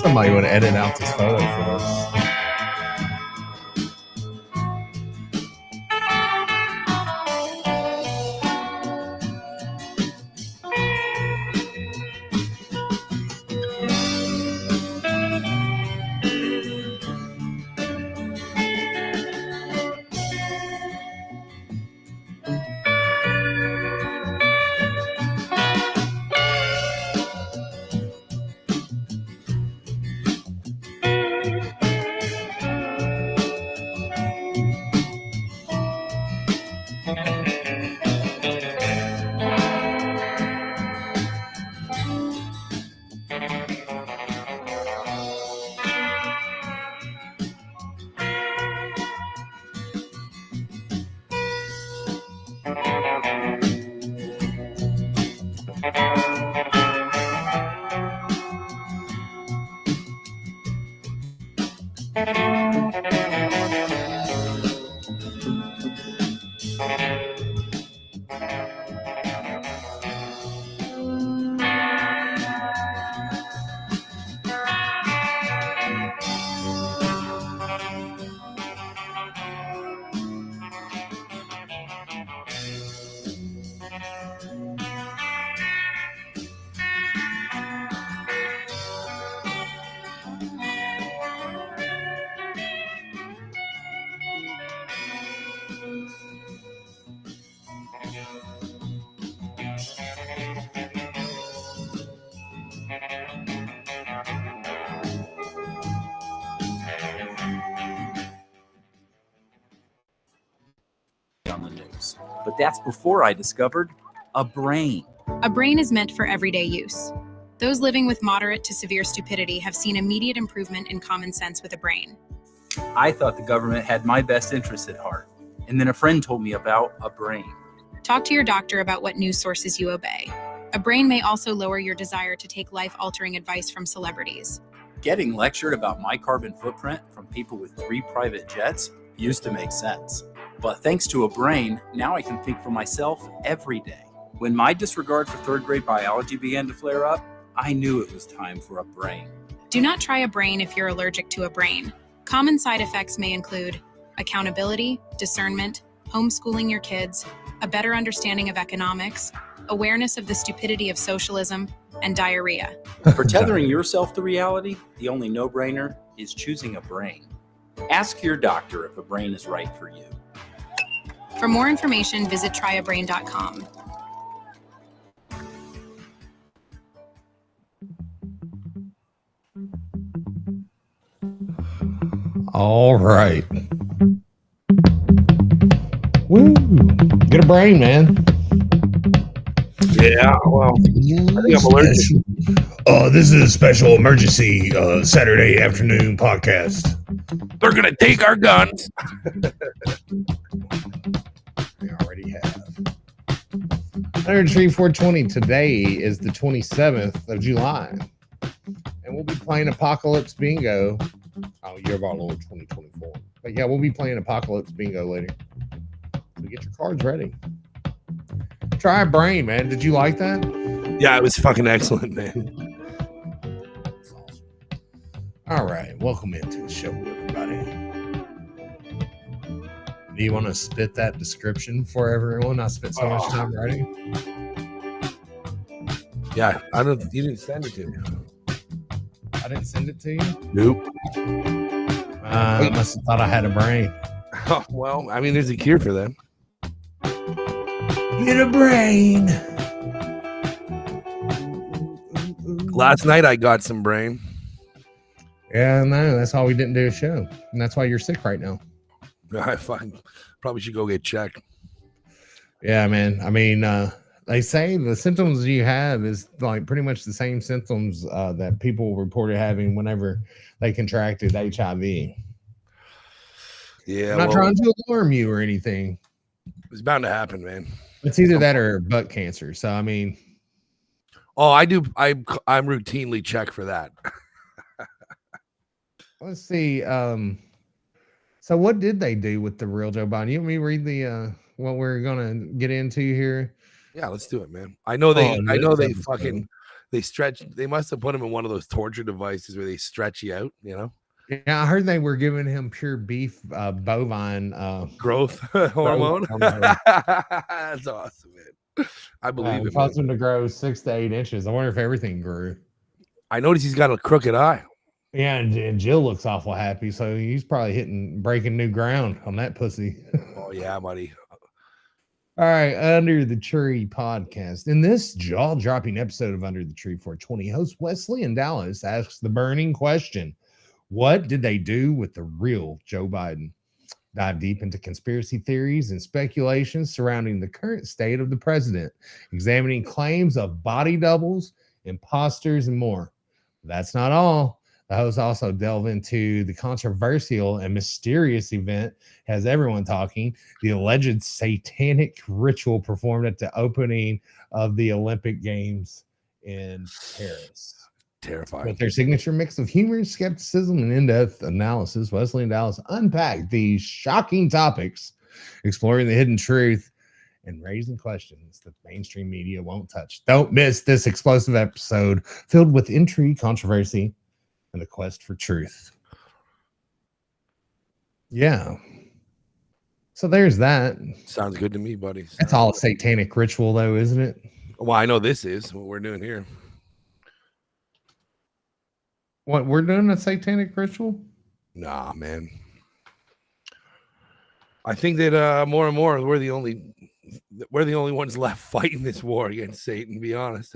Somebody would edit out this photo for us. On the news. But that's before I discovered a brain. A brain is meant for everyday use. Those living with moderate to severe stupidity have seen immediate improvement in common sense with a brain. I thought the government had my best interests at heart. And then a friend told me about a brain. Talk to your doctor about what news sources you obey. A brain may also lower your desire to take life-altering advice from celebrities. Getting lectured about my carbon footprint from people with 3 private jets used to make sense. But thanks to a brain, now I can think for myself every day. When my disregard for 3rd grade biology began to flare up, I knew it was time for a brain. Do not try a brain if you're allergic to a brain. Common side effects may include accountability, discernment, homeschooling your kids, a better understanding of economics, awareness of the stupidity of socialism, and diarrhea. For tethering yourself to reality, the only no-brainer is choosing a brain. Ask your doctor if a brain is right for you. For more information, visit tryabrain.com. All right. Woo! Get a brain, man. Yeah, well, I think I'm allergic. This is a special emergency Saturday afternoon podcast. They're gonna take our guns. We already have. 103 420. Today is the 27th of July. And we'll be playing Apocalypse Bingo. Oh, year of our Lord 2024. But yeah, we'll be playing Apocalypse Bingo later. So get your cards ready. Try a brain, man. Did you like that? Yeah, it was fucking excellent, man. All right. Welcome into the show, everybody. Do you want to spit that description for everyone? I spent so much time writing. Yeah, I don't. You didn't send it to me. I didn't send it to you? Nope. I must have thought I had a brain. Oh, well, I mean, there's a cure for that. Get a brain. Last night I got some brain. Yeah, no, that's why we didn't do a show. And that's why you're sick right now. I probably should go get checked. Yeah, man. I mean, they say the symptoms you have is like pretty much the same symptoms that people reported having whenever they contracted HIV. Yeah, I'm not trying to alarm you or anything. It's bound to happen, man. It's either that or butt cancer. So, I mean. Oh, I do. I'm routinely checked for that. Let's see. So what did they do with the real Joe Biden? You want me to read the what we're gonna get into here? Yeah, let's do it, man. I know they They must have put him in one of those torture devices where they stretch you out, Yeah, I heard they were giving him pure beef bovine growth hormone. hormone. That's awesome, man. I believe it. Caused him to grow 6 to 8 inches. I wonder if everything grew. I noticed he's got a crooked eye. Yeah, and Jill looks awful happy, so he's probably breaking new ground on that pussy. Oh yeah, buddy. All right, Under the Tree podcast. In this jaw-dropping episode of Under the Tree 420, host Wesley and Dallas asks the burning question: what did they do with the real Joe Biden? Dive deep into conspiracy theories and speculations surrounding the current state of the president, examining claims of body doubles, imposters, and more. That's not all. The hosts also delve into the controversial and mysterious event has everyone talking, the alleged satanic ritual performed at the opening of the Olympic Games in Paris. Terrifying. With their signature mix of humor, skepticism, and in-depth analysis, Wesley and Dallas unpack these shocking topics, exploring the hidden truth and raising questions that mainstream media won't touch. Don't miss this explosive episode filled with intrigue, controversy, and the quest for truth. Yeah. So there's that. Sounds good to me, buddy. That's all a satanic ritual, though, isn't it? Well, I know this is what we're doing here. What, we're doing a satanic ritual? Nah, man. I think that more and more we're the only ones left fighting this war against Satan, to be honest.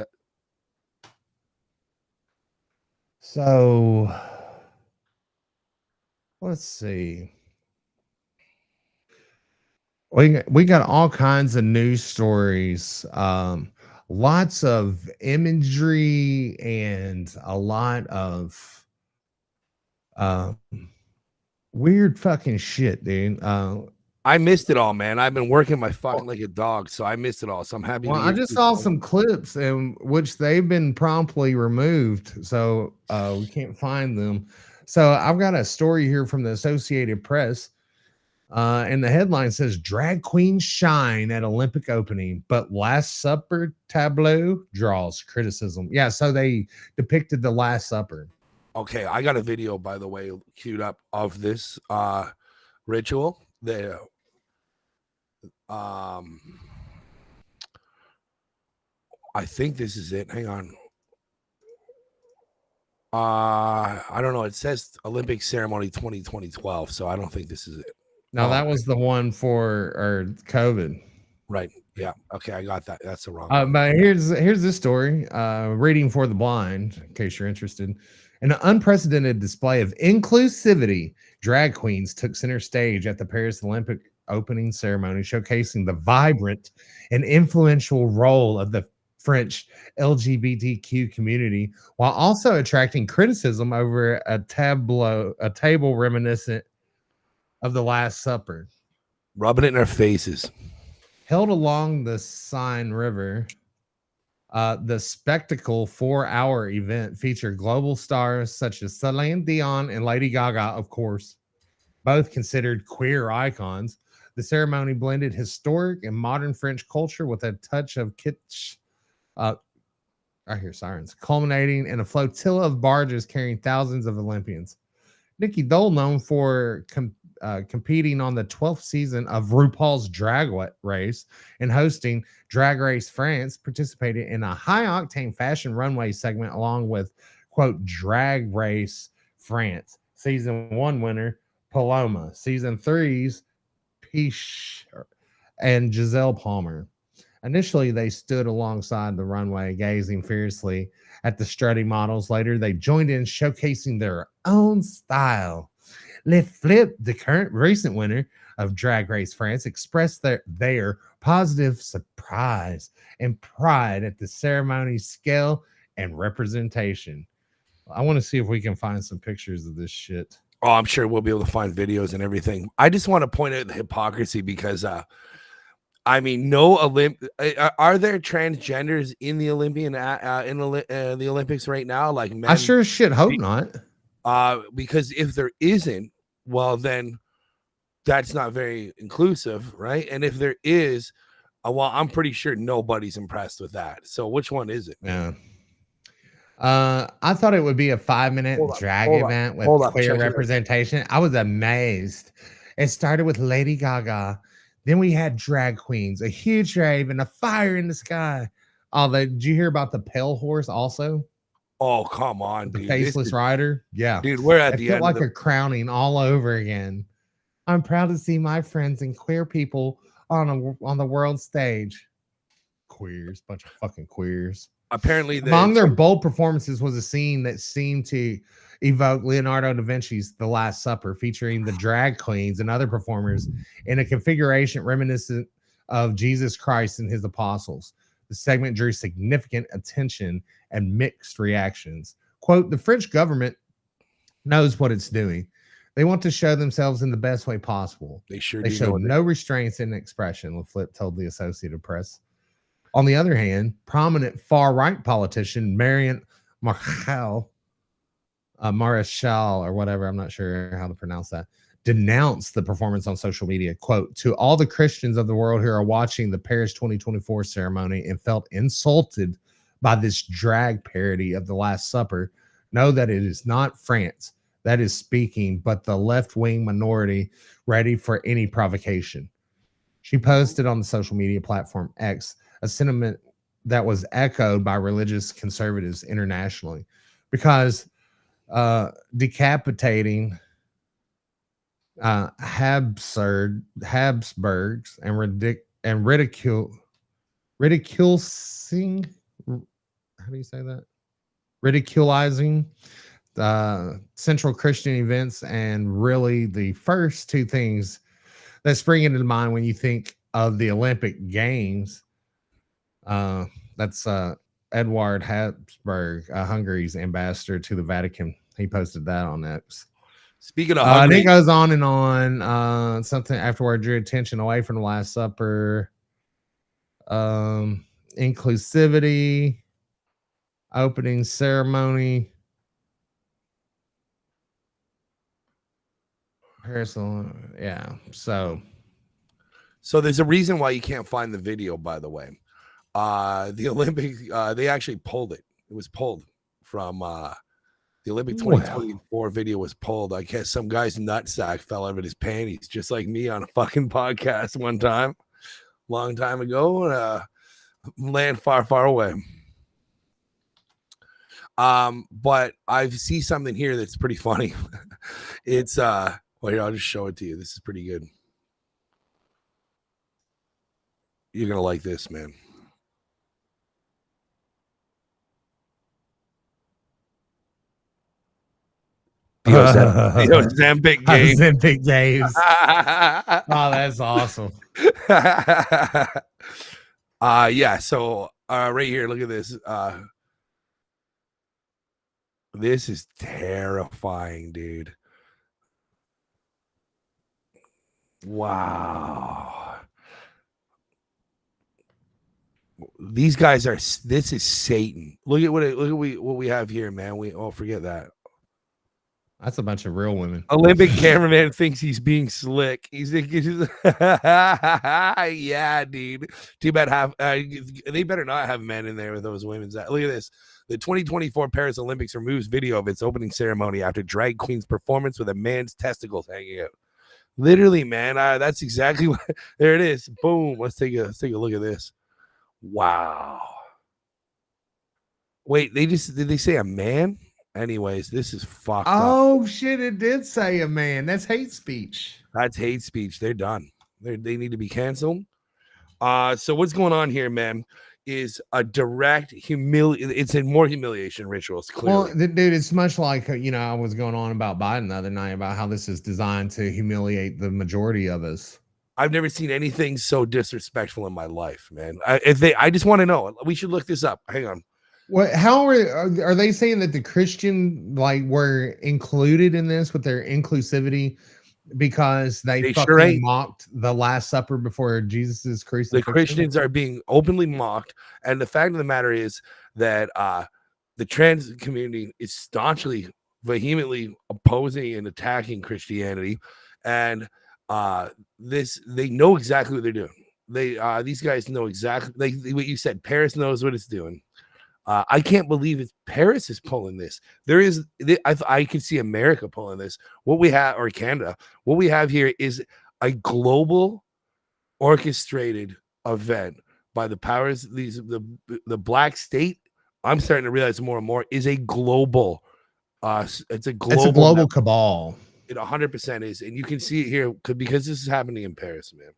So let's see. We got all kinds of news stories, lots of imagery, and a lot of weird fucking shit, dude. I missed it all, man. I've been working my fucking like a dog, so I missed it all. So I'm happy. Well, I just saw some clips in which they've been promptly removed, so we can't find them. So I've got a story here from the Associated Press, and the headline says "Drag Queens Shine at Olympic Opening, but Last Supper tableau draws criticism." Yeah, so they depicted the Last Supper. Okay, I got a video, by the way, queued up of this ritual. There. I think this is it. Hang on. I don't know. It says Olympic ceremony 2012, so I don't think this is it. No, that was the one for COVID. Right. Yeah. Okay, I got that. That's the wrong one. But here's this story. Reading for the blind, in case you're interested. An unprecedented display of inclusivity, drag queens took center stage at the Paris Olympic opening ceremony, showcasing the vibrant and influential role of the French LGBTQ community, while also attracting criticism over a table reminiscent of the Last Supper. Rubbing it in our faces. Held along the Seine River, the spectacle 4-hour event featured global stars such as Celine Dion and Lady Gaga, of course, both considered queer icons. The ceremony blended historic and modern French culture with a touch of kitsch. I hear sirens, culminating in a flotilla of barges carrying thousands of Olympians. Nikki Dole, known for competing on the 12th season of RuPaul's Drag Race and hosting Drag Race France, participated in a high-octane fashion runway segment along with, quote, Drag Race France. Season 1 winner, Paloma. Season 3's Peach and Giselle Palmer. Initially, they stood alongside the runway, gazing fiercely at the strutting models. Later, they joined in, showcasing their own style. Le Flip, the recent winner of Drag Race France, expressed their positive surprise and pride at the ceremony's scale and representation. I want to see if we can find some pictures of this shit. Oh, I'm sure we'll be able to find videos and everything. I just want to point out the hypocrisy because, I mean, are there transgenders in the the Olympics right now? Like, men? I sure as shit hope not. Because if there isn't, well, then that's not very inclusive, right? And if there is, well, I'm pretty sure nobody's impressed with that. So which one is it? Yeah. I thought it would be a 5-minute Hold up, drag hold up, event with hold up, queer check it out. representation. I was amazed. It started with Lady Gaga. Then we had drag queens, a huge rave, and a fire in the sky. Did you hear about the pale horse also? Oh, come on, The dude. faceless rider? Yeah. Dude, we're at It the felt end like of a crowning all over again. I'm proud to see my friends and queer people on the world stage. Queers, bunch of fucking queers. apparently Among their bold performances was a scene that seemed to evoke Leonardo da Vinci's The Last Supper, featuring the drag queens and other performers in a configuration reminiscent of Jesus Christ and his apostles. The segment drew significant attention and mixed reactions. Quote, the French government knows what it's doing. They want to show themselves in the best way possible. They sure They do. showed no restraints in expression, LaFlip told the Associated Press. On the other hand, prominent far-right politician Marion Maréchal, or whatever, I'm not sure how to pronounce that, denounced the performance on social media. Quote, to all the Christians of the world who are watching the Paris 2024 ceremony and felt insulted by this drag parody of the Last Supper, know that it is not France that is speaking, but the left-wing minority ready for any provocation. She posted on the social media platform X a sentiment that was echoed by religious conservatives internationally, because decapitating Habsburgs and ridiculing, how do you say that? Ridiculizing central Christian events, and really the first two things that spring into mind when you think of the Olympic Games. That's Edward Habsburg, Hungary's ambassador to the Vatican. He posted that on X. Speaking of and Hungary, it goes on and on. Something afterward drew attention away from the Last Supper. Inclusivity, opening ceremony. Yeah. So there's a reason why you can't find the video, by the way. The Olympic, they actually pulled it. It was pulled from the Olympic 2024 video was pulled. I guess some guy's nutsack fell out of his panties, just like me on a fucking podcast one time, long time ago, land far, far away. But I see something here that's pretty funny. It's well, here, I'll just show it to you. This is pretty good. You're gonna like this, man. The Ozempic game. Ozempic games. Oh, that's awesome. Yeah. So right here, look at this. This is terrifying, dude. Wow. These guys are. This is Satan. Look at what we have here, man. Forget that. That's a bunch of real women. Olympic cameraman thinks he's being slick. He's yeah, dude. Too bad they better not have men in there with those women. Look at this. The 2024 Paris Olympics removes video of its opening ceremony after drag queen's performance with a man's testicles hanging out. Literally, man. That's exactly what. There it is. Boom. Let's take a look at this. Wow. Wait, did they say a man? Anyways, this is fucked up. Oh shit, it did say a man. That's hate speech. That's hate speech. They're done. They need to be canceled. So what's going on here, man, is a direct it's a more humiliation rituals, clearly. Well, dude, it's much like I was going on about Biden the other night about how this is designed to humiliate the majority of us. I've never seen anything so disrespectful in my life, man. I just want to know. We should look this up. Hang on. What? How are they saying that the Christian were included in this with their inclusivity because they fucking sure mocked the Last Supper before Jesus' crucifixion? The Christians are being openly mocked, and the fact of the matter is that the trans community is staunchly, vehemently opposing and attacking Christianity, and they know exactly what they're doing. These guys know exactly, like what you said. Paris knows what it's doing. I can't believe Paris is pulling this. I could see America pulling this. What we have, or Canada, what we have here is a global orchestrated event by the powers. The black state. I'm starting to realize more and more is a global. It's a global cabal. It 100% is, and you can see it here because this is happening in Paris, man.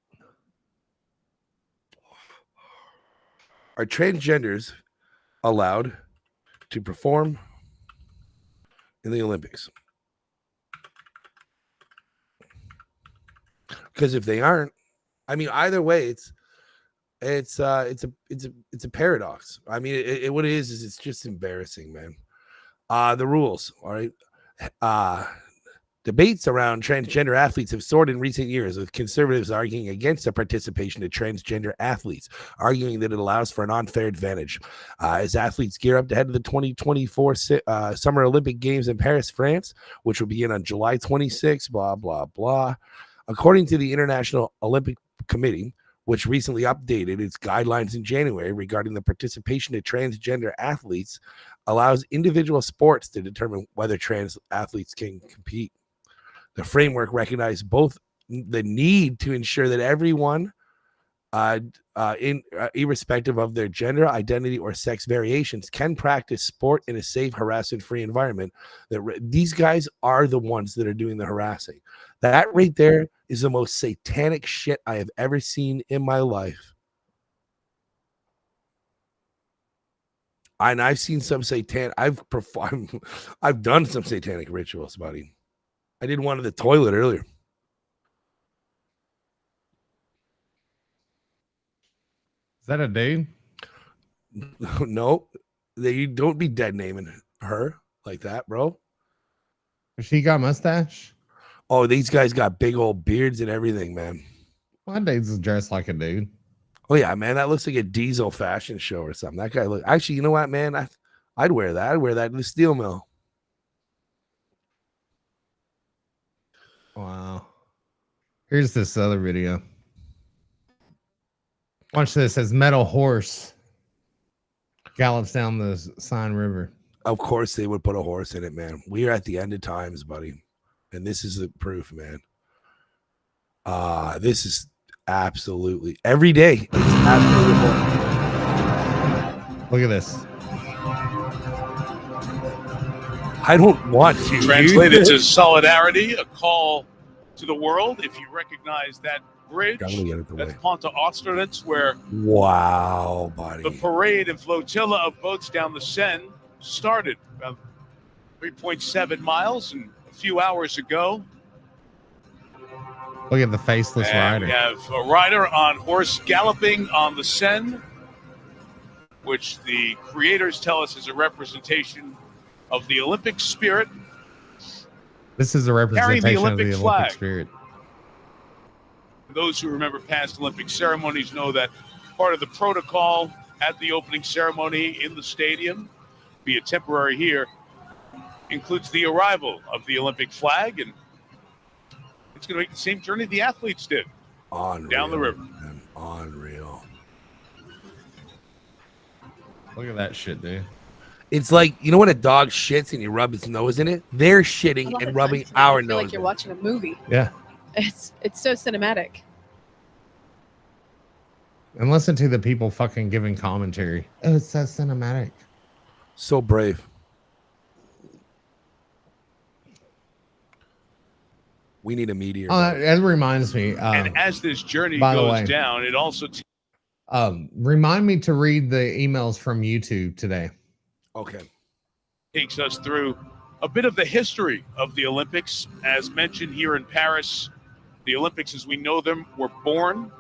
Are transgenders allowed to perform in the Olympics? Because if they aren't, I mean, either way, it's a paradox. I mean, what it is it's just embarrassing, man. The rules, all right. Debates around transgender athletes have soared in recent years, with conservatives arguing against the participation of transgender athletes, arguing that it allows for an unfair advantage. As athletes gear up to head to the 2024 Summer Olympic Games in Paris, France, which will begin on July 26, blah, blah, blah. According to the International Olympic Committee, which recently updated its guidelines in January regarding the participation of transgender athletes, allows individual sports to determine whether trans athletes can compete. The framework recognized both the need to ensure that everyone, irrespective of their gender, identity, or sex variations, can practice sport in a safe, harassment-free environment. These guys are the ones that are doing the harassing. That right there is the most satanic shit I have ever seen in my life. And I've seen some satanic. I've done some satanic rituals, buddy. I did one in the toilet earlier. Is that a dude? No, you don't be dead naming her like that, bro. She got mustache? Oh, these guys got big old beards and everything, man. My dude's dressed like a dude. Oh yeah, man, that looks like a Diesel fashion show or something. That guy look. Actually, you know what, man? I'd wear that. I'd wear that in the steel mill. Wow. Here's this other video. Watch this as metal horse gallops down the Seine River. Of course they would put a horse in it, man. We are at the end of times, buddy. And this is the proof, man. This is absolutely every day. It's absolutely. Look at this. I don't want to. Translated to solidarity, a call to the world. If you recognize that bridge, that's Ponta Austerlitz, where wow, buddy, the parade and flotilla of boats down the Seine started about 3.7 miles and a few hours ago. Look at the faceless rider. We have a rider on horse galloping on the Seine, which the creators tell us is a representation of the Olympic spirit. This is a representation of the Olympic spirit. Those who remember past Olympic ceremonies know that part of the protocol at the opening ceremony in the stadium, be it temporary here, includes the arrival of the Olympic flag, and it's going to make the same journey the athletes did. Unreal, down the river. Man. Unreal. Look at that shit, dude. It's like, you know when a dog shits and you rub its nose in it? They're shitting and rubbing our nose. Like you're watching a movie. Yeah. It's so cinematic. And listen to the people fucking giving commentary. Oh, it's so cinematic. So brave. We need a meteor. That reminds me. And as this journey goes down, it also remind me to read the emails from YouTube today. Okay. Takes us through a bit of the history of the Olympics. As mentioned here in Paris, the Olympics as we know them were born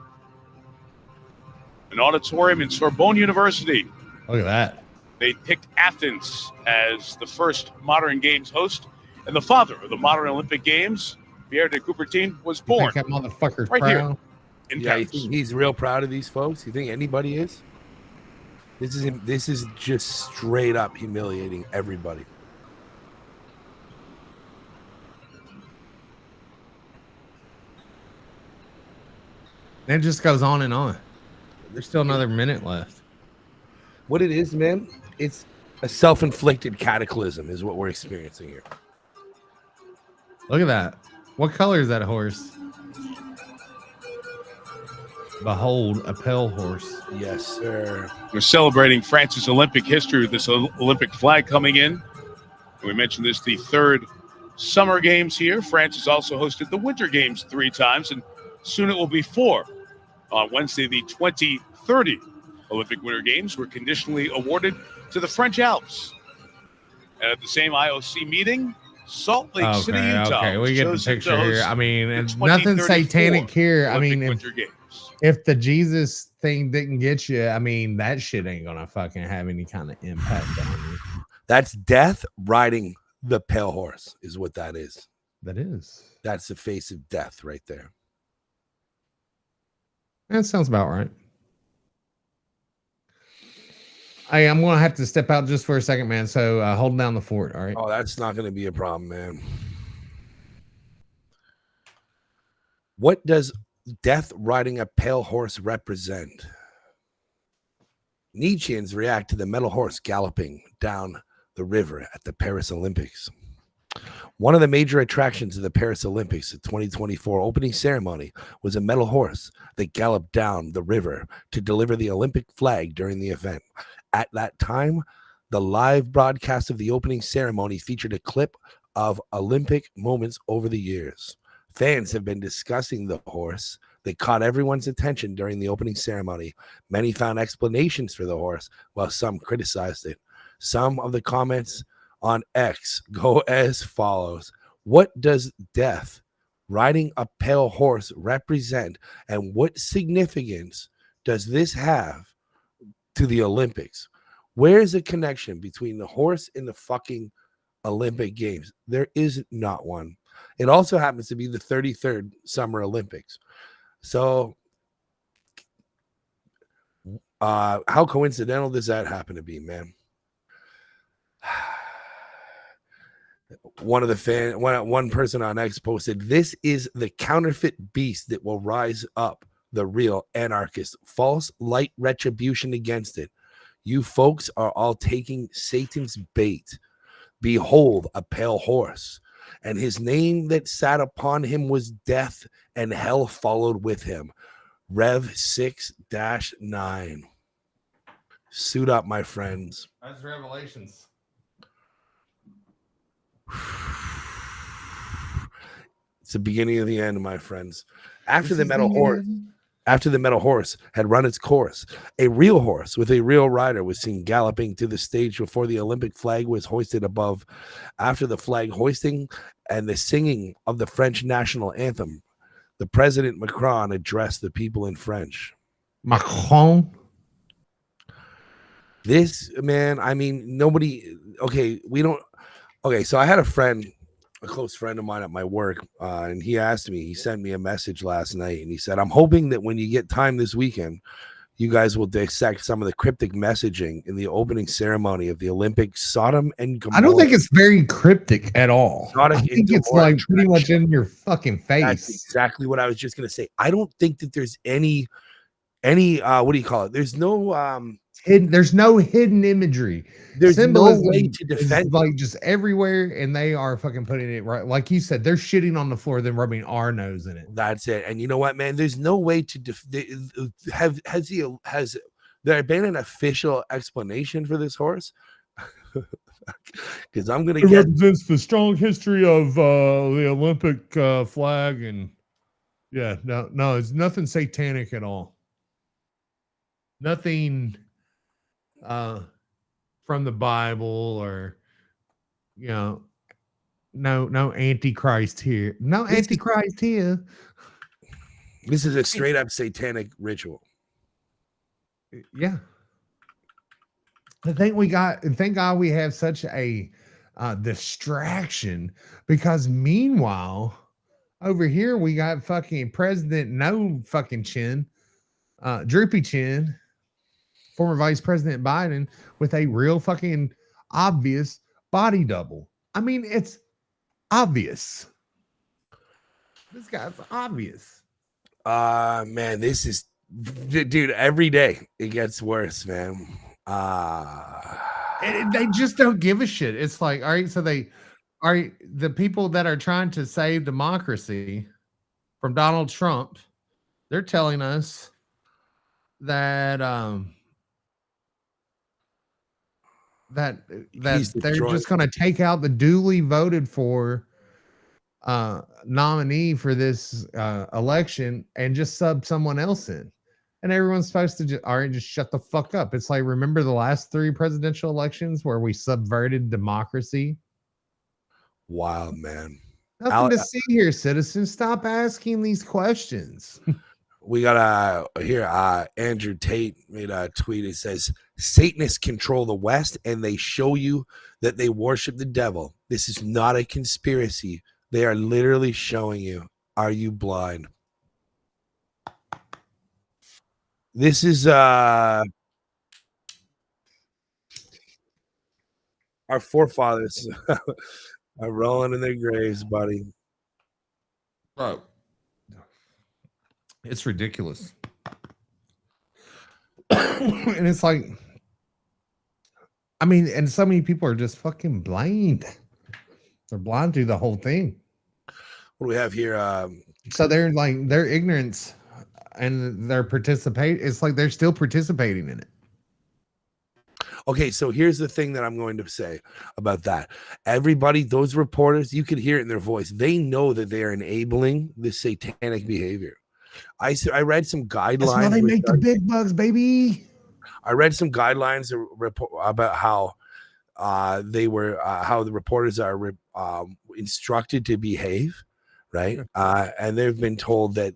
in an auditorium in Sorbonne University. Look at that. They picked Athens as the first modern games host, and the father of the modern Olympic Games, Pierre de Coubertin, was born. That motherfucker's right proud. Here in Paris. You think he's real proud of these folks? You think anybody is? This is just straight up humiliating everybody. It just goes on and on. There's still another minute left. What it is, man, it's a self-inflicted cataclysm is what we're experiencing here. Look at that. What color is that horse? Behold, a pale horse. Yes, sir. We're celebrating France's Olympic history with this Olympic flag coming in. We mentioned this, the third Summer Games here. France has also hosted the Winter Games 3 times, and soon it will be 4. On Wednesday, the 2030 Olympic Winter Games were conditionally awarded to the French Alps. And at the same IOC meeting, Salt Lake City, Utah. Okay, we get the chosen to picture here. host I mean, the and nothing 2034 satanic here. I Olympic mean, Winter Games. if the Jesus thing didn't get you, I mean, that shit ain't gonna fucking have any kind of impact on you. That's death riding the pale horse, is what that is. That is. That's the face of death right there. That sounds about right. I'm gonna have to step out just for a second, man. So hold down the fort. All right. Oh, that's not going to be a problem, man. What does death riding a pale horse represent? Nietzscheans react to the metal horse galloping down the river at the Paris Olympics. One of the major attractions of the Paris Olympics, the 2024 opening ceremony, was a metal horse that galloped down the river to deliver the Olympic flag during the event. At that time, the live broadcast of the opening ceremony featured a clip of Olympic moments over the years. Fans have been discussing the horse that caught everyone's attention during the opening ceremony. Many found explanations for the horse, while some criticized it. Some of the comments on X go as follows. What does death riding a pale horse represent, and what significance does this have to the Olympics? Where's the connection between the horse and the fucking Olympic Games? There is not one. It also happens to be the 33rd Summer Olympics. So how coincidental does that happen to be, man? One person on X posted, "This is the counterfeit beast that will rise up the real anarchist. False light retribution against it. You folks are all taking Satan's bait. Behold, a pale horse, and his name that sat upon him was death, and hell followed with him." Rev 6-9. Suit up, my friends. That's Revelations. It's the beginning of the end, my friends. After the metal horse had run its course, a real horse with a real rider was seen galloping to the stage before the Olympic flag was hoisted above. After the flag hoisting and the singing of the French national anthem, the President Macron addressed the people in French. Macron? This, man, I mean, nobody, okay, we don't, okay, so I had a friend, a close friend of mine at my work, and he sent me a message last night, and he said, "I'm hoping that when you get time this weekend, you guys will dissect some of the cryptic messaging in the opening ceremony of the Olympic Sodom and Gomorrah." I don't think it's very cryptic at all. Sodom I and think it's Gomorrah like pretty much in your fucking face. That's exactly what I was just going to say. I don't think that there's any what do you call it? There's no there's no hidden imagery. There's Symbolism no way to defend is like just everywhere, and they are fucking putting it right. Like you said, they're shitting on the floor, then rubbing our nose in it. That's it. And you know what, man? There's no way to has there been an official explanation for this horse? Because I'm gonna It get represents the strong history of the Olympic flag, and yeah, no, it's nothing satanic at all. Nothing from the Bible, or no Antichrist here. No Antichrist here. This is a straight up satanic ritual. Yeah. Thank God we have such a distraction, because meanwhile, over here we got fucking President No fucking Chin, Droopy Chin, former Vice President Biden, with a real fucking obvious body double. I mean, it's obvious. This guy's obvious. Man, this is, dude, every day it gets worse, man. And they just don't give a shit. It's like, all right, so they are the people that are trying to save democracy from Donald Trump. They're telling us that that He's they're destroying. just going to take out the duly voted for nominee for this election and just sub someone else in. And everyone's supposed to just shut the fuck up. It's like, remember the last 3 presidential elections where we subverted democracy? Wild, man. Nothing to see here, citizens. Stop asking these questions. We got here. Andrew Tate made a tweet. It says, Satanists control the West and they show you that they worship the devil. This is not a conspiracy. They are literally showing you. Are you blind? This is our forefathers are rolling in their graves, buddy. Bro, it's ridiculous. And it's like, I mean, and so many people are just fucking blind. They're blind through the whole thing. What do we have here? So they're like, their ignorance and their participate, it's like they're still participating in it. Okay, so here's the thing that I'm going to say about that. Everybody, those reporters, you could hear it in their voice. They know that they are enabling this satanic behavior. I read some guidelines. That's why they make the big bugs, baby. I read some guidelines about how how the reporters are instructed to behave, right? And they've been told that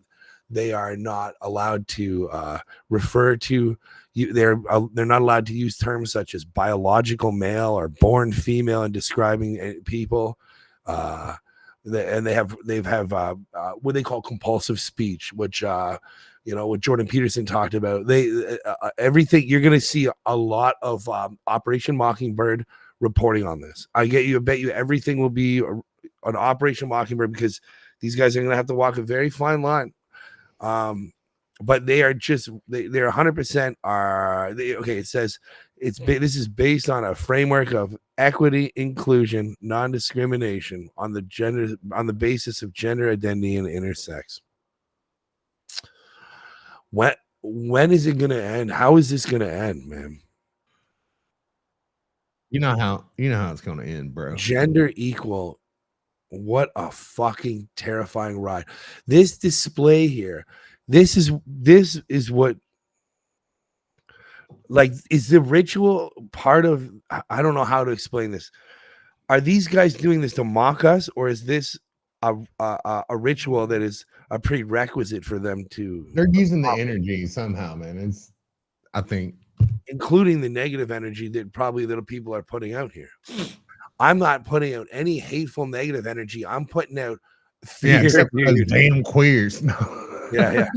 they are not allowed to refer to you. They're not allowed to use terms such as biological male or born female in describing people. And they have what they call compulsive speech, which what Jordan Peterson talked about. They everything you're going to see a lot of Operation Mockingbird reporting on this. I bet you everything will be an Operation Mockingbird, because these guys are going to have to walk a very fine line. But they are just they're 100% are they, okay. It says this is based on a framework of equity, inclusion, non-discrimination on the basis of gender identity and intersex. When is it going to end? How is this going to end, man? You know how it's going to end, bro. Gender equal. What a fucking terrifying ride. This display here. This is what, like, is the ritual part of, I don't know how to explain this. Are these guys doing this to mock us, or is this a ritual that is a prerequisite for them to? They're using the energy somehow, man. It's, I think, including the negative energy that probably little people are putting out here. I'm not putting out any hateful negative energy. I'm putting out fear. Yeah, except for those damn queers. Yeah.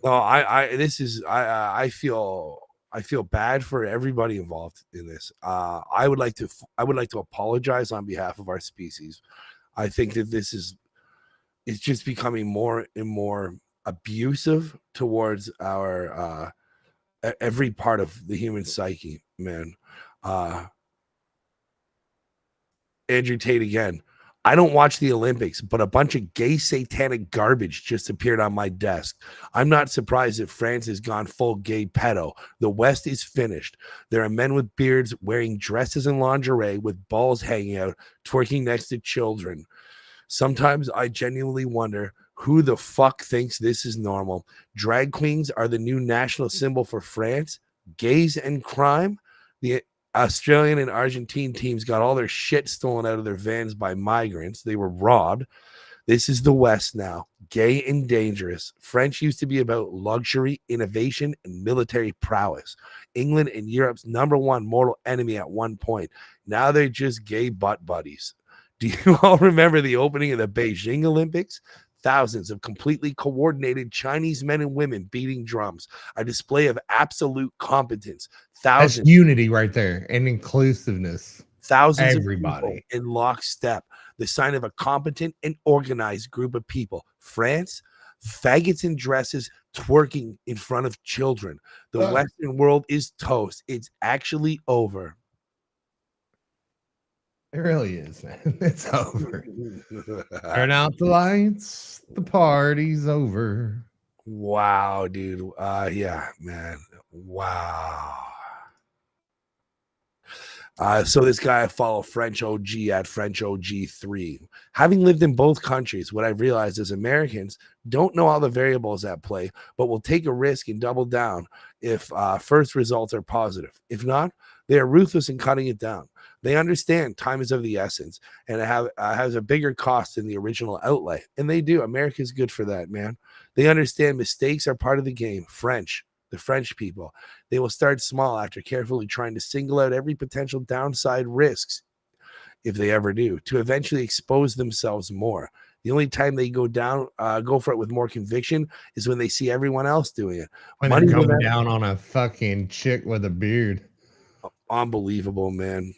No, I feel bad for everybody involved in this. I would like to apologize on behalf of our species. I think that it's just becoming more and more abusive towards our every part of the human psyche, man. Andrew Tate again. I don't watch the Olympics, but a bunch of gay satanic garbage just appeared on my desk. I'm not surprised that France has gone full gay pedo. The West is finished. There are men with beards wearing dresses and lingerie with balls hanging out, twerking next to children. Sometimes I genuinely wonder who the fuck thinks this is normal. Drag queens are the new national symbol for France. Gays and crime. The Australian and Argentine teams got all their shit stolen out of their vans by migrants. They were robbed. This is the West now. Gay and dangerous. French used to be about luxury, innovation, and military prowess. England and Europe's #1 mortal enemy at one point. Now they're just gay butt buddies. Do you all remember the opening of the Beijing Olympics? Thousands of completely coordinated Chinese men and women beating drums, a display of absolute competence. That's unity right there, and inclusiveness. Thousands everybody of people in lockstep, the sign of a competent and organized group of people. France, Faggots in dresses twerking in front of children. The Western world is toast. It's actually over. It really is, man. It's over. Turn out the lights. The party's over. Wow, dude. Yeah, man. Wow. So this guy I follow, French OG at French OG3. Having lived in both countries, what I've realized is Americans don't know all the variables at play, but will take a risk and double down if first results are positive. If not, they are ruthless in cutting it down. They understand time is of the essence, and it has a bigger cost than the original outlay. And they do. America's good for that, man. They understand mistakes are part of the game. The French people, they will start small after carefully trying to single out every potential downside risks, if they ever do, to eventually expose themselves more. The only time they go for it with more conviction is when they see everyone else doing it. When they're coming down on a fucking chick with a beard. Unbelievable, man.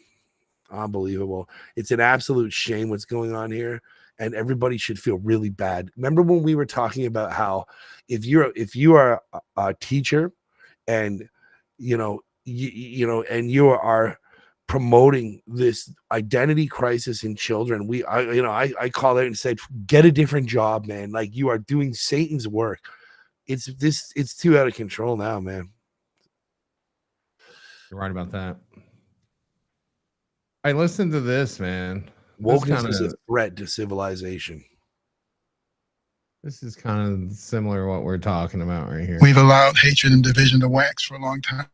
Unbelievable. It's an absolute shame what's going on here, and everybody should feel really bad. Remember when we were talking about how if you are a teacher and and you are promoting this identity crisis in children, I call out and said, get a different job, man. Like, you are doing Satan's work. It's too out of control now, man. You're right about that. I listened to this, man. Wokeness is a threat to civilization. This is kind of similar to what we're talking about right here. We've allowed hatred and division to wax for a long time.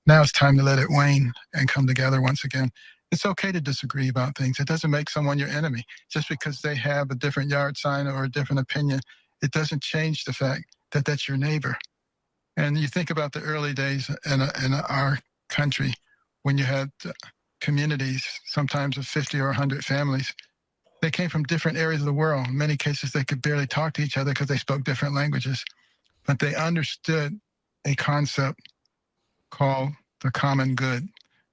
Now it's time to let it wane and come together once again. It's okay to disagree about things. It doesn't make someone your enemy. Just because they have a different yard sign or a different opinion, it doesn't change the fact that that's your neighbor. And you think about the early days in our country when you had communities, sometimes of 50 or 100 families. They came from different areas of the world. In many cases, they could barely talk to each other because they spoke different languages. But they understood a concept called the common good.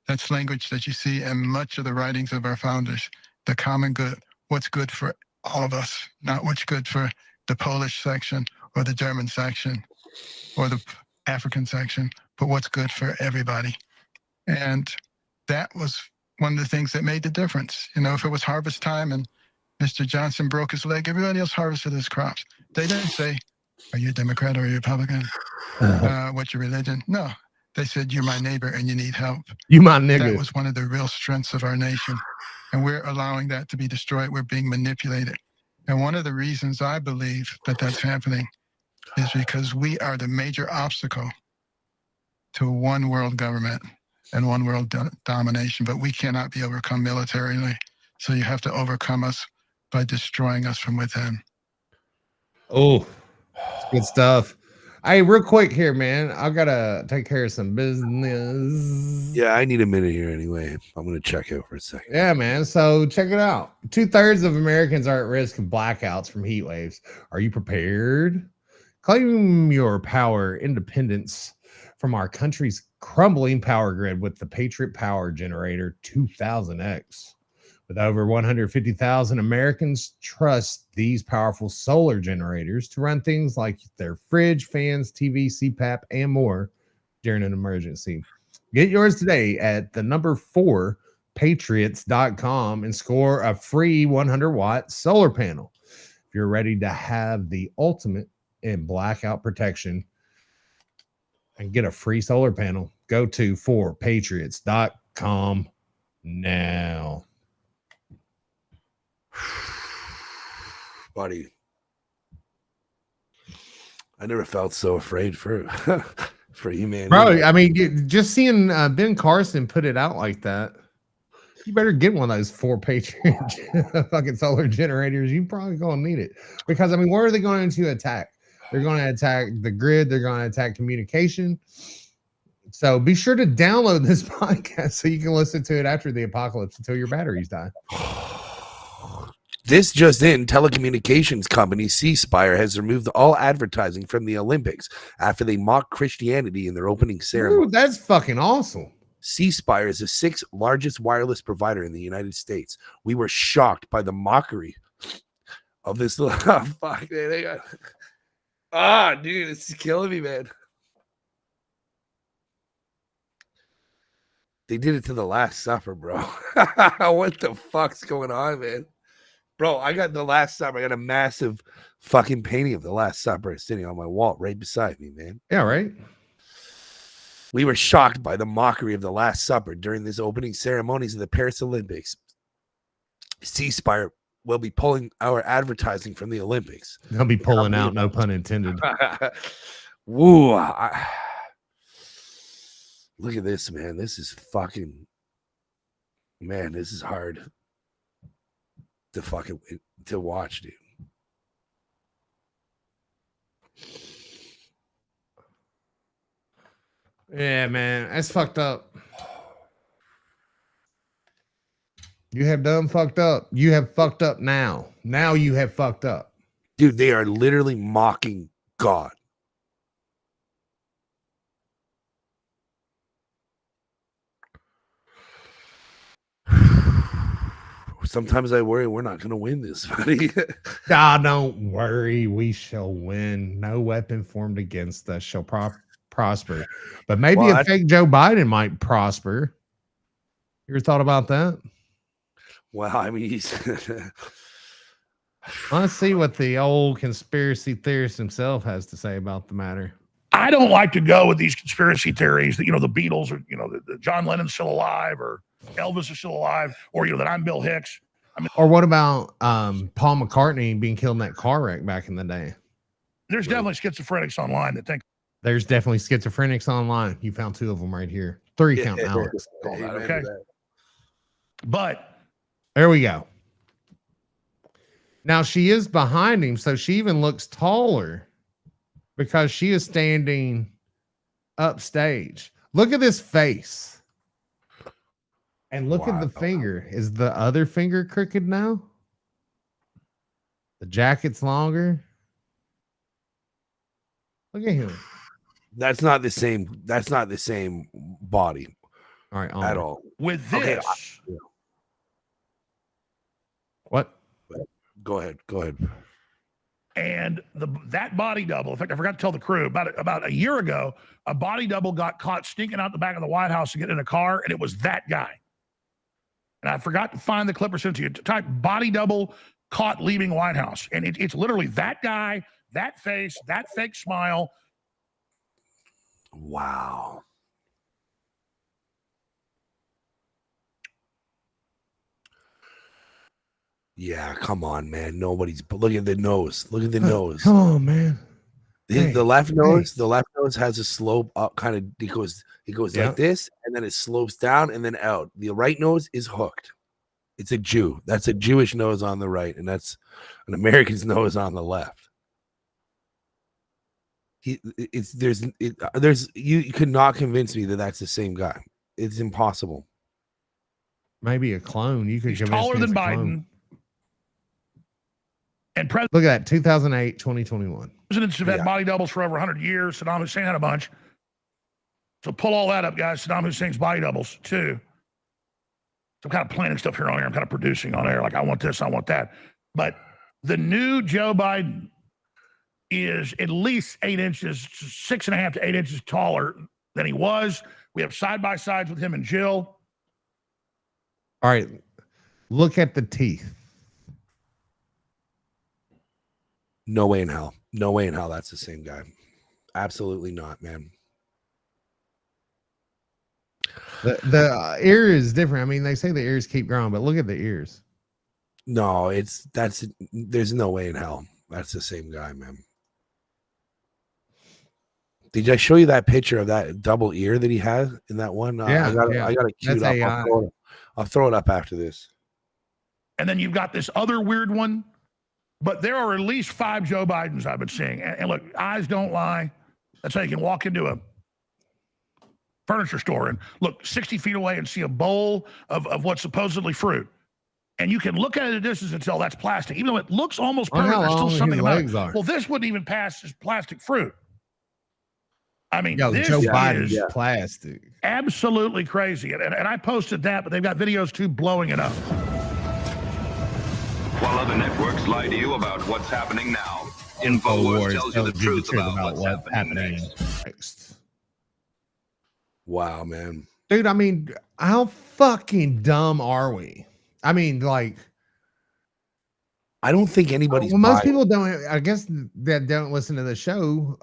That's language that you see in much of the writings of our founders. The common good, what's good for all of us, not what's good for the Polish section or the German section or the African section, but what's good for everybody. And that was one of the things that made the difference. If it was harvest time and Mr. Johnson broke his leg, everybody else harvested his crops. They didn't say, are you a Democrat or are you a Republican? What's your religion? No. They said, you're my neighbor and you need help. You my nigga. That was one of the real strengths of our nation. And we're allowing that to be destroyed. We're being manipulated. And one of the reasons I believe that that's happening is because we are the major obstacle to one world government and one world domination, but we cannot be overcome militarily. So you have to overcome us by destroying us from within. Oh, good stuff. Hey, real quick here, man. I gotta take care of some business. Yeah, I need a minute here anyway. I'm gonna check out for a second. Yeah, man. So check it out. 2/3 of Americans are at risk of blackouts from heat waves. Are you prepared? Claim your power independence from our country's crumbling power grid with the Patriot Power Generator 2000X. With over 150,000 Americans trust these powerful solar generators to run things like their fridge, fans, TV, CPAP, and more during an emergency. Get yours today at the number 4 patriots.com and score a free 100-watt solar panel. If you're ready to have the ultimate in blackout protection and get a free solar panel, go to 4patriots.com now. Buddy, I never felt so afraid for humanity. Bro, I mean, just seeing Ben Carson put it out like that, you better get one of those 4 Patriot fucking solar generators. You probably gonna need it, because I mean, where are they going to attack? They're going to attack the grid. They're going to attack communication. So be sure to download this podcast so you can listen to it after the apocalypse until your batteries die. This just in, telecommunications company C Spire has removed all advertising from the Olympics after they mocked Christianity in their opening ceremony. Dude, that's fucking awesome. C Spire is the 6th largest wireless provider in the United States. We were shocked by the mockery of this little Ah, dude, this is killing me, man. They did it to the Last Supper, bro. What the fuck's going on, man? Bro, I got the Last Supper. I got a massive fucking painting of the Last Supper sitting on my wall right beside me, man. Yeah, right. We were shocked by the mockery of the Last Supper during this opening ceremonies of the Paris Olympics. C-Spire will be pulling our advertising from the Olympics. They'll be pulling out, no pun intended. Woo. Look at this, man. This is fucking, man, this is hard to fucking to watch, dude. Yeah, man, that's fucked up. You have done fucked up. You have fucked up now. Now you have fucked up. Dude, they are literally mocking God. Sometimes I worry we're not going to win this, buddy. Don't worry. We shall win. No weapon formed against us shall prosper. But maybe a fake Joe Biden might prosper. You ever thought about that? Well, I mean, let's see what the old conspiracy theorist himself has to say about the matter. I don't like to go with these conspiracy theories that, the Beatles or, the John Lennon's still alive or Elvis is still alive or, that I'm Bill Hicks. I mean, or what about Paul McCartney being killed in that car wreck back in the day? There's definitely schizophrenics online that think. There's definitely schizophrenics online. You found 2 of them right here. 3 count Alex. Okay. But there we go. Now she is behind him, so she even looks taller because she is standing upstage. Look at this face. And look at the finger. Is the other finger crooked now? The jacket's longer. Look at him. That's not the same. That's not the same body. All right, at all. With this. What? Go ahead. And that body double, in fact, I forgot to tell the crew, about a year ago, a body double got caught sneaking out the back of the White House to get in a car, and it was that guy. And I forgot to find the clip or send to you. Type body double caught leaving White House. And it's literally that guy, that face, that fake smile. Wow. Yeah, come on, man. Nobody's. But look at the nose. Look at the nose. Come on, man. The left nose. The left nose has a slope up. Kind of. It goes like this, and then it slopes down and then out. The right nose is hooked. It's a Jew. That's a Jewish nose on the right, and that's an American's nose on the left. You could not convince me that that's the same guy. It's impossible. Maybe a clone. You could. He's taller than Biden. And look at that, 2008, 2021. Presidents have had body doubles for over 100 years. Saddam Hussein had a bunch. So pull all that up, guys. Saddam Hussein's body doubles, too. So I'm kind of planning stuff here on air. I'm kind of producing on air. Like, I want this, I want that. But the new Joe Biden is at least 8 inches, 6.5 to 8 inches taller than he was. We have side-by-sides with him and Jill. All right. Look at the teeth. No way in hell. No way in hell that's the same guy. Absolutely not, man. The ear is different. I mean, they say the ears keep growing, but look at the ears. No, there's no way in hell that's the same guy, man. Did I show you that picture of that double ear that he has in that one? Yeah, I got it queued up. I'll throw it up after this. And then you've got this other weird one. But there are at least 5 Joe Bidens I've been seeing. And look, eyes don't lie. That's how you can walk into a furniture store and look 60 feet away and see a bowl of what's supposedly fruit. And you can look at it at a distance and tell that's plastic. Even though it looks almost perfect, there's still something about it. Well, this wouldn't even pass as plastic fruit. I mean, this Joe Biden is plastic. Absolutely crazy. And I posted that, but they've got videos too blowing it up. While other networks lie to you about what's happening now, InfoWars tells you the truth about what's happening next. Wow, man. Dude, I mean, how fucking dumb are we? I mean, like, I don't think anybody's well, most buying. people don't, I guess, that don't listen to the show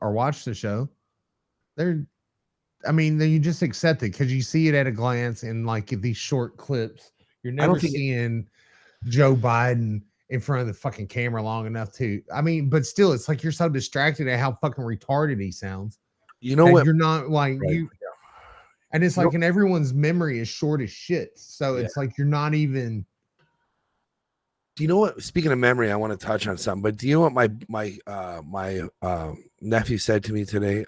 or watch the show. I mean, then you just accept it because you see it at a glance in like these short clips. You're never seeing Joe Biden in front of the fucking camera long enough to, I mean, but still, it's like you're so distracted at how fucking retarded he sounds. You know what? You're not like Right. you, and it's like, and everyone's memory is short as shit. So it's like you're not even. Do you know what? Speaking of memory, I want to touch on something. But do you know what my nephew said to me today?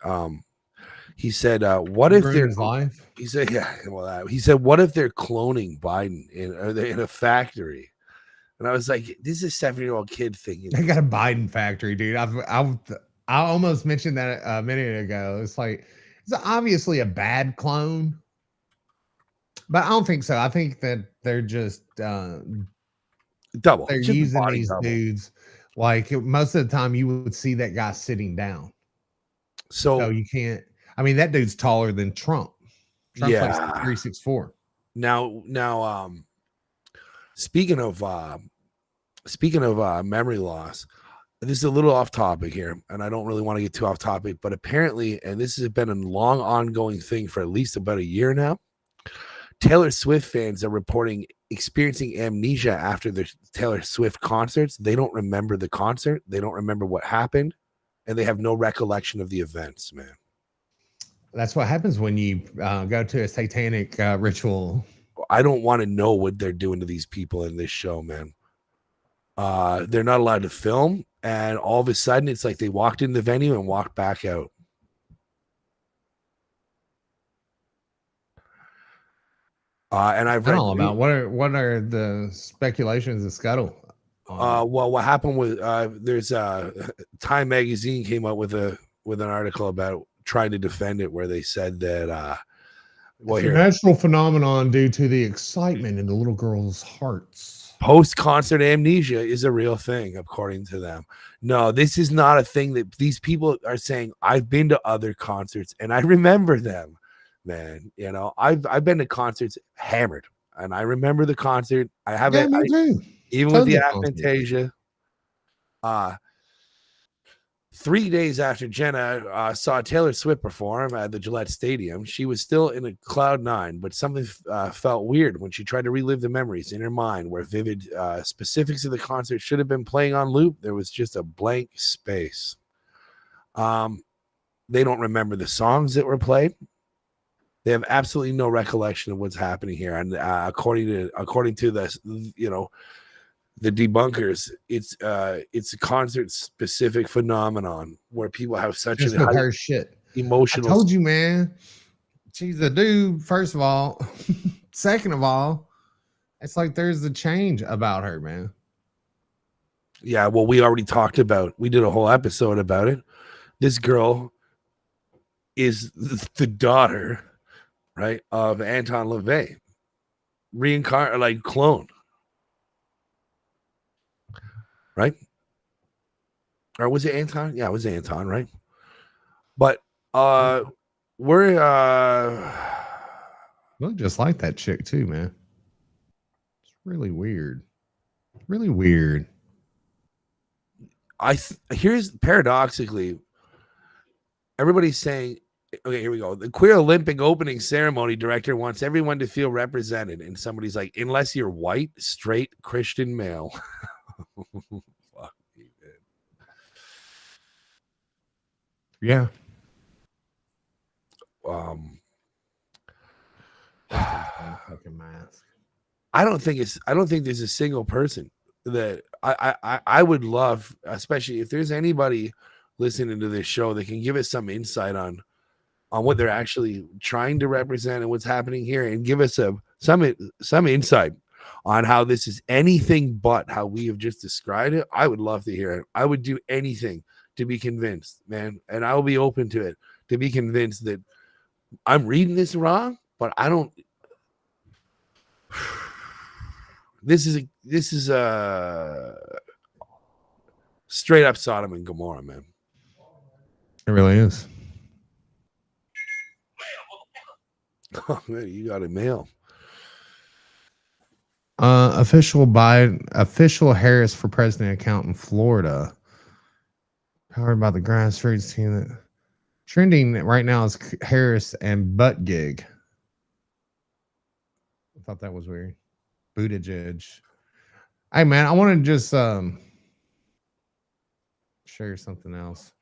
He said, "What if they're life?" He said, "Yeah." Well, he said, "What if they're cloning Biden are they in a factory?" And I was like, "This is a 7-year-old kid thinking." They got a Biden factory, dude. I almost mentioned that a minute ago. It's like it's obviously a bad clone, but I don't think so. I think that they're just double. They're using these dudes like most of the time. You would see that guy sitting down, so you can't. I mean, that dude's taller than Trump. Trump's like 3'6'4". Now, speaking of memory loss, this is a little off topic here, and I don't really want to get too off topic, but apparently, and this has been a long ongoing thing for at least about a year now, Taylor Swift fans are reporting experiencing amnesia after the Taylor Swift concerts. They don't remember the concert. They don't remember what happened, and they have no recollection of the events, man. That's what happens when you go to a satanic ritual. I don't want to know what they're doing to these people in this show, man. They're not allowed to film, and all of a sudden, it's like they walked in the venue and walked back out. And I've read all about what are the speculations of Scuttle? Well, what happened was there's Time Magazine came out with an article about trying to defend it, where they said that it's a natural phenomenon due to the excitement in the little girls' hearts. Post-concert amnesia is a real thing, according to them. No, this is not a thing that these people are saying. I've been to other concerts and I remember them, man. You know, I've been to concerts hammered, and I remember the concert. I haven't, me too. Even Tons with the of concerts. aphantasia. 3 days after Jenna saw Taylor Swift perform at the Gillette Stadium, she was still in a cloud nine, but something felt weird when she tried to relive the memories in her mind where vivid specifics of the concert should have been playing on loop. There was just a blank space. They don't remember the songs that were played. They have absolutely no recollection of what's happening here. And according to this, you know, the debunkers, it's a concert specific phenomenon where people have such Just a with her shit. Emotional. I told you, man. She's a dude, first of all. Second of all, it's like there's a change about her, man. Yeah, well, we already talked about. We did a whole episode about it. This girl is the daughter, right, of Anton LaVey, reincarnated, like clone. Right? Or was it Anton? Yeah, it was Anton, right? But we're look just like that chick too, man. It's really weird. Really weird. Here's paradoxically, everybody's saying, okay, here we go. The queer Olympic opening ceremony director wants everyone to feel represented, and somebody's like, unless you're white, straight, Christian male. Fuck me, man. Yeah. Fucking mask. I don't think there's a single person that I would love, especially if there's anybody listening to this show that can give us some insight on what they're actually trying to represent and what's happening here, and give us some insight on how this is anything but how we have just described it. I would love to hear it. I would do anything to be convinced, man, and I will be open to it, to be convinced that I'm reading this wrong, but I don't. This is Straight up Sodom and Gomorrah, man. It really is. Oh man, you got a mail. Official Harris for president account in Florida. Powered by the grassroots team. That trending right now is Harris and butt gig. I thought that was weird. Buttigieg. Hey man, I want to just share something else.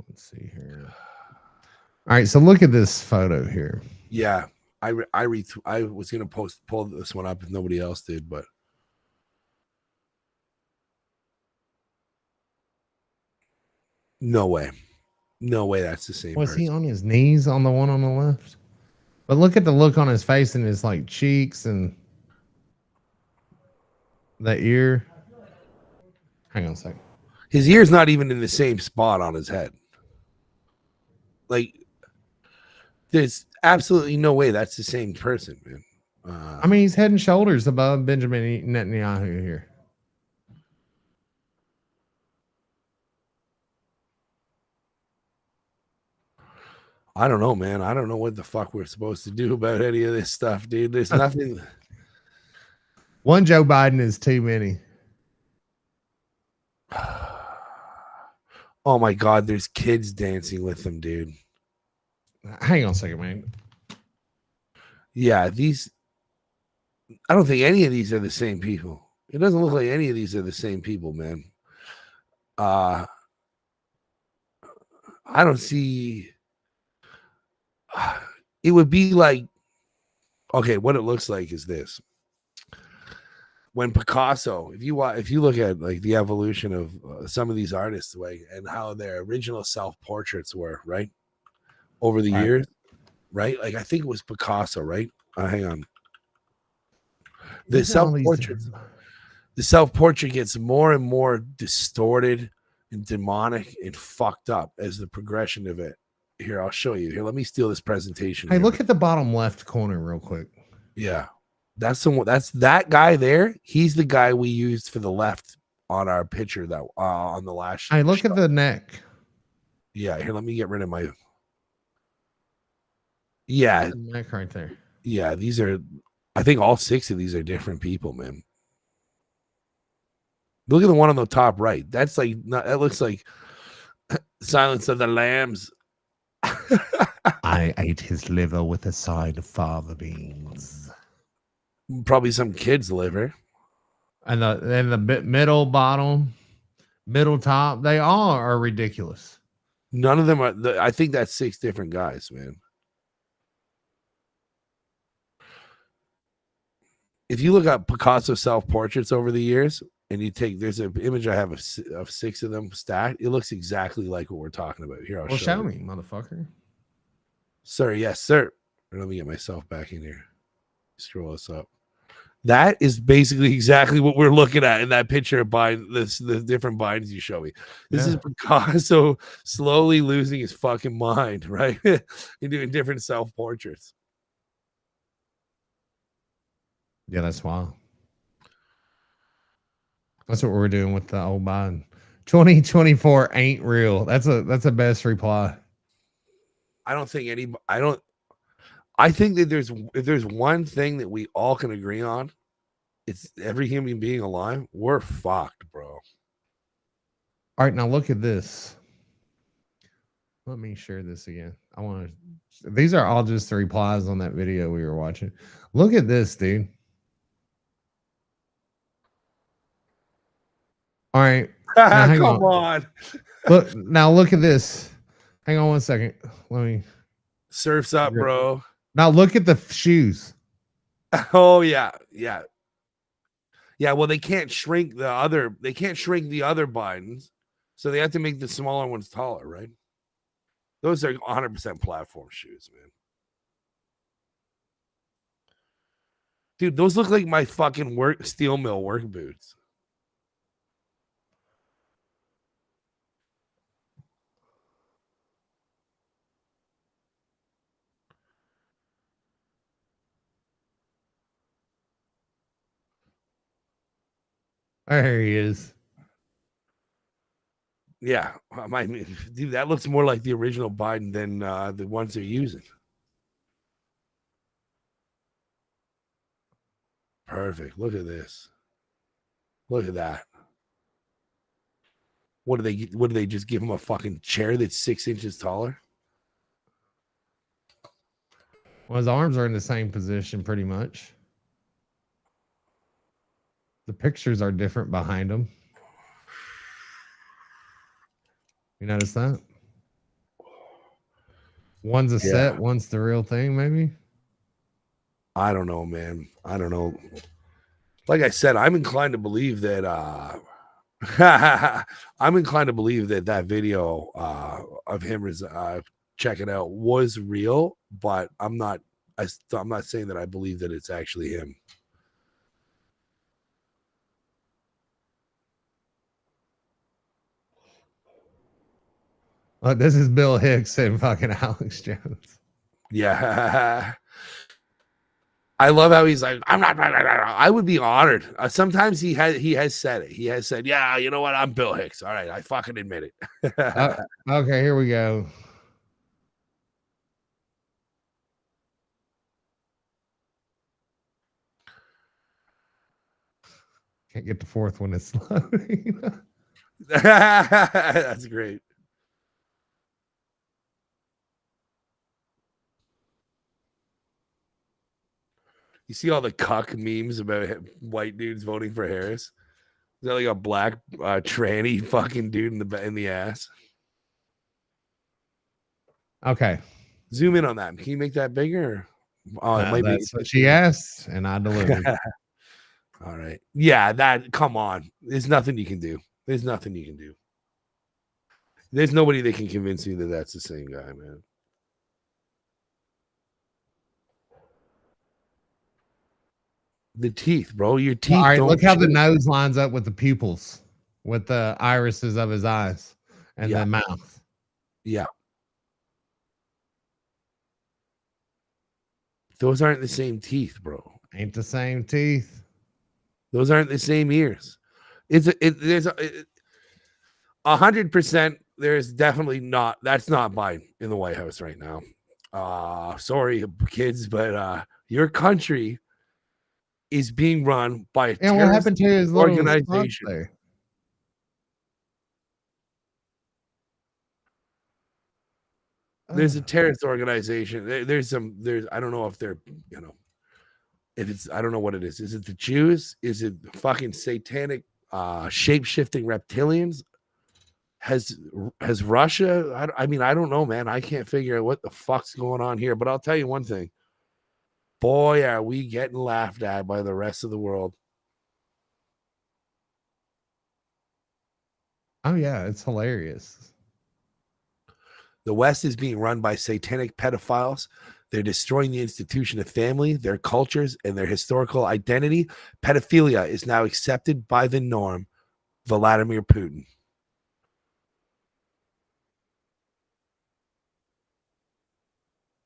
Let's see here. All right, so look at this photo here. Yeah, I was gonna pull this one up if nobody else did, but no way that's the same. Was he on his knees on the one on the left? But look at the look on his face and his like cheeks and the ear. Hang on a second. His ear's not even in the same spot on his head. Like, there's absolutely no way that's the same person, man. I mean, he's head and shoulders above Benjamin Netanyahu here. I don't know, man. I don't know what the fuck we're supposed to do about any of this stuff, dude. There's nothing. One Joe Biden is too many. Oh my God, there's kids dancing with them, dude. Hang on a second, man. Yeah, I don't think any of these are the same people. It doesn't look like any of these are the same people, man. I don't see. It would be like, okay, what it looks like is this. When Picasso, if you look at like the evolution of some of these artists, way and how their original self-portraits were, right, over the years, right? Like I think it was Picasso, right? Hang on. The self-portrait gets more and more distorted and demonic and fucked up as the progression of it. Here, I'll show you. Here, let me steal this presentation. Hey, here. look at the bottom left corner real quick. Yeah. That's the one. That's that guy there. He's the guy we used for the left on our picture that on the last. Hey, look at the neck. Yeah, here. Let me get rid of my. Yeah, the neck right there. Yeah, these are. I think all 6 of these are different people, man. Look at the one on the top right. That's like that looks like Silence of the Lambs. I ate his liver with a side of fava beans. Probably some kid's liver. And the middle, bottom, middle, top, they all are ridiculous. None of them are. I think that's 6 different guys, man. If you look up Picasso self-portraits over the years, and you take, there's an image I have of 6 of them stacked. It looks exactly like what we're talking about here. I'll show me, motherfucker. Sir, yes, sir. Let me get myself back in here. Scroll this up. That is basically exactly what we're looking at in that picture of the different Bidens you show me. This is Picasso slowly losing his fucking mind, right? And doing different self-portraits. Yeah, that's wild. That's what we're doing with the old Biden. 2024 ain't real. That's a best reply. I think that if there's one thing that we all can agree on, it's every human being alive. We're fucked, bro. All right, now look at this. Let me share this again. These are all just the replies on that video we were watching. Look at this, dude. All right. Come on. Look at this. Hang on one second. Let me. Surf's up, bro. Now look at the shoes. Oh yeah. Well, they can't shrink the other Bidens, so they have to make the smaller ones taller, right? Those are 100% platform shoes, man. Dude, those look like my fucking steel mill work boots. There he is. Yeah, I mean, dude, that looks more like the original Biden than the ones they're using. Perfect. Look at this. Look at that. What do they just give him a fucking chair that's 6 inches taller? Well, his arms are in the same position pretty much. The pictures are different behind him. You notice that? One's a set, one's the real thing, maybe. I don't know, man. I don't know. Like I said, I'm inclined to believe that I'm inclined to believe that that video of him checking out was real, but I'm not saying that I believe that it's actually him. This is Bill Hicks and fucking Alex Jones. Yeah. I love how he's like, I'm not. I would be honored. Sometimes he has said it. He has said, yeah, you know what? I'm Bill Hicks. All right. I fucking admit it. Okay, here we go. Can't get the fourth one. It's loading. That's great. You see all the cuck memes about white dudes voting for Harris? Is that like a black tranny fucking dude in the ass? Okay. Zoom in on that. Can you make that bigger? Oh, it might that's what she asked, and I delivered. All right. Yeah, come on. There's nothing you can do. There's nothing you can do. There's nobody that can convince you that that's the same guy, man. The teeth, bro. Your teeth. All right, look how the nose lines up with the pupils, with the irises of his eyes and the mouth. Yeah. Those aren't the same teeth, bro. Ain't the same teeth. Those aren't the same ears. There's 100%. There's definitely not. That's not Biden in the White House right now. Sorry, kids, but your country is being run by a and what happened to his organization. There? There's a terrorist organization. There's I don't know if they're, I don't know what it is. Is it the Jews? Is it fucking satanic shape-shifting reptilians? Has Russia? I mean, I don't know, man. I can't figure out what the fuck's going on here. But I'll tell you one thing. Boy, are we getting laughed at by the rest of the world. Oh, yeah. It's hilarious. The West is being run by satanic pedophiles. They're destroying the institution of family, their cultures, and their historical identity. Pedophilia is now accepted by the norm. Vladimir Putin.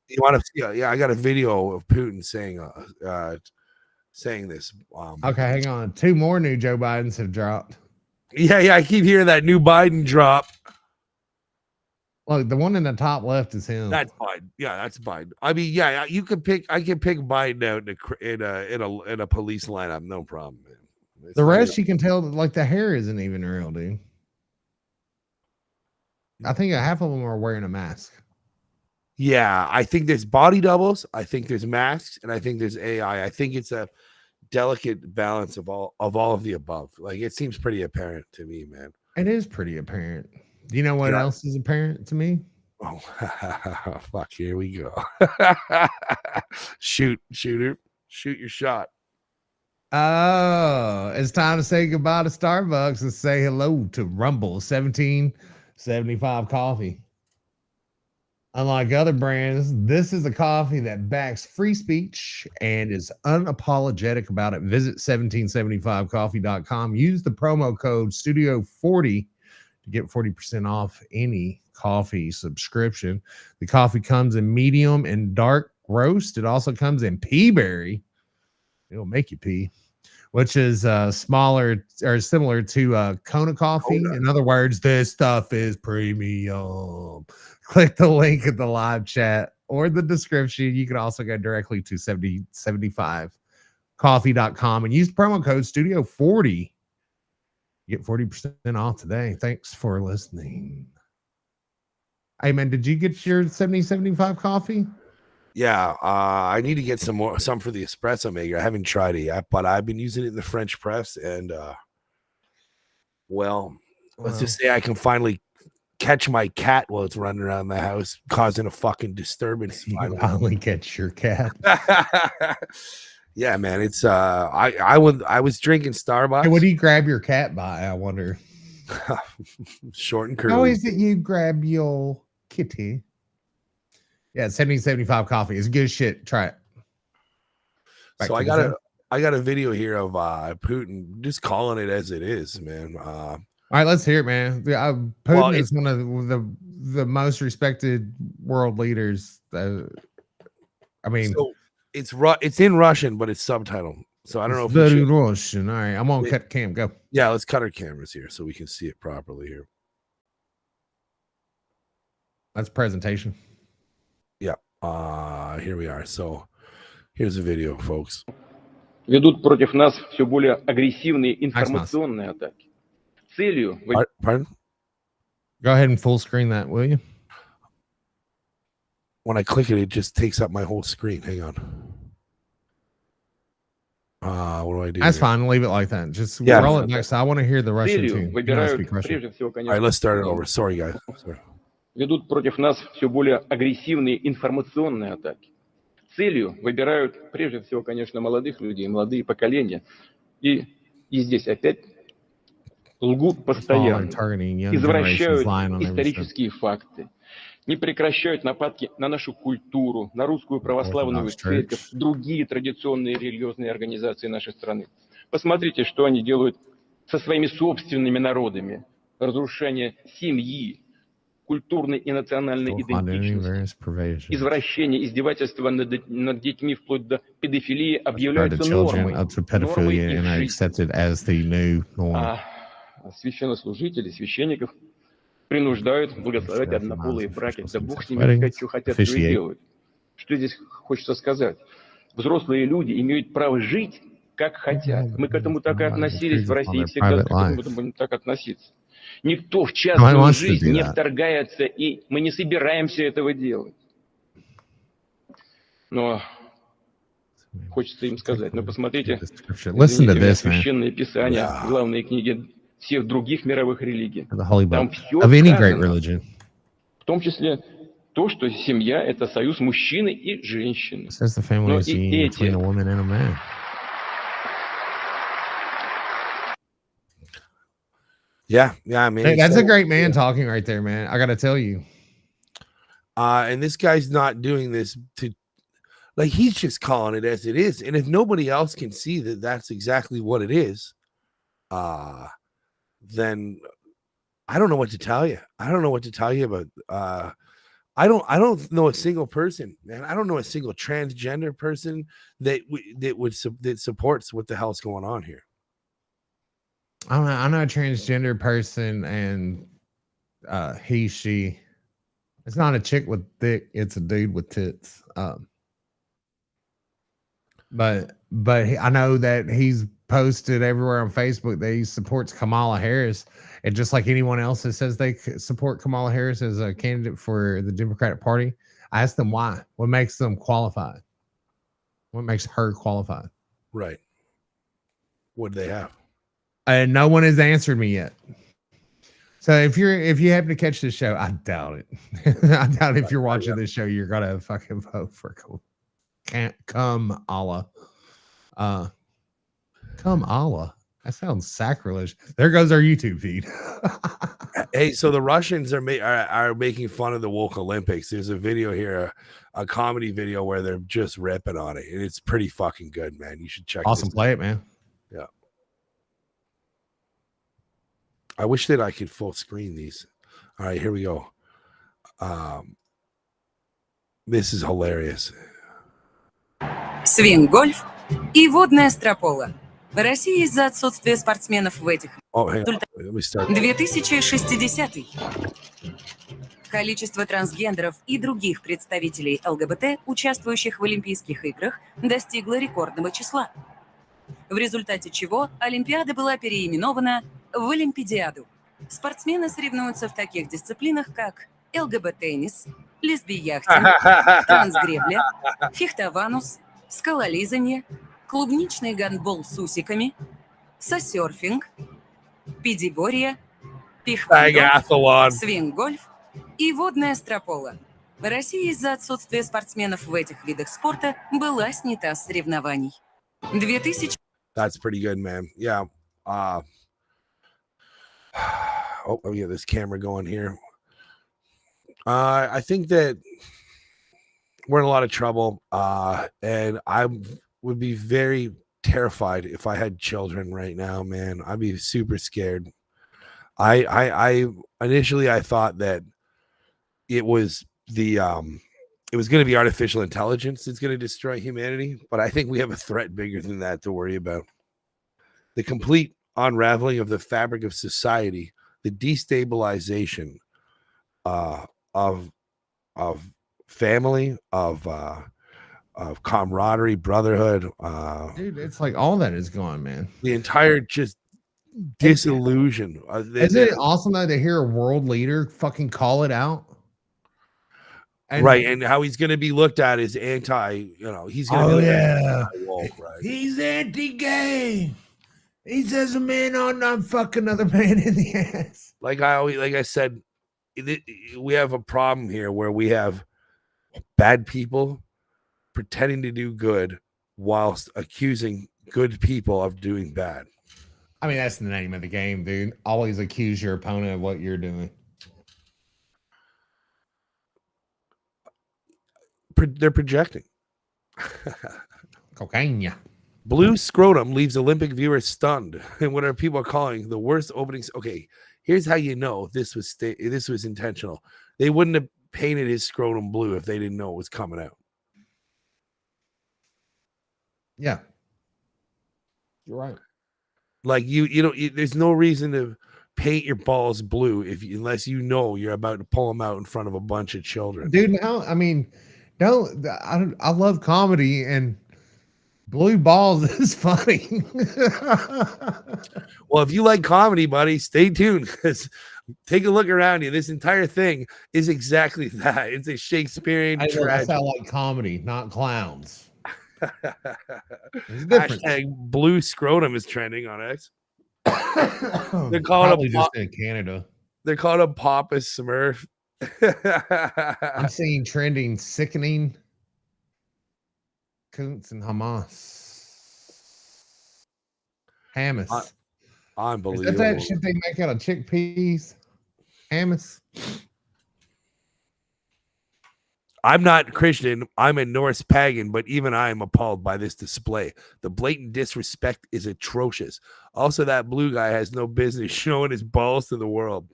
You want to see? Yeah, I got a video of Putin saying this. Okay, hang on. 2 more new Joe Bidens have dropped. Yeah, I keep hearing that new Biden drop. Look, the one in the top left is him. That's Biden. Yeah, that's Biden. I mean, yeah, you could pick. I can pick Biden out in a police lineup, no problem, man. The rest you can tell that like the hair isn't even real, dude. I think half of them are wearing a mask. Yeah, I think there's body doubles. I think there's masks, and I think there's AI. I think it's a delicate balance of all of the above. Like it seems pretty apparent to me, man. It is pretty apparent. Do you know what else is apparent to me? Oh, fuck! Here we go. Shoot your shot. Oh, it's time to say goodbye to Starbucks and say hello to Rumble 1775 coffee. Unlike other brands, this is a coffee that backs free speech and is unapologetic about it. Visit 1775coffee.com. Use the promo code Studio40 to get 40% off any coffee subscription. The coffee comes in medium and dark roast. It also comes in pea berry. It'll make you pee. which is smaller or similar to Kona coffee. In other words, this stuff is premium. Click the link in the live chat or the description. You can also go directly to 7075coffee.com and use the promo code Studio40. Get 40% off today. Thanks for listening. Hey man, did you get your 7075 coffee? Yeah, I need to get some for the espresso maker. I haven't tried it yet, but I've been using it in the French press, and let's just say I can finally catch my cat while it's running around the house, causing a fucking disturbance. You finally catch your cat. Yeah, man, it's I was drinking Starbucks. Hey, what do you grab your cat by? I wonder. Short and curly. How is it you grab your kitty? Yeah, 7075 coffee is good shit. Try it. So I got a video here of Putin just calling it as it is, man. All right, let's hear it, man. Putin is one of the most respected world leaders. I mean, so it's in Russian, but it's subtitled. So I don't know if very Russian. All right, I'm gonna cut cam. Go. Yeah, let's cut our cameras here so we can see it properly here. That's presentation. Yeah. Here we are. So here's the video, folks. Ведут против нас все более агрессивные информационные атаки. Целью... Pardon? Go ahead and full screen that, will you? When I click it, it just takes up my whole screen. Hang on. What do I do? That's fine. Leave it like that. Just roll it next. I want to hear the Russian tune. All right, let's start it over. Sorry, guys. Sorry. Ведут против нас все более агрессивные информационные атаки. Целью выбирают прежде всего, конечно, молодых людей, молодые поколения. И здесь опять лгут постоянно, извращают исторические факты, не прекращают нападки на нашу культуру, на русскую православную церковь, другие традиционные религиозные организации нашей страны. Посмотрите, что они делают со своими собственными народами. Разрушение семьи, культурной и национальной идентичности, извращение, издевательство над детьми вплоть до педофилии объявляются нормой. А священнослужители, священников принуждают благословлять однополые браки. Да Бог с ними, сказать, что хотят, что и делают. Что здесь хочется сказать? Взрослые люди имеют право жить, как хотят. Мы к этому так и относились в России, всегда к этому будем так относиться. Никто в частную жизнь не вторгается, и мы не собираемся этого делать. Но хочется им сказать, но посмотрите, священное писание, главные книги всех других мировых религий. Там все сказано, в том числе то, что семья – это союз мужчины и женщины. Но и эти... Yeah, I mean, hey, that's a great man talking right there, man. I gotta tell you. And this guy's not doing this to, like, he's just calling it as it is. And if nobody else can see that that's exactly what it is, then I don't know what to tell you. I don't know what to tell you about. I don't know a single person, man. I don't know a single transgender person that supports what the hell's going on here. I know a transgender person, and he, she. It's not a chick with dick; it's a dude with tits. But I know that he's posted everywhere on Facebook that he supports Kamala Harris, and just like anyone else that says they support Kamala Harris as a candidate for the Democratic Party, I asked them why. What makes them qualified? What makes her qualified? Right. What do they have? And no one has answered me yet. So if you happen to catch this show, I doubt it. I doubt if you're watching this show, you're gonna fucking vote for Kamala. Kamala. That sounds sacrilege. There goes our YouTube feed. Hey, so the Russians are making fun of the woke Olympics. There's a video here, a comedy video where they're just ripping on it, and it's pretty fucking good, man. You should check. Awesome, play it, man. Yeah. I wish that I could full screen these. All right, here we go. This is hilarious. Свингольф и водная стропола. В России из-за отсутствия спортсменов в этих... Oh, hang on. Let me start. 2060. Количество трансгендеров и других представителей ЛГБТ, участвующих в Олимпийских играх, достигло рекордного числа. В результате чего Олимпиада была переименована в Олимпиадиаду. Спортсмены соревнуются в таких дисциплинах, как ЛГБ-теннис, лесби-яхтинг, трансгребля, фехтованус, скалолизанье, клубничный гандбол с усиками, сосерфинг, педиборье, пихвандо, Triathlon. свинг-гольф и водная стропола. Россия из-за отсутствия спортсменов в этих видах спорта была снята с соревнований. 2000... That's pretty good, man. Yeah. Oh, yeah, this camera going here. I think that we're in a lot of trouble. And I would be very terrified if I had children right now, man. I'd be super scared. I initially I thought that it was going to be artificial intelligence that's going to destroy humanity, but I think we have a threat bigger than that to worry about. The complete unraveling of the fabric of society, the destabilization of family, of camaraderie, brotherhood. Dude, it's like all that is gone, man. The entire just disillusion. Isn't it awesome though to hear a world leader fucking call it out? And, right, and how he's going to be looked at as anti, he's going to be anti-woke, right? He's anti-gay. He says a man ought not fuck another man in the ass. Like I said, we have a problem here where we have bad people pretending to do good whilst accusing good people of doing bad. I mean, that's the name of the game, dude. Always accuse your opponent of what you're doing. They're projecting. Cocaine. Blue scrotum leaves Olympic viewers stunned. And what are people calling the worst openings? Okay, here's how you know this was intentional. They wouldn't have painted his scrotum blue if they didn't know it was coming out. Yeah, you're right. Like there's no reason to paint your balls blue unless you know you're about to pull them out in front of a bunch of children. Dude, now I mean, I love comedy and blue balls is funny. Well, if you like comedy, buddy, stay tuned because take a look around you. This entire thing is exactly that. It's a Shakespearean tragedy. I like comedy, not clowns. Hashtag blue scrotum is trending on X. They're calling it just in Canada. They're calling him Papa Smurf. I'm seeing trending sickening Kuntz and hummus. Unbelievable. Is that shit they make out of chickpeas? Hummus. I'm not Christian. I'm a Norse pagan, but even I am appalled by this display. The blatant disrespect is atrocious. Also, that blue guy has no business showing his balls to the world.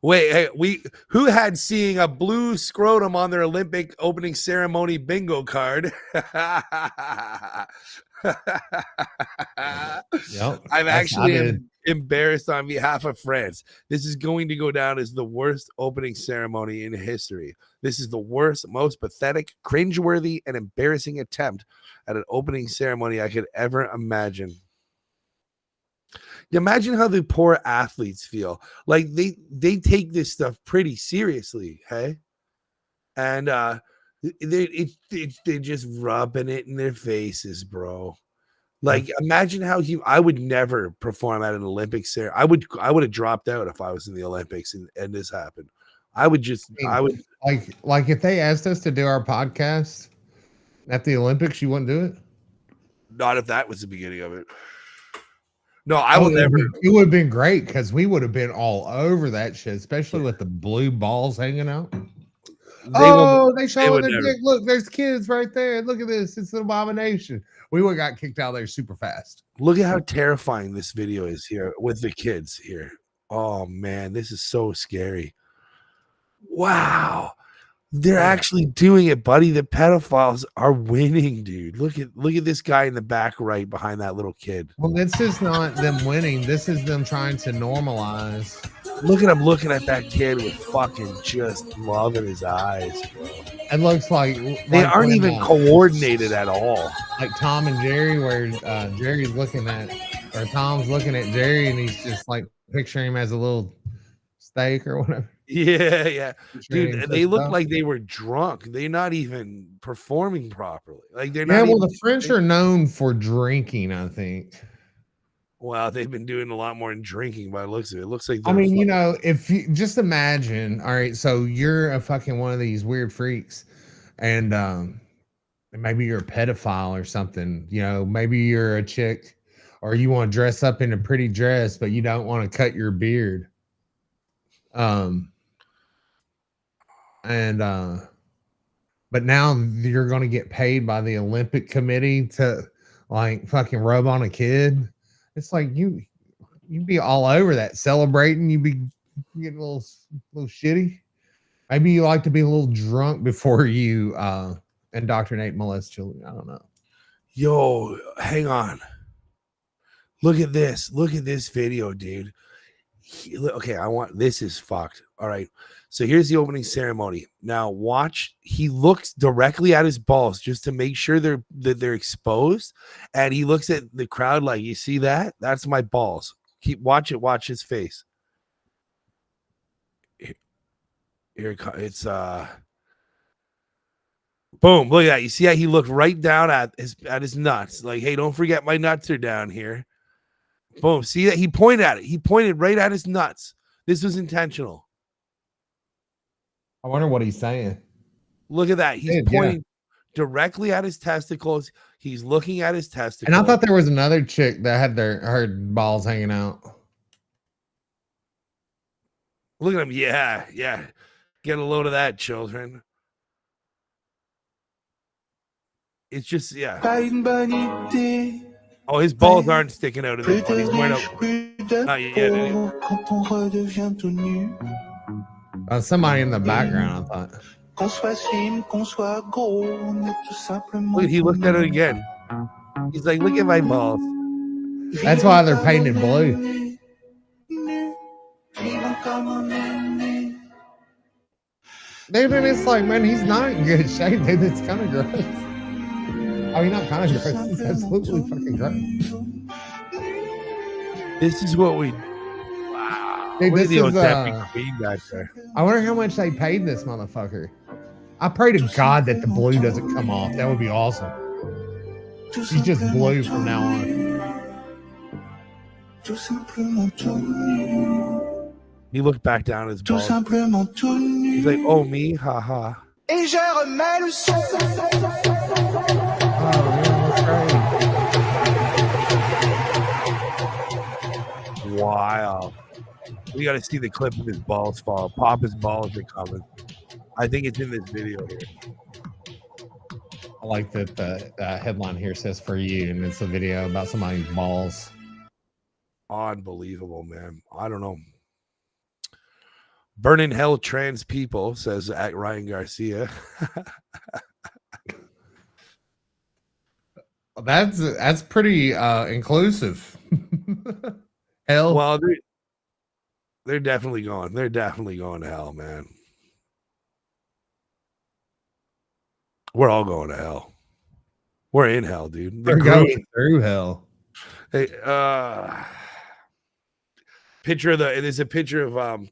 Wait, hey, who had seeing a blue scrotum on their Olympic opening ceremony bingo card? Yep, I'm actually embarrassed on behalf of France. This is going to go down as the worst opening ceremony in history. This is the worst, most pathetic, cringeworthy, and embarrassing attempt at an opening ceremony I could ever imagine. Imagine how the poor athletes feel. Like they take this stuff pretty seriously, hey? And they're just rubbing it in their faces, bro. Like, imagine how I would never perform at an Olympics there. I would have dropped out if I was in the Olympics and this happened. I would like if they asked us to do our podcast at the Olympics, you wouldn't do it? Not if that was the beginning of it. No, I would never. It would have been great because we would have been all over that shit, especially with the blue balls hanging out. They showing their dick. Look, there's kids right there. Look at this. It's an abomination. We would have got kicked out of there super fast. Look at how terrifying this video is here with the kids here. Oh man, this is so scary. Wow. They're Yeah. actually doing it, buddy. The pedophiles are winning, dude. Look at this guy in the back right behind that little kid. Well, this is not them winning. This is them trying to normalize. Look at him looking at that kid with fucking just love in his eyes. It looks like They like aren't when, even coordinated at all. like Tom and Jerry, where Jerry's looking at, or Tom's looking at Jerry, and he's just like picturing him as a little steak or whatever. Yeah. Picturing him Dude, they look stuff. like they were drunk. They're not even performing properly. Like they're Yeah, not well, even, the French are known for drinking, I think. well, they've been doing a lot more than drinking by the looks of it. It looks like I mean, you know, if you just imagine, all right, so you're a fucking one of these weird freaks, and maybe you're a pedophile or something, you know, maybe you're a chick, or you want to dress up in a pretty dress, but you don't want to cut your beard. But now you're going to get paid by the Olympic Committee to like fucking rub on a kid. It's like you'd be all over that celebrating. You'd be getting a little shitty. Maybe you like to be a little drunk before you indoctrinate, molest children. I don't know. Yo, hang on. Look at this. Look at this video, dude. Okay, this is fucked. All right. So here's the opening ceremony. Now watch. He looks directly at his balls just to make sure they're exposed, and he looks at the crowd like, you see that? That's my balls. Watch it. Watch his face. Here it's boom. Look at that. You see how he looked right down at his nuts? Like, hey, don't forget my nuts are down here. Boom. See that? He pointed at it. He pointed right at his nuts. This was intentional. I wonder what he's saying. Look at that. He's pointing directly at his testicles. He's looking at his testicles. And I thought there was another chick that had her balls hanging out. Look at him. Yeah. Get a load of that, children. It's just, yeah. Oh, his balls aren't sticking out of his butt. He's wearing not yet. Somebody in the background, I thought. Look, he looked at it again. He's like, look at my balls. That's why they're painted blue. Dude, and it's like, man, he's not in good shape, dude. It's kind of gross. I mean, not kind of gross. It's absolutely fucking gross. This is what we. Wow. Dude, this is, queen back there. I wonder how much they paid this motherfucker. I pray to God that the blue doesn't come off. That would be awesome. He's just blue from now on. He looked back down at his balls. He's like, oh, me? Haha. Wow. We got to see the clip of his balls fall. Papa's balls are coming. I think it's in this video here. I like that the headline here says for you, and it's a video about somebody's balls. Unbelievable, man. I don't know. Burn in hell trans people, says at Ryan Garcia. That's pretty inclusive. Hell. Well, they're definitely going. They're definitely going to hell, man. We're all going to hell. We're in hell, dude. We're going through hell. Hey, there's a picture of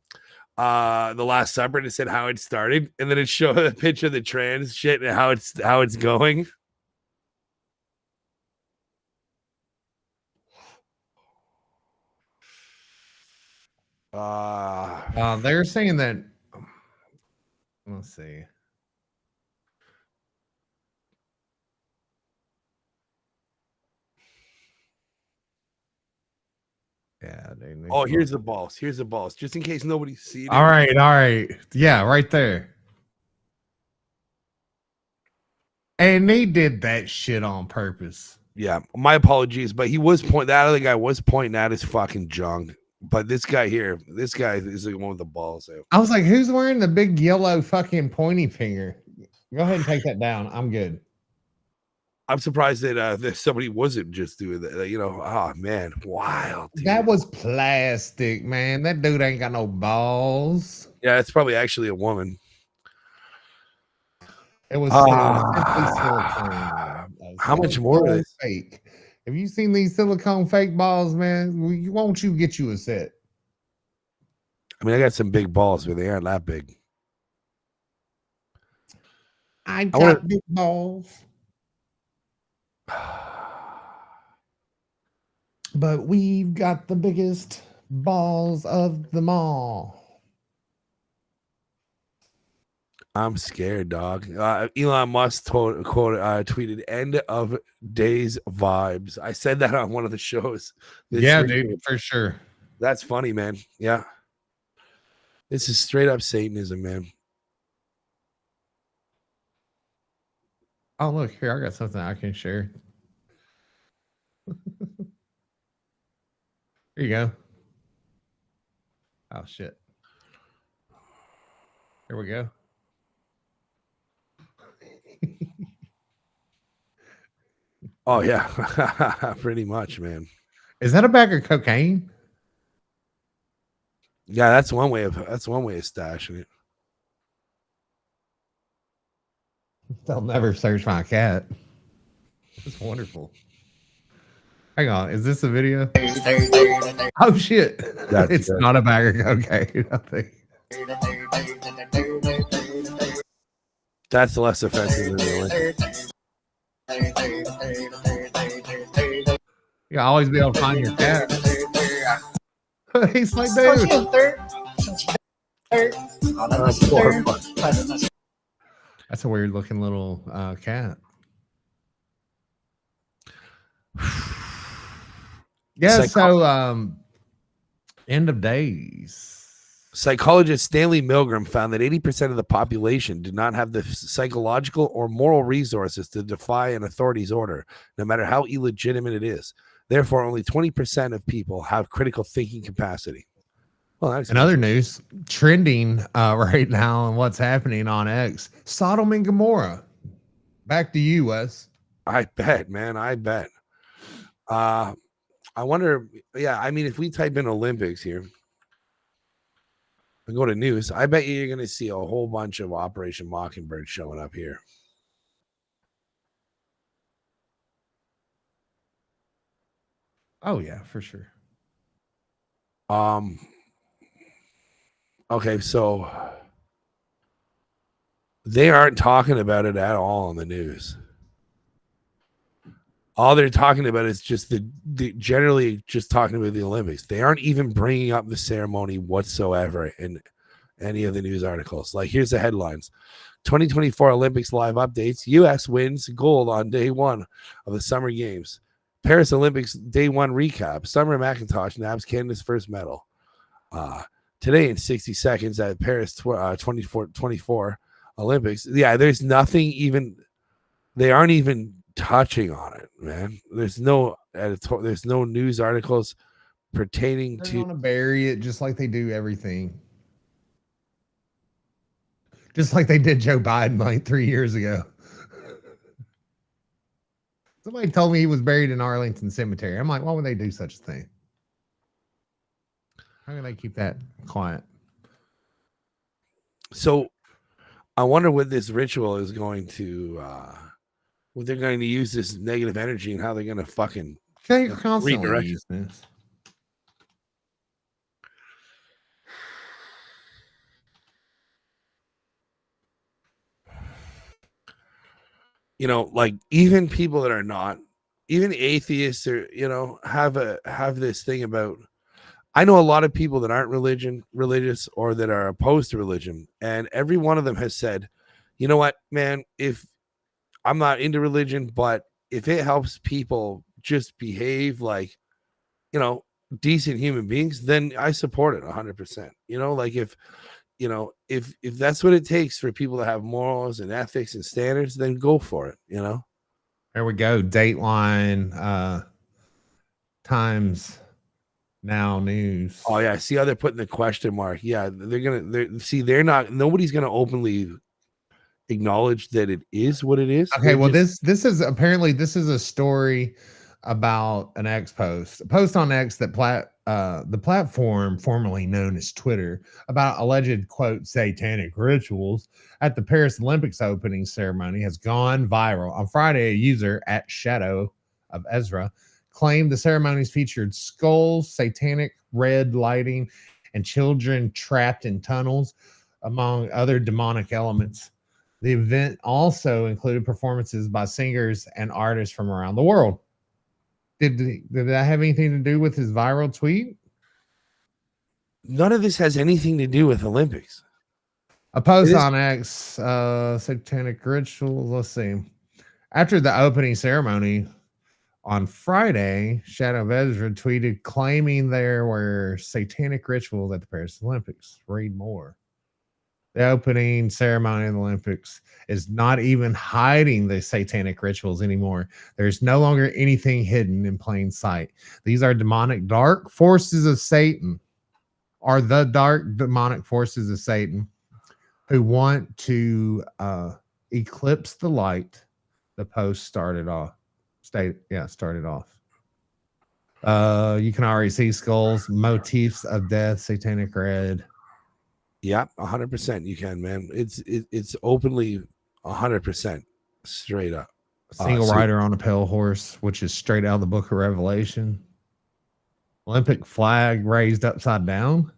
the Last Supper, and it said how it started, and then it showed a picture of the trans shit and how it's going. They're saying that. Let's see. Yeah. Oh, here's the balls. Here's the balls, just in case nobody's seen it. All right. Yeah, right there. And they did that shit on purpose. Yeah, my apologies, but that other guy was pointing at his fucking junk But this guy here, this guy is the one with the balls. There. I was like, who's wearing the big yellow fucking pointy finger? Go ahead and take that down. I'm good. I'm surprised that somebody wasn't just doing that. You know, oh man, wild. Dude. That was plastic, man. That dude ain't got no balls. Yeah, it's probably actually a woman. It was silicone. How much more is this? Fake? Have you seen these silicone fake balls, man? Won't you get you a set? I mean, I got some big balls, but they aren't that big. I got big balls. But we've got the biggest balls of them all. I'm scared, dog. Elon Musk tweeted "End of days vibes." I said that on one of the shows. Yeah, dude, for sure. That's funny, man. Yeah, this is straight up Satanism, man. Oh, look here, I got something I can share. Here you go. Oh shit. Here we go. Oh yeah, pretty much, man. Is that a bag of cocaine? Yeah, that's one way of stashing it. They'll never search my cat. It's wonderful. Hang on, is this a video? Oh shit! It's not a bag of cocaine. I think that's less offensive than the You always be able to find your cat. He's like, dude. That's a weird looking little cat. Yeah, so end of days. Psychologist Stanley Milgram found that 80% of the population did not have the psychological or moral resources to defy an authority's order, no matter how illegitimate it is. Therefore, only 20% of people have critical thinking capacity. Well, that's in other news, trending right now and what's happening on X, Sodom and Gomorrah. Back to you, Wes. I bet, man. I bet. I wonder. Yeah, I mean, if we type in Olympics here and go to news, I bet you're going to see a whole bunch of Operation Mockingbird showing up here. Oh yeah, for sure. Okay, so they aren't talking about it at all on the news. All they're talking about is just the generally just talking about the Olympics. They aren't even bringing up the ceremony whatsoever in any of the news articles. Like, here's the headlines. 2024 Olympics live updates. U.S. wins gold on day one of the Summer Games. Paris Olympics day one recap. Summer McIntosh nabs Canada's first medal. Today in 60 seconds at Paris 24 Olympics. Yeah, there's nothing even. They aren't even touching on it, man. There's no news articles pertaining They're to. Gonna bury it just like they do everything. Just like they did Joe Biden like 3 years ago. Somebody told me he was buried in Arlington Cemetery. I'm like, why would they do such a thing? How can they keep that quiet? So I wonder what this ritual is going to, what they're going to use this negative energy and how they're going to fucking redirect this. You know, like even people that are not, even atheists or, you know, have this thing about, I know a lot of people that aren't religious or that are opposed to religion. And every one of them has said, you know what, man, if I'm not into religion, but if it helps people just behave like, you know, decent human beings, then I support it 100%. You know, like if that's what it takes for people to have morals and ethics and standards, then go for it, you know? There we go. Dateline times Now News. Oh yeah, see how they're putting the question mark. Yeah, they're not. Nobody's gonna openly acknowledge that it is what it is. Okay, well, this is apparently this is a story about an X post, a post on X that the platform formerly known as Twitter, about alleged quote satanic rituals at the Paris Olympics opening ceremony has gone viral. On Friday, a user at Shadow of Ezra claimed the ceremonies featured skulls, satanic red lighting, and children trapped in tunnels, among other demonic elements. The event also included performances by singers and artists from around the world. Did that have anything to do with his viral tweet? None of this has anything to do with Olympics. A post on X, satanic rituals. Let's see. After the opening ceremony on Friday, Shadow of Ezra tweeted claiming there were satanic rituals at the Paris Olympics. Read more. The opening ceremony of the Olympics is not even hiding the satanic rituals anymore. There's no longer anything hidden in plain sight. These are demonic dark forces of Satan, are the dark demonic forces of Satan who want to eclipse the light. The post started off. Started off. You can already see skulls, motifs of death, satanic red. Yeah, 100%. You can, man. It's openly 100% straight up. Single rider on a pale horse, which is straight out of the Book of Revelation. Olympic flag raised upside down.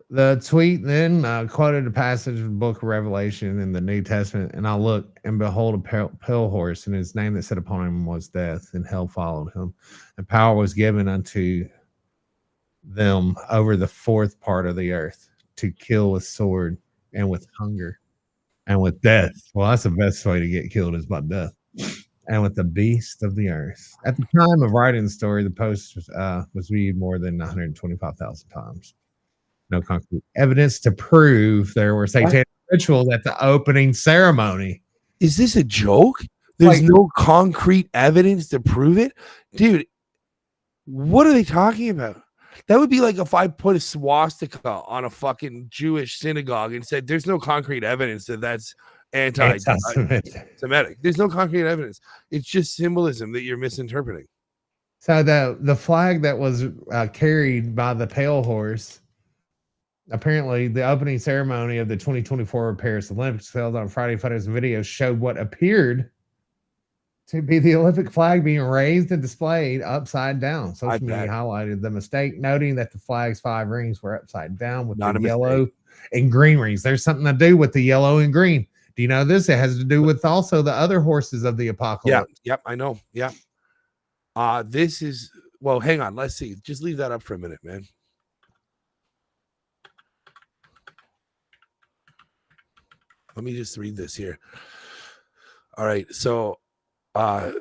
The tweet then quoted a passage of the Book of Revelation in the New Testament, and I looked, and behold, a pale horse, and his name that sat upon him was Death, and hell followed him. And power was given unto them over the fourth part of the earth to kill with sword and with hunger and with death. Well, that's the best way to get killed is by death. And with the beast of the earth. At the time of writing the story, the post was viewed more than 125,000 times. No concrete evidence to prove there were satanic rituals at the opening ceremony. Is this a joke? There's no concrete evidence to prove it? Dude, what are they talking about? That would be like if I put a swastika on a fucking Jewish synagogue and said there's no concrete evidence that that's anti-Semitic. There's no concrete evidence. It's just symbolism that you're misinterpreting. So the flag that was carried by the pale horse, apparently the opening ceremony of the 2024 Paris Olympics held on Friday. Photos and videos showed what appeared to be the Olympic flag being raised and displayed upside down. Social media highlighted the mistake, noting that the flag's 5 rings were upside down with the yellow and green rings. There's something to do with the yellow and green. Do you know this? It has to do with also the other horses of the apocalypse. Yep, I know. Yeah. This is, well, hang on. Let's see. Just leave that up for a minute, man. Let me just read this here. All right. So the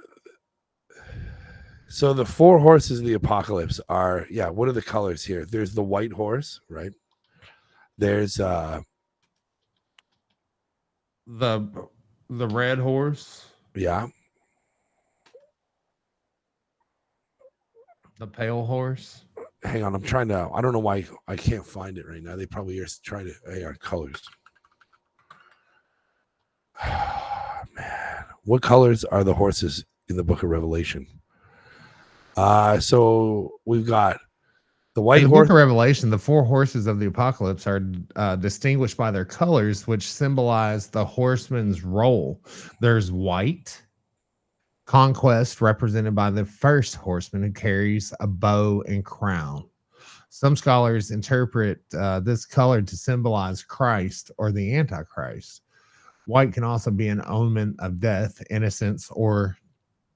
4 horses of the apocalypse are, what are the colors here? There's the white horse, right? There's the red horse. Yeah. The pale horse. Hang on, I don't know why I can't find it right now. They probably are trying to colors. Man, what colors are the horses in the Book of Revelation? So we've got the white horse. Book of Revelation, the 4 horses of the apocalypse are distinguished by their colors, which symbolize the horseman's role. There's white, conquest, represented by the first horseman who carries a bow and crown. Some scholars interpret this color to symbolize Christ or the Antichrist. White can also be an omen of death, innocence, or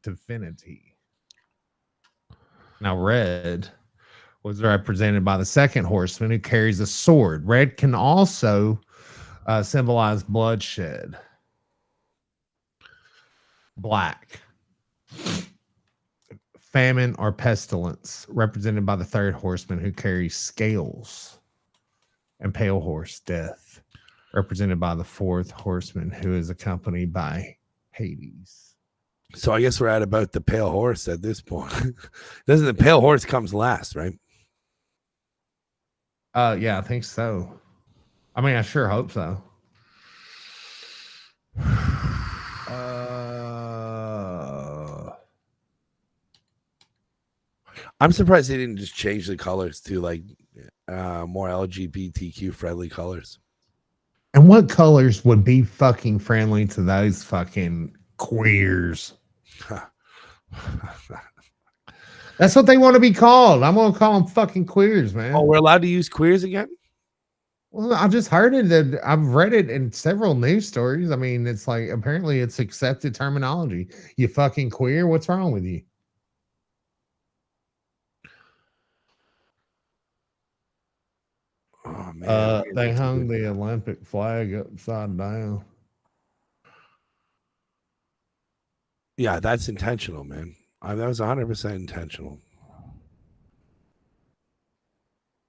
divinity. Now, red was represented by the second horseman who carries a sword. Red can also symbolize bloodshed. Black, famine or pestilence, represented by the third horseman who carries scales. And pale horse, death, represented by the fourth horseman who is accompanied by Hades. So I guess we're at about the pale horse at this point. Doesn't the pale horse comes last, right? Yeah, I think so. I mean, I sure hope so. I'm surprised they didn't just change the colors to like more LGBTQ friendly colors. And what colors would be fucking friendly to those fucking queers? That's what they want to be called. I'm gonna call them fucking queers, man. Oh, we're allowed to use queers again? Well, I just heard it. I've read it in several news stories. I mean, it's like apparently it's accepted terminology. You fucking queer? What's wrong with you? Oh man, they hung the Olympic flag upside down. Yeah, that's intentional, man. That was 100% intentional.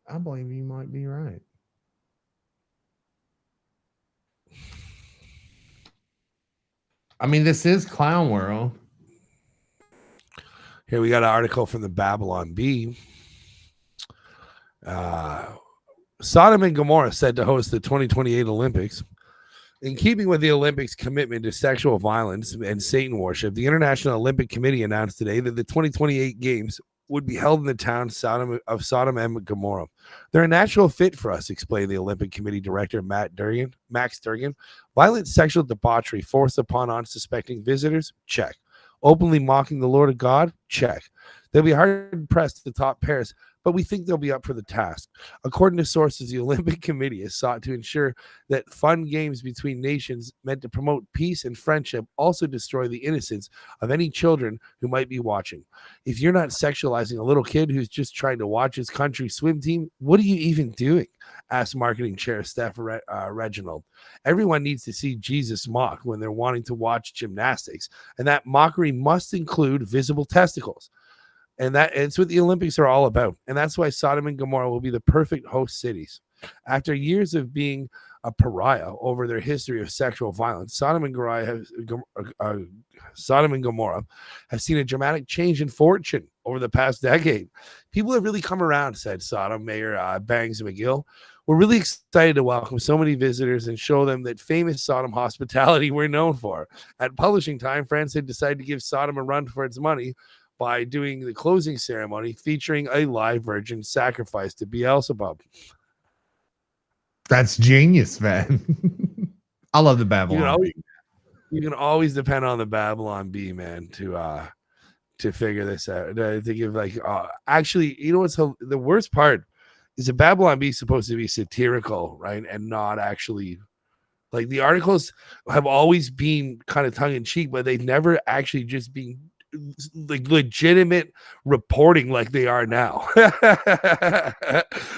I believe you might be right. I mean, this is Clown World. Here we got an article from the Babylon Bee. Sodom and Gomorrah said to host the 2028 Olympics. In keeping with the Olympics' commitment to sexual violence and Satan worship, the International Olympic Committee announced today that the 2028 Games would be held in the town of Sodom and Gomorrah. They're a natural fit for us, explained the Olympic Committee director Max Durgan. Violent sexual debauchery forced upon unsuspecting visitors? Check. Openly mocking the Lord of God? Check. They'll be hard pressed to top Paris, but we think they'll be up for the task. According to sources, the Olympic Committee has sought to ensure that fun games between nations meant to promote peace and friendship also destroy the innocence of any children who might be watching. If you're not sexualizing a little kid who's just trying to watch his country's swim team, what are you even doing? Asked marketing chair Steph Reginald. Everyone needs to see Jesus mocked when they're wanting to watch gymnastics, and that mockery must include visible testicles. And it's what the Olympics are all about. And that's why Sodom and Gomorrah will be the perfect host cities. After years of being a pariah over their history of sexual violence, Sodom and Gomorrah have seen a dramatic change in fortune over the past decade. People have really come around, said Sodom Mayor Bangs McGill. We're really excited to welcome so many visitors and show them that famous Sodom hospitality we're known for. At publishing time, France had decided to give Sodom a run for its money by doing the closing ceremony featuring a live virgin sacrifice to Beelzebub. That's genius, man. I love the Babylon Bee. You can always depend on the Babylon Bee, man, to figure this out. To give actually, you know what's the worst part is the Babylon Bee is supposed to be satirical, right, and not actually. Like the articles have always been kind of tongue in cheek, but they've never actually just been like legitimate reporting like they are now.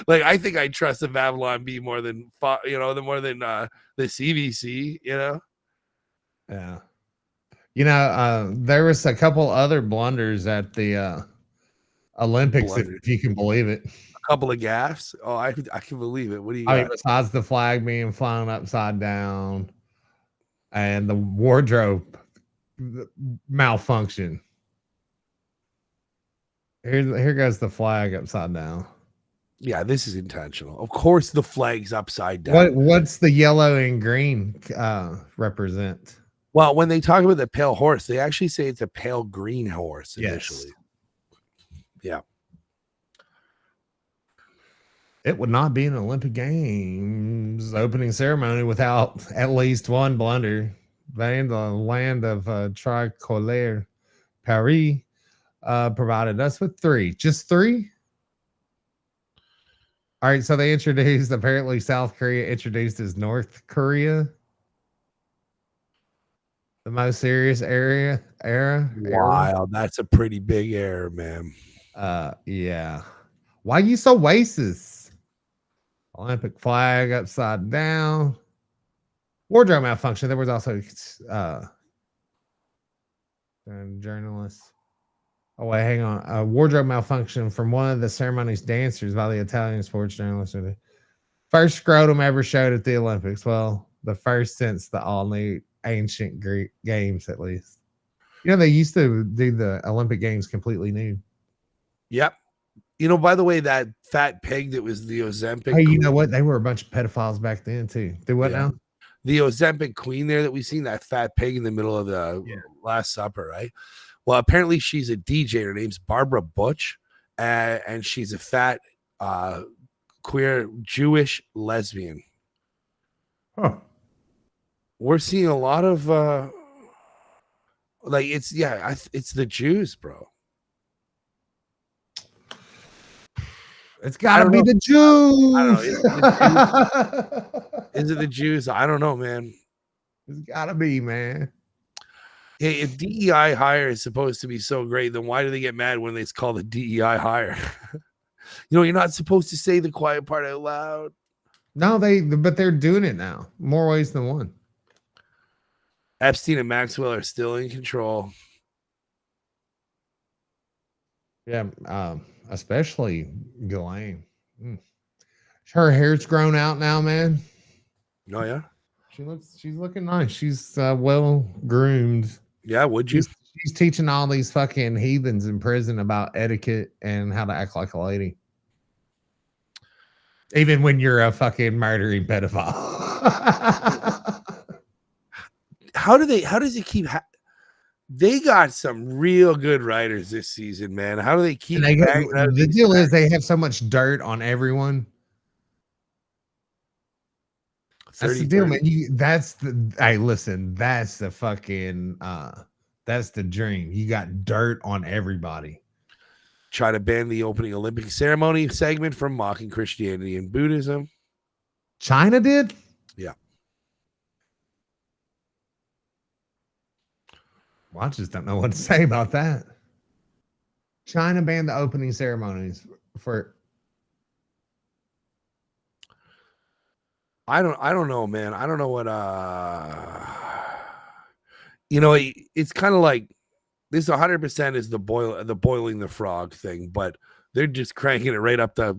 Like I think I trust the Babylon Bee more than the CBC, Yeah. There was a couple other blunders at the Olympics, if you can believe it. A couple of gaffes. Oh, I can believe it. What do you got? Besides the flag being flown upside down and the wardrobe malfunction. Here goes the flag upside down. Yeah, this is intentional. Of course, the flag's upside down. What's the yellow and green represent? Well, when they talk about the pale horse, they actually say it's a pale green horse initially. Yes. Yeah. It would not be an Olympic Games opening ceremony without at least one blunder. They in the land of Tricolore Paris provided us with three. Just three? All right, so they apparently South Korea introduced as North Korea. The most serious era. Wow, that's a pretty big error, man. Yeah. Why are you so racist? Olympic flag upside down. Wardrobe malfunction. There was also journalists. Oh wait, hang on. A wardrobe malfunction from one of the ceremony's dancers by the Italian sports journalist. First scrotum ever showed at the Olympics. Well, the first since the all new ancient Greek games, at least. You know, they used to do the Olympic Games completely nude. Yep. You know, by the way, that fat pig that was the Ozempic. Hey, you know what? They were a bunch of pedophiles back then too. Do what now? The Ozempic queen there that we seen, that fat pig in the middle of the Last Supper, right? Well, apparently she's a DJ. Her name's Barbara Butch, and she's a fat queer Jewish lesbian. Huh. We're seeing a lot of like it's the Jews, bro. It's gotta be the Jews. I don't know. Is it the Jews? I don't know, man. It's gotta be, man. Hey, if DEI hire is supposed to be so great, then why do they get mad when it's called a DEI hire? You know, you're not supposed to say the quiet part out loud. No, but they're doing it now. More ways than one. Epstein and Maxwell are still in control. Yeah, especially Ghislaine. Her hair's grown out now, man. Oh yeah, she's looking nice. She's well groomed. Yeah, would you? She's teaching all these fucking heathens in prison about etiquette and how to act like a lady. Even when you're a fucking murdering pedophile. How does it keep they got some real good writers this season, man. How do they keep the deal is they have so much dirt on everyone. That's the deal, man. Hey, listen, that's the fucking that's the dream. You got dirt on everybody. Try to ban the opening Olympic ceremony segment from mocking Christianity and Buddhism. China did? Yeah. Well, I just don't know what to say about that. China banned the opening ceremonies for. I don't know, man. I don't know what you know, it's kind of like this 100% is the boiling the frog thing, but they're just cranking it right up to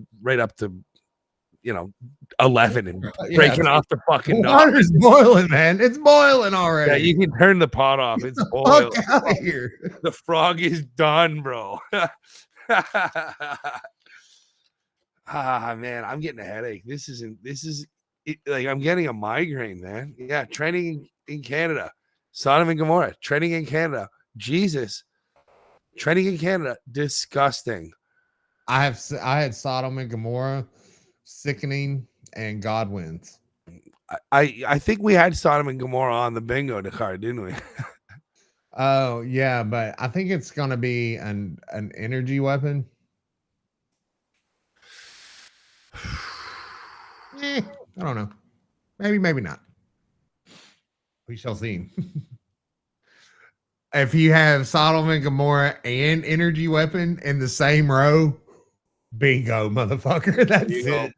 11 and breaking off the fucking water's boiling, man. It's boiling already. Yeah, you can turn the pot off. It's boiling. Fuck out of here. The frog is done, bro. Man, I'm getting a headache. This is like I'm getting a migraine, man. Yeah, training in Canada. Sodom and Gomorrah, training in Canada. Jesus, training in Canada, disgusting. I had Sodom and Gomorrah, sickening, and God wins. I think we had Sodom and Gomorrah on the bingo card, didn't we? Oh yeah, but I think it's gonna be an energy weapon. I don't know. Maybe not. We shall see. If you have Sodom and Gomorrah and energy weapon in the same row, bingo, motherfucker. That's it.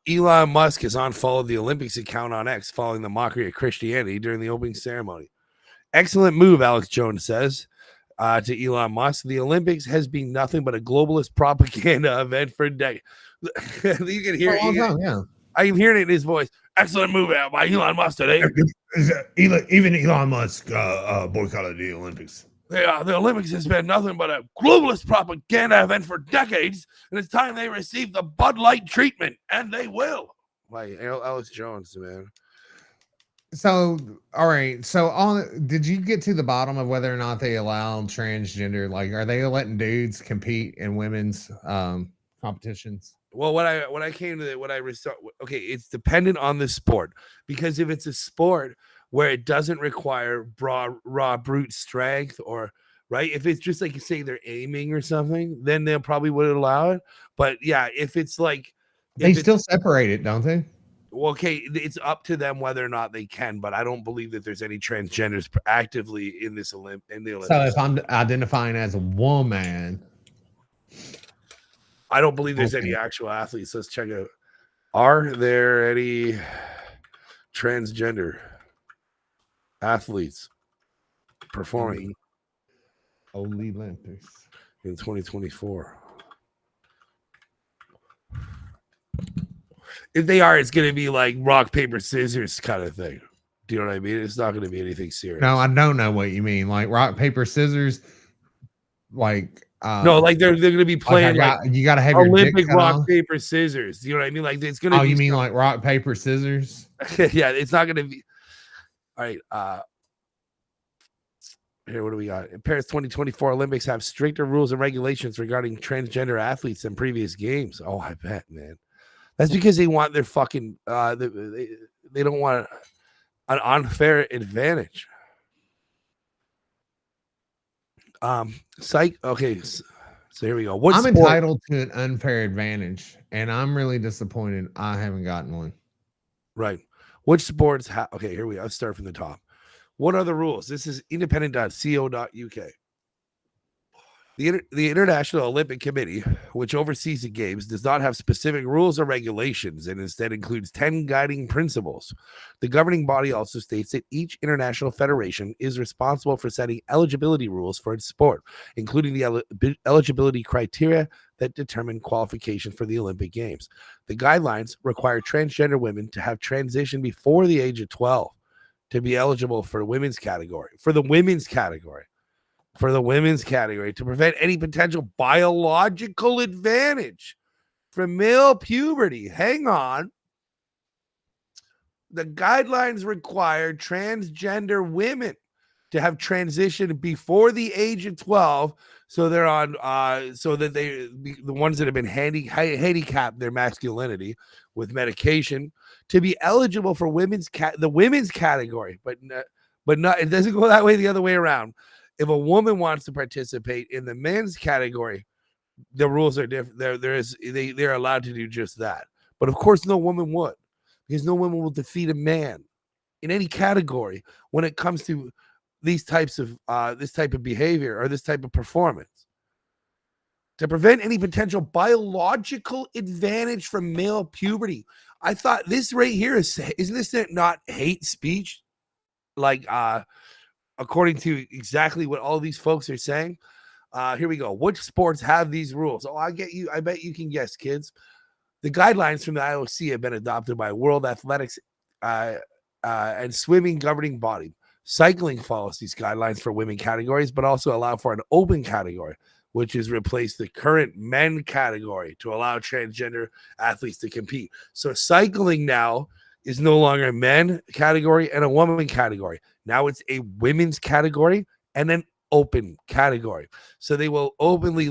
Elon Musk has unfollowed the Olympics account on X following the mockery of Christianity during the opening ceremony. Excellent move, Alex Jones says to Elon Musk. The Olympics has been nothing but a globalist propaganda event for decades. You can hear it. I am hearing it in his voice. Excellent move out by Elon Musk today. Even Elon Musk boycotted the Olympics. The Olympics has been nothing but a globalist propaganda event for decades, and it's time they receive the Bud Light treatment, and they will. Like Alex Jones, man. So, all right. So, did you get to the bottom of whether or not they allow transgender? Like, are they letting dudes compete in women's competitions? Well, what I came to okay, it's dependent on the sport, because if it's a sport where it doesn't require raw brute strength, or right, if it's just like, say they're aiming or something, then they probably would allow it. But yeah, if it's like they still separate it, don't they? Well, okay, it's up to them whether or not they can, but I don't believe that there's any transgenders actively in this in the Olympics. So if I'm identifying as a woman, I don't believe there's any actual athletes. Let's check out. Are there any transgender athletes performing Olympics in 2024? If they are, it's going to be like rock, paper, scissors kind of thing. Do you know what I mean? It's not going to be anything serious. No, I don't know what you mean. Like rock, paper, scissors. Like no, like they're going to be playing you got to have your Olympic dick cut rock, off. paper, scissors. You know what I mean? Like it's going to. Oh, be you mean like rock, paper, scissors? Yeah, it's not going to be. All right. Here, what do we got? In Paris 2024 Olympics have stricter rules and regulations regarding transgender athletes than previous games. Oh, I bet, man. That's because they want their fucking. They don't want an unfair advantage. Okay, so here we go. I'm entitled to an unfair advantage, and I'm really disappointed I haven't gotten one. Right. Which sports okay, here we go. Let's start from the top. What are the rules? This is independent.co.uk. The International Olympic Committee, which oversees the games, does not have specific rules or regulations and instead includes 10 guiding principles. The governing body also states that each international federation is responsible for setting eligibility rules for its sport, including the eligibility criteria that determine qualification for the Olympic Games. The guidelines require transgender women to have transitioned before the age of 12 to be eligible for the women's category. To prevent any potential biological advantage from male puberty. Hang on. The guidelines require transgender women to have transitioned before the age of 12, so they're on so that the ones that have been handicapped their masculinity with medication to be eligible for the women's category, but not it doesn't go that way the other way around. If a woman wants to participate in the men's category, the rules are different. They're allowed to do just that. But of course, no woman would, because no woman will defeat a man in any category when it comes to this type of behavior or this type of performance. To prevent any potential biological advantage from male puberty. I thought this right here isn't this not hate speech? Like according to exactly what all these folks are saying. Here we go. Which sports have these rules? Oh, I bet you can guess, kids. The guidelines from the IOC have been adopted by World Athletics and Swimming governing body. Cycling follows these guidelines for women categories, but also allow for an open category, which has replaced the current men category to allow transgender athletes to compete. So cycling now is no longer a men category and a woman category. Now it's a women's category and an open category. So they will openly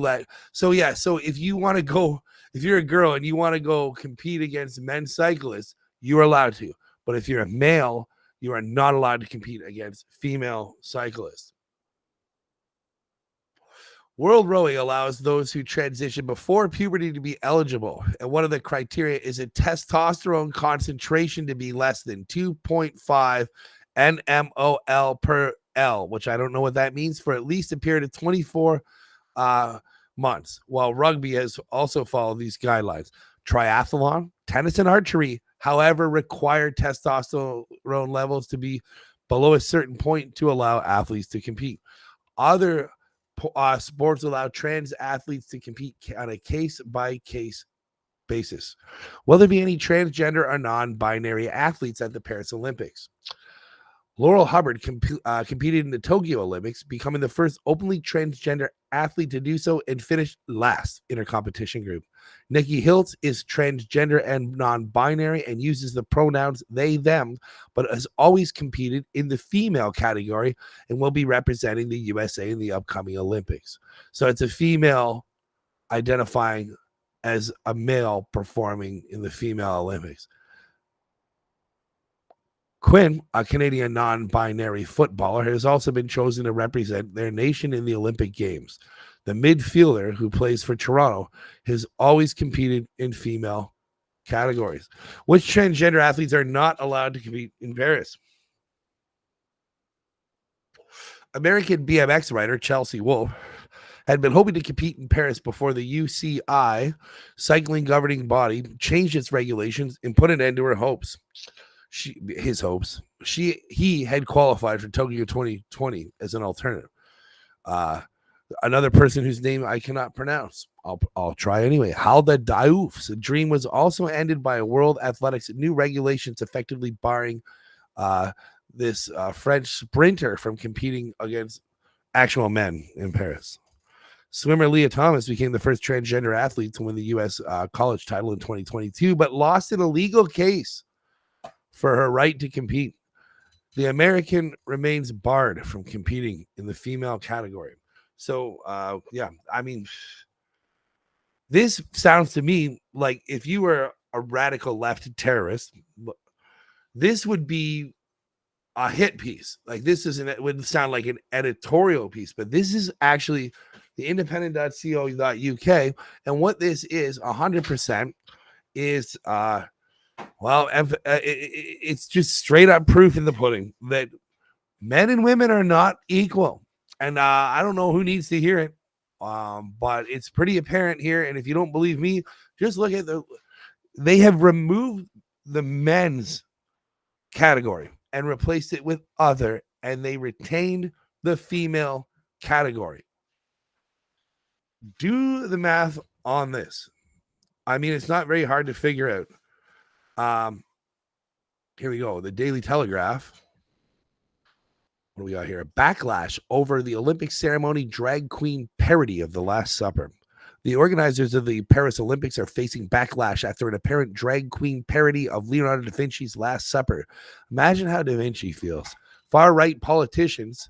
so if you want to go, if you're a girl and you want to go compete against men cyclists, you're allowed to. But if you're a male, you are not allowed to compete against female cyclists. World Rowing allows those who transition before puberty to be eligible. And one of the criteria is a testosterone concentration to be less than 2.5 nmol per L, which I don't know what that means, for at least a period of 24 months. While rugby has also followed these guidelines. Triathlon, tennis, and archery, however, require testosterone levels to be below a certain point to allow athletes to compete. Other sports allow trans athletes to compete on a case-by-case basis. Will there be any transgender or non-binary athletes at the Paris Olympics? Laurel Hubbard competed in the Tokyo Olympics, becoming the first openly transgender athlete to do so and finished last in her competition group. Nikki Hiltz is transgender and non-binary and uses the pronouns they, them, but has always competed in the female category and will be representing the USA in the upcoming Olympics. So it's a female identifying as a male performing in the female Olympics. Quinn, a Canadian non-binary footballer, has also been chosen to represent their nation in the Olympic Games. The midfielder, who plays for Toronto, has always competed in female categories. Which transgender athletes are not allowed to compete in Paris? American BMX rider Chelsea Wolfe had been hoping to compete in Paris before the UCI cycling governing body changed its regulations and put an end to her hopes. He had qualified for Tokyo 2020 as an alternative. Another person whose name I cannot pronounce. I'll try anyway. Halda Diouf's dream was also ended by World Athletics new regulations effectively barring this French sprinter from competing against actual men in Paris. Swimmer Leah Thomas became the first transgender athlete to win the U.S. College title in 2022, but lost in a legal case for her right to compete. The American remains barred from competing in the female category. So, yeah, I mean, this sounds to me like if you were a radical left terrorist, this would be a hit piece. Like this it would sound like an editorial piece, but this is actually the independent.co.uk. And what this is 100% is, it's just straight up proof in the pudding that men and women are not equal. And I don't know who needs to hear it, but it's pretty apparent here. And if you don't believe me, just look at they have removed the men's category and replaced it with other, and they retained the female category. Do the math on this. I mean, it's not very hard to figure out. Here we go. The Daily Telegraph. What do we got here? A backlash over the Olympic ceremony drag queen parody of The Last Supper. The organizers of the Paris Olympics are facing backlash after an apparent drag queen parody of Leonardo da Vinci's Last Supper. Imagine how Da Vinci feels. Far-right politicians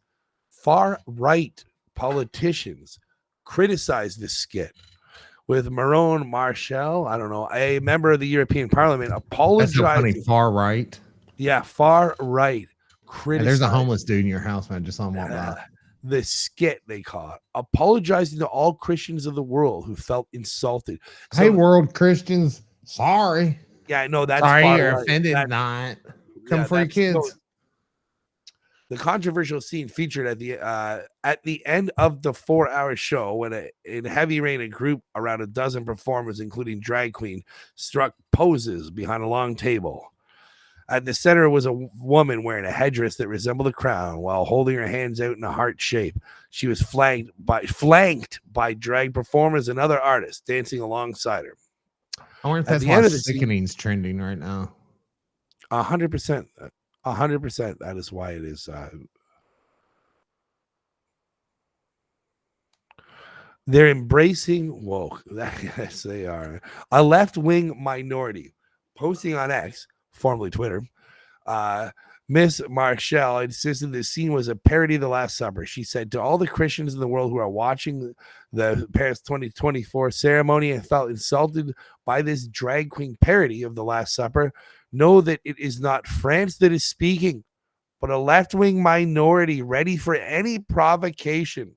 criticized this skit, with Maron Marchal, I don't know, a member of the European Parliament, apologized. That's so funny. Far right. Yeah, far right. And there's a homeless dude in your house, man. Just on that. The skit, they call it, apologizing to all Christians of the world who felt insulted. Hey, world Christians, sorry. Yeah, I know that's sorry far you're right. offended. Not come for your kids. The controversial scene featured at the end of the 4-hour show when in heavy rain, a group around a dozen performers, including drag queen, struck poses behind a long table. At the center was a woman wearing a headdress that resembled a crown while holding her hands out in a heart shape. She was flanked by drag performers and other artists dancing alongside her. I wonder if that's why Sickening's trending right now. 100%. 100%. That is why it is. They're embracing woke. Yes, they are. A left-wing minority posting on X, formerly Twitter, Miss Marchal insisted the scene was a parody of The Last Supper. She said, to all the Christians in the world who are watching the Paris 2024 ceremony and felt insulted by this drag queen parody of The Last Supper, know that it is not France that is speaking, but a left-wing minority ready for any provocation.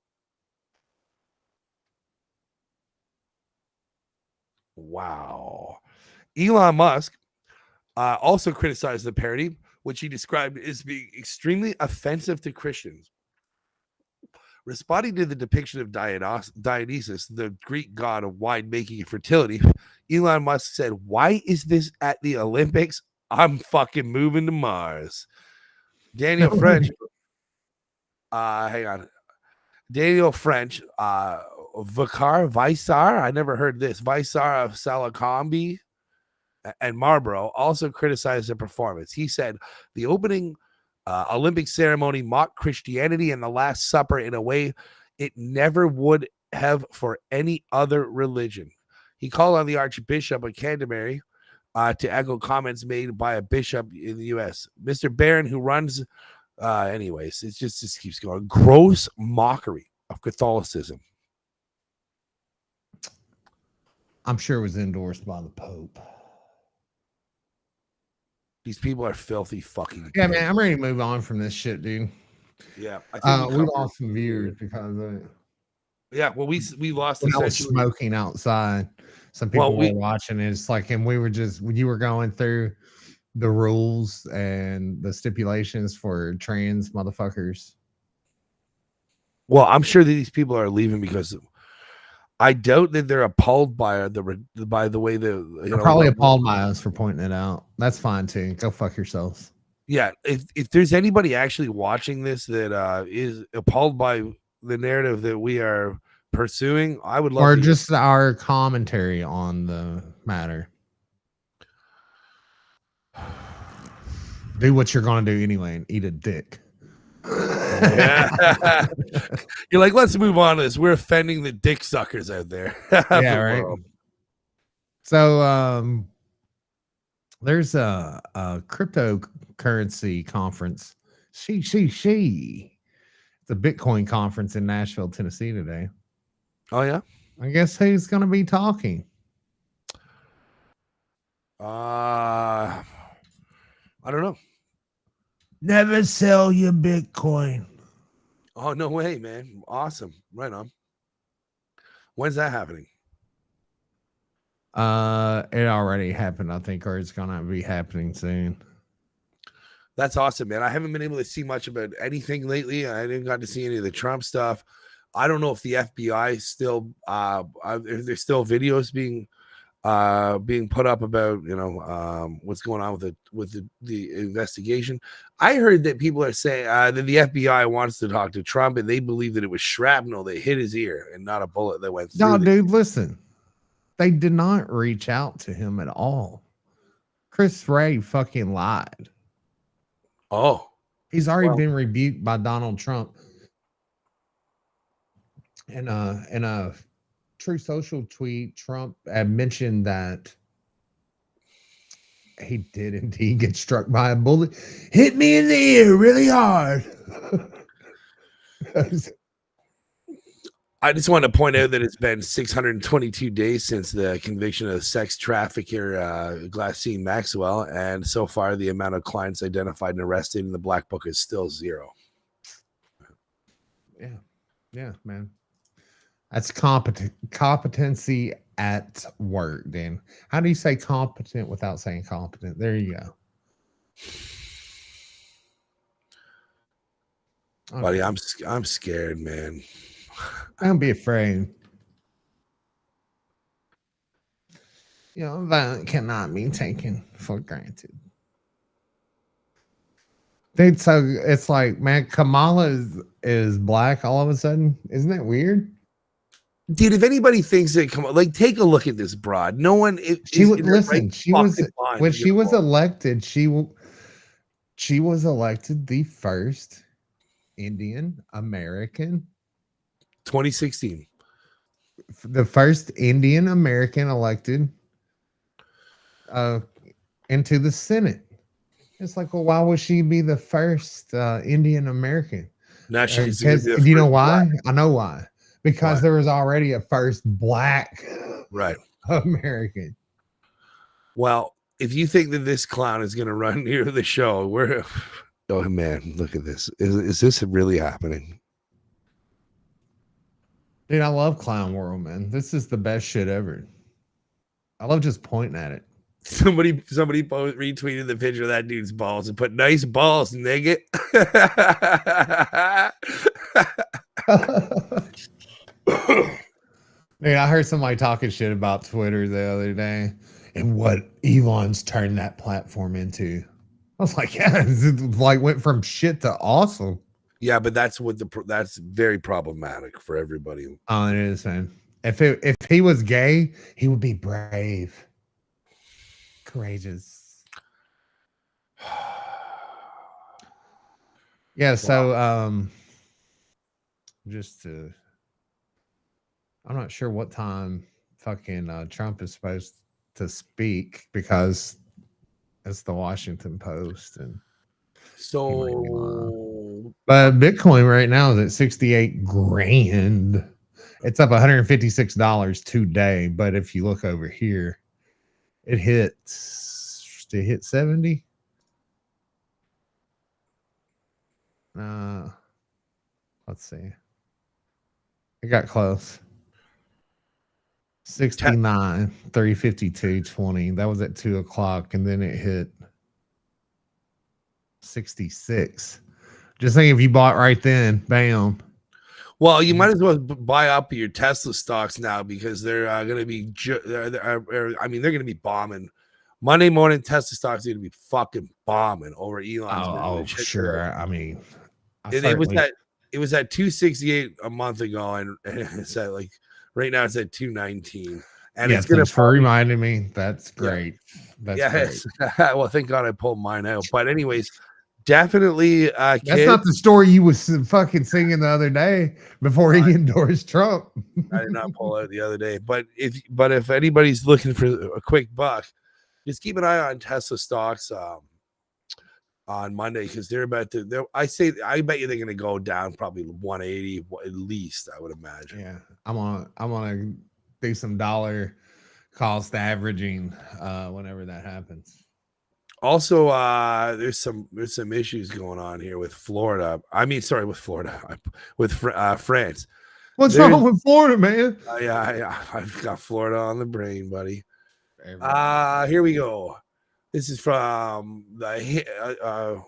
Wow. Elon Musk also criticized the parody, which he described as being extremely offensive to Christians. Responding to the depiction of Dionysus, the Greek god of wine-making and fertility, Elon Musk said, "Why is this at the Olympics? I'm fucking moving to Mars." Daniel French, hang on. Daniel French, Visar, I never heard this. Visar of Salakambi and Marlborough also criticized the performance. He said the opening Olympic ceremony mocked Christianity and the Last Supper in a way it never would have for any other religion. He called on the Archbishop of Canterbury to echo comments made by a bishop in the U.S. Mr. Barron, who runs, anyways, it just keeps going. Gross mockery of Catholicism. I'm sure it was endorsed by the Pope. These people are filthy fucking. Yeah, man, I'm ready to move on from this shit, dude. Yeah, we lost some viewers because of it. Yeah, well, we lost. I was smoking outside. Some people were watching it. It's like, and we were just when you were going through the rules and the stipulations for trans motherfuckers. Well, I'm sure that these people are leaving because I doubt that they're appalled by the way they're probably appalled by us for pointing it out. That's fine too. Go fuck yourselves. Yeah, if there's anybody actually watching this that is appalled by the narrative that we are pursuing, I would love or just our commentary on the matter. Do what you're gonna do anyway and eat a dick. Yeah. You're like, let's move on to this. We're offending the dick suckers out there. Yeah, right. So there's a cryptocurrency conference. It's a Bitcoin conference in Nashville, Tennessee today. Oh yeah. I guess who's gonna be talking? I don't know. Never sell your Bitcoin. Oh, no way, man. Awesome. Right on. When's that happening? It already happened, I think, or it's gonna be happening soon. That's awesome, man. I haven't been able to see much about anything lately. I didn't got to see any of the Trump stuff. I don't know if the FBI still if there's still videos being put up about what's going on with the investigation. I heard that people are saying that the FBI wants to talk to Trump and they believe that it was shrapnel that hit his ear and not a bullet that went through. No, dude, listen. They did not reach out to him at all. Chris Wray fucking lied. Oh, he's already been rebuked by Donald Trump. In a True Social tweet, Trump had mentioned that he did indeed get struck by a bullet. Hit me in the ear really hard. I just want to point out that it's been 622 days since the conviction of sex trafficker Ghislaine Maxwell, and so far the amount of clients identified and arrested in the black book is still 0. Yeah, man. That's competency at work, Dan. How do you say competent without saying competent? There you go. Okay. Buddy, I'm scared, man. Don't be afraid. Violence cannot be taken for granted. Dude, so it's like, man, Kamala is black all of a sudden. Isn't that weird? Dude, if anybody thinks that, come on, like, take a look at this broad. No one. She was listen. She was when she was elected. She was elected the first Indian American. 2016. The first Indian American elected into the Senate. It's like, well, why would she be the first Indian American? Now she's you know why? I know why. Because there was already a first black American. Well, if you think that this clown is going to run near the show, oh man, look at this. Is this really happening? Dude, I love Clown World, man. This is the best shit ever. I love just pointing at it. Somebody retweeted the picture of that dude's balls and put nice balls, nigga. Man, I heard somebody talking shit about Twitter the other day and what Elon's turned that platform into. I was like, yeah, it like went from shit to awesome. Yeah, but that's very problematic for everybody. Oh, it is, man. If he was gay, he would be brave, courageous. Yeah. So, I'm not sure what time fucking Trump is supposed to speak because it's the Washington Post and but Bitcoin right now is at 68 grand. It's up $156 today, but if you look over here, it hit 70. Let's see. It got close. 69, 352, 20. That was at 2:00, and then it hit 66. Just think if you bought right then, bam. Well, you might as well buy up your Tesla stocks now because they're going to be. They're going to be bombing. Monday morning, Tesla stocks are going to be fucking bombing over Elon's. Oh, sure. I mean, it was at 268 a month ago, and it's at like right now it's at 219. And yeah, it's gonna thanks for reminding me. That's great. That's yes. great. Well, thank God I pulled mine out. But anyways, definitely That's kids. not the story you was fucking singing the other day before he endorsed Trump. I did not pull out the other day. But if anybody's looking for a quick buck, just keep an eye on Tesla stocks on Monday, because they're about to. I bet you they're going to go down probably 180 at least. I would imagine. Yeah, I'm gonna do some dollar cost averaging whenever that happens. Also, there's some issues going on here with Florida. With Florida, with France. What's wrong with Florida, man? Yeah, I've got Florida on the brain, buddy. Here we go. This is from the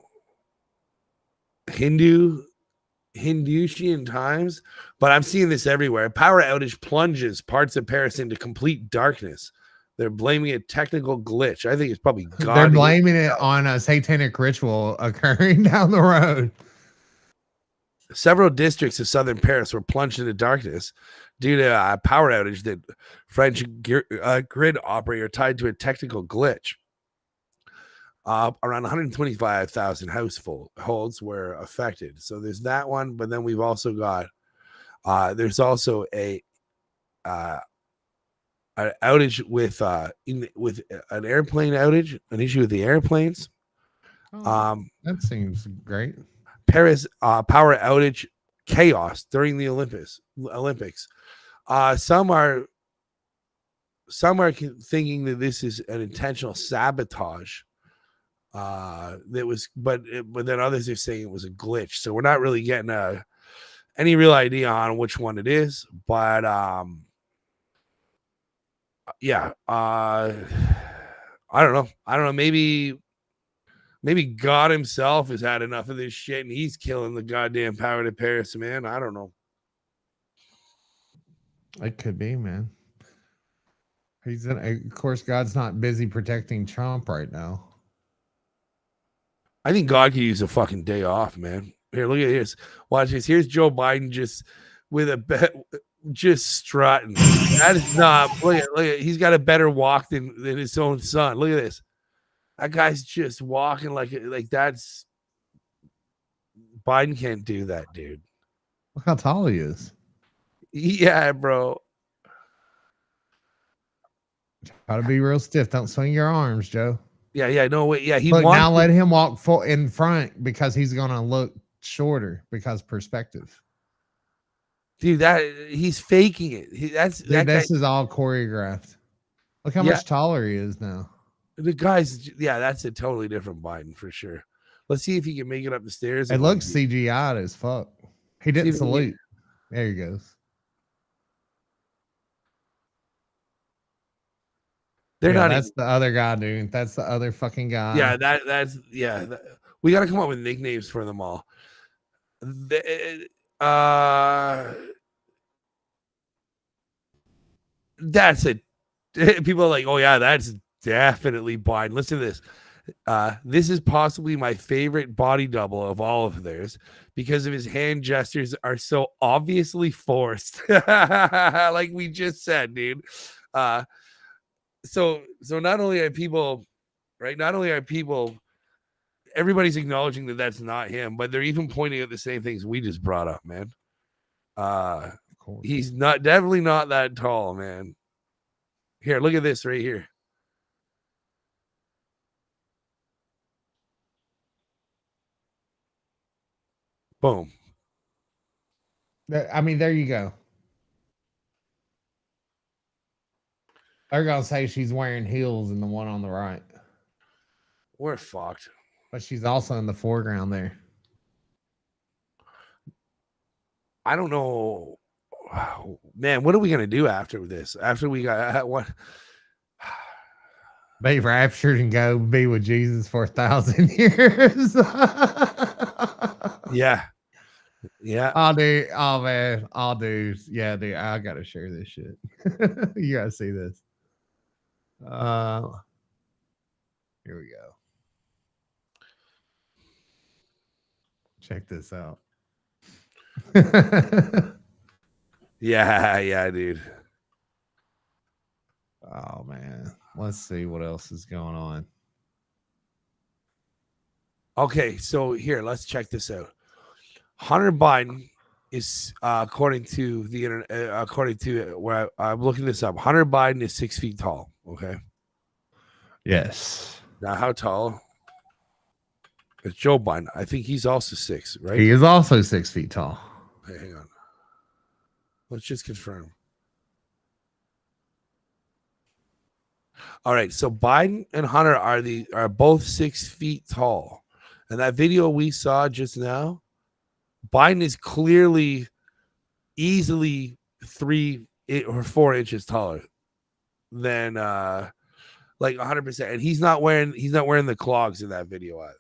Hindusian Times, but I'm seeing this everywhere. Power outage plunges parts of Paris into complete darkness. They're blaming a technical glitch. I think it's probably God. They're blaming it on a satanic ritual occurring down the road. Several districts of southern Paris were plunged into darkness due to a power outage that French grid operator tied to a technical glitch. Around 125,000 households were affected. So there's that one, but then we've also got there's also an outage with an airplane outage, an issue with the airplanes. That seems great. Paris power outage chaos during the Olympics. Some are thinking that this is an intentional sabotage. But then others are saying it was a glitch. So we're not really getting any real idea on which one it is. But I don't know. Maybe God himself has had enough of this shit and he's killing the goddamn power to Paris, man. I don't know. It could be, man. Of course, God's not busy protecting Trump right now. I think God could use a fucking day off, man. Here, look at this. Watch this. Here's Joe Biden just with just strutting. That is not. Look at. He's got a better walk than his own son. Look at this. That guy's just walking like that's. Biden can't do that, dude. Look how tall he is. Yeah, bro. Gotta be real stiff. Don't swing your arms, Joe. Yeah, no way. Yeah, now let him walk in front because he's gonna look shorter because perspective. Dude, that he's faking it. This is all choreographed. Look how much taller he is now. The guy's that's a totally different Biden for sure. Let's see if he can make it up the stairs. It looks CGI'd as fuck. He didn't salute. There he goes. That's the other guy, dude. That's the other fucking guy. Yeah, we got to come up with nicknames for them all. That's it. People are like, oh yeah, that's definitely Biden. Listen to this. This is possibly my favorite body double of all of theirs because of his hand gestures are so obviously forced. Like we just said, dude. So not only are people, everybody's acknowledging that that's not him, but they're even pointing at the same things we just brought up, man. He's definitely not that tall, man. Here, look at this right here. Boom. I mean, there you go. They're gonna say she's wearing heels in the one on the right. We're fucked. But she's also in the foreground there. I don't know. Man, what are we gonna do after this? After we got what? Be raptured and go be with Jesus for 1,000 years. Yeah. I'll do. Oh man, I'll do. Yeah, dude. I gotta share this shit. You gotta see this. Here we go. Check this out. Yeah, dude. Oh man, let's see what else is going on. Okay, so here, let's check this out. Hunter Biden is, according to the internet, according to where I'm looking this up, Hunter Biden is 6 feet tall. Okay. Yes, Now, how tall? It's Joe Biden. I think he's also 6, right? he is also 6 feet tall. Hey, hang on. Let's just confirm. All right, so Biden and Hunter are both 6 feet tall, and that video we saw just now, Biden is clearly, easily 3 or 4 inches taller than like 100%, and he's not wearing the clogs in that video either.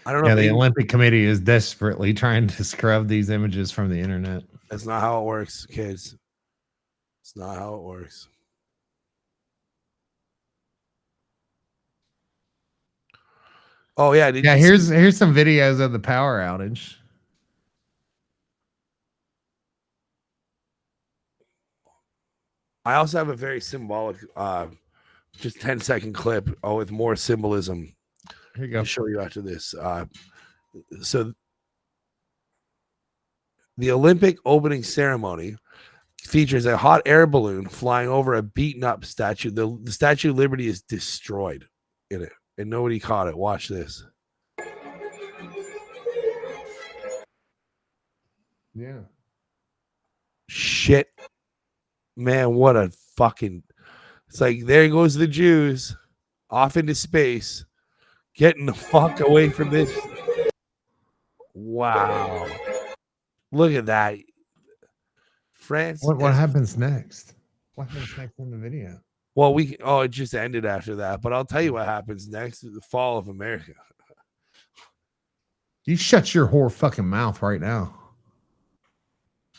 I don't know. Yeah, if the any- Olympic Committee is desperately trying to scrub these images from the internet. That's not how it works, kids. It's not how it works. Oh yeah, Yeah, here's some videos of the power outage. I also have a very symbolic, just 10-second clip with more symbolism Here you go. to show you after this. So the Olympic opening ceremony features a hot air balloon flying over a beaten up statue. The Statue of Liberty is destroyed in it, and nobody caught it. Watch this. Yeah. Shit, man, what a fucking... It's like, there goes the Jews off into space, getting the fuck away from this. Wow. Look at that. France. What happens next? What happens next in the video? Well, it just ended after that, but I'll tell you what happens next: the fall of America. You shut your whore fucking mouth right now.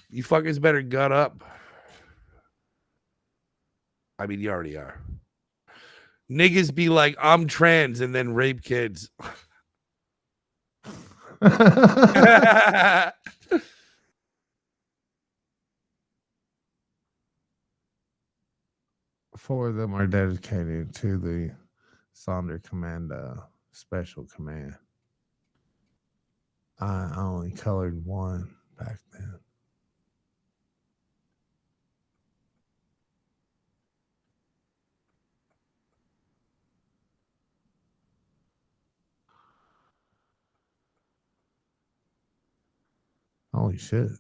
You fuckers better gut up. I mean, you already are. Niggas be like, I'm trans, and then rape kids. Four of them are dedicated to the Sonder Commando Special Command. I only colored one back then. Holy shit.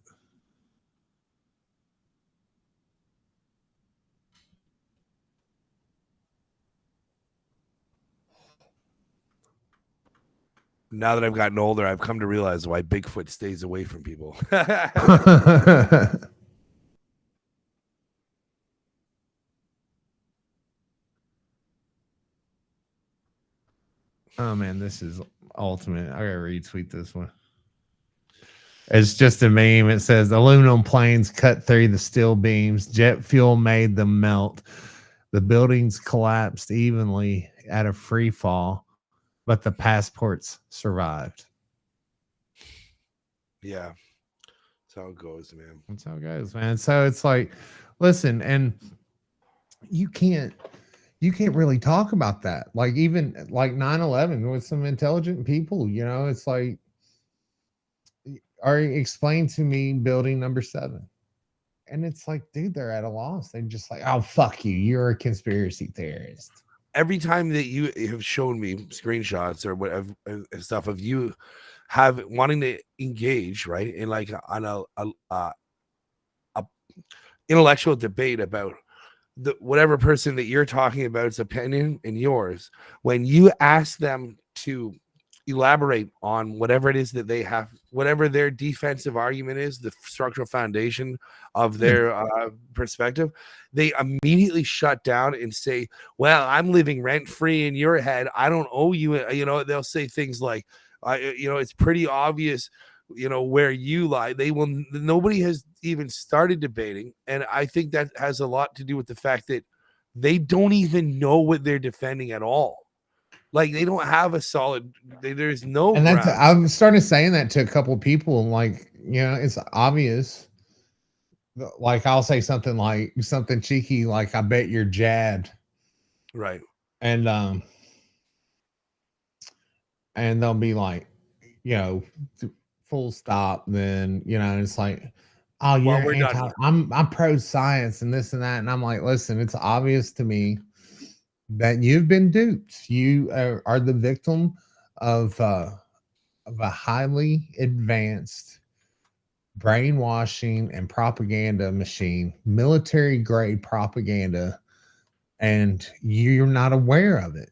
Now that I've gotten older, I've come to realize why Bigfoot stays away from people. Oh man, this is ultimate. I gotta retweet this one. It's just a meme. It says aluminum planes cut through the steel beams. Jet fuel made them melt. The buildings collapsed evenly at a free fall, but the passports survived. Yeah. That's how it goes, man. That's how it goes, man. So it's like, listen, and you can't really talk about that. Like even like 9/11 with some intelligent people, you know, it's like, explain to me building number 7. And it's like, dude, they're at a loss. They're just like, oh, fuck you. You're a conspiracy theorist. Every time that you have shown me screenshots or whatever stuff of you have wanting to engage, right, in like on a intellectual debate about the whatever person that you're talking about's opinion and yours, when you ask them to elaborate on whatever it is that they have, whatever their defensive argument is, the structural foundation of their perspective, they immediately shut down and say, well, I'm living rent free in your head. I don't owe you. You know, they'll say things like, it's pretty obvious, where you lie. Nobody has even started debating. And I think that has a lot to do with the fact that they don't even know what they're defending at all. Like they don't have a solid. There's no. And that's ground. I'm starting saying that to a couple of people. Like, you know, it's obvious. Like I'll say something like something cheeky, like I bet you're jabbed. Right. And they'll be like, you know, full stop. Then, you know, it's like, oh, Well, you're we're anti, done. I'm pro science and this and that. And I'm like, listen, it's obvious to me that you've been duped. You are the victim of a highly advanced brainwashing and propaganda machine, military grade propaganda, and you're not aware of it.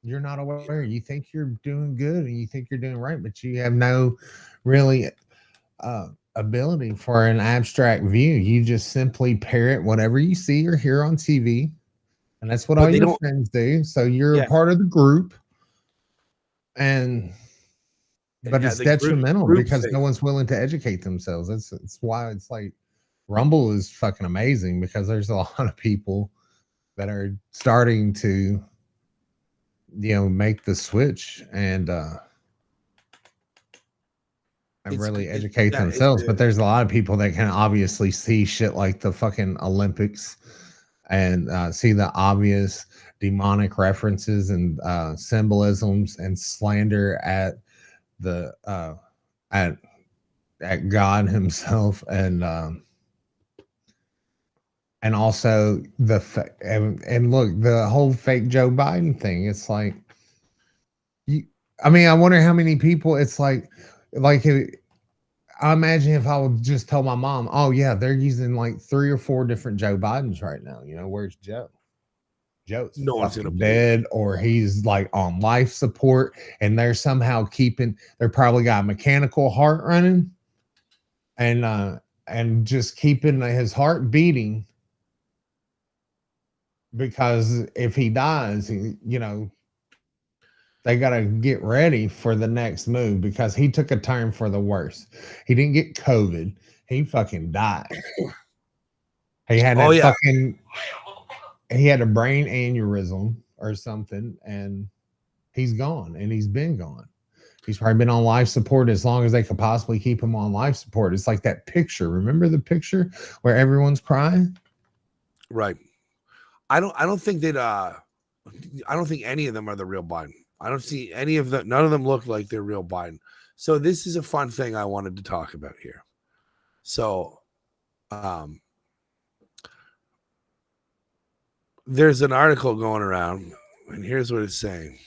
You're not aware. You think you're doing good and you think you're doing right, but you have no really ability for an abstract view. You just simply parrot whatever you see or hear on TV, and that's what But all they your don't- friends do. So you're Yeah. a part of the group, but Yeah, it's the group detrimental because thing. no one's willing to educate themselves. That's why it's like Rumble is fucking amazing, because there's a lot of people that are starting to, you know, make the switch and really educate themselves. But there's a lot of people that can obviously see shit like the fucking Olympics and see the obvious demonic references and symbolisms and slander at the at God himself, and also and look, the whole fake Joe Biden thing. It's like, I mean, I wonder how many people. It's like I imagine if I would just tell my mom, oh yeah, they're using like 3 or 4 different Joe Bidens right now. You know, where's Joe? Joe's No one's gonna fucking dead, or he's like on life support, and they're somehow they're probably got a mechanical heart running and just keeping his heart beating, because if he dies, you know, they got to get ready for the next move, because he took a turn for the worse. He didn't get COVID. He fucking died. He had he had a brain aneurysm or something, and he's gone, and he's been gone. He's probably been on life support as long as they could possibly keep him on life support. It's like that picture. Remember the picture where everyone's crying? Right. I don't think that I don't think any of them are the real Biden. I don't see any of them. None of them look like they're real Biden. So this is a fun thing I wanted to talk about here. So there's an article going around, and here's what it's saying.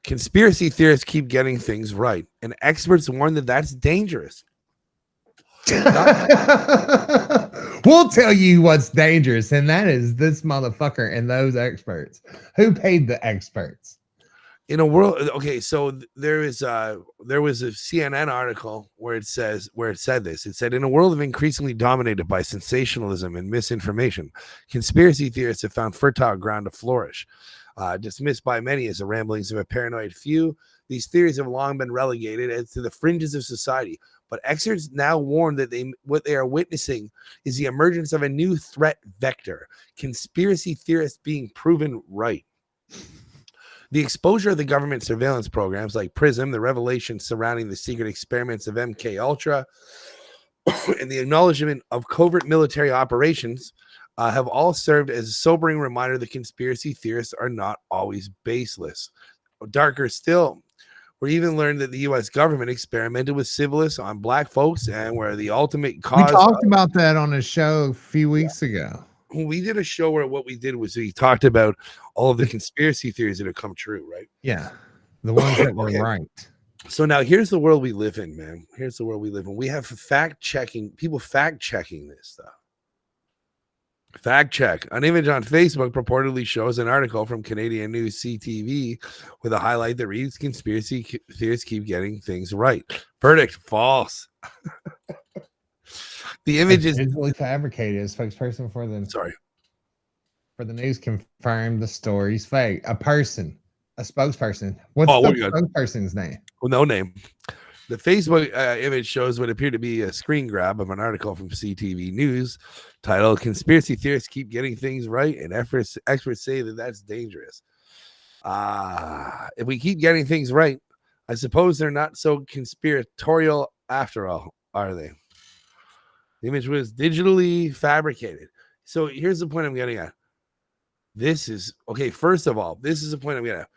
Conspiracy theorists keep getting things right, and experts warn that that's dangerous. We'll tell you what's dangerous, and that is this motherfucker and those experts. Who paid the experts? In a world, okay, so there was a CNN article where it said this. It said, in a world of increasingly dominated by sensationalism and misinformation, conspiracy theorists have found fertile ground to flourish. Dismissed by many as the ramblings of a paranoid few, these theories have long been relegated to the fringes of society. But experts now warn that what they are witnessing is the emergence of a new threat vector: conspiracy theorists being proven right. The exposure of the government surveillance programs like PRISM, the revelations surrounding the secret experiments of MK Ultra, and the acknowledgement of covert military operations have all served as a sobering reminder that conspiracy theorists are not always baseless. Darker still, we even learned that the U.S. government experimented with civilists on black folks, and where the ultimate cause. We talked about that on a show a few weeks ago. We did a show where what we did was we talked about all of the conspiracy theories that have come true, right? Yeah, the ones that were right. So now here's the world we live in, man. Here's the world we live in. We have people fact checking this stuff. Fact check. An image on Facebook purportedly shows an article from Canadian News CTV with a highlight that reads, conspiracy theorists keep getting things right. Verdict, false. The image is visually fabricated. A spokesperson for the news confirmed the story's fake. A spokesperson. What's the spokesperson's name? Well, no name. The Facebook image shows what appeared to be a screen grab of an article from CTV News titled "Conspiracy Theorists Keep Getting Things Right, and Experts Say That That's Dangerous." If we keep getting things right, I suppose they're not so conspiratorial after all, are they? The image was digitally fabricated. So here's the point I'm getting at. This is okay. First of all, this is the point I'm getting at.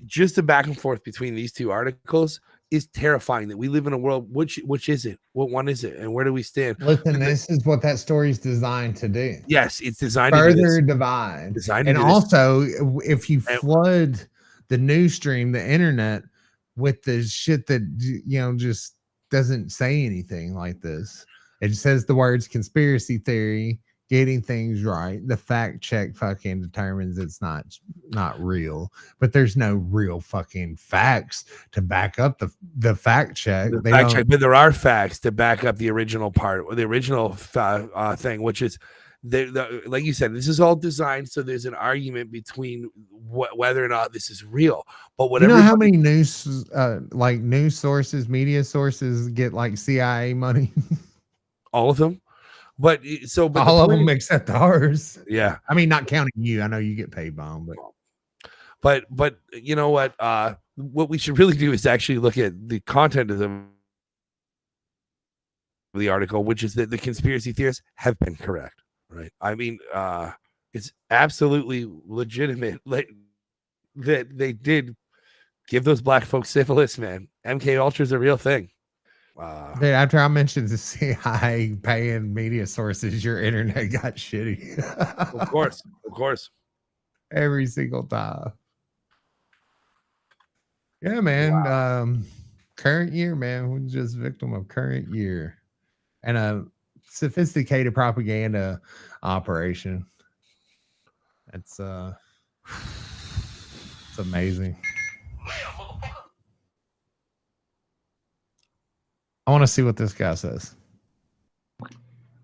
Just the back and forth between these two articles is terrifying. That we live in a world. Which is it? What one is it? And where do we stand? Listen, this is what that story is designed to do. Yes, it's designed to do this. Further divide. Designed to And do this. also, if you flood the news stream, the internet, with the shit that just doesn't say anything like this, it says the words conspiracy theory, getting things right. The fact check fucking determines it's not real, but there's no real fucking facts to back up the fact check. But there are facts to back up the original part, or the original thing, which is like you said, this is all designed so there's an argument between whether or not this is real. But whatever, how many news sources, media sources get like CIA money? All of them. But all of them except ours. Yeah. I mean, not counting you. I know you get paid by them, but you know what? What we should really do is actually look at the content of the article, which is that the conspiracy theorists have been correct, right? I mean, it's absolutely legitimate that they did give those black folks syphilis, man. MK Ultra is a real thing. Dude, after I mentioned the CIA paying media sources, your internet got shitty. Of course. Every single time. Yeah, man. Wow. Current year, man. We're just victim of current year and a sophisticated propaganda operation. It's amazing. I want to see what this guy says.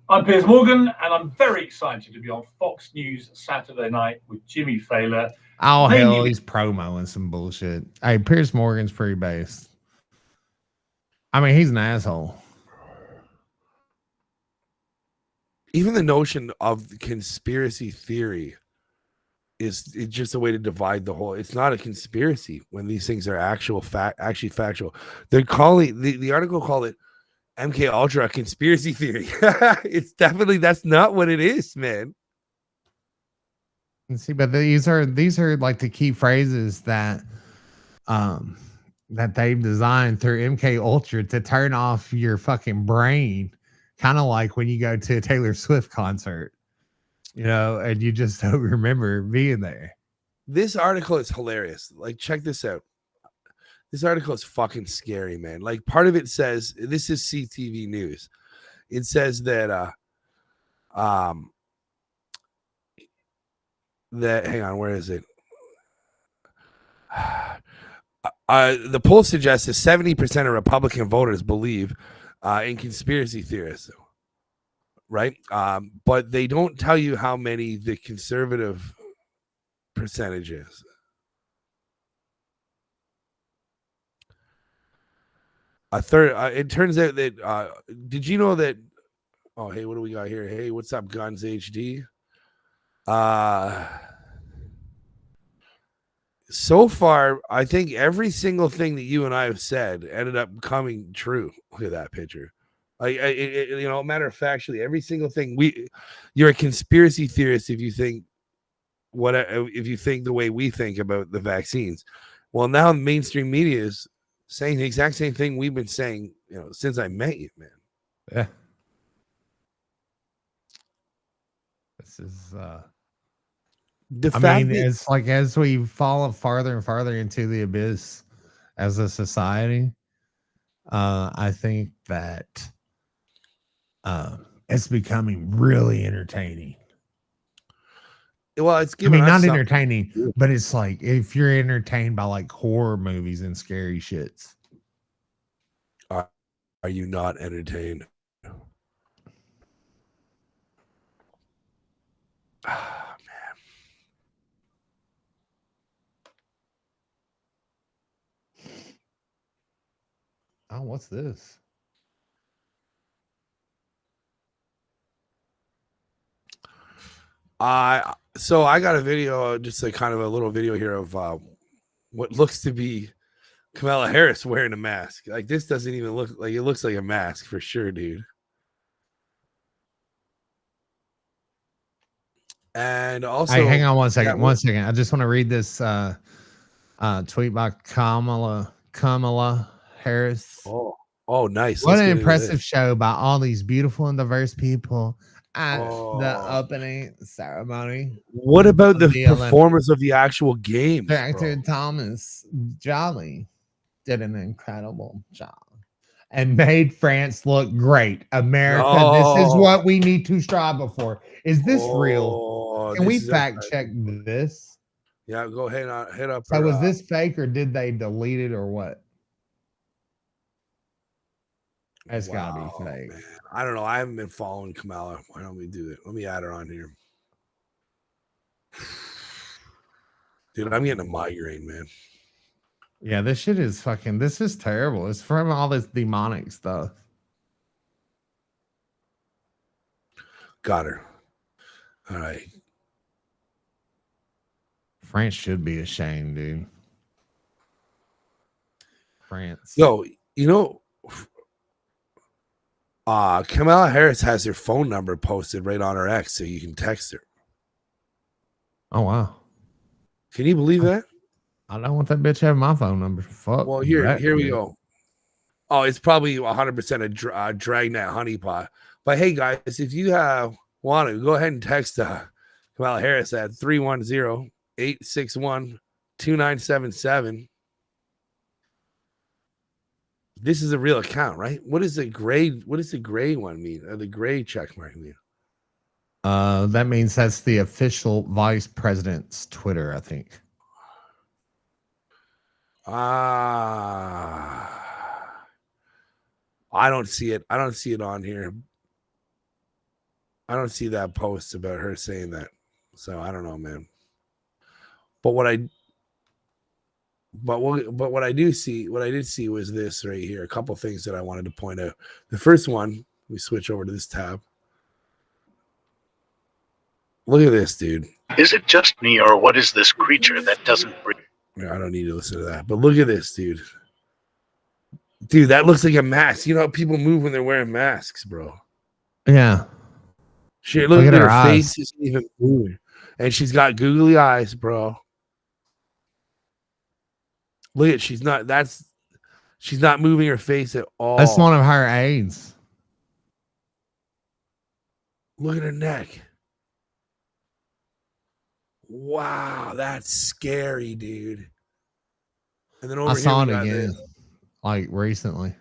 I'm Piers Morgan, and I'm very excited to be on Fox News Saturday night with Jimmy Fallon. Oh, hell, he's promoing some bullshit. Hey, Piers Morgan's pretty based. I mean, he's an asshole. Even the notion of conspiracy theory is just a way to divide the whole. It's not a conspiracy when these things are actually factual. They're calling the article called it MK Ultra a conspiracy theory. It's definitely, that's not what it is, man. See, but these are like the key phrases that they've designed through MK Ultra to turn off your fucking brain, kind of like when you go to a Taylor Swift concert. And you just don't remember being there. This article is hilarious. Like, check this out. This article is fucking scary, man. Like, part of it says, this is CTV News. It says that, hang on, where is it? The poll suggests that 70% of Republican voters believe in conspiracy theorists. Right. But they don't tell you how many the conservative percentage is. A third. It turns out that did you know that? Oh, hey, what do we got here? Hey, what's up, Guns HD? So far, I think every single thing that you and I have said ended up coming true. Look at that picture. Matter of factly, every single thing you're a conspiracy theorist if you think the way we think about the vaccines. Well, now the mainstream media is saying the exact same thing we've been saying, since I met you, man. Yeah. This is it's like as we fall farther and farther into the abyss as a society, I think that it's becoming really entertaining. Well, it's giving not entertaining, but it's like if you're entertained by like horror movies and scary shits. Are you not entertained? Ah, man. Oh, what's this? So I got a video, just a kind of a little video here of what looks to be Kamala Harris wearing a mask. Like, this doesn't even look like, it looks like a mask for sure, dude. And also, hey, hang on one second. yeah, One second. I just want to read this tweet by Kamala Harris. Oh, nice. What Let's an get into impressive this. show by all these beautiful and diverse people at the opening ceremony. What about the of the performers of the actual games, Director bro? Thomas Jolly did an incredible job and made France look great. America, this is what we need to strive for. Is this real? Can we fact check this? Yeah, go ahead and hit up. So was this fake or did they delete it or what? It's gotta be fake. Man. I don't know. I haven't been following Kamala. Why don't we do it? Let me add her on here. Dude, I'm getting a migraine, man. Yeah, this shit is fucking, this is terrible. It's from all this demonic stuff. Got her. All right. France should be ashamed, dude. France. Yo, you know, Kamala Harris has her phone number posted right on her X, so you can text her. Oh, wow. Can you believe that? I don't want that bitch having my phone number. Fuck. Well, here we dude. go. Oh, it's probably 100% a dragnet honeypot. But hey, guys, if you want to, go ahead and text Kamala Harris at 310-861-2977. This is a real account, right? What is the gray one mean? Or the gray check mark mean? That means that's the official vice president's Twitter, I think. I don't see it. I don't see it on here. I don't see that post about her saying that. So I don't know, man. But what I did see was this right here. A couple things that I wanted to point out. The first one, we switch over to this tab. Look at this, dude. Is it just me, or what is this creature that doesn't breathe? I don't need to listen to that. But look at this, dude. Dude, that looks like a mask. You know how people move when they're wearing masks, bro. Yeah. Shit, look at her face isn't even moving. And she's got googly eyes, bro. Look at she's not moving her face at all. That's one of her aides. Look at her neck. Wow, that's scary, dude. And then over I here saw we it got again, this. like recently.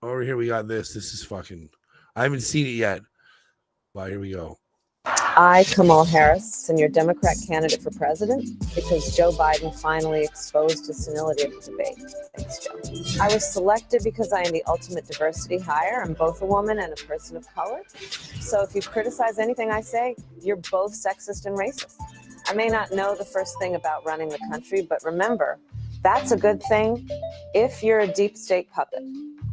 Over here we got this. This is fucking. I haven't seen it yet. Well, here we go. I, Kamala Harris, am your Democrat candidate for president because Joe Biden finally exposed the senility of the debate. Thanks, Joe. I was selected because I am the ultimate diversity hire. I'm both a woman and a person of color. So if you criticize anything I say, you're both sexist and racist. I may not know the first thing about running the country, but remember, that's a good thing if you're a deep state puppet.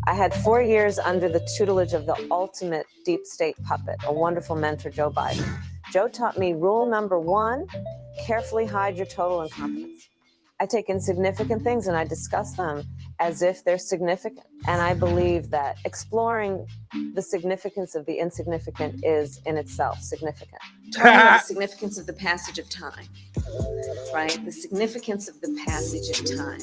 I had 4 years under the tutelage of the ultimate deep state puppet, a wonderful mentor, Joe Biden. Joe taught me rule number 1, carefully hide your total incompetence. I take insignificant things and I discuss them as if they're significant. And I believe that exploring the significance of the insignificant is in itself significant. The significance of the passage of time, right? The significance of the passage of time.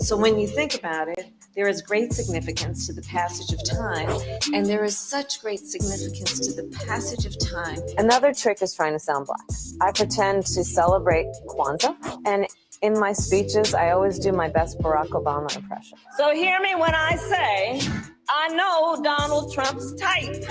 So when you think about it, there is great significance to the passage of time, and there is such great significance to the passage of time. Another trick is trying to sound black. I pretend to celebrate Kwanzaa, and in my speeches, I always do my best Barack Obama impression. So hear me when I say, I know Donald Trump's type.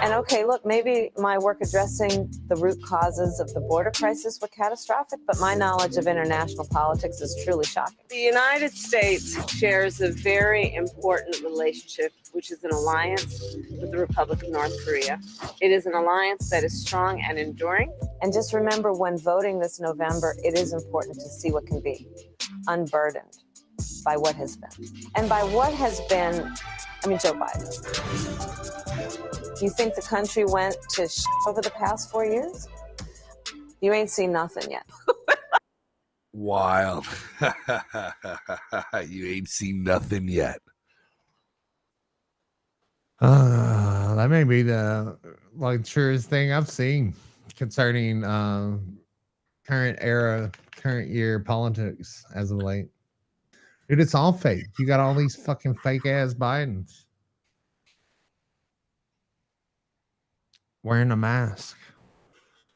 And okay, look, maybe my work addressing the root causes of the border crisis were catastrophic, but my knowledge of international politics is truly shocking. The United States shares a very important relationship, which is an alliance with the Republic of North Korea. It is an alliance that is strong and enduring. And just remember, when voting this November, it is important to see what can be unburdened. by what has been. And by what has been, I mean, Joe Biden. You think the country went to over the past 4 years? You ain't seen nothing yet. Wild. You ain't seen nothing yet. That may be the truest thing I've seen concerning current year politics as of late. Dude, it's all fake. You got all these fucking fake ass Bidens wearing a mask.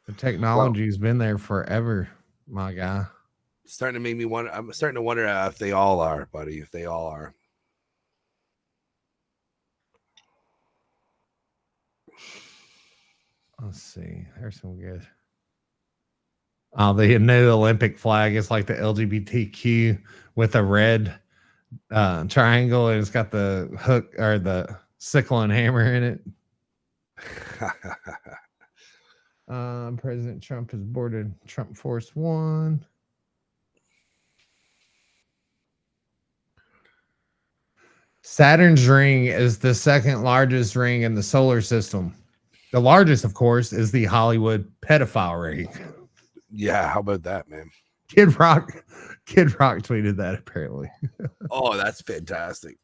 The technology's been there forever, my guy. Starting to make me wonder. I'm starting to wonder if they all are, buddy. If they all are. Let's see. There's some good. Oh, the new Olympic flag is like the LGBTQ with a red triangle, and it's got the hook or the sickle and hammer in it. President Trump has boarded Trump Force One. Saturn's ring is the second largest ring in the solar system. The largest, of course, is the Hollywood pedophile ring. Yeah, how about that, man? Kid Rock tweeted that apparently. Oh, that's fantastic.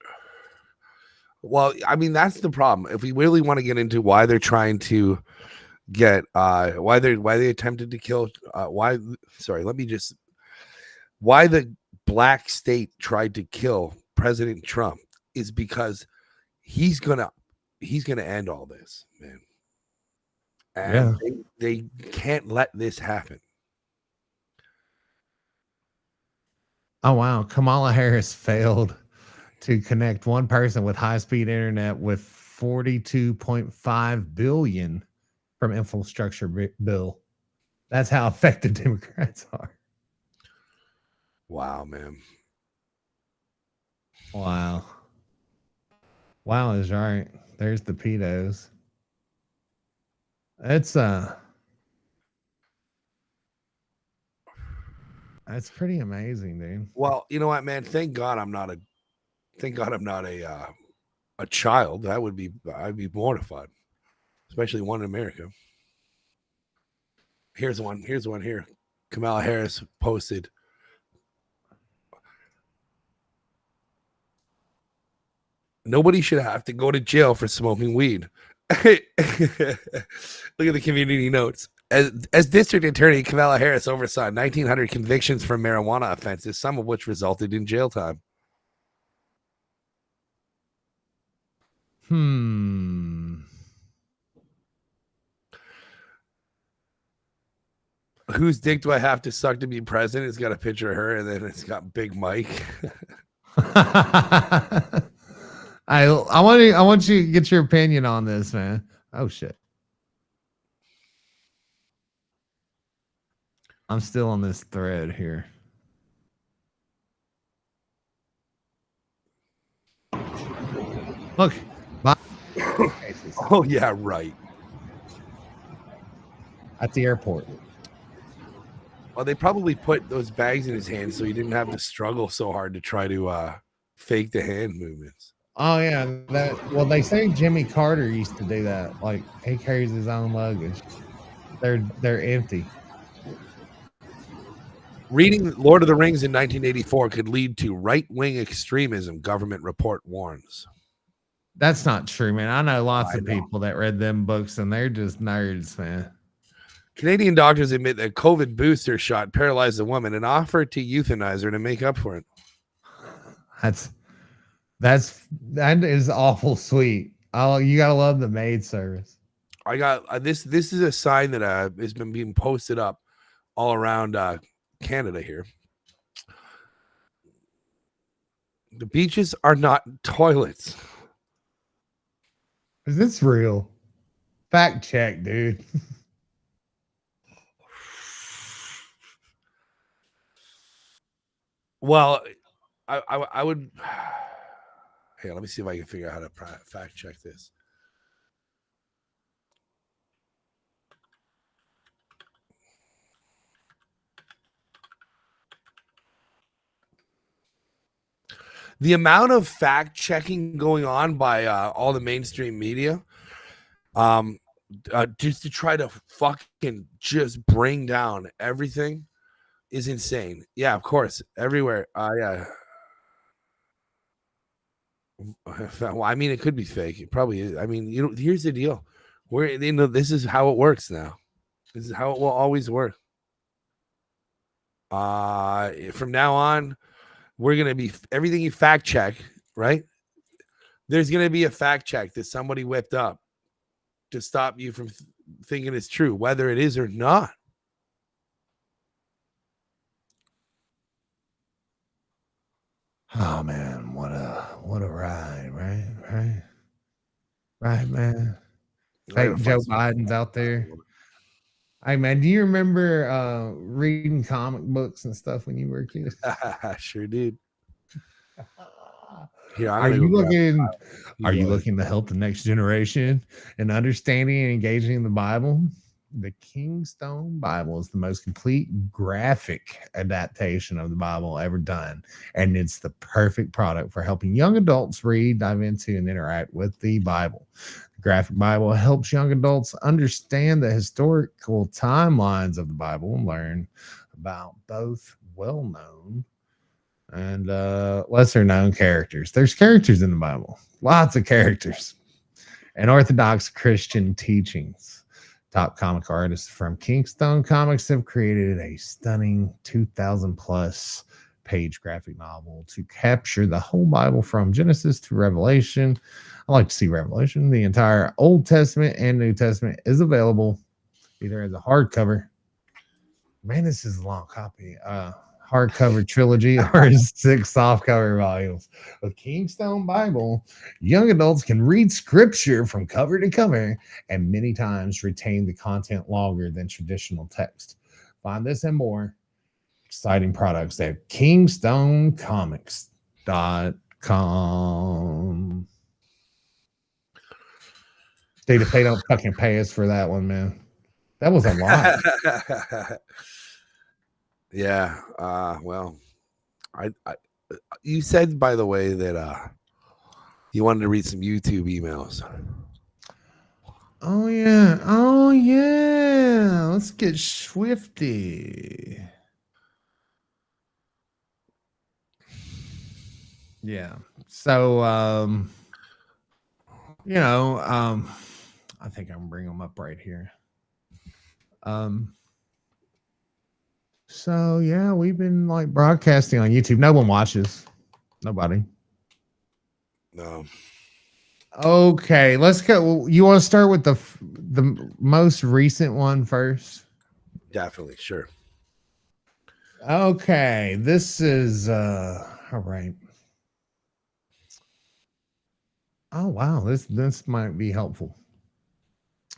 Well, I mean, that's the problem. If we really want to get into why they're trying to get why they attempted to kill why the black state tried to kill President Trump is because he's gonna end all this, man. And they can't let this happen. Oh wow, Kamala Harris failed to connect one person with high-speed internet with 42.5 billion from infrastructure bill. That's how effective Democrats are. Wow, man. Wow is right. There's the pedos. That's pretty amazing, dude. Well, you know what, man? Thank God I'm not a child. I'd be mortified, especially one in America. Here's one here. Kamala Harris posted. Nobody should have to go to jail for smoking weed. Look at the community notes. As district attorney, Kamala Harris oversaw 1,900 convictions for marijuana offenses, some of which resulted in jail time. Whose dick do I have to suck to be president? It's got a picture of her, and then it's got Big Mike. I want you to get your opinion on this, man. Oh shit. I'm still on this thread here. Look. Oh yeah, right. At the airport. Well, they probably put those bags in his hands so he didn't have to struggle so hard to try to fake the hand movements. Oh yeah, they say Jimmy Carter used to do that. Like he carries his own luggage. They're empty. Reading Lord of the Rings in 1984 could lead to right-wing extremism, government report warns. That's not true, man. I know lots of people that read them books, and they're just nerds, man. Canadian doctors admit that COVID booster shot paralyzed a woman and offered to euthanize her to make up for it. That is awful sweet. Oh, you gotta love the maid service. I got this. This is a sign that has been being posted up all around Canada here. The beaches are not toilets. Is this real? Fact check, dude. Well, I would. Hey, let me see if I can figure out how to fact check this. the amount of fact checking going on by all the mainstream media, just to try to fucking just bring down everything is insane. Yeah, of course, everywhere. Yeah. Well, I mean, it could be fake. It probably is. I mean, here's the deal. This is how it works now. This is how it will always work. From now on, we're gonna be everything you fact check, right? There's gonna be a fact check that somebody whipped up to stop you from thinking it's true, whether it is or not. Oh man, what a ride, right, man. Fake Joe Biden's out there. Hey man, do you remember reading comic books and stuff when you were a kid? I sure did. Here, Are you looking to help the next generation in understanding and engaging in the Bible? The Kingstone Bible is the most complete graphic adaptation of the Bible ever done, and it's the perfect product for helping young adults read, dive into, and interact with the Bible. The graphic Bible helps young adults understand the historical timelines of the Bible and learn about both well-known and lesser-known characters. There's characters in the Bible, lots of characters, and Orthodox Christian teachings. Top comic artists from Kingstone Comics have created a stunning 2,000 plus page graphic novel to capture the whole Bible from Genesis to Revelation. I like to see Revelation. The entire Old Testament and New Testament is available either as a hardcover. Man, this is a long copy. Hardcover trilogy or 6 softcover volumes. With Kingstone Bible, young adults can read scripture from cover to cover and many times retain the content longer than traditional text. Find this and more exciting products at KingstoneComics.com. Dude, if they don't fucking pay us for that one, man, that was a lot. Yeah. Well, I you said, by the way, that you wanted to read some YouTube emails. Oh yeah. Let's get swifty. Yeah. So I think I'm gonna bring them up right here. So yeah, we've been like broadcasting on YouTube. No one watches. Nobody. No. Okay, let's go. You want to start with the most recent one first? Definitely, sure. Okay, this is all right. Oh wow, this might be helpful.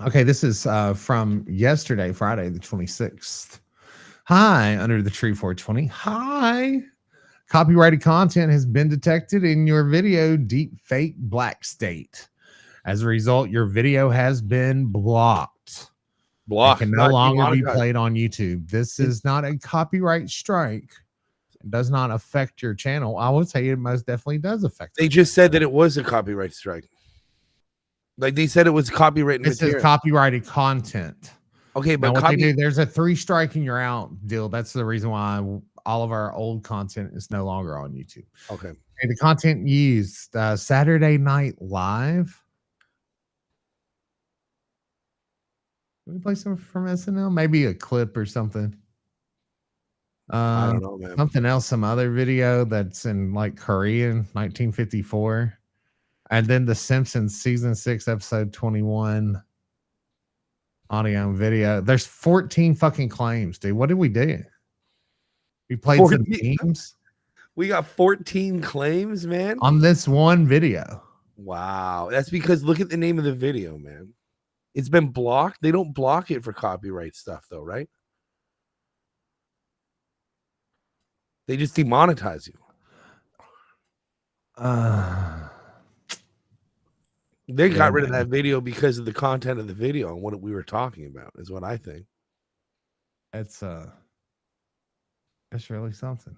Okay, this is from yesterday, Friday the 26th. Hi, Under the Tree 420. Hi. Copyrighted content has been detected in your video deep fake black state. As a result, your video has been blocked. It can no longer be played on YouTube. This is not a copyright strike. It does not affect your channel. I would say it most definitely does affect. They just said that it was a copyright strike. Like they said it was copyrighted This material. is copyrighted content. Okay, but what they do, there's a 3 strike and you're out deal. That's the reason why all of our old content is no longer on YouTube. Okay. The content used Saturday Night Live. Can we play some from SNL? Maybe a clip or something. I don't know, man. Something else, some other video that's in like Korean, 1954. And then The Simpsons season 6, episode 21. Audio and video. There's 14 fucking claims, dude. What did we do? We played 14? Some games. We got 14 claims, man, on this one video. Wow. That's because look at the name of the video, man. It's been blocked. They don't block it for copyright stuff, though, right? They just demonetize you. They got rid of that video because of the content of the video and what we were talking about, is what I think. That's really something.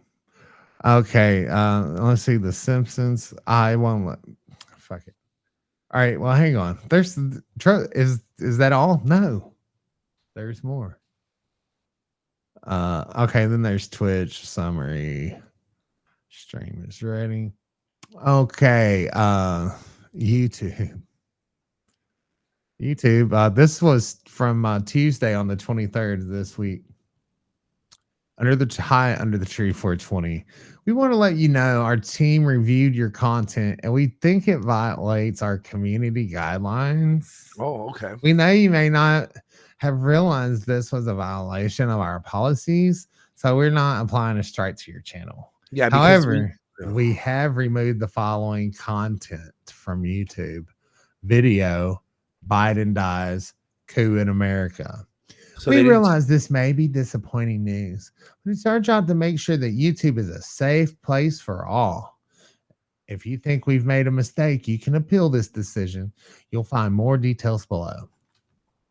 Okay, let's see. The Simpsons. I won't let. Fuck it. All right. Well, hang on. Is that all? No, there's more. Okay. Then there's Twitch summary. Stream is ready. Okay. YouTube. This was from Tuesday on the 23rd of this week. Under the tree 420. We want to let you know our team reviewed your content and we think it violates our community guidelines. Oh, okay. We know you may not have realized this was a violation of our policies, so we're not applying a strike to your channel. Yeah. However, we have removed the following content from YouTube: video, Biden dies, coup in America. So we realize this may be disappointing news, but it's our job to make sure that YouTube is a safe place for all. If you think we've made a mistake, you can appeal this decision. You'll find more details below.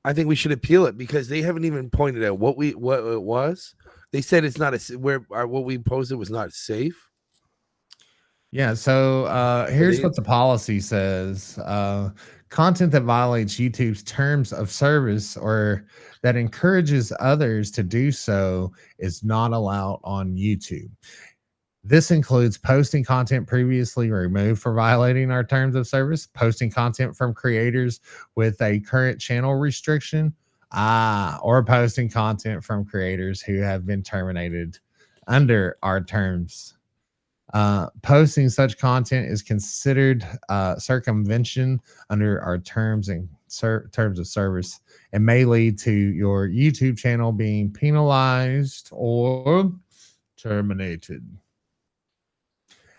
I think we should appeal it because they haven't even pointed out what it was. They said it's not what we posted was not safe. Yeah, so here's what the policy says. Content that violates YouTube's terms of service or that encourages others to do so is not allowed on YouTube. This includes posting content previously removed for violating our terms of service, posting content from creators with a current channel restriction, or posting content from creators who have been terminated under our terms. Posting such content is considered circumvention under our terms and terms of service and may lead to your YouTube channel being penalized or terminated.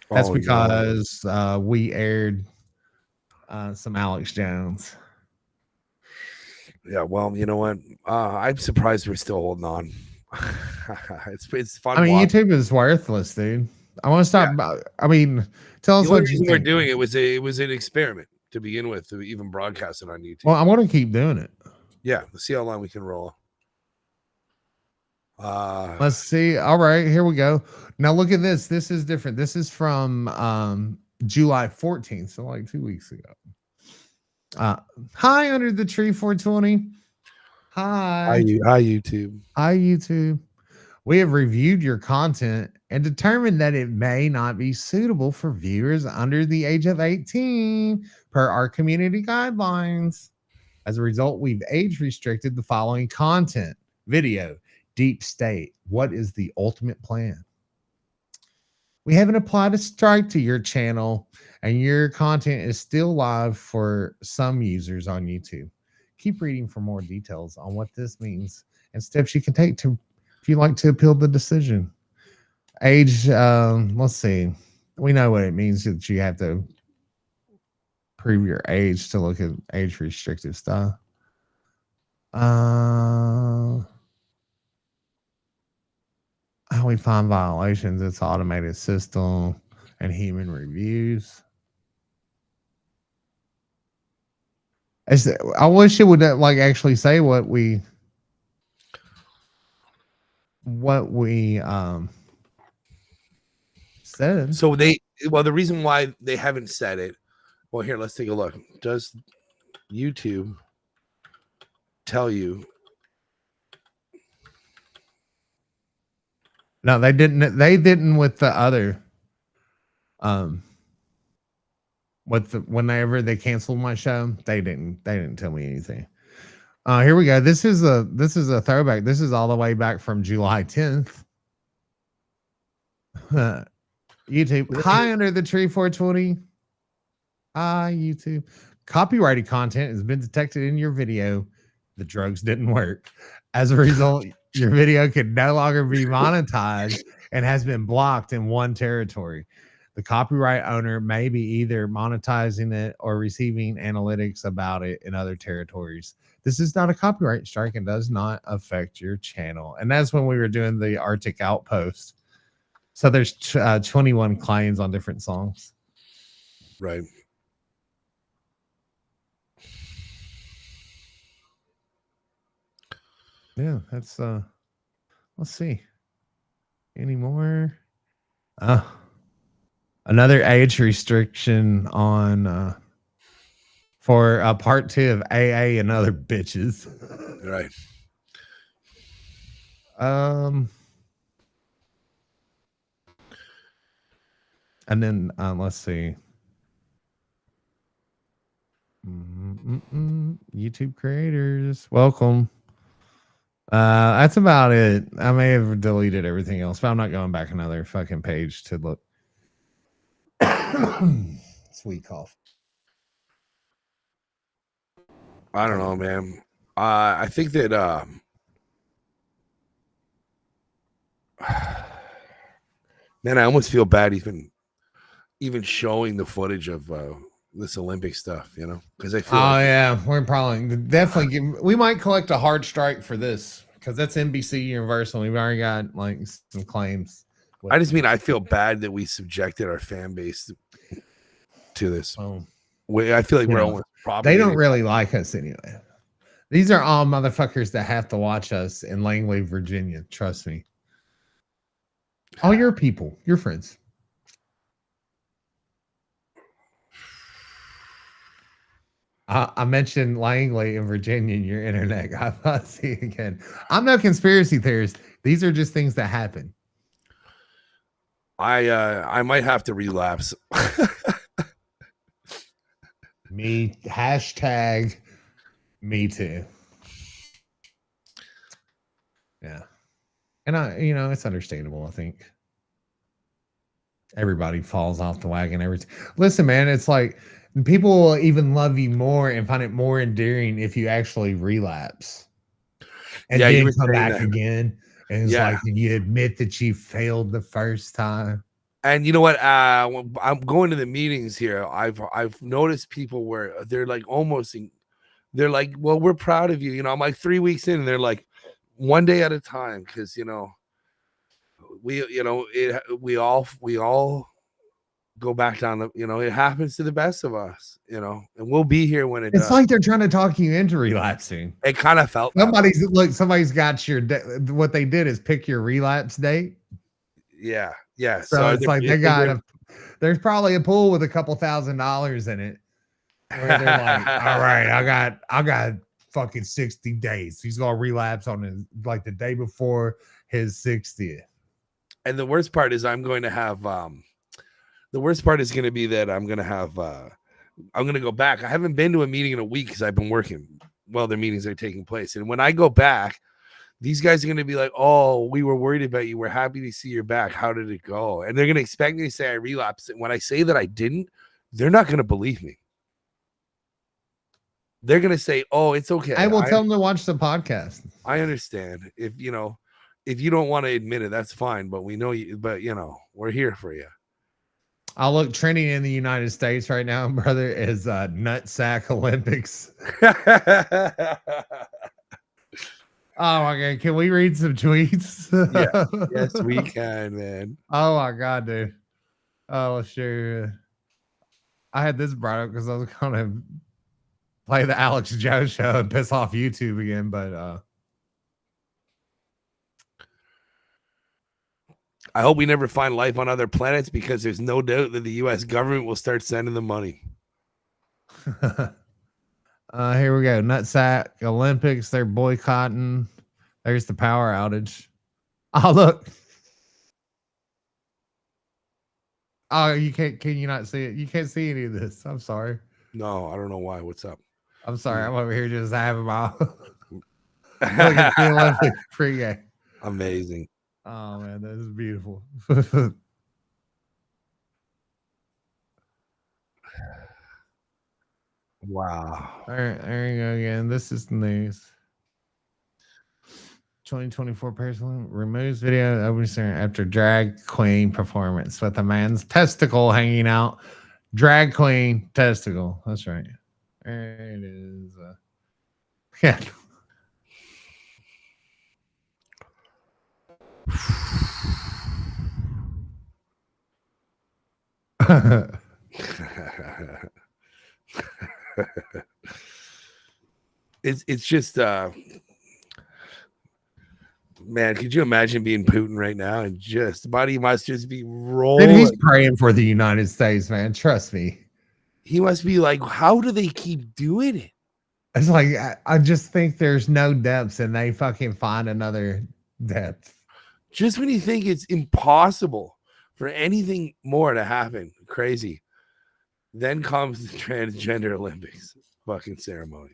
That's because we aired some Alex Jones. Yeah, well, you know what? I'm surprised we're still holding on. It's fun. I mean, YouTube is worthless, dude. I want to stop. Yeah. I mean, tell us what you think. We're doing it was an experiment to begin with, to even broadcast it on YouTube. Well, I want to keep doing it. Yeah, let's see how long we can roll. Let's see. All right, here we go. Now look at this. This is different. This is from July 14th, so like 2 weeks ago. Hi, Under the Tree 420. Hi, YouTube. Hi, YouTube. We have reviewed your content and determined that it may not be suitable for viewers under the age of 18 per our community guidelines. As a result, we've age restricted the following content: video, deep state, what is the ultimate plan? We haven't applied a strike to your channel, and your content is still live for some users on YouTube. Keep reading for more details on what this means and steps you can take to if you'd like to appeal the decision. Age, let's see. We know what it means that you have to prove your age to look at age restrictive stuff. How we find violations, it's automated system and human reviews. I wish it would like actually say what we said. So the reason why they haven't said it, well, here, let's take a look. Does YouTube tell you? No, they didn't. They didn't with the other. Whenever they canceled my show, they didn't tell me anything. Here we go. This is a throwback. This is all the way back from July 10th. YouTube. Hi, Under the Tree 420. Hi, YouTube. Copyrighted content has been detected in your video. The drugs didn't work. As a result, your video can no longer be monetized and has been blocked in one territory. The copyright owner may be either monetizing it or receiving analytics about it in other territories. This is not a copyright strike and does not affect your channel. And that's when we were doing the Arctic Outpost. So there's 21 claims on different songs. Right. Yeah, that's let's see. Any more? Another age restriction on for part 2 of AA and other bitches. Right. And then let's see. YouTube creators, welcome. That's about it. I may have deleted everything else, but I'm not going back another fucking page to look. Sweet cough. I don't know, man. I think that man, I almost feel bad even showing the footage of this Olympic stuff, you know, because I feel yeah, we're probably definitely we might collect a hard strike for this because that's NBC Universal. We've already got like some claims. I just mean I feel bad that we subjected our fan base to this. I feel like we're almost they don't really like us anyway. These are all motherfuckers that have to watch us in Langley, Virginia. Trust me. All your people, your friends. I mentioned Langley in Virginia in your internet. I see again. I'm no conspiracy theorist. These are just things that happen. I might have to relapse. Me too. Yeah. And it's understandable, I think. Everybody falls off the wagon. Listen, man, it's like people will even love you more and find it more endearing if you actually relapse. And then come back again. And it's like you admit that you failed the first time. And you know what? When I'm going to the meetings here, I've noticed people where they're like they're like, well, we're proud of you. You know, I'm like 3 weeks in, and they're like, one day at a time, because we all go back down the, it happens to the best of us, and we'll be here when it does. It's like they're trying to talk you into relapsing. It kind of felt somebody's got what they did is pick your relapse date. Yeah. So it's like there's probably a pool with a couple $1,000s in it where they're like, all right, I got fucking 60 days. He's gonna relapse on his the day before his 60th. And the worst part is I'm going to have the worst part is going to be that I'm going to have I'm going to go back. I haven't been to a meeting in a week because I've been working while their meetings are taking place. And when I go back, these guys are going to be like, oh, we were worried about you. We're happy to see you're back. How did it go? And they're going to expect me to say I relapsed. And when I say that I didn't, they're not going to believe me. They're going to say, oh, it's okay. I will tell them to watch the podcast. I understand. If you don't want to admit it, that's fine. But we know you, but we're here for you. I'll look trending in the United States right now, brother, is Nutsack Olympics. Oh my God. Can we read some tweets? Yeah. Yes, we can, man. Oh my God, dude. Oh, sure. I had this brought up because I was going to play the Alex Jones show and piss off YouTube again, but I hope we never find life on other planets because there's no doubt that the U.S. government will start sending the money. Here we go. Nutsack Olympics. They're boycotting. There's the power outage. Oh, look. Oh, you can't. Can you not see it? You can't see any of this. I'm sorry. No, I don't know why. What's up? I'm sorry. I'm over here just having my look at the Olympic pregame. Amazing. Oh man, that is beautiful. Wow. All right, there you go again. This is the news. 2024 person removes video after drag queen performance with a man's testicle hanging out. Drag queen testicle. That's right. There it is. Yeah. It's just Man, could you imagine being Putin right now and just buddy must just be rolling. And he's praying for the United States, man. Trust me. He must be like, how do they keep doing it? It's like I just think there's no depths, and they fucking find another depth. Just when you think it's impossible for anything more to happen, crazy, then comes the transgender Olympics fucking ceremony.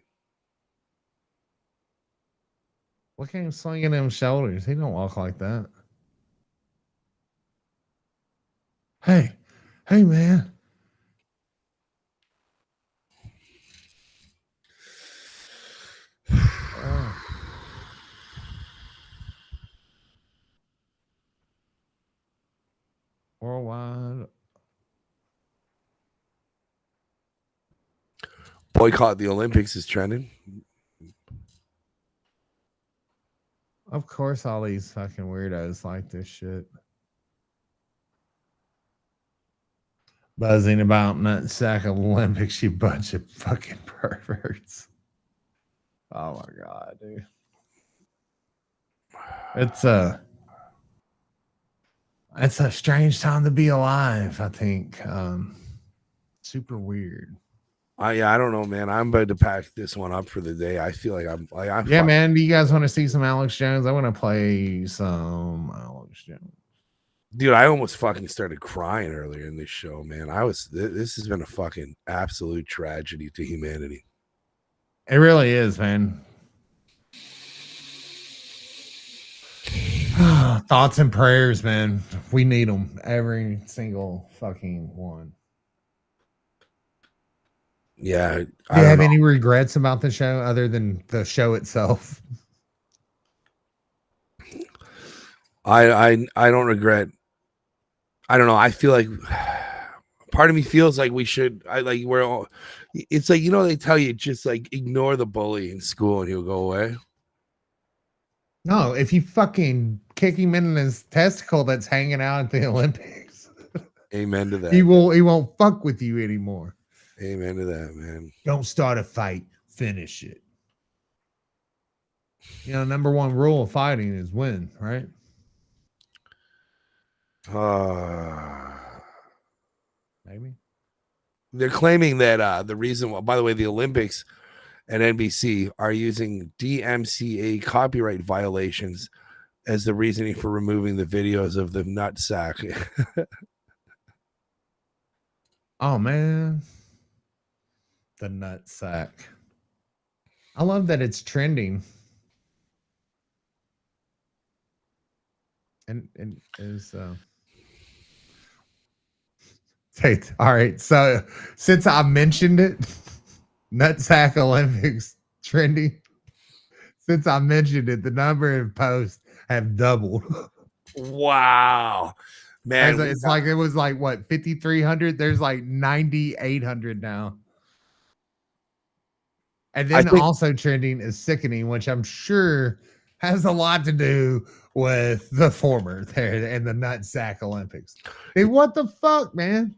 Look at him swinging them shoulders. He don't walk like that. Hey, man. Worldwide. Boycott the Olympics is trending. Of course, all these fucking weirdos like this shit. Buzzing about nutsack Olympics, you bunch of fucking perverts. Oh my god, dude. It's a strange time to be alive, I think. Super weird. I don't know, man. I'm about to pack this one up for the day. I feel like I'm yeah, man. Do you guys want to see some Alex Jones? I want to play some Alex Jones. Dude, I almost fucking started crying earlier in this show, man. This has been a fucking absolute tragedy to humanity. It really is, man. Thoughts and prayers, man. We need them. Every single fucking one. Yeah. Do you have any regrets about the show other than the show itself? I don't regret. I don't know. I feel like part of me feels like we should. It's like, they tell you just like ignore the bully in school and he'll go away. No, if you fucking kick him in his testicle that's hanging out at the Olympics. Amen to that. He won't fuck with you anymore. Amen to that, man. Don't start a fight, finish it. Number one rule of fighting is win, right? Maybe. They're claiming that the reason why, by the way, the Olympics and NBC are using DMCA copyright violations as the reasoning for removing the videos of the nutsack. Oh, man. The nutsack. I love that it's trending. And is hey, all right. So since I mentioned it, nutsack Olympics trending. Since I mentioned it, the number of posts have doubled. Wow. Man, it's like it was like what 5,300. There's like 9,800 now. And then also trending is sickening, which I'm sure has a lot to do with the former there and the nutsack Olympics. Dude, what the fuck, man?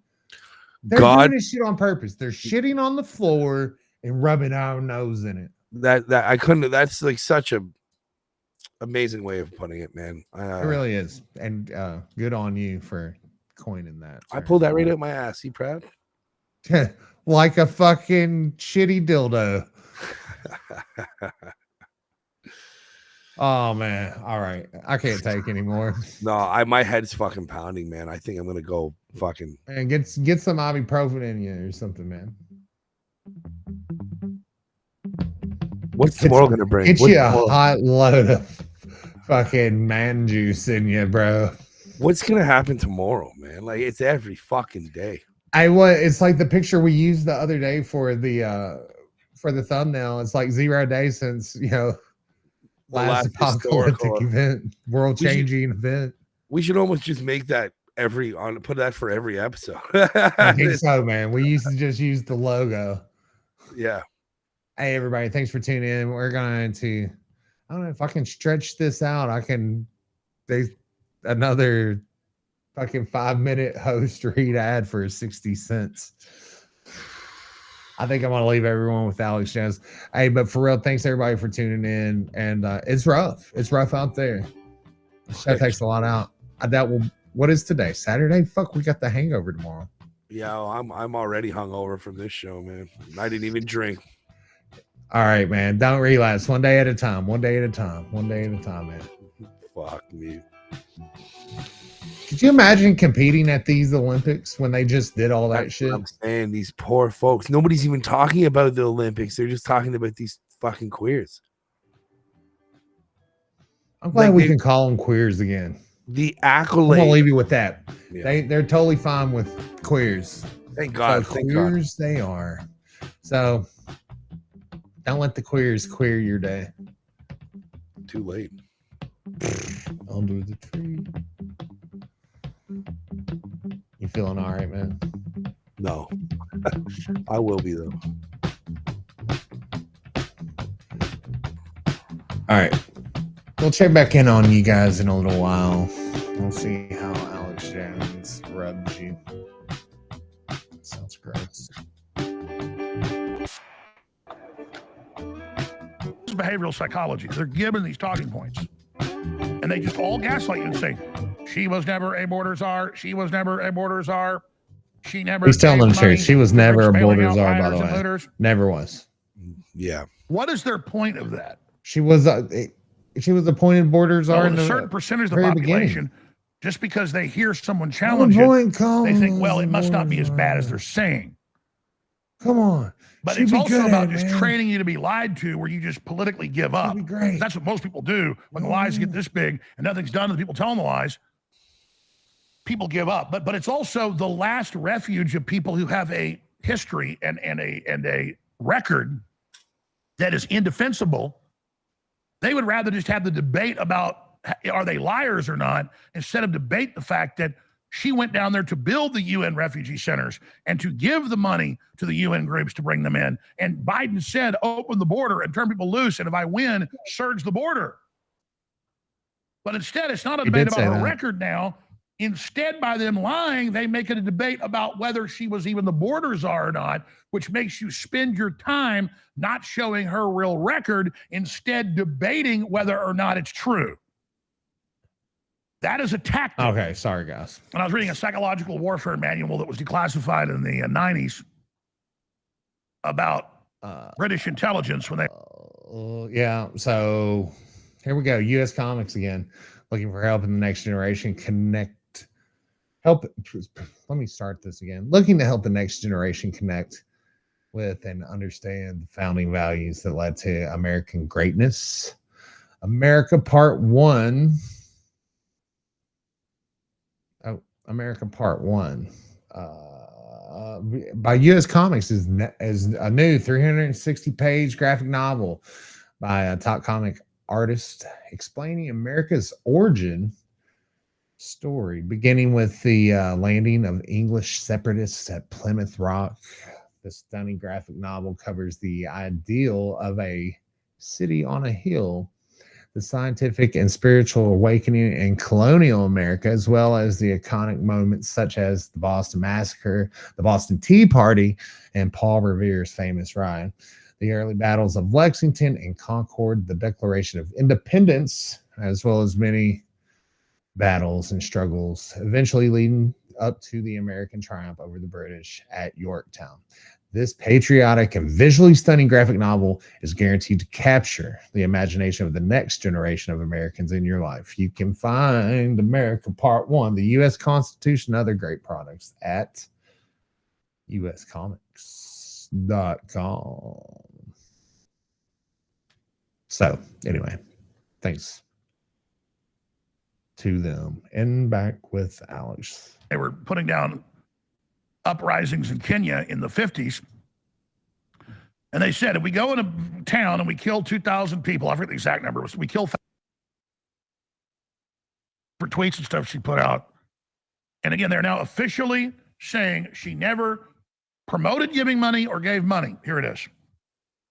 They're doing this shit on purpose. They're shitting on the floor and rubbing our nose in it. That's like such a amazing way of putting it, man. It really is. And good on you for coining that. I pulled that right out my ass. You proud? Like a fucking shitty dildo. Oh man. All right. I can't take anymore. No, my head's fucking pounding, man. I think I'm gonna go fucking and get some ibuprofen in you or something, man. What's tomorrow gonna bring? Get you a hot load of fucking man juice in you, bro. What's gonna happen tomorrow, man? Like it's every fucking day. It's like the picture we used the other day for the thumbnail. It's like 0 days since last apocalyptic event, world changing event. We should almost just make that put that for every episode. I think so, man. We used to just use the logo. Yeah. Hey everybody, thanks for tuning in. We're going to, I don't know if I can stretch this out. Another fucking 5-minute host read ad for 60 cents. I think I'm going to leave everyone with Alex Jones. Hey, but for real, thanks everybody for tuning in. And it's rough. It's rough out there. That takes a lot out. That will. What is today? Saturday? Fuck, we got the hangover tomorrow. Yeah, I'm already hungover from this show, man. I didn't even drink. All right, man. Don't relapse. One day at a time. One day at a time. One day at a time, man. Fuck me. Could you imagine competing at these Olympics when they just did all that shit? I'm saying, these poor folks. Nobody's even talking about the Olympics. They're just talking about these fucking queers. I'm glad we can call them queers again. The I'm accolade. gonna leave you with that. Yeah. They're totally fine with queers. Thank God. So Thank queers they are. So don't let the queers queer your day. Too late. Under the tree. You feeling all right, man? No. I will be though. All right. We'll check back in on you guys in a little while. We'll see how Alex Jones rubs you. Sounds gross. This is behavioral psychology. They're given these talking points. And they just all gaslight you and say, she was never a border czar. She was never a border czar. She never. He's telling the truth. She was never a border czar, by the rioters and way. looters. Never was. Yeah. What is their point of that? She was appointed border czar in a the certain percentage of the very population, beginning. just because they hear someone challenge it, they think, well, it must not be as bad as they're saying. Come on. But She'd it's be also good about at it, just man. training you to be lied to, where you just politically give up. Be great. That's what most people do when the lies get this big and nothing's done to the people telling the lies. People give up. But it's also the last refuge of people who have a history and a record that is indefensible. They would rather just have the debate about are they liars or not, instead of debate the fact that she went down there to build the UN refugee centers and to give the money to the UN groups to bring them in. And Biden said, open the border and turn people loose. And if I win, surge the border. But instead, it's not a debate about her record now. Instead, by them lying, they make it a debate about whether she was even the border czar or not, which makes you spend your time not showing her real record, instead debating whether or not it's true. That is a tactic. Okay, sorry, guys. And I was reading a psychological warfare manual that was declassified in the 90s about British intelligence when they... Yeah, so here we go. U.S. Comics again, looking for help in the next generation. Let me start this again. Looking to help the next generation connect with and understand the founding values that led to American greatness. America Part 1. America Part 1 by U.S. Comics is a new 360-page graphic novel by a top comic artist explaining America's origin story, beginning with the landing of English separatists at Plymouth Rock. The stunning graphic novel covers the ideal of a city on a hill, the scientific and spiritual awakening in colonial America, as well as the iconic moments such as the Boston Massacre, the Boston Tea Party, and Paul Revere's famous riot, the early battles of Lexington and Concord, the Declaration of Independence, as well as many battles and struggles, eventually leading up to the American triumph over the British at Yorktown. This patriotic and visually stunning graphic novel is guaranteed to capture the imagination of the next generation of Americans in your life. You can find America Part 1, the U.S. Constitution, and other great products at uscomics.com. So, anyway, thanks to them. And back with Alex. They were putting down uprisings in Kenya in the 50s. And they said, if we go in a town and we kill 2,000 people, I forget the exact number, we kill for tweets and stuff she put out. And again, they're now officially saying she never promoted giving money or gave money. Here it is.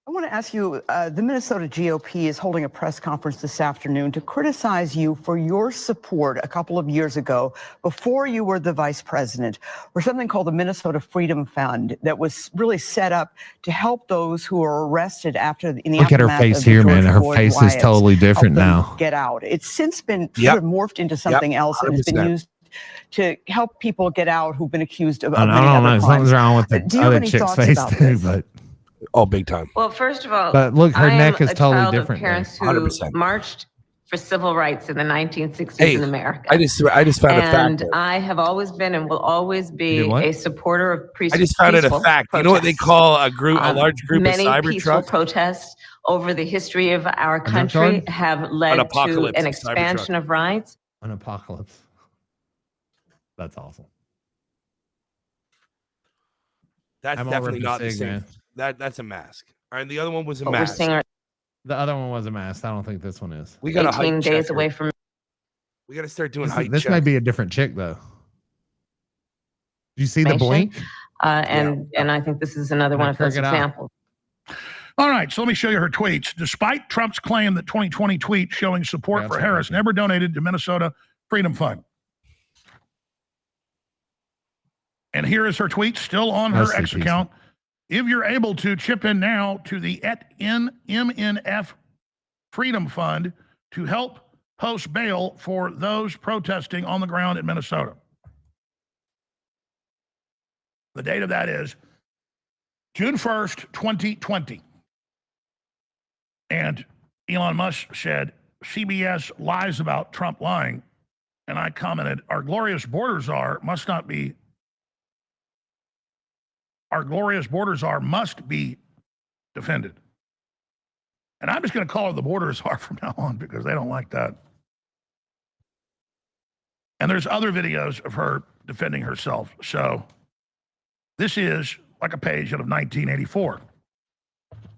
I want to ask you, the Minnesota GOP is holding a press conference this afternoon to criticize you for your support a couple of years ago, before you were the vice president, for something called the Minnesota Freedom Fund that was really set up to help those who are arrested after in the Look at her aftermath face of the here, George man. Her Floyd face is riots, totally different help them now. get out. It's since been Yep. sort of morphed into something else and has been 100%. used to help people get out who've been accused of I many don't know. other Something's crimes. wrong with the Do you have other any chick's thoughts face about too, this? but Oh, big time. Well, first of all, But look, her I neck am is a totally child different of there. parents who 100%. marched for civil rights in the 1960s Hey, in America. I just found a fact. And there. I have always been and will always You be did what? a supporter of I just found it a peaceful fact. You know what they protests. call a large group of Many cyber peaceful trucks? protests over the history of our dump country truck? have led to apocalypse an of Cybertruck. expansion of rights. An apocalypse. That's awesome. That's I'm all definitely ripped not the sig, same. man. That's a mask. All right, the other one was a But we're mask. seeing The other one was a mask. I don't think this one is. We got to 18 height days check her. away from. We got to start doing height This check. might be a different chick though. Do you see the Information. blink? And I think this is another one of those Check it out. examples. All right, so let me show you her tweets. Despite Trump's claim that 2020 tweet showing support Yeah, for that's Harris right. never donated to Minnesota Freedom Fund. And here is her tweet, still on her That's so X account. If you're able to, chip in now to the MNF Freedom Fund to help post bail for those protesting on the ground in Minnesota. The date of that is June 1st, 2020. And Elon Musk said, CBS lies about Trump lying. And I commented, our glorious border czar must be defended. And I'm just going to call her the border czar from now on because they don't like that. And there's other videos of her defending herself. So this is like a page out of 1984.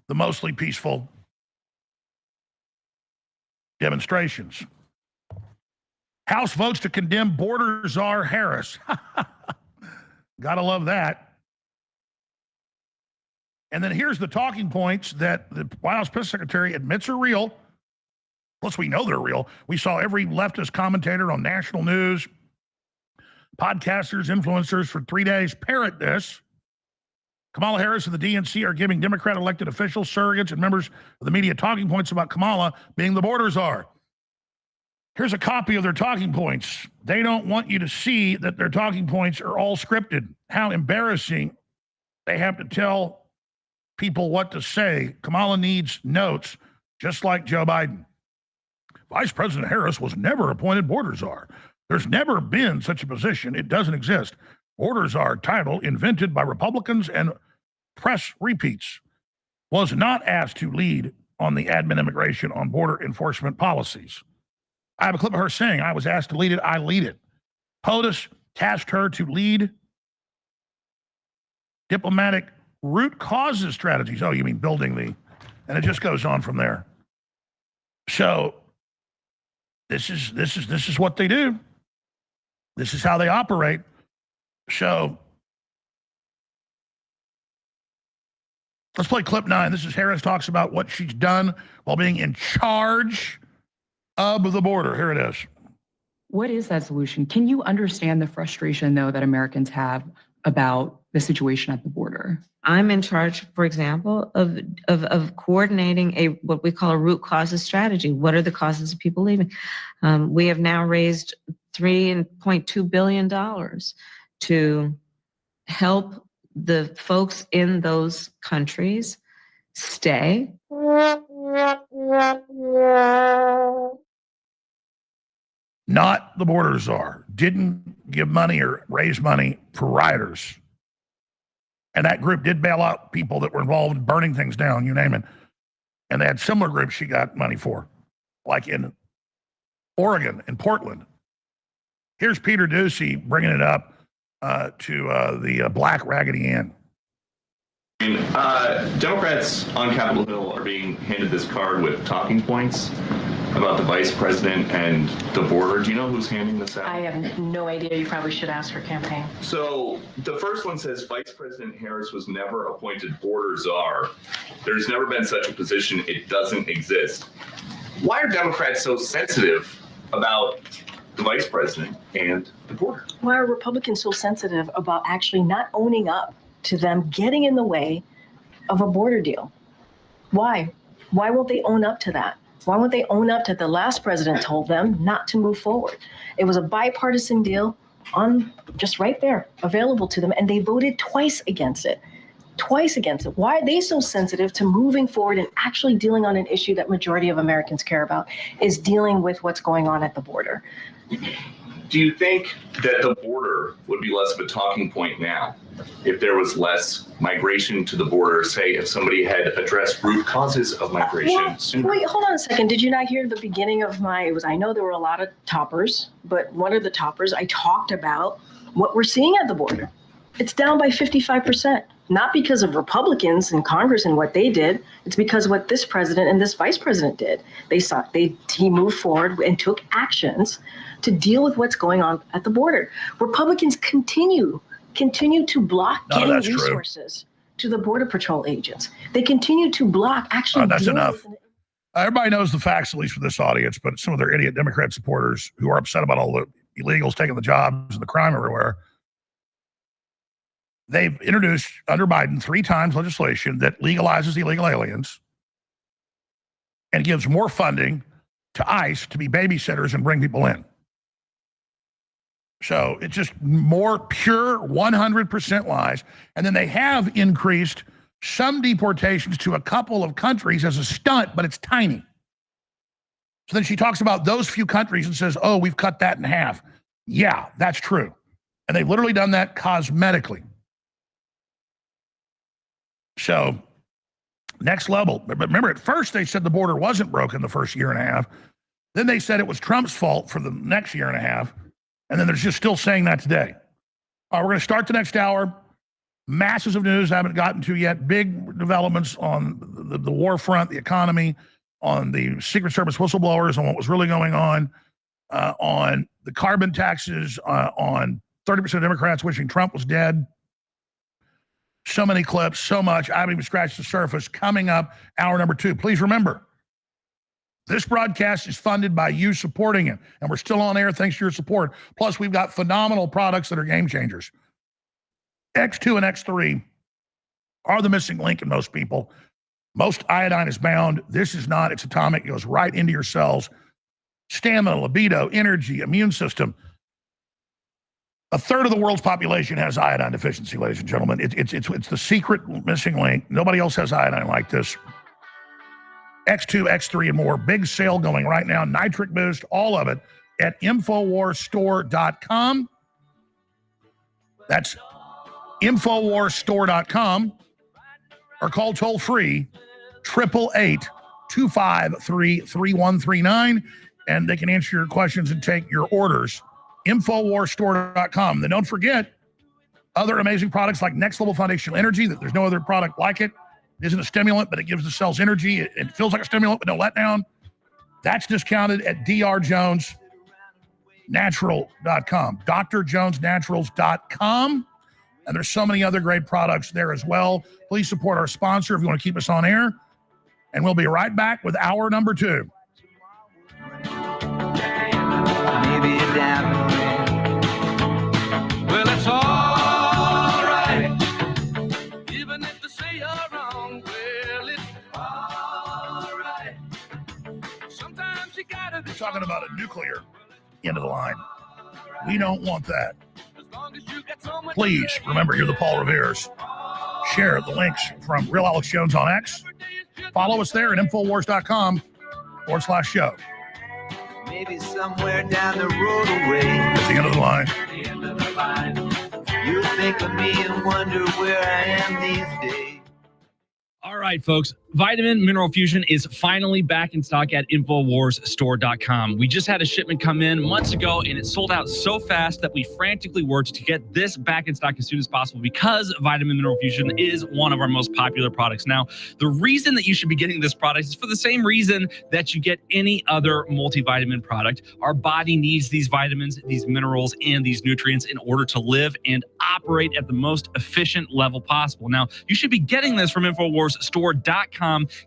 The mostly peaceful demonstrations. House votes to condemn border czar Harris. Gotta love that. And then here's the talking points that the White House press secretary admits are real. Plus, we know they're real. We saw every leftist commentator on national news, podcasters, influencers for 3 days parrot this. Kamala Harris and the DNC are giving Democrat elected officials, surrogates, and members of the media talking points about Kamala being the border czar. Here's a copy of their talking points. They don't want you to see that their talking points are all scripted. How embarrassing. They have to tell people what to say. Kamala needs notes, just like Joe Biden. Vice President Harris was never appointed border czar. There's never been such a position. It doesn't exist. Border czar title invented by Republicans and press repeats. Was not asked to lead on the admin immigration on border enforcement policies. I have a clip of her saying, I was asked to lead it, I lead it. POTUS tasked her to lead diplomatic root causes strategies. Oh, you mean building the, and it just goes on from there. So this is what they do. This is how they operate. So let's play clip 9. This is Harris talks about what she's done while being in charge of the border. Here it is. What is that solution? Can you understand the frustration, though, that Americans have about the situation at the border? I'm in charge, for example, of coordinating what we call a root causes strategy. What are the causes of people leaving? We have now raised $3.2 billion to help the folks in those countries stay. Not the border czar. Didn't give money or raise money for rioters. And that group did bail out people that were involved in burning things down, you name it. And they had similar groups she got money for, like in Oregon and Portland. Here's Peter Doocy bringing it up to the Black Raggedy Ann. Democrats on Capitol Hill are being handed this card with talking points. about the vice president and the border. Do you know who's handing this out? I have no idea. You probably should ask her campaign. So the first one says Vice President Harris was never appointed border czar. There's never been such a position. It doesn't exist. Why are Democrats so sensitive about the vice president and the border? Why are Republicans so sensitive about actually not owning up to them getting in the way of a border deal? Why? Why won't they own up to that? Why won't they own up to the last president told them not to move forward? It was a bipartisan deal on just right there, available to them, and they voted twice against it. Twice against it. Why are they so sensitive to moving forward and actually dealing on an issue that majority of Americans care about, is dealing with what's going on at the border? Do you think that the border would be less of a talking point now if there was less migration to the border, say if somebody had addressed root causes of migration sooner? Wait, hold on a second. Did you not hear the beginning of I know there were a lot of toppers, but one of the toppers, I talked about what we're seeing at the border. It's down by 55%, not because of Republicans in Congress and what they did. It's because of what this president and this vice president did. He moved forward and took actions to deal with what's going on at the border. Republicans continue to block getting resources to the Border Patrol agents. They continue to block actually. That's enough. Everybody knows the facts, at least for this audience, but some of their idiot Democrat supporters who are upset about all the illegals taking the jobs and the crime everywhere. They've introduced, under Biden, 3 times legislation that legalizes illegal aliens and gives more funding to ICE to be babysitters and bring people in. So it's just more pure 100% lies. And then they have increased some deportations to a couple of countries as a stunt, but it's tiny. So then she talks about those few countries and says, oh, we've cut that in half. Yeah, that's true. And they've literally done that cosmetically. So next level. But remember, at first they said the border wasn't broken the first year and a half. Then they said it was Trump's fault for the next year and a half. And then they're just still saying that today. All right, we're going to start the next hour. Masses of news I haven't gotten to yet. Big developments on the war front, the economy, on the Secret Service whistleblowers, on what was really going on the carbon taxes, on 30% of Democrats wishing Trump was dead. So many clips, so much. I haven't even scratched the surface. Coming up, hour number 2. Please remember, this broadcast is funded by you supporting it, and we're still on air thanks to your support. Plus, we've got phenomenal products that are game changers. X2 and X3 are the missing link in most people. Most iodine is bound. This is not. It's atomic. It goes right into your cells. Stamina, libido, energy, immune system. 1/3 of the world's population has iodine deficiency, ladies and gentlemen. It's the secret missing link. Nobody else has iodine like this. X2, X3, and more. Big sale going right now. Nitric boost, all of it at InfoWarsStore.com. That's InfoWarsStore.com. Or call toll free 888-253-3139, and they can answer your questions and take your orders. InfoWarsStore.com. Then don't forget other amazing products like Next Level Foundational Energy. That there's no other product like it. It isn't a stimulant, but it gives the cells energy. It feels like a stimulant, but no letdown. That's discounted at drjonesnatural.com. drjonesnaturals.com. And there's so many other great products there as well. Please support our sponsor if you want to keep us on air. And we'll be right back with hour number 2. Maybe down the way. Well, it's all right. Even if they say you're wrong, well, it's all right. Sometimes you gotta be. We're talking about a nuclear end of the line. We don't want that. Please remember, you're the Paul Revere's. Share the links from Real Alex Jones on X. Follow us there at Infowars.com/show. Maybe somewhere down the road away. At the end of the line. The end of the line. You think of me and wonder where I am these days. All right, folks. Vitamin Mineral Fusion is finally back in stock at InfoWarsStore.com. We just had a shipment come in months ago, and it sold out so fast that we frantically worked to get this back in stock as soon as possible because Vitamin Mineral Fusion is one of our most popular products. Now, the reason that you should be getting this product is for the same reason that you get any other multivitamin product. Our body needs these vitamins, these minerals, and these nutrients in order to live and operate at the most efficient level possible. Now, you should be getting this from InfoWarsStore.com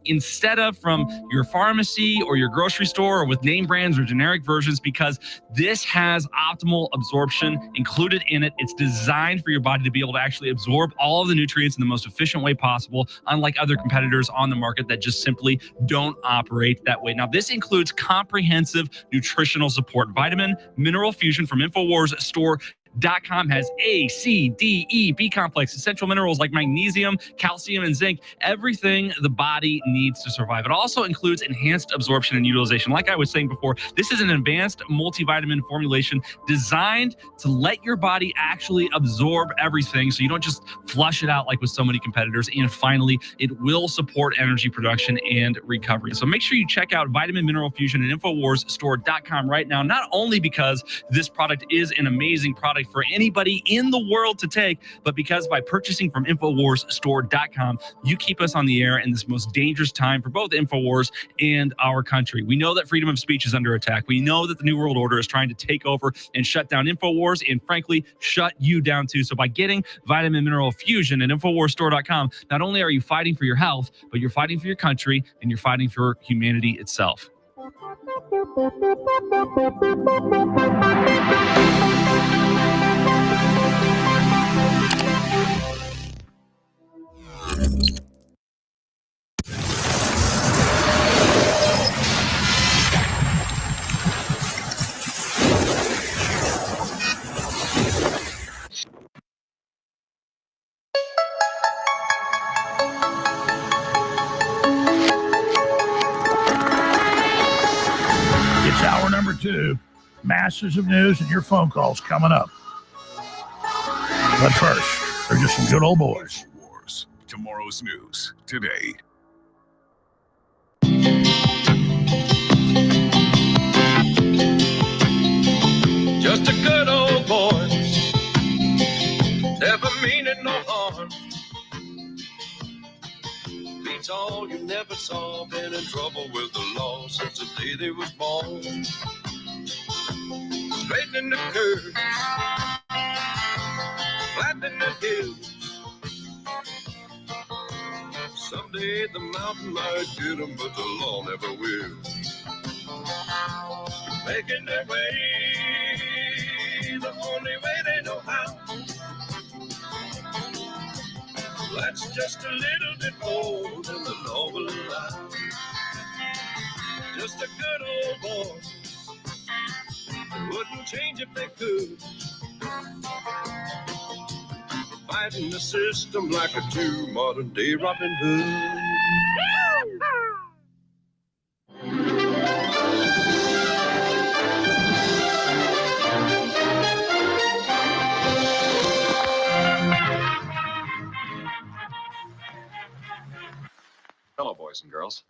instead of from your pharmacy or your grocery store or with name brands or generic versions, because this has optimal absorption included in it. It's designed for your body to be able to actually absorb all of the nutrients in the most efficient way possible, unlike other competitors on the market that just simply don't operate that way. Now, this includes comprehensive nutritional support. Vitamin Mineral Fusion from InfoWarsStore.com has A, C, D, E, B complex, essential minerals like magnesium, calcium, and zinc, everything the body needs to survive. It also includes enhanced absorption and utilization. Like I was saying before, this is an advanced multivitamin formulation designed to let your body actually absorb everything so you don't just flush it out like with so many competitors. And finally, it will support energy production and recovery. So make sure you check out Vitamin Mineral Fusion at InfoWarsStore.com right now, not only because this product is an amazing product for anybody in the world to take, but because by purchasing from InfoWarsStore.com, you keep us on the air in this most dangerous time for both InfoWars and our country. We know that freedom of speech is under attack. We know that the New World Order is trying to take over and shut down InfoWars and, frankly, shut you down too. So by getting Vitamin Mineral Fusion at InfoWarsStore.com, not only are you fighting for your health, but you're fighting for your country and you're fighting for humanity itself. It's hour number 2. Masses of news and your phone calls coming up. But first, they're just some good old boys. Wars. Tomorrow's news today. Just a good old boy, never meaning no harm. Beats all you never saw, been in trouble with the law since the day they was born. Straightening the curves, flattening the hills. Someday the mountain might get them, but the law never will. Making their way the only way they know how. That's just a little bit more than the law will allow. Just a good old boy, they wouldn't change if they could. Fighting the system like a true modern day Robin Hood. Hello, boys and girls.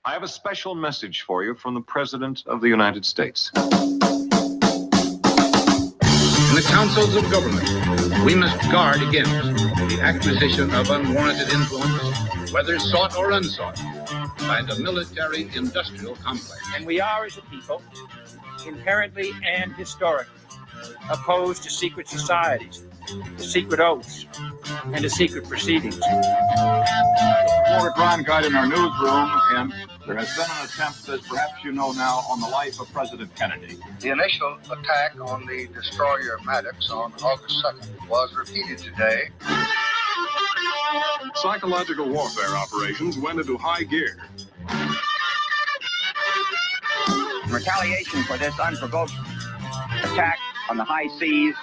I have a special message for you from the President of the United States. In the councils of government, we must guard against the acquisition of unwarranted influence, whether sought or unsought, by the military-industrial complex. And we are, as a people, inherently and historically opposed to secret societies, to secret oaths, and to secret proceedings. For a crime guide in our newsroom, and there has been an attempt, as perhaps you know now, on the life of President Kennedy. The initial attack on the destroyer Maddox on August 2nd was repeated today. Psychological warfare operations went into high gear. In retaliation for this unprovoked attack on the high seas,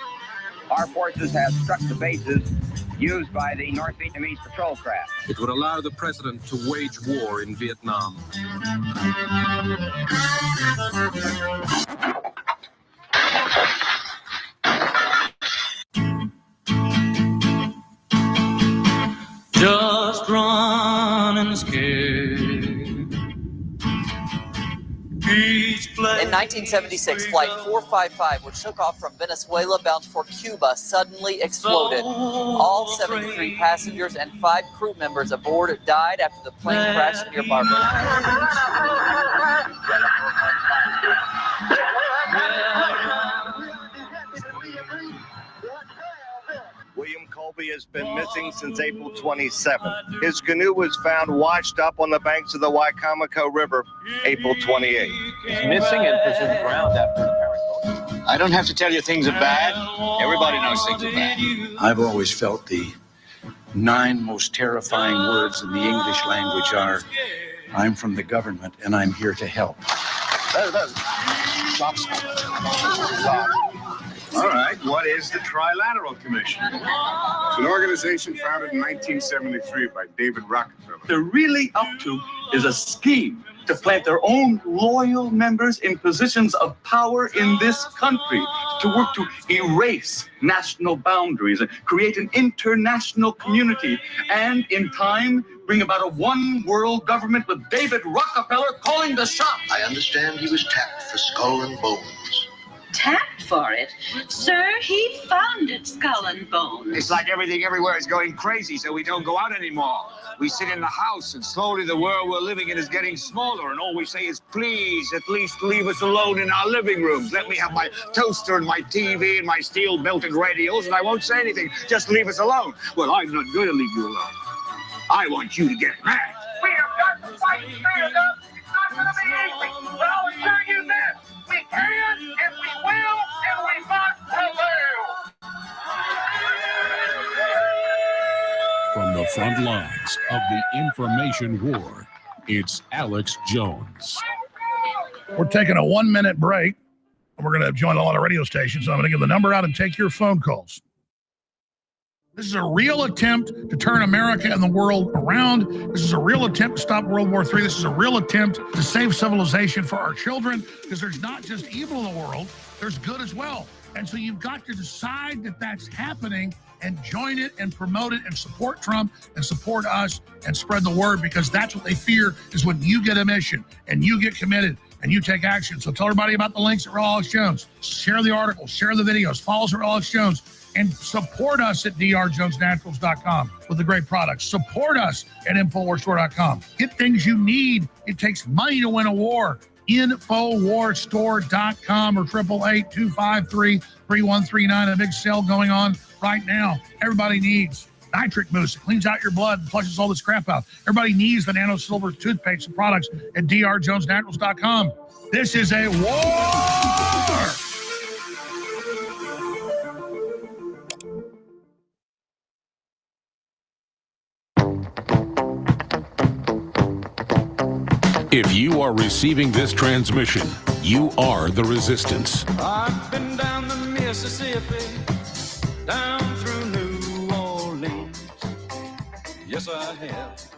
our forces have struck the bases used by the North Vietnamese patrol craft. It would allow the president to wage war in Vietnam. Just running scared. In 1976, Flight 455, which took off from Venezuela bound for Cuba, suddenly exploded. All 73 passengers and 5 crew members aboard died after the plane crashed near Barbados. William Colby has been missing since April 27th. His canoe was found washed up on the banks of the Wicomico River April 28th. He's missing and presumed drowned after an apparent boat. I don't have to tell you things are bad. Everybody knows things are bad. I've always felt the 9 most terrifying words in the English language are, I'm from the government and I'm here to help. All right, what is the Trilateral Commission? It's an organization founded in 1973 by David Rockefeller. They're really up to is a scheme to plant their own loyal members in positions of power in this country, to work to erase national boundaries and create an international community, and in time bring about a one world government with David Rockefeller calling the shots. I understand he was tapped for Skull and Bones. Tapped for it? Sir, he founded Skull and Bones. It's like everything everywhere is going crazy, so we don't go out anymore. We sit in the house, and slowly the world we're living in is getting smaller, and all we say is, please, at least leave us alone in our living rooms. Let me have my toaster and my TV and my steel-belted radios, and I won't say anything. Just leave us alone. Well, I'm not going to leave you alone. I want you to get mad. We have got to fight stand up. It's not going to be easy, but I'll assure you this. We can, and we will, and we must prevail. From the front lines of the information war, it's Alex Jones. We're taking a 1-minute break, and we're going to join a lot of radio stations. So I'm going to give the number out and take your phone calls. This is a real attempt to turn America and the world around. This is a real attempt to stop World War III. This is a real attempt to save civilization for our children, because there's not just evil in the world, there's good as well. And so you've got to decide that that's happening and join it and promote it and support Trump and support us and spread the word, because that's what they fear, is when you get a mission and you get committed and you take action. So tell everybody about the links at Real Alex Jones. Share the articles, share the videos, follow us at Real Alex Jones, and support us at drjonesnaturals.com with the great products. Support us at InfoWarsStore.com. Get things you need. It takes money to win a war. InfoWarsStore.com or 888-253-3139. A big sale going on right now. Everybody needs nitric boost. It cleans out your blood and flushes all this crap out. Everybody needs the Nano Silver toothpaste and products at drjonesnaturals.com. This is a war! If you are receiving this transmission, you are the resistance. I've been down the Mississippi, down through New Orleans. Yes, I have.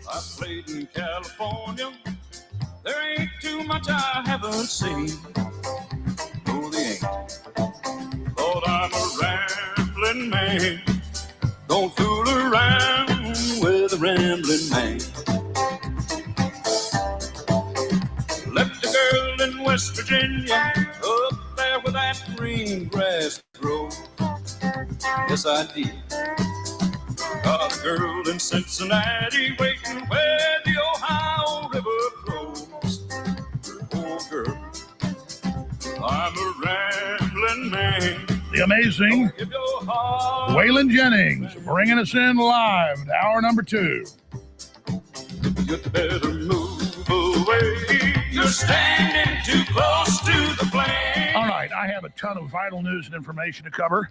I've played in California. There ain't too much I haven't seen. No, there ain't. Lord, I'm a rambling man. Don't fool around with a rambling man. Left a girl in West Virginia, up there where that green grass grows. Yes, I did. Got a girl in Cincinnati waiting where the Ohio River flows. Oh, girl, I'm a rambling man. The amazing Waylon Jennings bringing us in live to hour number 2. You better move away. You're standing too close to the flame. All right, I have a ton of vital news and information to cover,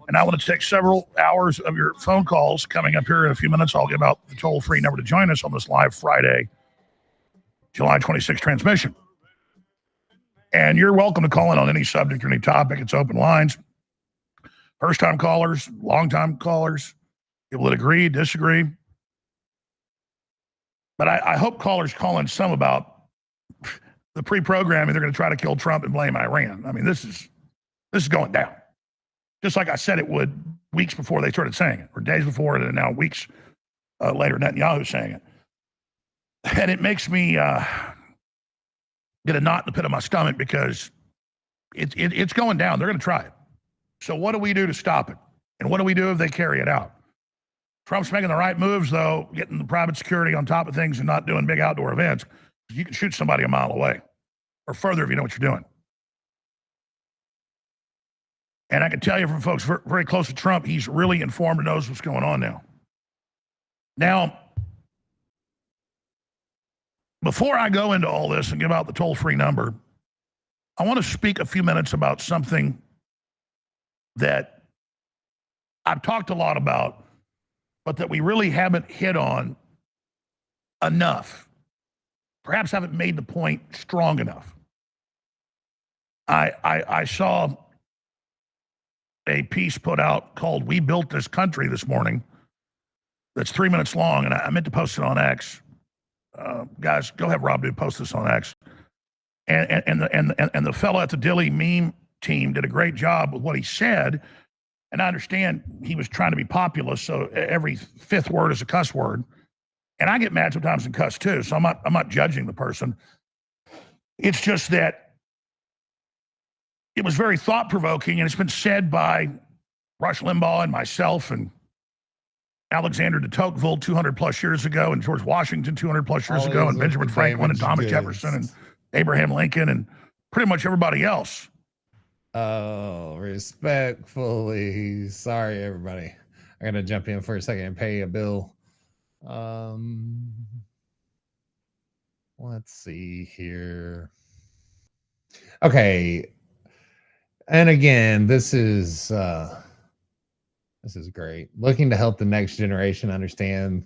and I want to take several hours of your phone calls coming up here in a few minutes. I'll give out the toll-free number to join us on this live Friday, July 26th transmission. And you're welcome to call in on any subject or any topic. It's open lines. First-time callers, long-time callers, people that agree, disagree. But I hope callers call in some about the pre-programming. They're going to try to kill Trump and blame Iran. I mean, this is going down. Just like I said it would weeks before they started saying it, or days before, and now weeks later, Netanyahu saying it. And it makes me get a knot in the pit of my stomach because it's going down. They're going to try it. So what do we do to stop it? And what do we do if they carry it out? Trump's making the right moves, though, getting the private security on top of things and not doing big outdoor events. You can shoot somebody a mile away or further if you know what you're doing. And I can tell you from folks very close to Trump, he's really informed and knows what's going on now. Now, before I go into all this and give out the toll-free number, I want to speak a few minutes about something that I've talked a lot about, but that we really haven't hit on enough. Perhaps haven't made the point strong enough. I saw a piece put out called "We Built This Country" this morning that's 3 minutes long, and I meant to post it on X. Guys, go have Rob do post this on X. And the fellow at the Dilly meme team did a great job with what he said. And I understand he was trying to be populist, so every fifth word is a cuss word. And I get mad sometimes and cuss too, so I'm not judging the person. It's just that it was very thought-provoking, and it's been said by Rush Limbaugh and myself and Alexander de Tocqueville 200 plus years ago, and George Washington 200 plus years ago, and Benjamin Franklin and Thomas Jefferson and Abraham Lincoln and pretty much everybody else. Oh, respectfully. Sorry, everybody. I got to jump in for a second and pay a bill. Let's see here. Okay. And again, this is great. Looking to help the next generation understand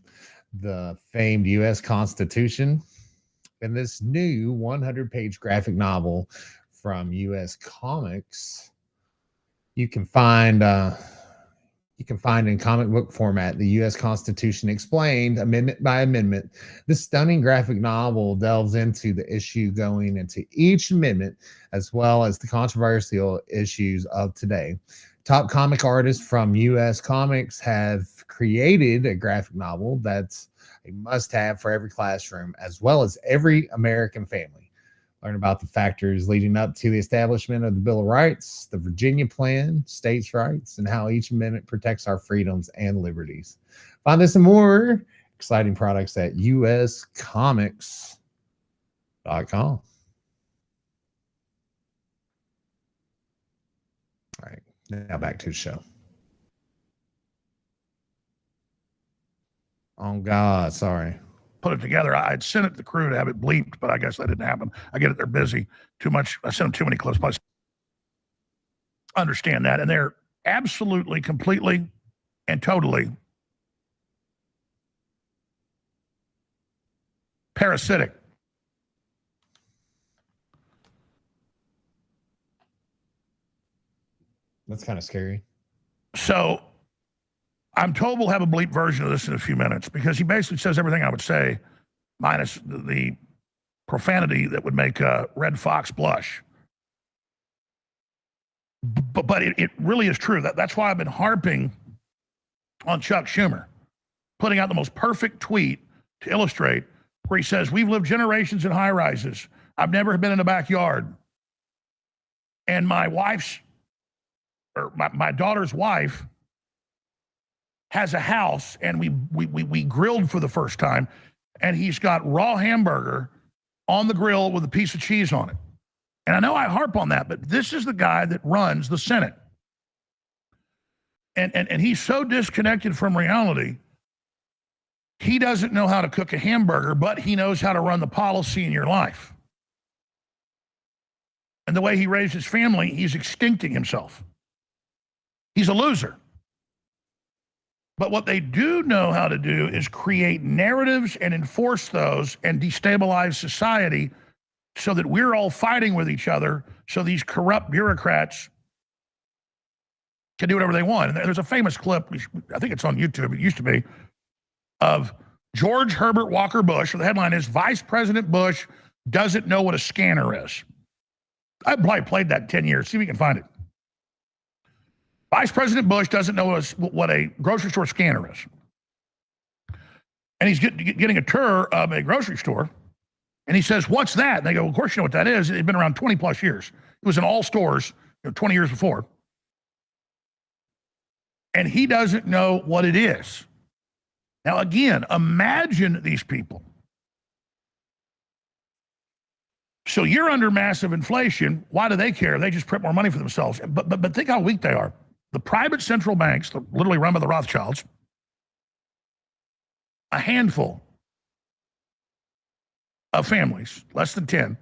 the famed U.S. Constitution. In this new 100-page graphic novel from U.S. Comics, you can find in comic book format the U.S. Constitution explained amendment by amendment. This stunning graphic novel delves into the issue going into each amendment, as well as the controversial issues of today. Top comic artists from U.S. Comics have created a graphic novel that's a must-have for every classroom, as well as every American family. Learn about the factors leading up to the establishment of the Bill of Rights, the Virginia Plan, states' rights, and how each amendment protects our freedoms and liberties. Find this and more exciting products at uscomics.com. All right, now back to the show. Oh, God, sorry. Put it together. I'd sent it to the crew to have it bleeped, but I guess that didn't happen. I get it. They're busy. Too much. I sent them too many clips. Plus, understand that. And they're absolutely, completely, and totally parasitic. That's kind of scary. So I'm told we'll have a bleep version of this in a few minutes because he basically says everything I would say, minus the profanity that would make Red Fox blush. But it really is true. That's why I've been harping on Chuck Schumer, putting out the most perfect tweet to illustrate where he says, "We've lived generations in high-rises. I've never been in a backyard. And my daughter's wife has a house, and we grilled for the first time, and he's got raw hamburger on the grill with a piece of cheese on it." And I know I harp on that, but this is the guy that runs the Senate. And he's so disconnected from reality, he doesn't know how to cook a hamburger, but he knows how to run the policy in your life. And the way he raised his family, he's extincting himself. He's a loser. But what they do know how to do is create narratives and enforce those and destabilize society so that we're all fighting with each other so these corrupt bureaucrats can do whatever they want. And there's a famous clip, I think it's on YouTube, it used to be, of George Herbert Walker Bush, where the headline is, "Vice President Bush doesn't know what a scanner is." I've probably played that 10 years. See if we can find it. Vice President Bush doesn't know what a grocery store scanner is. And he's getting a tour of a grocery store. And he says, what's that? And they go, well, of course you know what that is. It's been around 20 plus years. It was in all stores 20 years before. And he doesn't know what it is. Now, again, imagine these people. So you're under massive inflation. Why do they care? They just print more money for themselves. But think how weak they are. The private central banks, literally run by the Rothschilds, a handful of families, less than 10,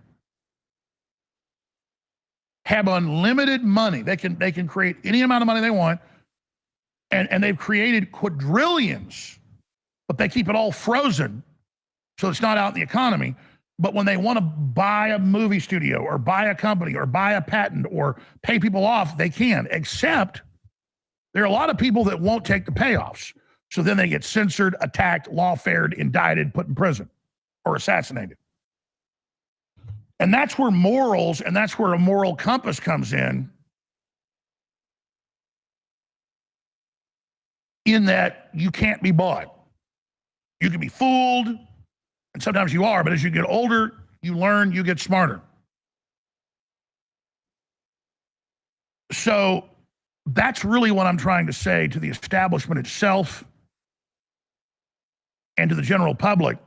have unlimited money. They can create any amount of money they want, and they've created quadrillions, but they keep it all frozen, so it's not out in the economy. But when they want to buy a movie studio or buy a company or buy a patent or pay people off, they can, except there are a lot of people that won't take the payoffs. So then they get censored, attacked, lawfared, indicted, put in prison, or assassinated. And that's where morals, and that's where a moral compass comes in that you can't be bought. You can be fooled, and sometimes you are, but as you get older, you learn, you get smarter. So that's really what I'm trying to say to the establishment itself and to the general public.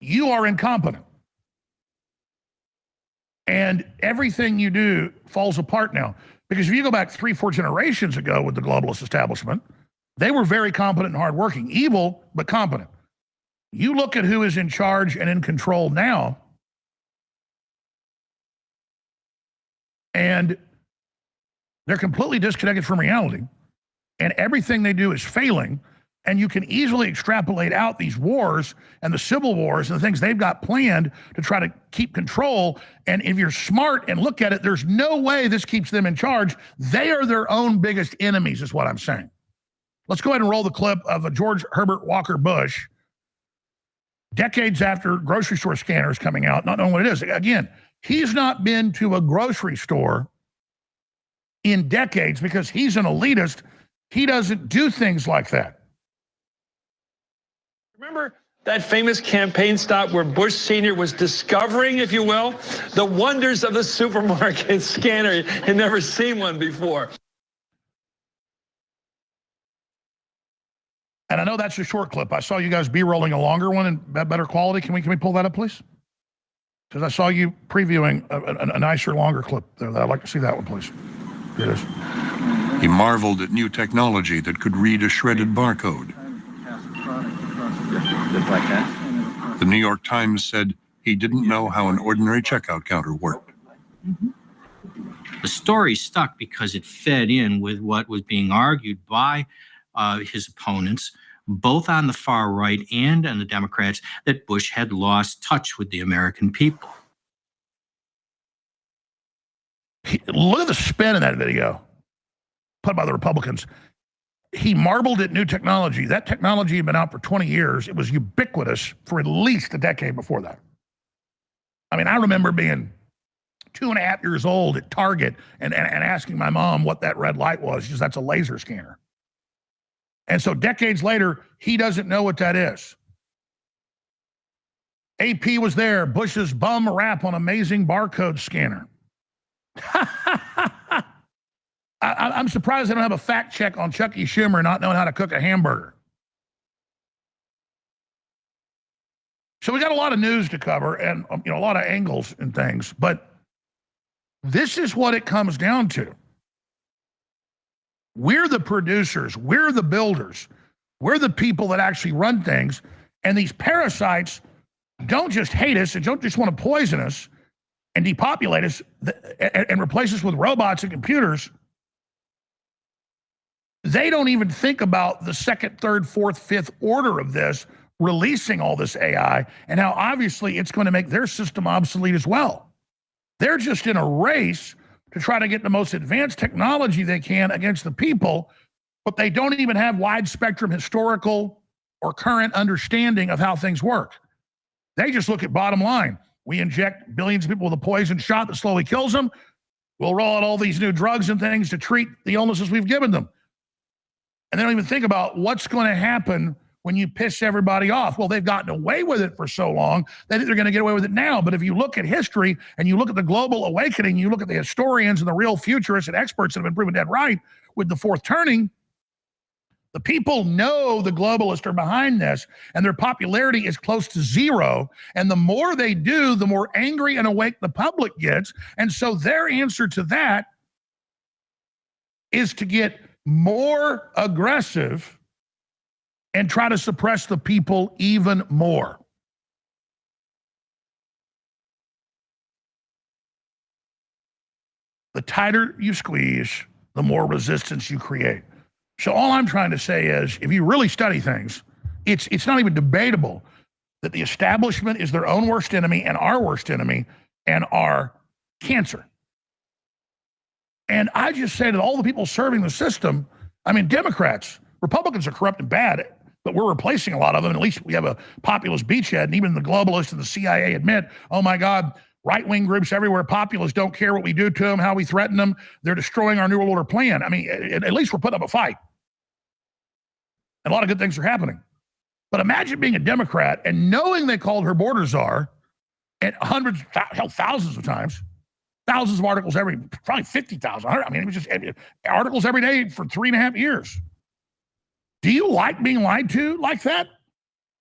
You are incompetent. And everything you do falls apart now. Because if you go back 3-4 generations ago with the globalist establishment, they were very competent and hardworking. Evil, but competent. You look at who is in charge and in control now, and they're completely disconnected from reality. And everything they do is failing. And you can easily extrapolate out these wars and the civil wars and the things they've got planned to try to keep control. And if you're smart and look at it, there's no way this keeps them in charge. They are their own biggest enemies, is what I'm saying. Let's go ahead and roll the clip of George Herbert Walker Bush, decades after grocery store scanners coming out, not knowing what it is. Again, he's not been to a grocery store in decades because he's an elitist. He doesn't do things like that. Remember that famous campaign stop where Bush Sr. was discovering, if you will, the wonders of the supermarket scanner? He'd never seen one before. And I know that's a short clip. I saw you guys B-rolling a longer one in better quality. Can we pull that up, please? Because I saw you previewing a nicer, longer clip there. I'd like to see that one, please. Here it is. He marveled at new technology that could read a shredded barcode. Just like that. The New York Times said he didn't know how an ordinary checkout counter worked. The story stuck because it fed in with what was being argued by his opponents, both on the far right and on the Democrats, that Bush had lost touch with the American people. Look at the spin in that video put by the Republicans. He marveled at new technology. That technology had been out for 20 years. It was ubiquitous for at least a decade before that. I mean, I remember being 2.5 years old at Target and asking my mom what that red light was. She says, that's a laser scanner. And so decades later, he doesn't know what that is. AP was there, Bush's bum rap on amazing barcode scanner. I'm surprised they don't have a fact check on Chuck E. Schumer not knowing how to cook a hamburger. So we got a lot of news to cover and a lot of angles and things, but this is what it comes down to. We're the producers, we're the builders, we're the people that actually run things, and these parasites don't just hate us and don't just want to poison us and depopulate us and replace us with robots and computers. They don't even think about the second, third, fourth, fifth order of this, releasing all this AI, and how obviously it's going to make their system obsolete as well. They're just in a race to try to get the most advanced technology they can against the people, but they don't even have wide spectrum historical or current understanding of how things work. They just look at bottom line. We inject billions of people with a poison shot that slowly kills them. We'll roll out all these new drugs and things to treat the illnesses we've given them. And they don't even think about what's going to happen when you piss everybody off. Well, they've gotten away with it for so long that they're going to get away with it now. But if you look at history and you look at the global awakening, you look at the historians and the real futurists and experts that have been proven dead right with the fourth turning, the people know the globalists are behind this, and their popularity is close to zero. And the more they do, the more angry and awake the public gets. And so their answer to that is to get more aggressive and try to suppress the people even more. The tighter you squeeze, the more resistance you create. So all I'm trying to say is, if you really study things, it's not even debatable that the establishment is their own worst enemy and our worst enemy and our cancer. And I just say to all the people serving the system, I mean, Democrats, Republicans are corrupt and bad, but we're replacing a lot of them. At least we have a populist beachhead, and even the globalists and the CIA admit, oh my God, right-wing groups everywhere, populists don't care what we do to them, how we threaten them. They're destroying our New World Order plan. I mean, at least we're putting up a fight. And a lot of good things are happening. But imagine being a Democrat and knowing they called her border czar and hundreds, hell, thousands of times, thousands of articles probably 50,000. I mean, it was just articles every day for 3.5 years. Do you like being lied to like that?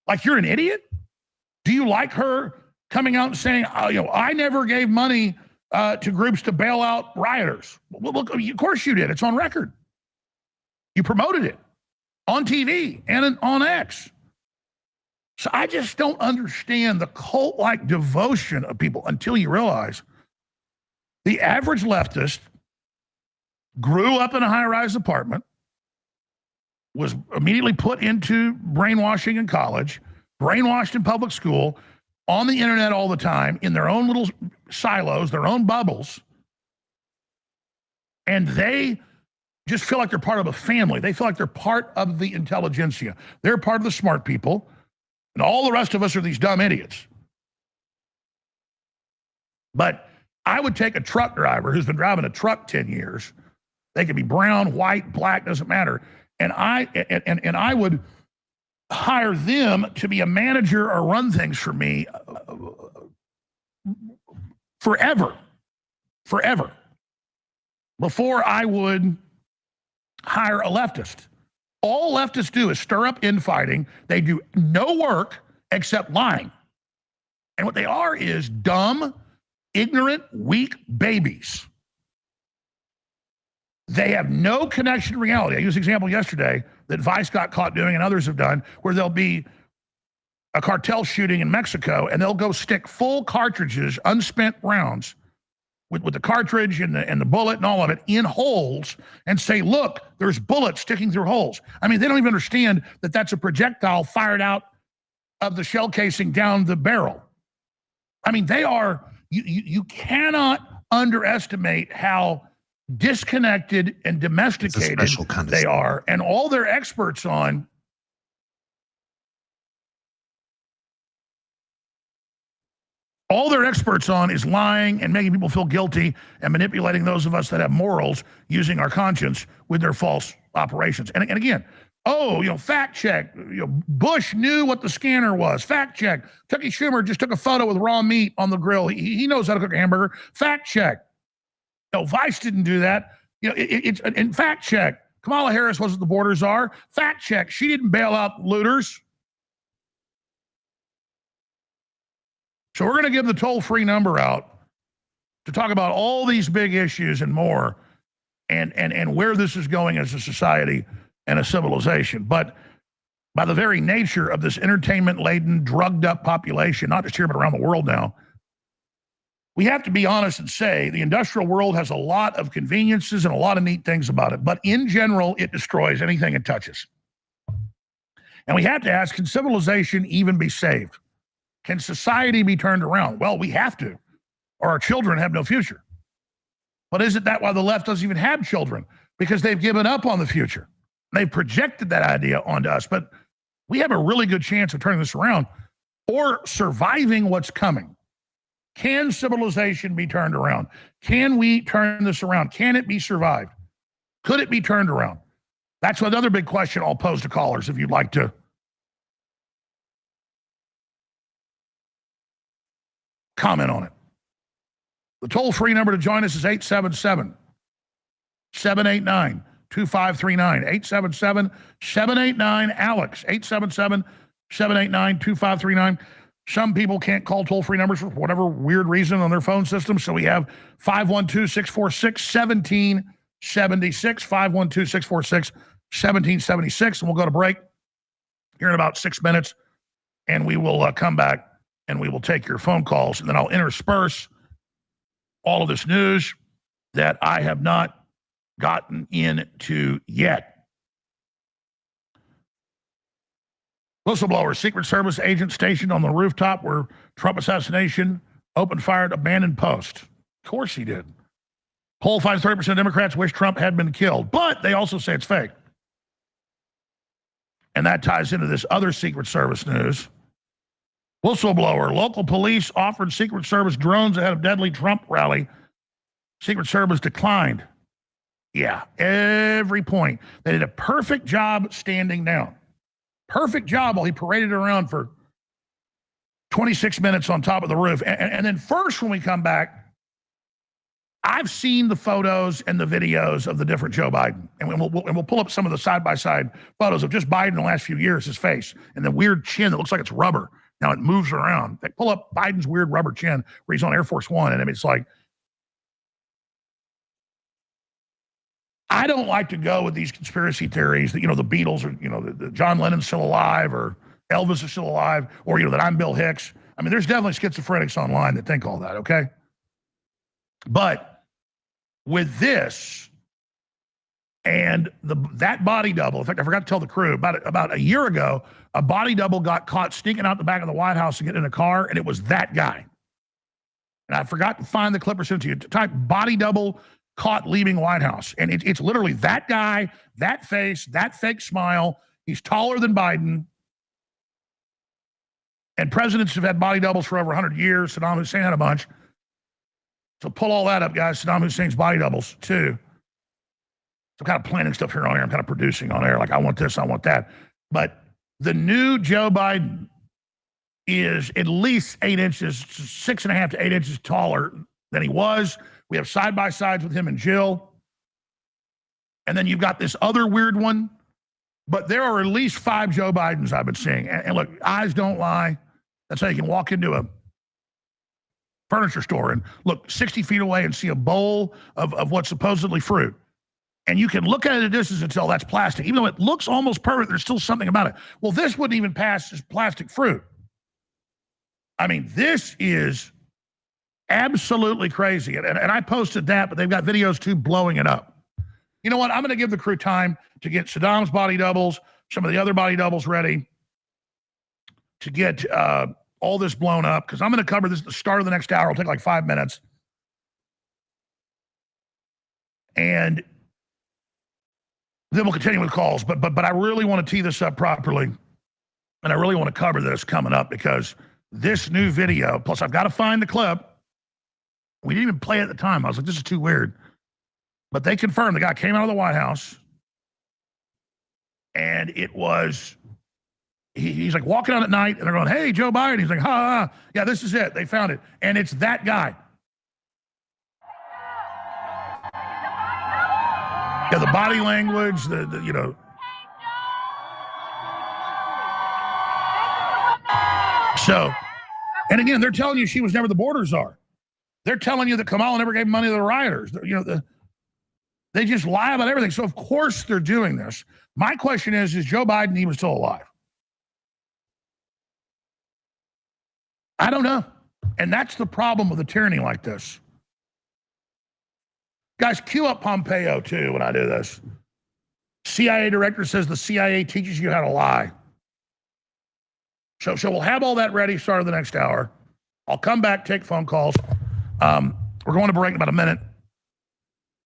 Like you're an idiot? Do you like her coming out and saying, I never gave money to groups to bail out rioters? Well, look, of course you did. It's on record. You promoted it on TV and on X. So I just don't understand the cult-like devotion of people until you realize the average leftist grew up in a high-rise apartment, was immediately put into brainwashing in college, brainwashed in public school, on the internet all the time, in their own little silos, their own bubbles, and they just feel like they're part of a family. They feel like they're part of the intelligentsia. They're part of the smart people, and all the rest of us are these dumb idiots. But I would take a truck driver who's been driving a truck 10 years. They could be brown, white, black, doesn't matter. And I would hire them to be a manager or run things for me forever, before I would hire a leftist. All leftists do is stir up infighting. They do no work except lying. And what they are is dumb, ignorant, weak babies. They have no connection to reality. I used an example yesterday that Vice got caught doing and others have done, where there'll be a cartel shooting in Mexico and they'll go stick full cartridges, unspent rounds, with the cartridge and the bullet and all of it in holes and say, look, there's bullets sticking through holes. I mean, they don't even understand that that's a projectile fired out of the shell casing down the barrel. I mean, they are, you cannot underestimate how disconnected and domesticated they are, and all they're experts on is lying and making people feel guilty and manipulating those of us that have morals using our conscience with their false operations. And again, fact check. Bush knew what the scanner was. Fact check. Chucky Schumer just took a photo with raw meat on the grill. He knows how to cook a hamburger. Fact check. Vice didn't do that. It's in fact check. Kamala Harris wasn't the border czar. Fact check. She didn't bail out looters. So we're going to give the toll-free number out to talk about all these big issues and more, and where this is going as a society and a civilization. But by the very nature of this entertainment-laden, drugged-up population, not just here but around the world now, we have to be honest and say the industrial world has a lot of conveniences and a lot of neat things about it. But in general, it destroys anything it touches. And we have to ask, can civilization even be saved? Can society be turned around? Well, we have to, or our children have no future. But isn't that why the left doesn't even have children? Because they've given up on the future. They've projected that idea onto us. But we have a really good chance of turning this around or surviving what's coming. Can civilization be turned around? Can we turn this around? Can it be survived? Could it be turned around? That's another big question I'll pose to callers if you'd like to comment on it. The toll-free number to join us is 877-789-2539. 877-789-ALEX. 877-789-2539. Some people can't call toll-free numbers for whatever weird reason on their phone system, so we have 512-646-1776, 512-646-1776, and we'll go to break here in about 6 minutes, and we will come back, and we will take your phone calls, and then I'll intersperse all of this news that I have not gotten into yet. Whistleblower, Secret Service agent stationed on the rooftop where Trump assassination opened fire at abandoned post. Of course he did. Poll finds 30% of Democrats wish Trump had been killed, but they also say it's fake. And that ties into this other Secret Service news. Whistleblower, local police offered Secret Service drones ahead of deadly Trump rally. Secret Service declined. Yeah, every point. They did a perfect job standing down. Perfect job while he paraded around for 26 minutes on top of the roof. And then first when we come back, I've seen the photos and the videos of the different Joe Biden. And we'll pull up some of the side-by-side photos of just Biden in the last few years, his face, and the weird chin that looks like it's rubber. Now it moves around. They pull up Biden's weird rubber chin where he's on Air Force One, and I mean, it's like, I don't like to go with these conspiracy theories that, the Beatles are, the John Lennon's still alive or Elvis is still alive or, that I'm Bill Hicks. I mean, there's definitely schizophrenics online that think all that, okay? But with this and that body double, in fact, I forgot to tell the crew, about a year ago, a body double got caught sneaking out the back of the White House to get in a car, and it was that guy. And I forgot to find the clip or send it to you. Type body double caught leaving White House. And it's literally that guy, that face, that fake smile. He's taller than Biden. And presidents have had body doubles for over 100 years. Saddam Hussein had a bunch. So pull all that up, guys. Saddam Hussein's body doubles, too. So I'm kind of planning stuff here on air. I'm kind of producing on air. Like, I want this, I want that. But the new Joe Biden is at least 8 inches, 6.5 to 8 inches taller than he was. We have side-by-sides with him and Jill. And then you've got this other weird one. But there are at least 5 Joe Bidens I've been seeing. And look, eyes don't lie. That's how you can walk into a furniture store and look 60 feet away and see a bowl of what's supposedly fruit. And you can look at it at a distance and tell that's plastic. Even though it looks almost perfect, there's still something about it. Well, this wouldn't even pass as plastic fruit. I mean, this is absolutely crazy. And I posted that, but they've got videos too blowing it up. You know what? I'm going to give the crew time to get Saddam's body doubles, some of the other body doubles ready to get all this blown up, because I'm going to cover this at the start of the next hour. It'll take like 5 minutes. And then we'll continue with calls. But I really want to tee this up properly. And I really want to cover this coming up, because this new video, plus I've got to find the clip. We didn't even play it at the time. I was like, this is too weird. But they confirmed the guy came out of the White House, and it was, he's like walking out at night, and they're going, hey, Joe Biden. He's like, ha, yeah, this is it. They found it. And it's that guy. Yeah, the body language, the So, and again, they're telling you she was never the border czar. They're telling you that Kamala never gave money to the rioters. They just lie about everything. So, of course, they're doing this. My question is Joe Biden even still alive? I don't know. And that's the problem with a tyranny like this. Guys, cue up Pompeo, too, when I do this. CIA director says the CIA teaches you how to lie. So we'll have all that ready, start of the next hour. I'll come back, take phone calls. We're going to break in about a minute.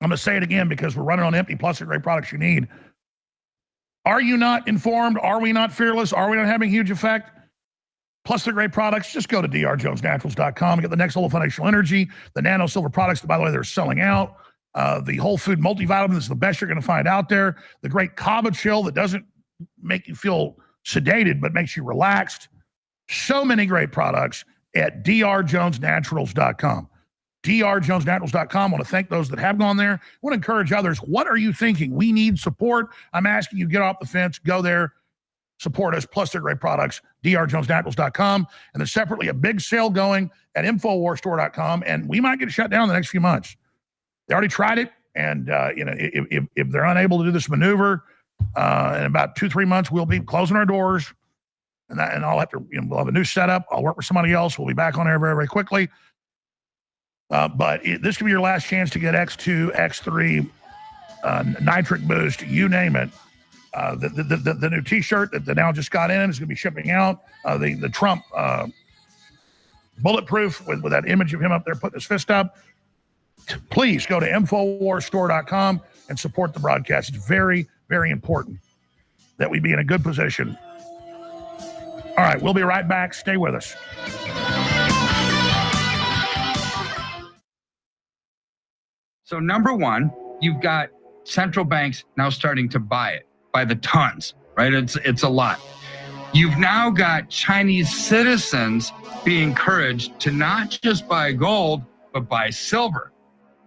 I'm going to say it again because we're running on empty, plus the great products you need. Are you not informed? Are we not fearless? Are we not having huge effect? Plus the great products, just go to drjonesnaturals.com and get the next level foundational energy, the nano silver products that, by the way, they're selling out. The whole food multivitamin is the best you're going to find out there. The great Kava chill that doesn't make you feel sedated but makes you relaxed. So many great products. at drjonesnaturals.com. drjonesnaturals.com. I want to thank those that have gone there. I want to encourage others. What are you thinking? We need support. I'm asking you, get off the fence, go there, support us, plus their great products, drjonesnaturals.com. And then separately, a big sale going at infowarstore.com, and we might get shut down in the next few months. They already tried it, and if they're unable to do this maneuver, in about 2-3 months, we'll be closing our doors, and I'll have to, we'll have a new setup. I'll work with somebody else. We'll be back on air very, very quickly. But this could be your last chance to get X2, X3, nitric boost, you name it. The new T-shirt that now just got in is going to be shipping out. The Trump bulletproof with that image of him up there putting his fist up. Please go to infowarstore.com and support the broadcast. It's very, very important that we be in a good position. All right, we'll be right back. Stay with us. So number one, you've got central banks now starting to buy it by the tons, right? It's a lot. You've now got Chinese citizens being encouraged to not just buy gold, but buy silver,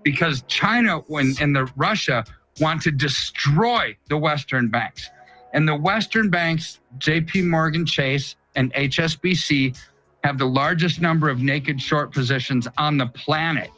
because China and Russia want to destroy the Western banks. And the Western banks, JP Morgan Chase and HSBC, have the largest number of naked short positions on the planet.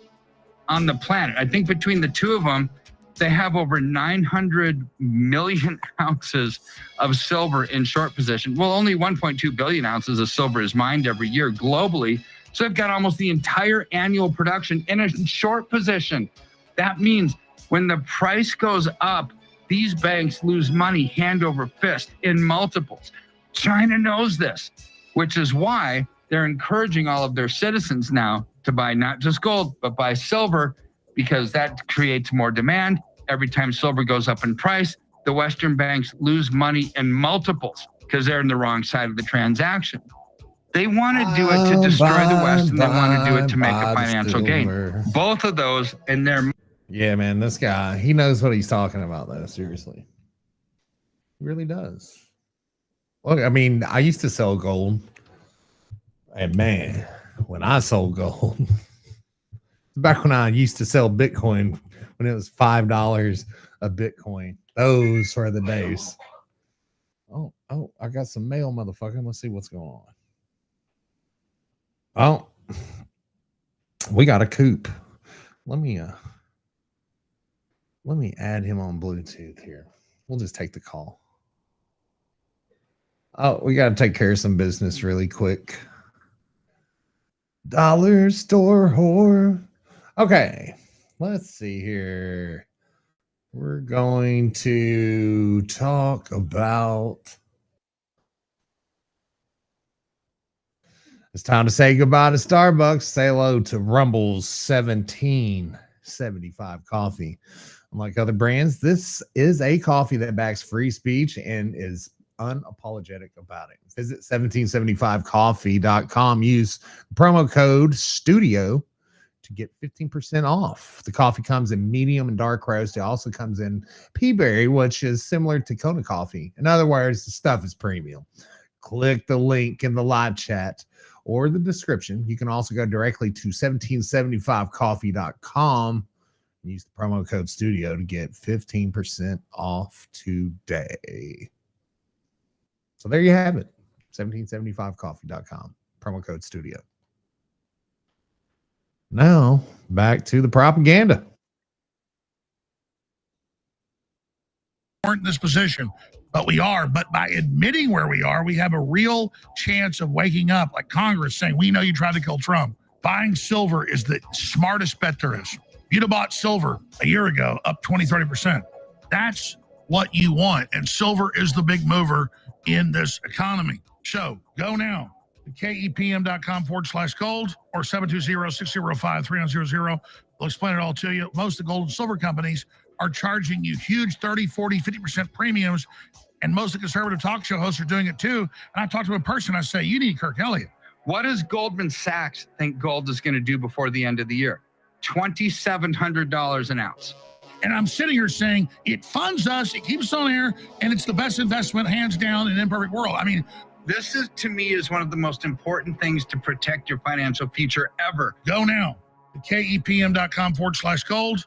I think between the two of them, they have over 900 million ounces of silver in short position. Well, only 1.2 billion ounces of silver is mined every year globally. So they've got almost the entire annual production in a short position. That means when the price goes up, these banks lose money hand over fist in multiples. China knows this, which is why they're encouraging all of their citizens now to buy not just gold, but buy silver, because that creates more demand. Every time silver goes up in price, the Western banks lose money in multiples because they're in the wrong side of the transaction. They want to do it to destroy the West, and they want to do it to make a financial gain. Both of those, and they're... Yeah, man, this guy, he knows what he's talking about, though, seriously. He really does. Look, I mean, I used to sell gold, and man, when I sold gold, back when I used to sell Bitcoin, when it was $5 a Bitcoin, those were the days. Oh, I got some mail, motherfucker. Let's see what's going on. Oh, we got a coop. Let me add him on Bluetooth here. We'll just take the call. Oh, we got to take care of some business really quick. Dollar store whore. Okay, let's see here. We're going to talk about... It's time to say goodbye to Starbucks. Say hello to Rumble's 1775 coffee. Unlike other brands, this is a coffee that backs free speech and is unapologetic about it. Visit 1775coffee.com. Use promo code STUDIO to get 15% off. The coffee comes in medium and dark roast. It also comes in peaberry, which is similar to Kona coffee. In other words, the stuff is premium. Click the link in the live chat or the description. You can also go directly to 1775coffee.com and use the promo code STUDIO to get 15% off today. So there you have it. 1775coffee.com. Promo code STUDIO. Now, back to the propaganda. Weren't in this position, but we are. But by admitting where we are, we have a real chance of waking up, like Congress saying, we know you tried to kill Trump. Buying silver is the smartest bet there is. You'd have bought silver a year ago, up 20-30%. That's what you want. And silver is the big mover in this economy. So go now to kepm.com/gold or 720-605-3900. We'll explain it all to you. Most of the gold and silver companies are charging you huge 30, 40, 50% premiums. And most of the conservative talk show hosts are doing it too. And I talked to him in person. I say, you need Kirk Elliott. What does Goldman Sachs think gold is going to do before the end of the year? $2,700 an ounce. And I'm sitting here saying it funds us, it keeps us on air, and it's the best investment hands down in an imperfect world. I mean, This is, to me, is one of the most important things to protect your financial future ever. Go now to kepm.com/gold.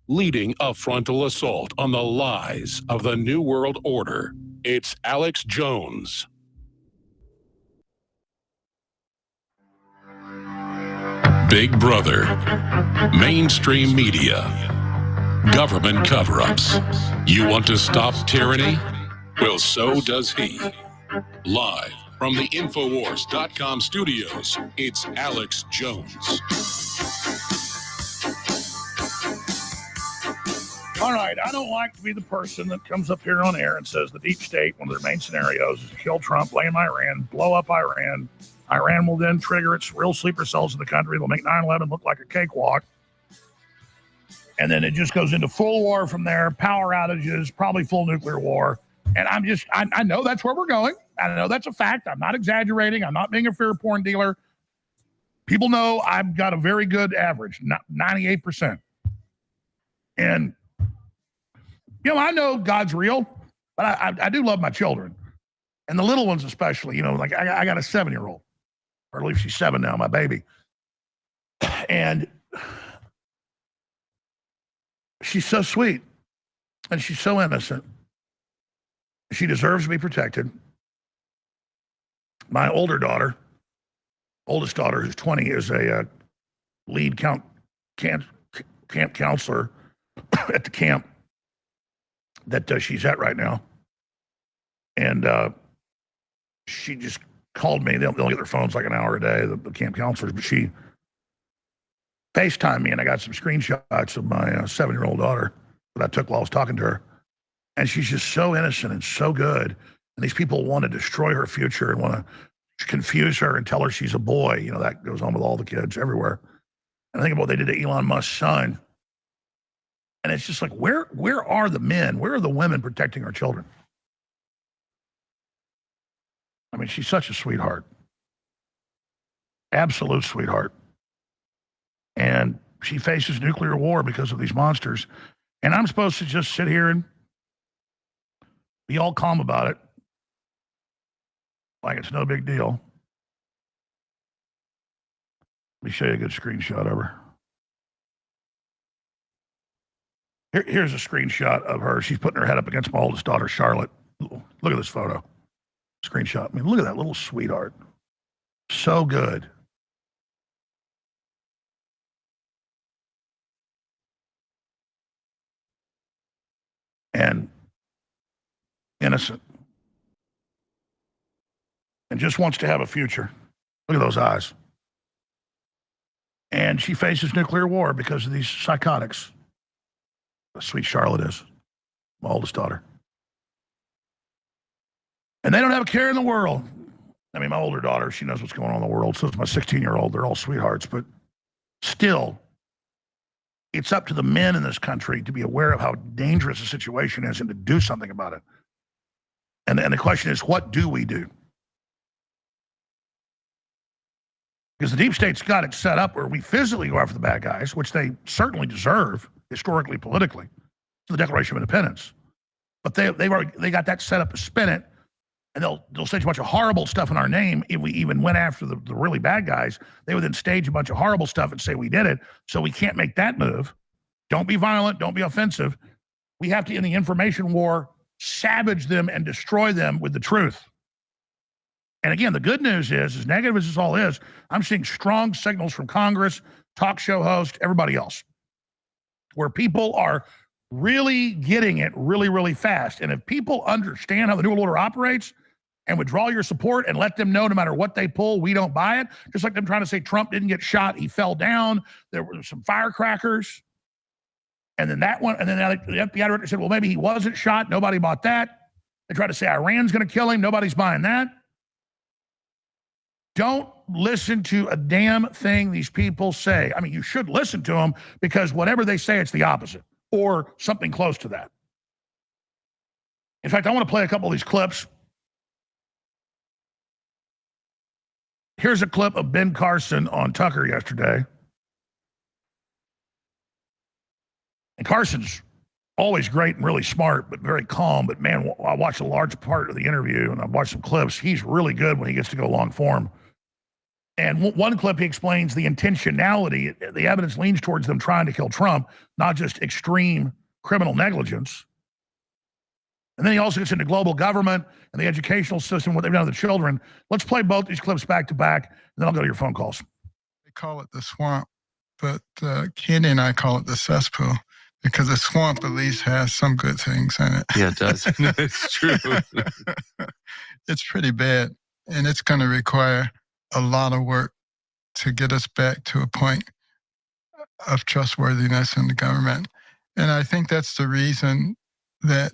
Leading a frontal assault on the lies of the New World Order, it's Alex Jones. Big Brother, mainstream media, government cover-ups. You want to stop tyranny? Well, so does he. Live from the Infowars.com studios, it's Alex Jones. All right, I don't like to be the person that comes up here on air and says the deep state, one of their main scenarios is to kill Trump, blame Iran, blow up Iran. Iran will then trigger its real sleeper cells in the country. They'll make 9/11 look like a cakewalk. And then it just goes into full war from there, power outages, probably full nuclear war. And I know that's where we're going. I know that's a fact. I'm not exaggerating. I'm not being a fear porn dealer. People know I've got a very good average, 98%. And, you know, I know God's real, but I do love my children. And the little ones especially, you know, like I got a 7-year-old. Or at least she's 7 now, my baby. And she's so sweet. And she's so innocent. She deserves to be protected. My oldest daughter, who's 20, is a lead camp counselor at the camp that she's at right now. And she just called me. They don't get their phones like an hour a day, the camp counselors, but she FaceTimed me, and I got some screenshots of my 7-year-old daughter that I took while I was talking to her. And she's just so innocent and so good. And these people want to destroy her future and want to confuse her and tell her she's a boy. You know, that goes on with all the kids everywhere. And I think about what they did to Elon Musk's son. And it's just like, where are the men? Where are the women protecting our children? I mean, she's such a sweetheart. Absolute sweetheart. And she faces nuclear war because of these monsters. And I'm supposed to just sit here and be all calm about it, like it's no big deal. Let me show you a good screenshot of her. Here's a screenshot of her. She's putting her head up against my oldest daughter, Charlotte. Look at this photo. Screenshot. I mean, look at that little sweetheart. So good. And innocent. And just wants to have a future. Look at those eyes. And she faces nuclear war because of these psychotics. Sweet Charlotte is, my oldest daughter. And they don't have a care in the world. I mean, my older daughter, she knows what's going on in the world. So is my 16-year-old. They're all sweethearts. But still, it's up to the men in this country to be aware of how dangerous the situation is and to do something about it. And the question is, what do we do? Because the deep state's got it set up where we physically go after the bad guys, which they certainly deserve, historically, politically, to the Declaration of Independence. But they got that set up to spin it, and they'll stage a bunch of horrible stuff in our name. If we even went after the really bad guys, they would then stage a bunch of horrible stuff and say we did it, so we can't make that move. Don't be violent, don't be offensive. We have to, in the information war, savage them and destroy them with the truth. And again, the good news is, as negative as this all is, I'm seeing strong signals from Congress, talk show hosts, everybody else, where people are really getting it really, really fast. And if people understand how the New World Order operates and withdraw your support and let them know no matter what they pull, we don't buy it, just like them trying to say Trump didn't get shot, he fell down, there were some firecrackers. And then that one, and then the FBI director said, well, maybe he wasn't shot, nobody bought that. They tried to say Iran's going to kill him, nobody's buying that. Don't listen to a damn thing these people say. I mean, you should listen to them because whatever they say, it's the opposite or something close to that. In fact, I want to play a couple of these clips. Here's a clip of Ben Carson on Tucker yesterday. And Carson's always great and really smart, but very calm. But man, I watched a large part of the interview and I watched some clips. He's really good when he gets to go long form. And one clip, he explains the intentionality. The evidence leans towards them trying to kill Trump, not just extreme criminal negligence. And then he also gets into global government and the educational system, what they've done to the children. Let's play both these clips back to back, and then I'll go to your phone calls. They call it the swamp, but Kenny and I call it the cesspool because the swamp at least has some good things in it. Yeah, it does. It's true. It's pretty bad, and it's going to require a lot of work to get us back to a point of trustworthiness in the government. And I think that's the reason that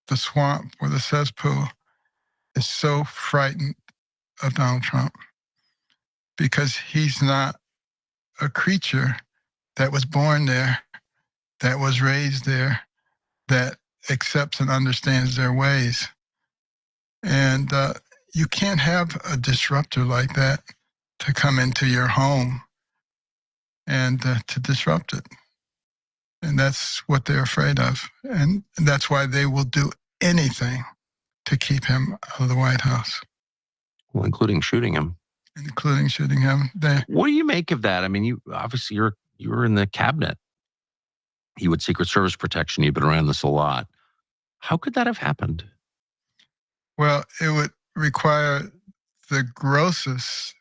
the swamp or the cesspool is so frightened of Donald Trump, because he's not a creature that was born there, that was raised there, that accepts and understands their ways. And you can't have a disruptor like that to come into your home and to disrupt it. And that's what they're afraid of. And that's why they will do anything to keep him out of the White House. Well, including shooting him. Including shooting him. What do you make of that? I mean, you obviously you were in the cabinet. You had Secret Service protection. You've been around this a lot. How could that have happened? Well, it would require the grossest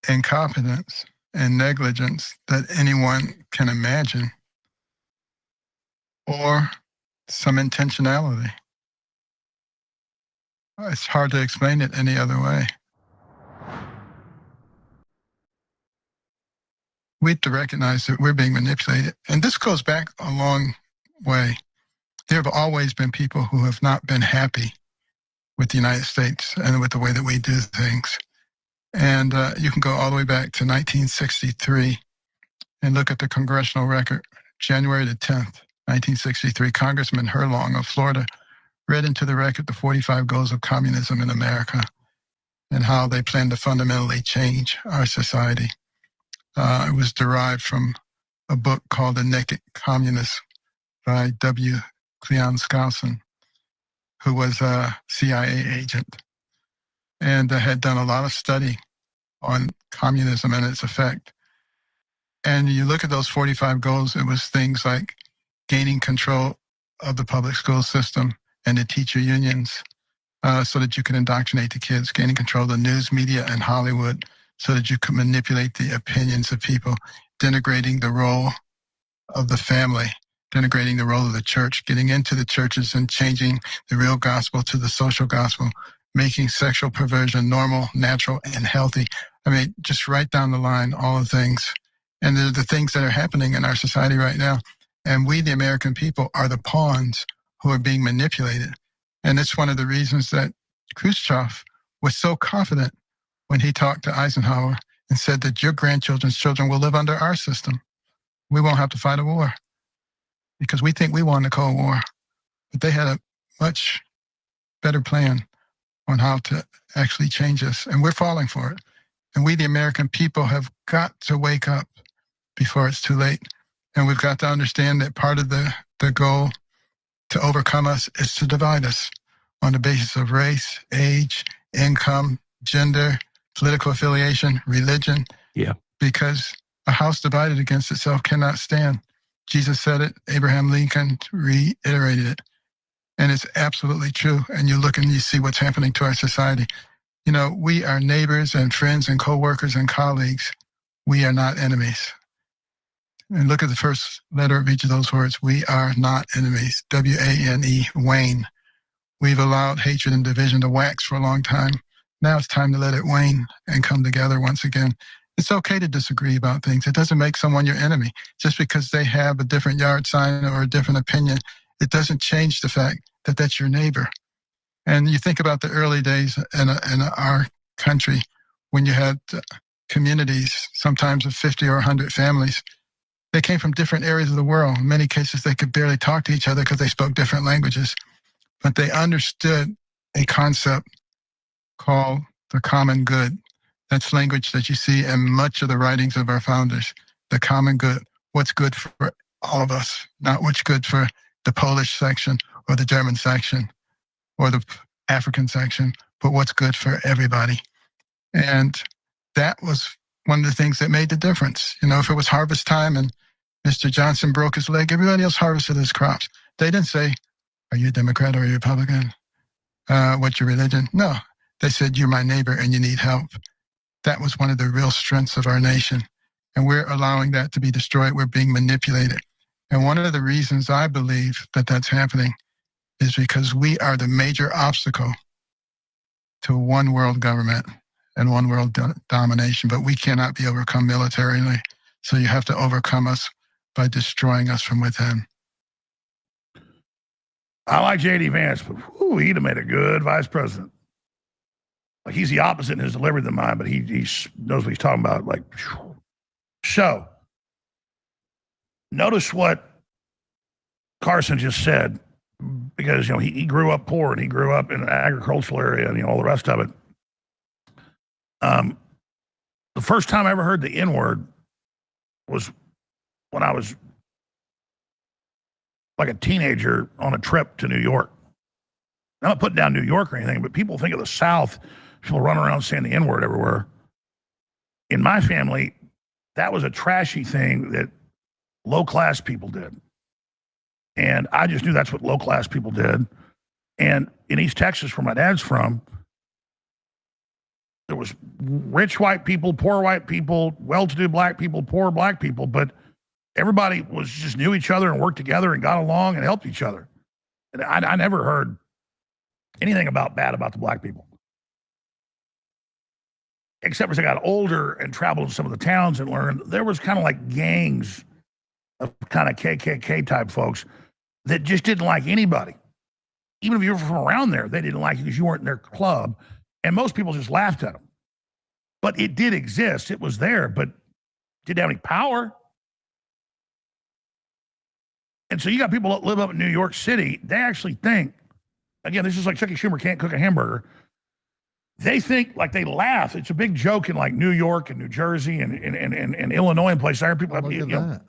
incompetence and negligence that anyone can imagine, or some intentionality. It's hard to explain it any other way. We have to recognize that we're being manipulated. And this goes back a long way. There have always been people who have not been happy with the United States and with the way that we do things. And you can go all the way back to 1963 and look at the congressional record. January the 10th, 1963, Congressman Herlong of Florida read into the record the 45 goals of communism in America and how they plan to fundamentally change our society. It was derived from a book called The Naked Communist by W. Cleon Skousen, who was a CIA agent and had done a lot of study on communism and its effect. And you look at those 45 goals, it was things like gaining control of the public school system and the teacher unions so that you could indoctrinate the kids, gaining control of the news media and Hollywood so that you could manipulate the opinions of people, denigrating the role of the family, denigrating the role of the church, getting into the churches and changing the real gospel to the social gospel, making sexual perversion normal, natural, and healthy. I mean, just right down the line, all the things. And they're the things that are happening in our society right now. And we, the American people, are the pawns who are being manipulated. And it's one of the reasons that Khrushchev was so confident when he talked to Eisenhower and said that your grandchildren's children will live under our system. We won't have to fight a war because we think we won the Cold War. But they had a much better plan on how to actually change us. And we're falling for it. And we, the American people, have got to wake up before it's too late. And we've got to understand that part of the goal to overcome us is to divide us on the basis of race, age, income, gender, political affiliation, religion. Yeah. Because a house divided against itself cannot stand. Jesus said it. Abraham Lincoln reiterated it. And it's absolutely true. And you look and you see what's happening to our society. You know, we are neighbors and friends and co-workers and colleagues. We are not enemies. And look at the first letter of each of those words. We are not enemies. W-A-N-E, wane. We've allowed hatred and division to wax for a long time. Now it's time to let it wane and come together once again. It's okay to disagree about things. It doesn't make someone your enemy. Just because they have a different yard sign or a different opinion, it doesn't change the fact that that's your neighbor. And you think about the early days in our country when you had communities, sometimes of 50 or 100 families. They came from different areas of the world. In many cases, they could barely talk to each other because they spoke different languages. But they understood a concept called the common good. That's language that you see in much of the writings of our founders. The common good, what's good for all of us, not what's good for the Polish section or the German section or the African section, but what's good for everybody. And that was one of the things that made the difference. You know, if it was harvest time and Mr. Johnson broke his leg, everybody else harvested his crops. They didn't say, are you a Democrat or are you a Republican? What's your religion? No, they said, you're my neighbor and you need help. That was one of the real strengths of our nation. And we're allowing that to be destroyed. We're being manipulated. And one of the reasons I believe that that's happening is because we are the major obstacle to one world government and one world domination, but we cannot be overcome militarily. So you have to overcome us by destroying us from within. I like J.D. Vance, but he'd have made a good vice president. Like, he's the opposite in his delivery than mine, but he knows what he's talking about. Like, so, notice what Carson just said, because, you know, he grew up poor and he grew up in an agricultural area and, you know, all the rest of it. The first time I ever heard the N-word was when I was like a teenager on a trip to New York. I'm not putting down New York or anything, but people think of the South, people run around saying the N-word everywhere. In my family, that was a trashy thing that low-class people did. And I just knew that's what low-class people did. And in East Texas, where my dad's from, there was rich white people, poor white people, well-to-do black people, poor black people, but everybody was just knew each other and worked together and got along and helped each other. And I never heard anything bad about the black people. Except as I got older and traveled to some of the towns and learned, there was kind of like gangs of kind of KKK type folks that just didn't like anybody. Even if you were from around there, they didn't like you because you weren't in their club. And most people just laughed at them. But it did exist. It was there, but didn't have any power. And so you got people that live up in New York City. They actually think, again, this is like Chucky Schumer can't cook a hamburger. They think, like, they laugh. It's a big joke in like New York and New Jersey and Illinois and places. I hear people have,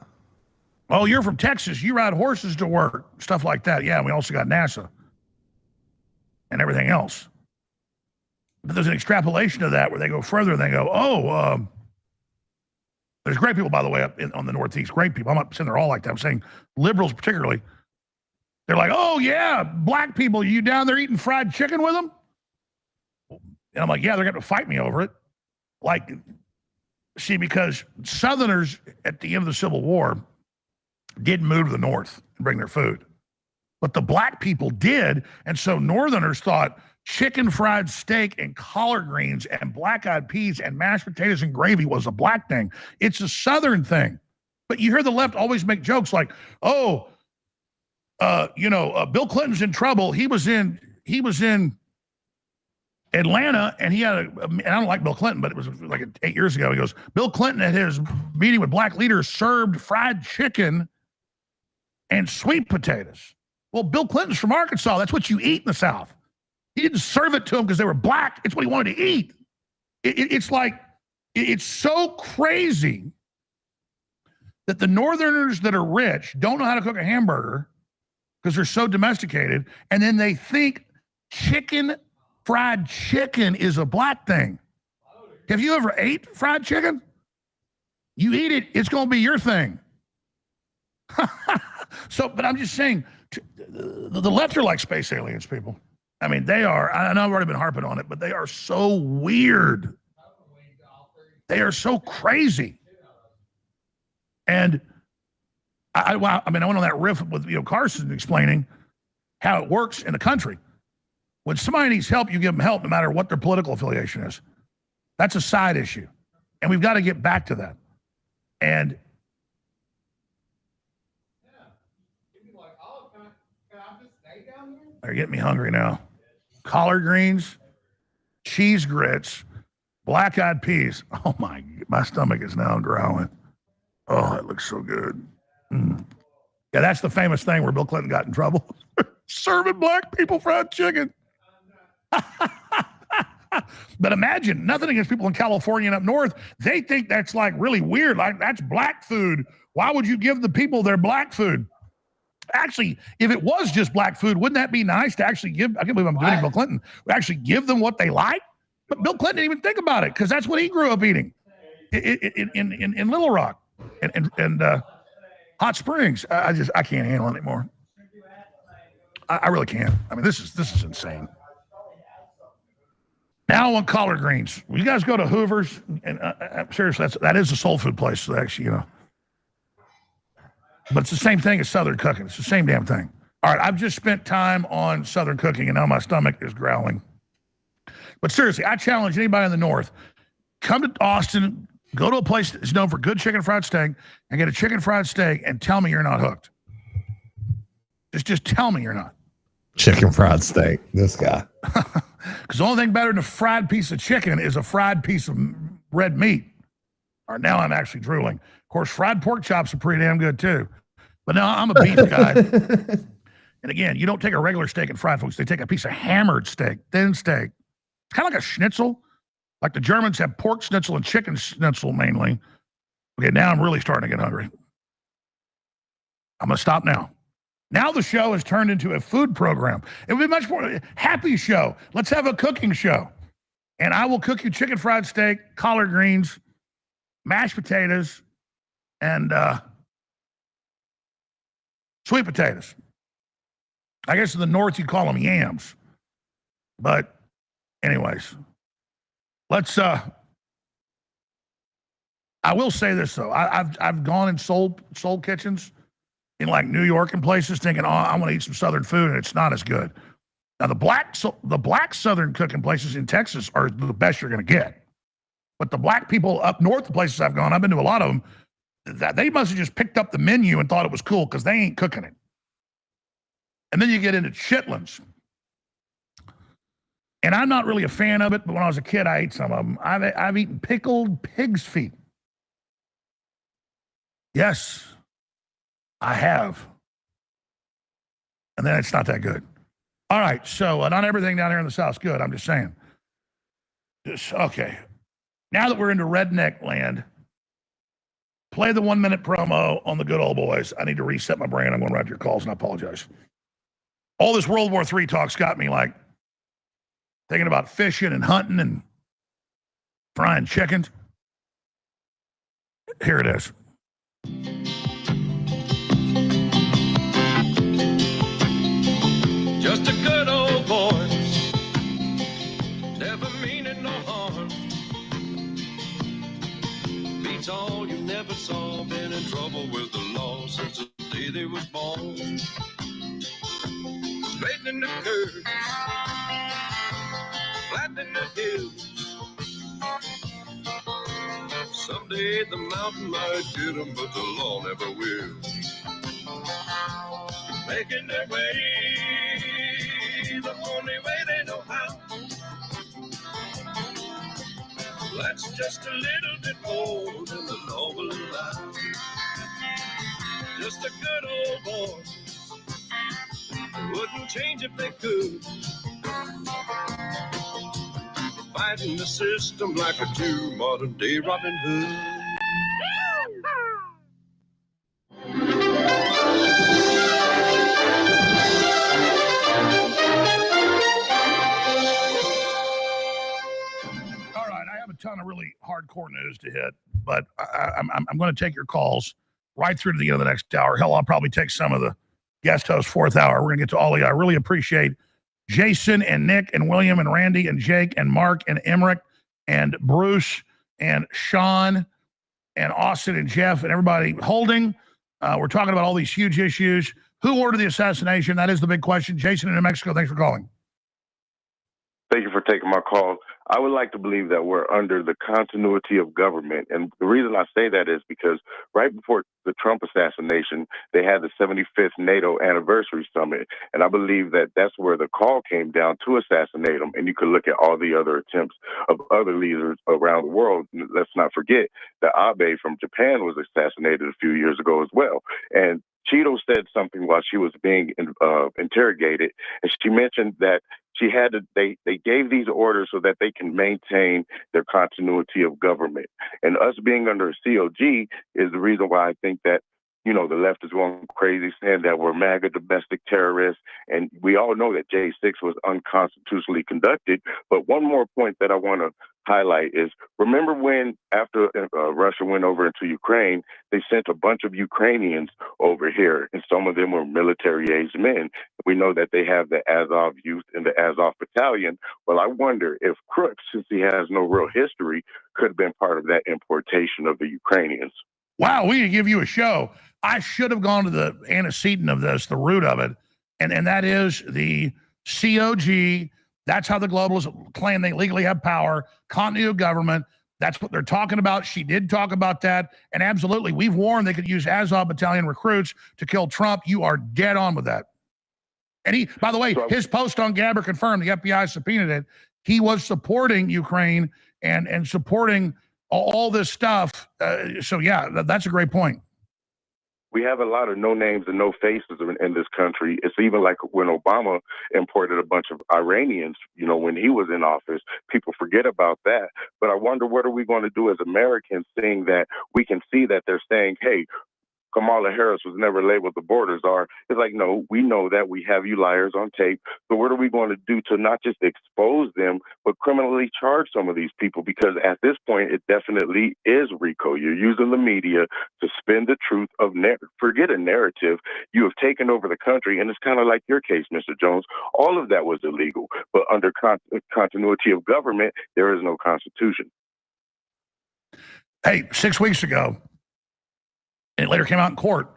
oh, you're from Texas. You ride horses to work, stuff like that. Yeah, we also got NASA and everything else. But there's an extrapolation of that where they go further and they go, there's great people, by the way, up on the Northeast. Great people. I'm not saying they're all like that. I'm saying liberals particularly. They're like, oh, yeah, black people, you down there eating fried chicken with them? And I'm like, yeah, they're going to fight me over it. Like, see, because Southerners at the end of the Civil War didn't move to the North and bring their food. But the black people did. And so Northerners thought chicken fried steak and collard greens and black-eyed peas and mashed potatoes and gravy was a black thing. It's a Southern thing. But you hear the left always make jokes like, Bill Clinton's in trouble. He was in Atlanta, and he had and I don't like Bill Clinton, but it was like 8 years ago. He goes, Bill Clinton at his meeting with black leaders served fried chicken and sweet potatoes. Well, Bill Clinton's from Arkansas. That's what you eat in the South. He didn't serve it to them because they were black. It's what he wanted to eat. It's like, it's so crazy that the Northerners that are rich don't know how to cook a hamburger because they're so domesticated, and then they think fried chicken is a black thing. Have you ever ate fried chicken? You eat it, it's going to be your thing. So, but I'm just saying, the left are like space aliens, people. I mean, they are, I know I've already been harping on it, but they are so weird. They are so crazy. And I went on that riff with Carson explaining how it works in the country. When somebody needs help, you give them help no matter what their political affiliation is. That's a side issue. And we've got to get back to that. And they're getting me hungry now. Collard greens, cheese grits, black-eyed peas. Oh, my stomach is now growling. Oh, that looks so good. Yeah, that's the famous thing where Bill Clinton got in trouble. Serving black people fried chicken. But imagine, nothing against people in California and up north, they think that's like really weird. Like, that's black food. Why would you give the people their black food? Actually, if it was just black food, wouldn't that be nice to actually give? I can't believe I'm doing Bill Clinton. Actually give them what they like. But Bill Clinton didn't even think about it because that's what he grew up eating in Little Rock and Hot Springs. I can't handle it anymore. I really can't. I mean, this is insane. Now I want collard greens. Will you guys go to Hoover's? And seriously, that is a soul food place. So actually, but it's the same thing as Southern cooking. It's the same damn thing. All right, I've just spent time on Southern cooking, and now my stomach is growling. But seriously, I challenge anybody in the North, come to Austin, go to a place that's known for good chicken fried steak, and get a chicken fried steak, and tell me you're not hooked. Just tell me you're not. Chicken fried steak, this guy. Because the only thing better than a fried piece of chicken is a fried piece of red meat. All right, now I'm actually drooling. Of course, fried pork chops are pretty damn good too. But now I'm a beef guy. And again, you don't take a regular steak and fry, folks. They take a piece of hammered steak, thin steak. It's kind of like a schnitzel. Like the Germans have pork schnitzel and chicken schnitzel mainly. Okay, now I'm really starting to get hungry. I'm going to stop now. Now the show has turned into a food program. It would be much more happy show. Let's have a cooking show. And I will cook you chicken fried steak, collard greens, mashed potatoes, and sweet potatoes. I guess in the North you call them yams. But anyways, let's I will say this though. I've gone in soul kitchens in like New York and places thinking, oh, I want to eat some Southern food, and it's not as good. Now the black Southern cooking places in Texas are the best you're going to get. But the black people up north, the places I've gone, I've been to a lot of them, that they must have just picked up the menu and thought it was cool because they ain't cooking it. And then you get into chitlins. And I'm not really a fan of it, but when I was a kid, I ate some of them. I've eaten pickled pig's feet. Yes, I have. And then it's not that good. All right, so not everything down here in the South is good. I'm just saying. Okay. Now that we're into redneck land, play the 1 minute promo on the good old boys. I need to reset my brain. I'm going to write your calls, and I apologize. All this World War III talk's got me like thinking about fishing and hunting and frying chickens. Here it is. Just a good old boy, never meaning no harm. Beats all you never saw, been in trouble with the law since the day they was born. Straightening the curves, flattening the hills. Someday the mountain might get them, but the law never will. Making their way the only way they know how. That's just a little bit more than the law will allow. Just a good old boy, wouldn't change if they could. Fighting the system like a true modern day Robin Hood. Ton of really hardcore news to hit, but I'm going to take your calls right through to the end of the next hour. Hell, I'll probably take some of the guest host fourth hour. We're going to get to all of you. I really appreciate Jason and Nick and William and Randy and Jake and Mark and Emmerich and Bruce and Sean and Austin and Jeff and everybody holding. We're talking about all these huge issues. Who ordered the assassination? That is the big question. Jason in New Mexico, thanks for calling. Thank you for taking my call. I would like to believe that we're under the continuity of government. And the reason I say that is because right before the Trump assassination, they had the 75th NATO anniversary summit. And I believe that that's where the call came down to assassinate him. And you could look at all the other attempts of other leaders around the world. Let's not forget that Abe from Japan was assassinated a few years ago as well. And Cheeto said something while she was being interrogated, and she mentioned that She had to, they gave these orders so that they can maintain their continuity of government. And us being under a COG is the reason why I think that, you know, the left is going crazy saying that we're MAGA domestic terrorists. And we all know that J6 was unconstitutionally conducted. But one more point that I want to highlight is, remember when after Russia went over into Ukraine, they sent a bunch of Ukrainians over here, and some of them were military-aged men. We know that they have the Azov youth and the Azov battalion. Well, I wonder if Crook, since he has no real history, could have been part of that importation of the Ukrainians. Wow, we need to give you a show. I should have gone to the antecedent of this, the root of it, and that is the COG. That's how the globalists claim they legally have power, continuity of government. That's what they're talking about. She did talk about that. And absolutely, we've warned they could use Azov battalion recruits to kill Trump. You are dead on with that. And he, by the way, his post on Gabber confirmed the FBI subpoenaed it. He was supporting Ukraine and supporting all this stuff. So yeah, that's a great point. We have a lot of no names and no faces in this country. It's even like when Obama imported a bunch of Iranians, you know, when he was in office. People forget about that. But I wonder, what are we going to do as Americans, seeing that we can see that they're saying, hey, Kamala Harris was never labeled the border czar. It's like, no, we know that, we have you liars on tape. So what are we going to do to not just expose them, but criminally charge some of these people? Because at this point, it definitely is RICO. You're using the media to spin the truth of forget a narrative. You have taken over the country, and it's kind of like your case, Mr. Jones. All of that was illegal, but under continuity of government, there is no constitution. Hey, 6 weeks ago, and it later came out in court,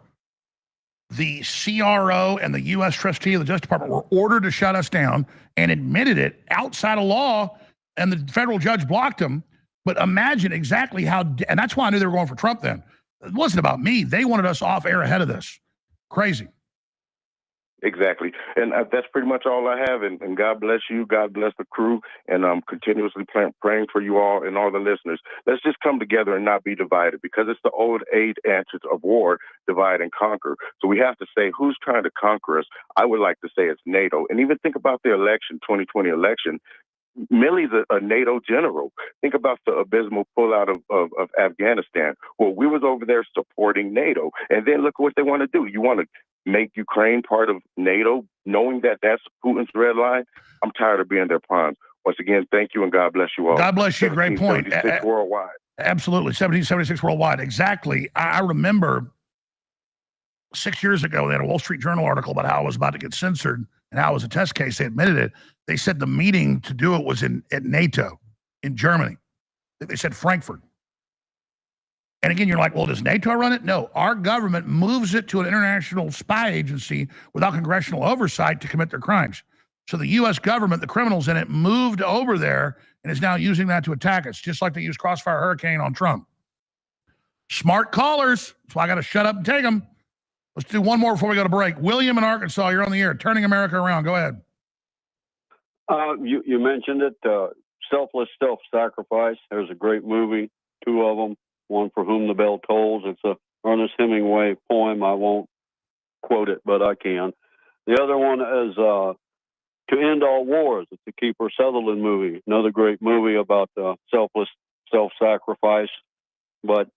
the CRO and the U.S. trustee of the Justice Department were ordered to shut us down and admitted it outside of law, and the federal judge blocked them. But imagine exactly how, and that's why I knew they were going for Trump then. It wasn't about me. They wanted us off air ahead of this. Crazy. Exactly. And that's pretty much all I have. And God bless you. God bless the crew. And I'm continuously praying for you all and all the listeners. Let's just come together and not be divided, because it's the old age answers of war, divide and conquer. So we have to say, who's trying to conquer us? I would like to say it's NATO. And even think about the election, 2020 election. Milley's a NATO general. Think about the abysmal pullout of Afghanistan. Well, we was over there supporting NATO. And then look what they want to do. You want to make Ukraine part of NATO, knowing that that's Putin's red line? I'm tired of being their pawns. Once again, thank you, and God bless you all. God bless you. Great point. 1776 worldwide. Absolutely. 1776 worldwide. Exactly. I remember 6 years ago, they had a Wall Street Journal article about how it was about to get censored and how it was a test case. They admitted it. They said the meeting to do it was at NATO in Germany. They said Frankfurt. And again, you're like, well, does NATO run it? No, our government moves it to an international spy agency without congressional oversight to commit their crimes. So the U.S. government, the criminals in it, moved over there and is now using that to attack us, just like they used Crossfire Hurricane on Trump. Smart callers. That's why I got to shut up and take them. Let's do one more before we go to break. William in Arkansas, you're on the air. Turning America Around. Go ahead. You mentioned it, Selfless Self-Sacrifice. There's a great movie, two of them. One, For Whom the Bell Tolls. It's a Ernest Hemingway poem. I won't quote it, but I can. The other one is To End All Wars. It's a Kiefer Sutherland movie. Another great movie about selfless self-sacrifice. But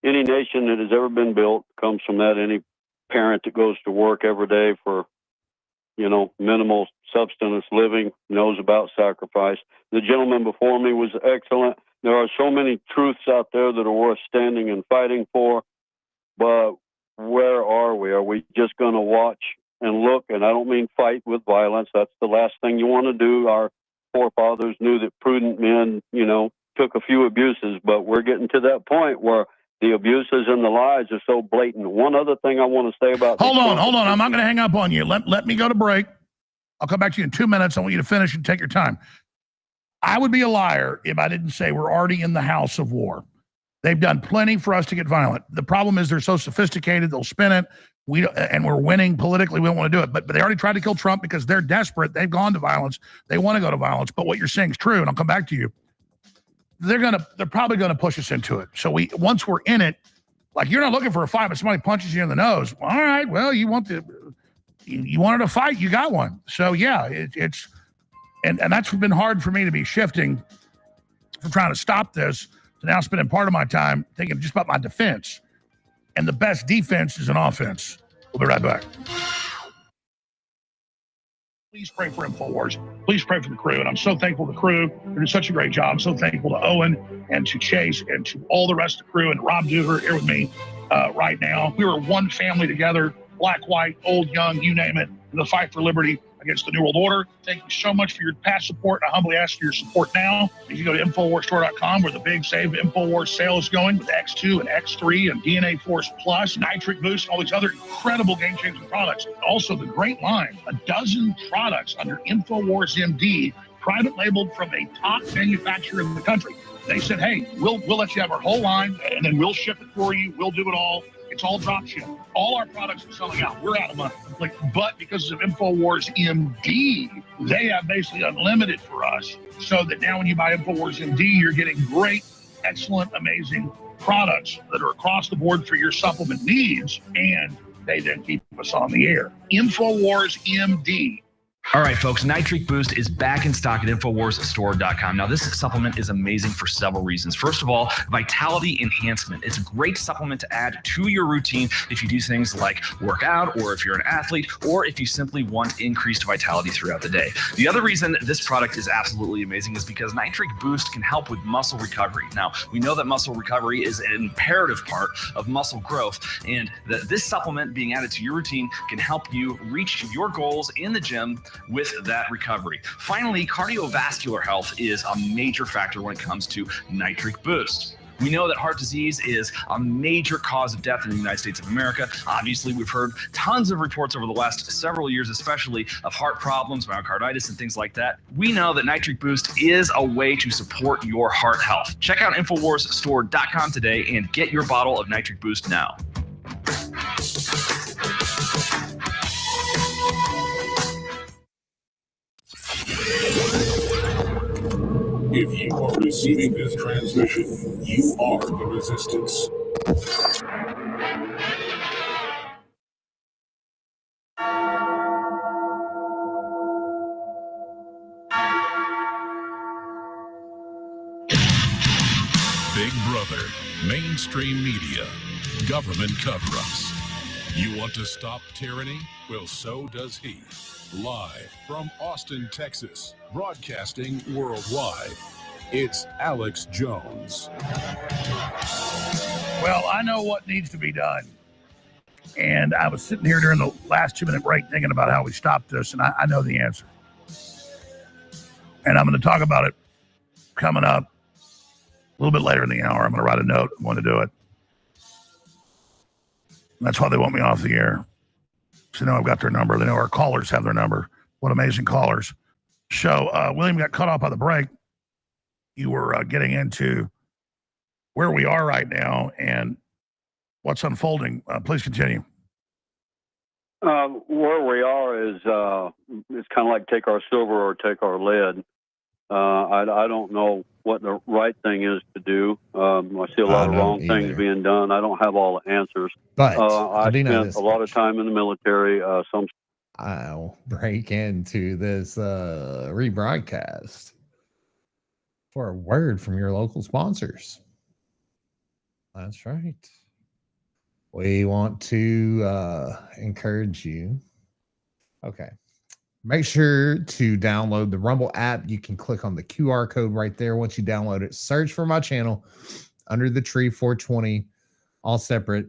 any nation that has ever been built comes from that. Any parent that goes to work every day for, minimal subsistence living knows about sacrifice. The gentleman before me was excellent. There are so many truths out there that are worth standing and fighting for, but where are we? Are we just going to watch and look? And I don't mean fight with violence. That's the last thing you want to do. Our forefathers knew that prudent men, took a few abuses, but we're getting to that point where the abuses and the lies are so blatant. One other thing I want to say about... Hold on. I'm not going to hang up on you. Let me go to break. I'll come back to you in 2 minutes. I want you to finish and take your time. I would be a liar if I didn't say we're already in the house of war. They've done plenty for us to get violent. The problem is they're so sophisticated, they'll spin it. And we're winning politically. We don't want to do it. But they already tried to kill Trump because they're desperate. They've gone to violence. They want to go to violence. But what you're saying is true, and I'll come back to you. They're probably going to push us into it. So once we're in it, like, you're not looking for a fight, but somebody punches you in the nose. All right, well, you wanted a fight, you got one. So yeah, And that's been hard for me to be shifting from trying to stop this to now spending part of my time thinking just about my defense. And the best defense is an offense. We'll be right back. Please pray for InfoWars. Please pray for the crew. And I'm so thankful to the crew. They're doing such a great job. I'm so thankful to Owen and to Chase and to all the rest of the crew and Rob Duver here with me right now. We were one family together, black, white, old, young, you name it, in the fight for liberty against the New World Order. Thank you so much for your past support. I humbly ask for your support now. If you go to InfoWarsStore.com, where the big Save InfoWars sale is going with X2 and X3 and DNA Force Plus, Nitric Boost, and all these other incredible game-changing products. Also, the great line, a dozen products under InfoWars MD, private labeled from a top manufacturer in the country. They said, hey, we'll let you have our whole line, and then we'll ship it for you. We'll do it all. It's all drop ship. All our products are selling out. We're out of money. But because of InfoWars MD, they have basically unlimited for us. So that now when you buy InfoWars MD, you're getting great, excellent, amazing products that are across the board for your supplement needs. And they then keep us on the air. InfoWars MD. All right, folks, Nitric Boost is back in stock at InfoWarsStore.com. Now, this supplement is amazing for several reasons. First of all, vitality enhancement. It's a great supplement to add to your routine if you do things like work out, or if you're an athlete, or if you simply want increased vitality throughout the day. The other reason this product is absolutely amazing is because Nitric Boost can help with muscle recovery. Now, we know that muscle recovery is an imperative part of muscle growth, and that this supplement being added to your routine can help you reach your goals in the gym with that recovery. Finally, cardiovascular health is a major factor when it comes to Nitric Boost. We know that heart disease is a major cause of death in the United States of America. Obviously, we've heard tons of reports over the last several years, especially of heart problems, myocarditis, and things like that. We know that Nitric Boost is a way to support your heart health. Check out InfoWarsStore.com today and get your bottle of Nitric Boost now. If you are receiving this transmission, you are the resistance. Big Brother, mainstream media, government cover-ups. You want to stop tyranny? Well, so does he. Live from Austin, Texas, broadcasting worldwide, it's Alex Jones. Well, I know what needs to be done. And I was sitting here during the last 2-minute break thinking about how we stop this, and I know the answer. And I'm going to talk about it coming up a little bit later in the hour. I'm going to write a note. I want to do it. And that's why they want me off the air. So they know I've got their number. They know our callers have their number. What amazing callers. So William got cut off by the break. You were getting into where we are right now and what's unfolding. Please continue. Where we are is it's kind of like take our silver or take our lead. I don't know what the right thing is to do. I see a lot of wrong things being done. I don't have all the answers. But I spent a lot of time in the military. I'll break into this rebroadcast for a word from your local sponsors. That's right. We want to encourage you. Okay. Make sure to download the Rumble app. You can click on the QR code right there. Once you download it, search for my channel under the tree 420, all separate.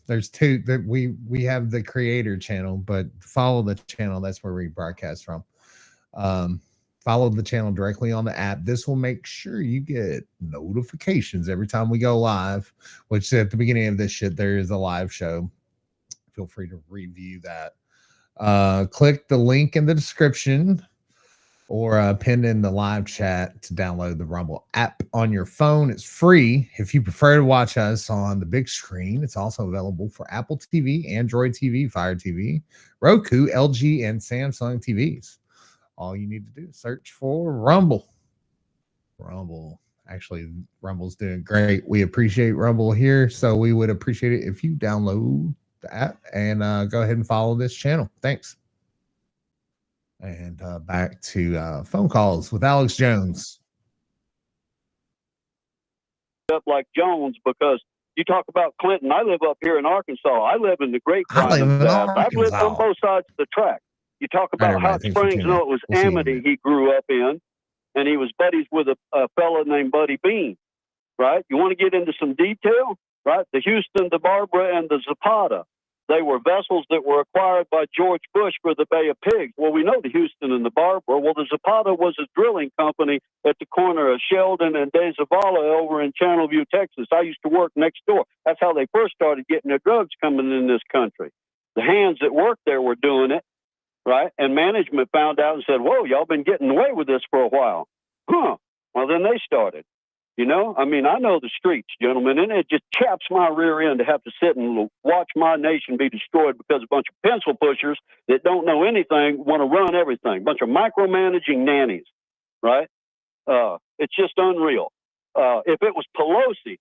There's two that we have the creator channel, but follow the channel. That's where we broadcast from. Follow the channel directly on the app. This will make sure you get notifications every time we go live, which at the beginning of this shit, there is a live show. Feel free to review that. Click the link in the description or pinned in the live chat to download the Rumble app on your phone. It's free. If you prefer to watch us on the big screen, it's also available for Apple TV, Android TV, Fire TV, Roku, LG, and Samsung TVs. All you need to do is search for Rumble. Rumble. Actually, Rumble's doing great. We appreciate Rumble here, so we would appreciate it if you download the app and go ahead and follow this channel. Thanks. And back to phone calls with Alex Jones. Up like Jones, because you talk about Clinton. I live up here in Arkansas. I live in the grapevine of that. I've lived on both sides of the track. You talk about Hot Springs. No, it was Amity he grew up in, and he was buddies with a fellow named Buddy Bean, right? You want to get into some detail, right? The Houston, the Barbara, and the Zapata. They were vessels that were acquired by George Bush for the Bay of Pigs. Well, we know the Houston and the Barbara. Well, the Zapata was a drilling company at the corner of Sheldon and De Zavala over in Channelview, Texas. I used to work next door. That's how they first started getting their drugs coming in this country. The hands that worked there were doing it, right? And management found out and said, whoa, y'all been getting away with this for a while. Huh. Well, then they started. You know, I mean, I know the streets, gentlemen, and it just chaps my rear end to have to sit and watch my nation be destroyed because a bunch of pencil pushers that don't know anything want to run everything. A bunch of micromanaging nannies, right? It's just unreal. If it was Pelosi,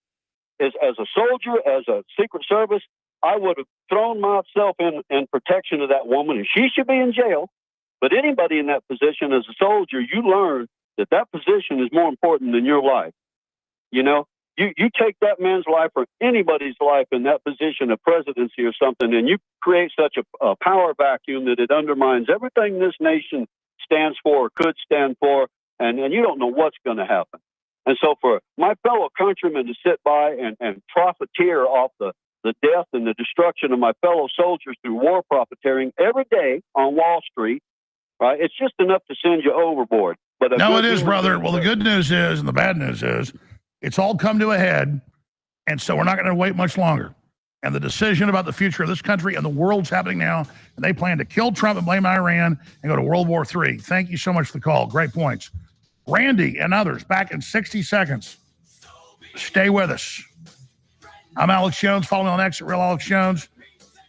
as a soldier, as a Secret Service, I would have thrown myself in protection of that woman, and she should be in jail. But anybody in that position as a soldier, you learn that position is more important than your life. You know, you take that man's life or anybody's life in that position of presidency or something, and you create such a power vacuum that it undermines everything this nation stands for or could stand for, and you don't know what's going to happen. And so for my fellow countrymen to sit by and profiteer off the death and the destruction of my fellow soldiers through war profiteering every day on Wall Street, right, it's just enough to send you overboard. But no, it is, brother. Well, the good news is, and the bad news is, it's all come to a head, and so we're not going to wait much longer. And the decision about the future of this country and the world's happening now, and they plan to kill Trump and blame Iran and go to World War III. Thank you so much for the call. Great points. Randy and others, back in 60 seconds. Stay with us. I'm Alex Jones. Follow me on X at Real Alex Jones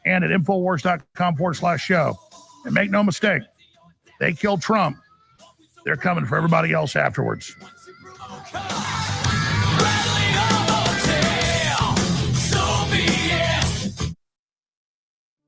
and at Infowars.com/show. And make no mistake, they killed Trump. They're coming for everybody else afterwards.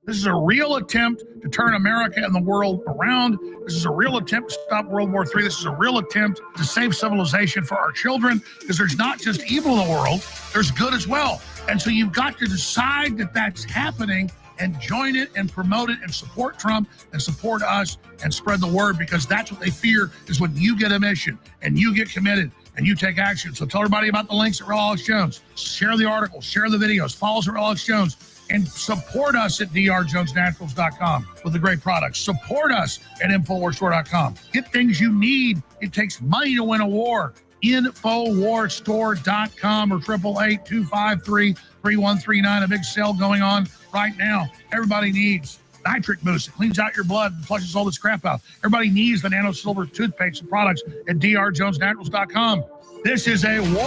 This is a real attempt to turn America and the world around. This is a real attempt to stop World War III. This is a real attempt to save civilization for our children, because there's not just evil in the world, there's good as well. And so you've got to decide that that's happening and join it and promote it and support Trump and support us and spread the word, because that's what they fear is when you get a mission and you get committed and you take action. So tell everybody about the links at Real Alex Jones. Share the articles, share the videos, follow us at Real Alex Jones. And support us at drjonesnaturals.com with the great products. Support us at InfoWarsStore.com. Get things you need. It takes money to win a war. InfoWarsStore.com or 888-253-3139. A big sale going on right now. Everybody needs nitric boost. It cleans out your blood and flushes all this crap out. Everybody needs the Nano Silver toothpaste and products at drjonesnaturals.com. This is a war!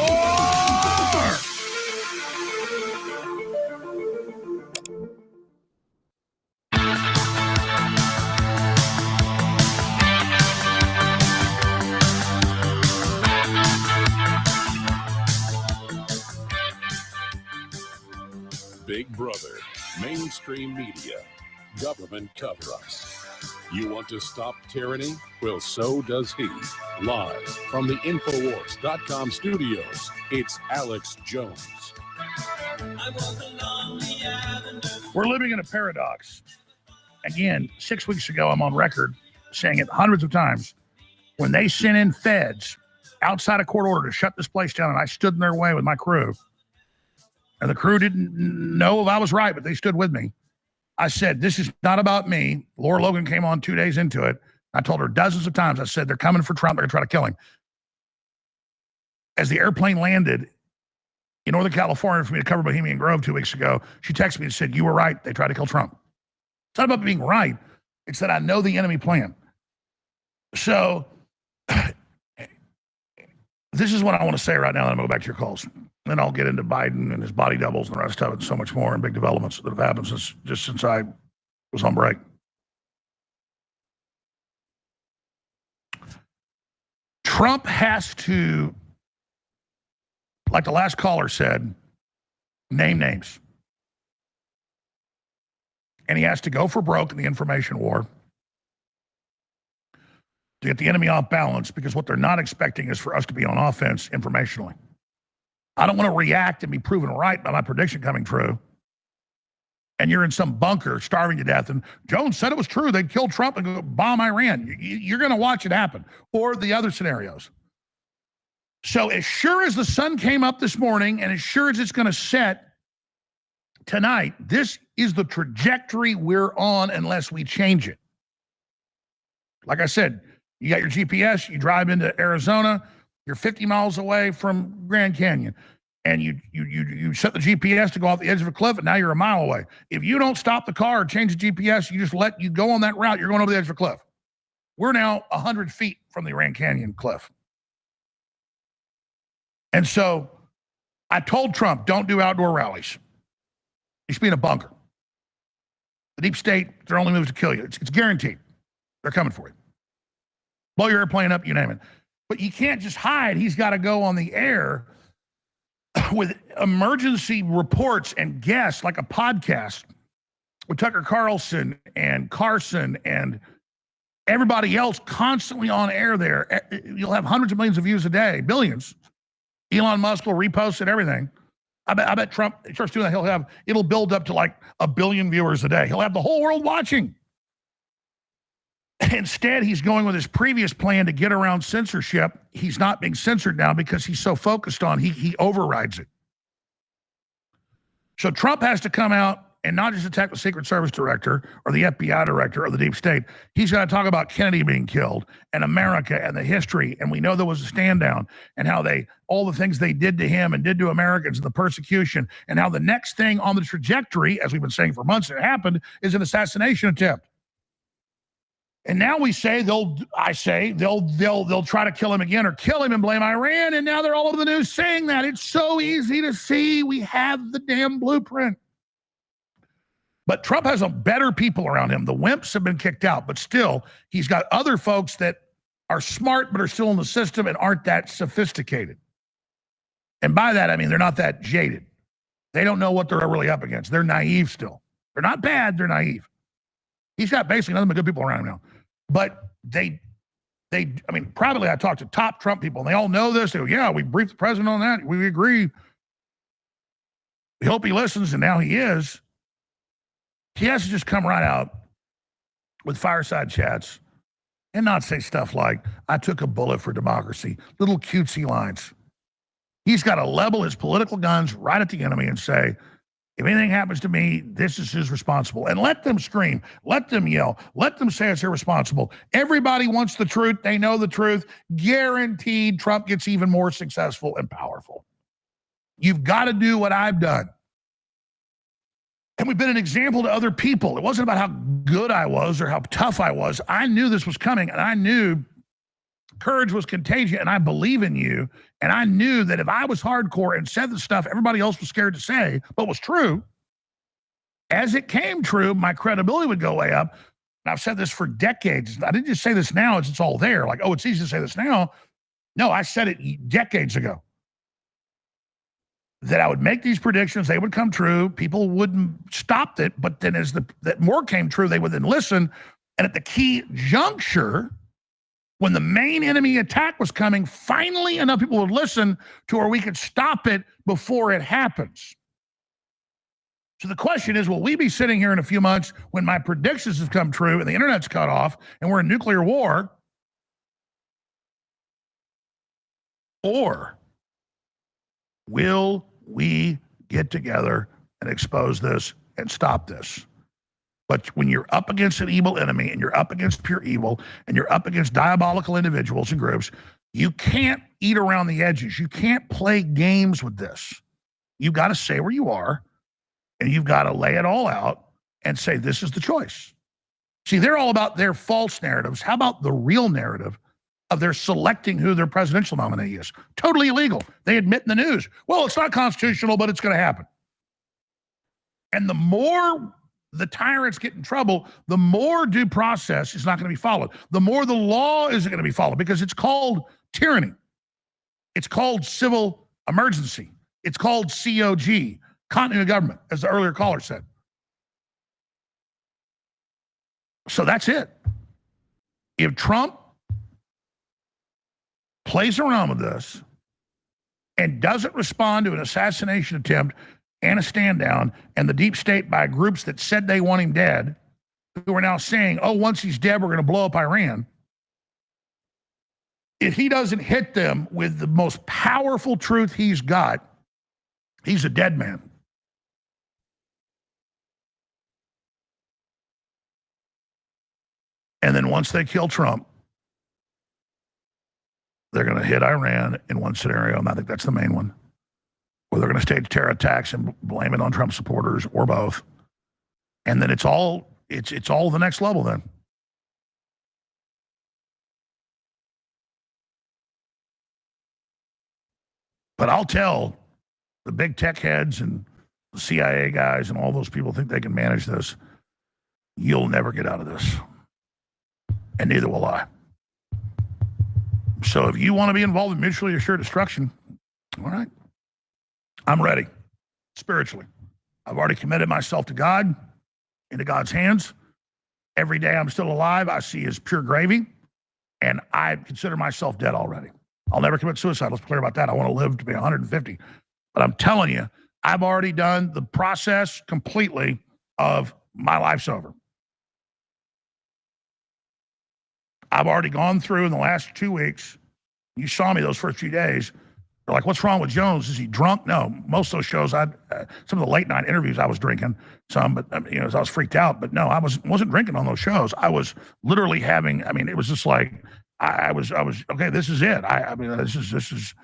Big Brother, mainstream media, government cover-ups. You want to stop tyranny? Well, so does he. Live from the Infowars.com studios, it's Alex Jones. We're living in a paradox. Again, 6 weeks ago, I'm on record saying it hundreds of times. When they sent in feds outside a court order to shut this place down, and I stood in their way with my crew, and the crew didn't know if I was right, but they stood with me. I said, this is not about me. Laura Logan came on 2 days into it. I told her dozens of times, I said, they're coming for Trump. They're going to try to kill him. As the airplane landed in Northern California for me to cover Bohemian Grove 2 weeks ago, she texted me and said, you were right. They tried to kill Trump. It's not about being right. It's that I know the enemy plan. So this is what I want to say right now. Then I'm going to go back to your calls. Then I'll get into Biden and his body doubles and the rest of it and so much more and big developments that have happened since I was on break. Trump has to, like the last caller said, name names. And he has to go for broke in the information war. to get the enemy off balance, because what they're not expecting is for us to be on offense informationally. I don't want to react and be proven right by my prediction coming true. And you're in some bunker starving to death, and Jones said it was true. They'd kill Trump and go bomb Iran. You're going to watch it happen, or the other scenarios. So as sure as the sun came up this morning, and as sure as it's going to set tonight, this is the trajectory we're on unless we change it. Like I said, you got your GPS, you drive into Arizona, you're 50 miles away from Grand Canyon, and you set the GPS to go off the edge of a cliff, and now you're a mile away. If you don't stop the car or change the GPS, you just let you go on that route, you're going over the edge of a cliff. We're now 100 feet from the Grand Canyon cliff. And so I told Trump, don't do outdoor rallies. You should be in a bunker. The deep state, their only move is to kill you. It's guaranteed. They're coming for you. Blow your airplane up, you name it. But you can't just hide. He's got to go on the air with emergency reports and guests, like a podcast with Tucker Carlson and Carson and everybody else constantly on air there. You'll have hundreds of millions of views a day, billions. Elon Musk will repost it, everything. I bet Trump starts doing that. It'll build up to like 1 billion viewers a day. He'll have the whole world watching. Instead, he's going with his previous plan to get around censorship. He's not being censored now because he's so focused on, he overrides it. So Trump has to come out and not just attack the Secret Service director or the FBI director or the deep state. He's got to talk about Kennedy being killed and America and the history. And we know there was a stand down, and how all the things they did to him and did to Americans and the persecution, and how the next thing on the trajectory, as we've been saying for months, it happened, is an assassination attempt. And now we say they'll try to kill him again or kill him and blame Iran. And now they're all over the news saying that. It's so easy to see. We have the damn blueprint. But Trump has better people around him. The wimps have been kicked out, but still, he's got other folks that are smart but are still in the system and aren't that sophisticated. And by that, I mean they're not that jaded. They don't know what they're really up against. They're naive still. They're not bad, they're naive. He's got basically nothing but good people around him now. But I mean, privately, I talked to top Trump people, and they all know this. They go, yeah, we briefed the president on that. We agree. We hope he listens, and now he is. He has to just come right out with fireside chats and not say stuff like, I took a bullet for democracy, little cutesy lines. He's got to level his political guns right at the enemy and say, if anything happens to me, this is who's responsible. And let them scream, let them yell, let them say it's irresponsible. Everybody wants the truth. They know the truth. Guaranteed Trump gets even more successful and powerful. You've got to do what I've done. And we've been an example to other people. It wasn't about how good I was or how tough I was. I knew this was coming, and I knew courage was contagious, and I believe in you. And I knew that if I was hardcore and said the stuff everybody else was scared to say, but was true, as it came true, my credibility would go way up. And I've said this for decades. I didn't just say this now, it's all there. Like, oh, it's easy to say this now. No, I said it decades ago. That I would make these predictions, they would come true, people wouldn't stop it, but then as that more came true, they would then listen. And at the key juncture, when the main enemy attack was coming, finally enough people would listen to where we could stop it before it happens. So the question is, will we be sitting here in a few months when my predictions have come true and the internet's cut off and we're in nuclear war? Or will we get together and expose this and stop this? But when you're up against an evil enemy and you're up against pure evil and you're up against diabolical individuals and groups, you can't eat around the edges. You can't play games with this. You've got to say where you are, and you've got to lay it all out and say, this is the choice. See, they're all about their false narratives. How about the real narrative of their selecting who their presidential nominee is? Totally illegal. They admit in the news, well, it's not constitutional, but it's going to happen. And the more the tyrants get in trouble, the more due process is not going to be followed. The more the law isn't going to be followed, because it's called tyranny. It's called civil emergency. It's called COG, continuity of government, as the earlier caller said. So that's it. If Trump plays around with this and doesn't respond to an assassination attempt and a stand down and the deep state by groups that said they want him dead, who are now saying, oh, once he's dead, we're going to blow up Iran. If he doesn't hit them with the most powerful truth he's got, he's a dead man. And then once they kill Trump, they're going to hit Iran in one scenario, and I think that's the main one, where they're going to stage terror attacks and blame it on Trump supporters or both. And then it's all the next level then. But I'll tell the big tech heads and the CIA guys and all those people think they can manage this. You'll never get out of this. And neither will I. So if you want to be involved in mutually assured destruction, all right, I'm ready, spiritually. I've already committed myself to God, into God's hands. Every day I'm still alive, I see as pure gravy, and I consider myself dead already. I'll never commit suicide. Let's be clear about that. I want to live to be 150. But I'm telling you, I've already done the process completely of my life's over. I've already gone through in the last 2 weeks. You saw me those first few days. They're like, what's wrong with Jones? Is he drunk? No, most of those shows, some of the late night interviews I was drinking some, but I was freaked out. But no, I wasn't drinking on those shows. I was literally having, it was just like, I was okay, this is it. This is,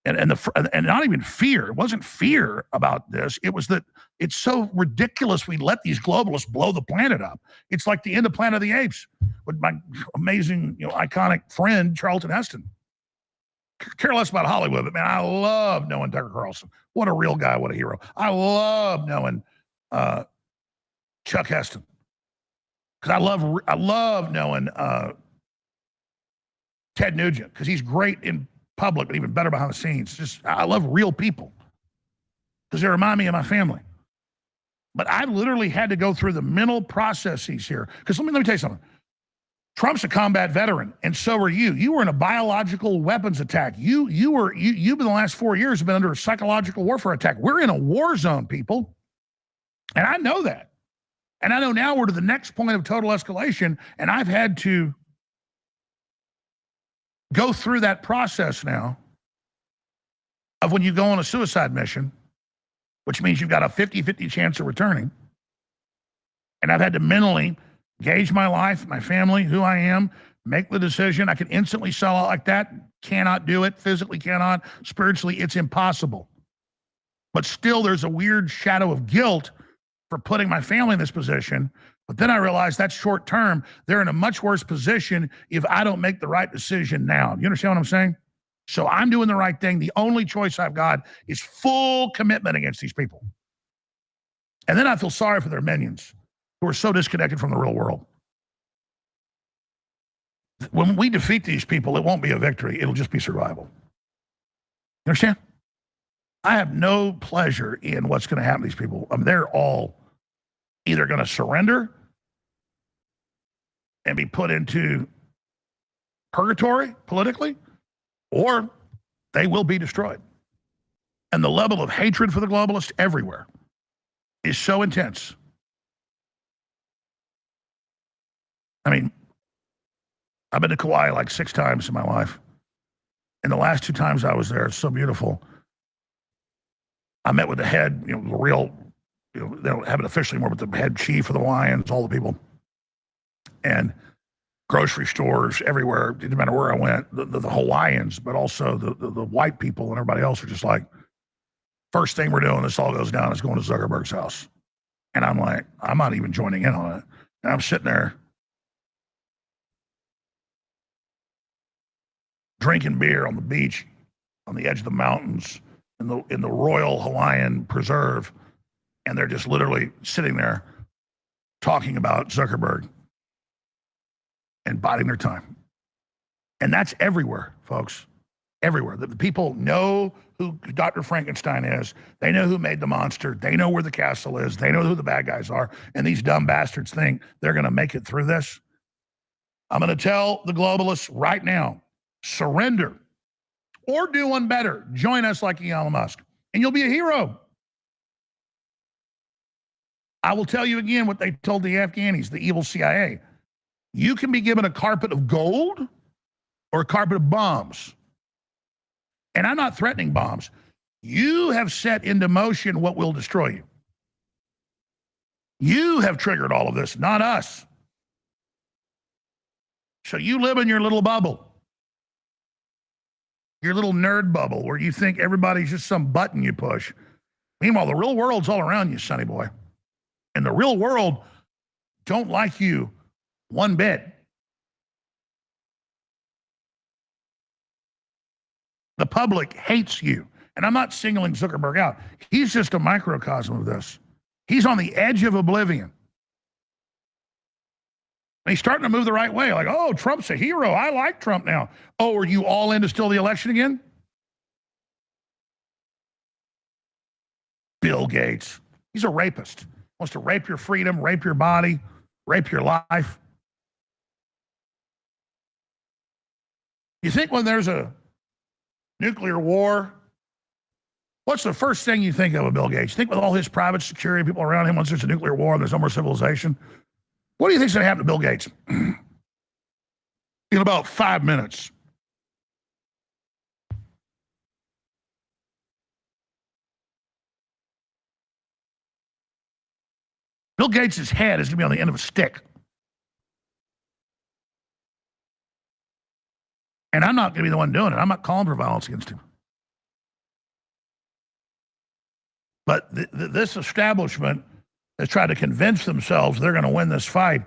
and not even fear. It wasn't fear about this. It was that it's so ridiculous we let these globalists blow the planet up. It's like the end of Planet of the Apes with my amazing, iconic friend, Charlton Heston. Care less about Hollywood, but man, I love knowing Tucker Carlson. What a real guy, what a hero. I love knowing Chuck Heston. Because I love knowing Ted Nugent, because he's great in public, but even better behind the scenes. I love real people because they remind me of my family. But I literally had to go through the mental processes here. Because let me tell you something. Trump's a combat veteran, and so are you. You were in a biological weapons attack. You've been the last 4 years have been under a psychological warfare attack. We're in a war zone, people. And I know that. And I know now we're to the next point of total escalation, and I've had to go through that process now of when you go on a suicide mission, which means you've got a 50-50 chance of returning. And I've had to mentally gauge my life, my family, who I am, make the decision. I can instantly sell out like that. Cannot do it. Physically cannot. Spiritually, it's impossible. But still, there's a weird shadow of guilt for putting my family in this position. But then I realized that's short term. They're in a much worse position if I don't make the right decision now. You understand what I'm saying? So I'm doing the right thing. The only choice I've got is full commitment against these people. And then I feel sorry for their minions who are so disconnected from the real world. When we defeat these people, it won't be a victory. It'll just be survival. You understand? I have no pleasure in what's going to happen to these people. They're all either going to surrender and be put into purgatory politically, or they will be destroyed. And the level of hatred for the globalists everywhere is so intense. I've been to Kauai like 6 times in my life. And the last 2 times I was there, it's so beautiful. I met with the head, the real, they don't have it officially more, but the head chief of the Lions, all the people. And grocery stores everywhere, it didn't matter where I went, the Hawaiians, but also the white people and everybody else are just like, first thing we're doing, this all goes down, is going to Zuckerberg's house. And I'm like, I'm not even joining in on it. And I'm sitting there drinking beer on the beach, on the edge of the mountains, in the Royal Hawaiian Preserve, and they're just literally sitting there talking about Zuckerberg and biding their time. And that's everywhere, folks. Everywhere. The people know who Dr. Frankenstein is. They know who made the monster. They know where the castle is. They know who the bad guys are. And these dumb bastards think they're going to make it through this. I'm going to tell the globalists right now, surrender. or do one better. Join us like Elon Musk, and you'll be a hero. I will tell you again what they told the Afghanis, the evil CIA. You can be given a carpet of gold or a carpet of bombs. And I'm not threatening bombs. You have set into motion what will destroy you. You have triggered all of this, not us. So you live in your little bubble, your little nerd bubble, where you think everybody's just some button you push. Meanwhile, the real world's all around you, sonny boy. And the real world don't like you one bit. The public hates you. And I'm not singling Zuckerberg out. He's just a microcosm of this. He's on the edge of oblivion. And he's starting to move the right way. Like, oh, Trump's a hero. I like Trump now. Oh, are you all in to steal the election again? Bill Gates. He's a rapist. Wants to rape your freedom, rape your body, rape your life. You think when there's a nuclear war, what's the first thing you think of Bill Gates? Think with all his private security people around him, once there's a nuclear war and there's no more civilization. What do you think's going to happen to Bill Gates? In about 5 minutes. Bill Gates' head is going to be on the end of a stick. And I'm not going to be the one doing it. I'm not calling for violence against him. But this establishment has tried to convince themselves they're going to win this fight,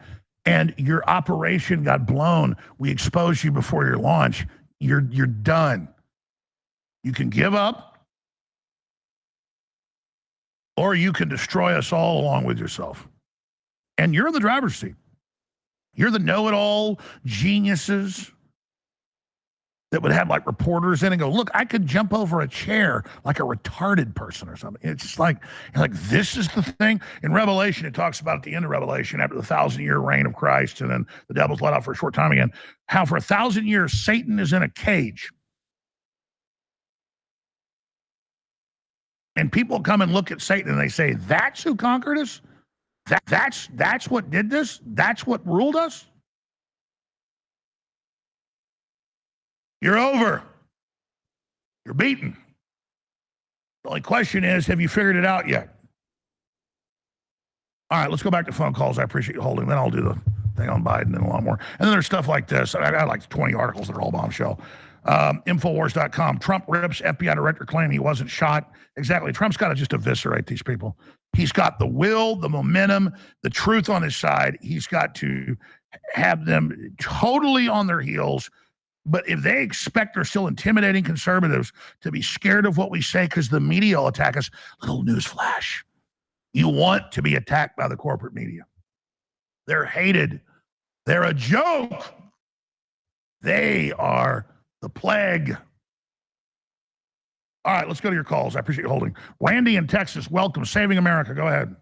and your operation got blown. We exposed you before your launch. You're done. You can give up, or you can destroy us all along with yourself. And you're in the driver's seat. You're the know-it-all geniuses that would have like reporters in and go, look, I could jump over a chair like a retarded person or something. It's just like this is the thing. In Revelation, it talks about at the end of Revelation, after the 1,000-year reign of Christ, and then the devil's let out for a short time again, how for 1,000 years Satan is in a cage. And people come and look at Satan and they say, that's who conquered us? That's what did this? That's what ruled us? You're over. You're beaten. The only question is, have you figured it out yet? All right, let's go back to phone calls. I appreciate you holding. Then I'll do the thing on Biden and a lot more. And then there's stuff like this. I got like 20 articles that are all bombshell. Infowars.com. Trump rips FBI director claim he wasn't shot. Exactly. Trump's got to just eviscerate these people. He's got the will, the momentum, the truth on his side. He's got to have them totally on their heels. But if they expect they're still intimidating conservatives to be scared of what we say because the media will attack us, little news flash. You want to be attacked by the corporate media. They're hated. They're a joke. They are the plague. All right, let's go to your calls. I appreciate you holding. Randy in Texas, welcome. Saving America. Go ahead.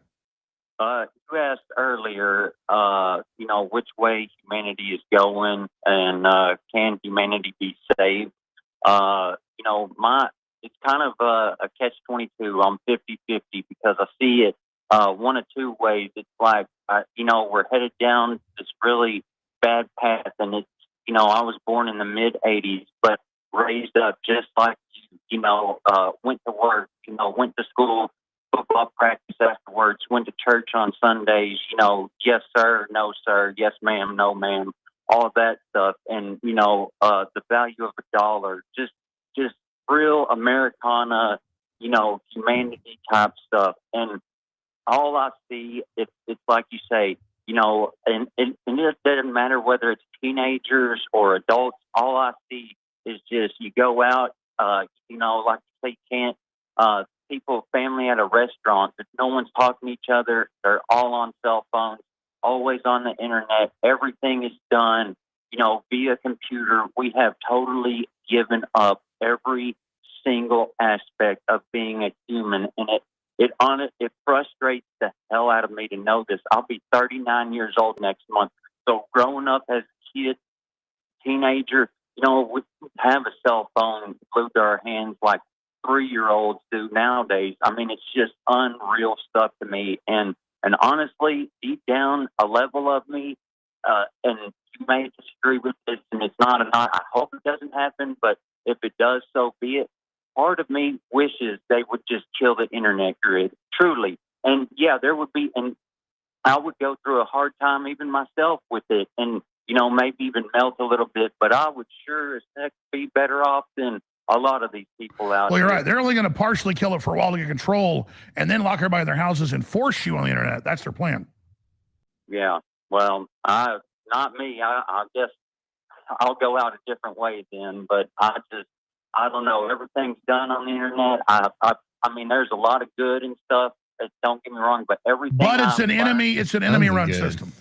You asked earlier, which way humanity is going and can humanity be saved? It's kind of a catch-22. I'm 50-50 because I see it one of two ways. It's like, we're headed down this really bad path, and it's, I was born in the mid-'80s, but raised up just like you, went to work, went to school, football practice afterwards, went to church on Sundays, yes, sir, no, sir, yes, ma'am, no, ma'am, all of that stuff. And, the value of a dollar, just real Americana, humanity type stuff. And all I see, it's like you say, and it doesn't matter whether it's teenagers or adults. All I see is just you go out, like you say, you can't, people, family at a restaurant, that no one's talking to each other. They're all on cell phones, always on the internet. Everything is done, via computer. We have totally given up every single aspect of being a human. And it frustrates the hell out of me to know this. I'll be 39 years old next month. So growing up as a kid, teenager, we have a cell phone glued to our hands like 3-year-olds do nowadays. I mean, it's just unreal stuff to me. And honestly, deep down, a level of me, and you may disagree with this, and it's not, I hope it doesn't happen, but if it does, so be it. Part of me wishes they would just kill the internet grid, truly. And yeah, there would be, and I would go through a hard time even myself with it, and maybe even melt a little bit, but I would sure as heck be better off than a lot of these people out Well, you're here. right. They're only going to partially kill it for a while to get control and then lock everybody in their houses and force you on the internet. That's their plan. Yeah. Well, not me. I guess I'll go out a different way then, but I don't know. Everything's done on the internet. I mean, there's a lot of good and stuff. Don't get me wrong, but everything. But it's an enemy. It's an enemy-run system.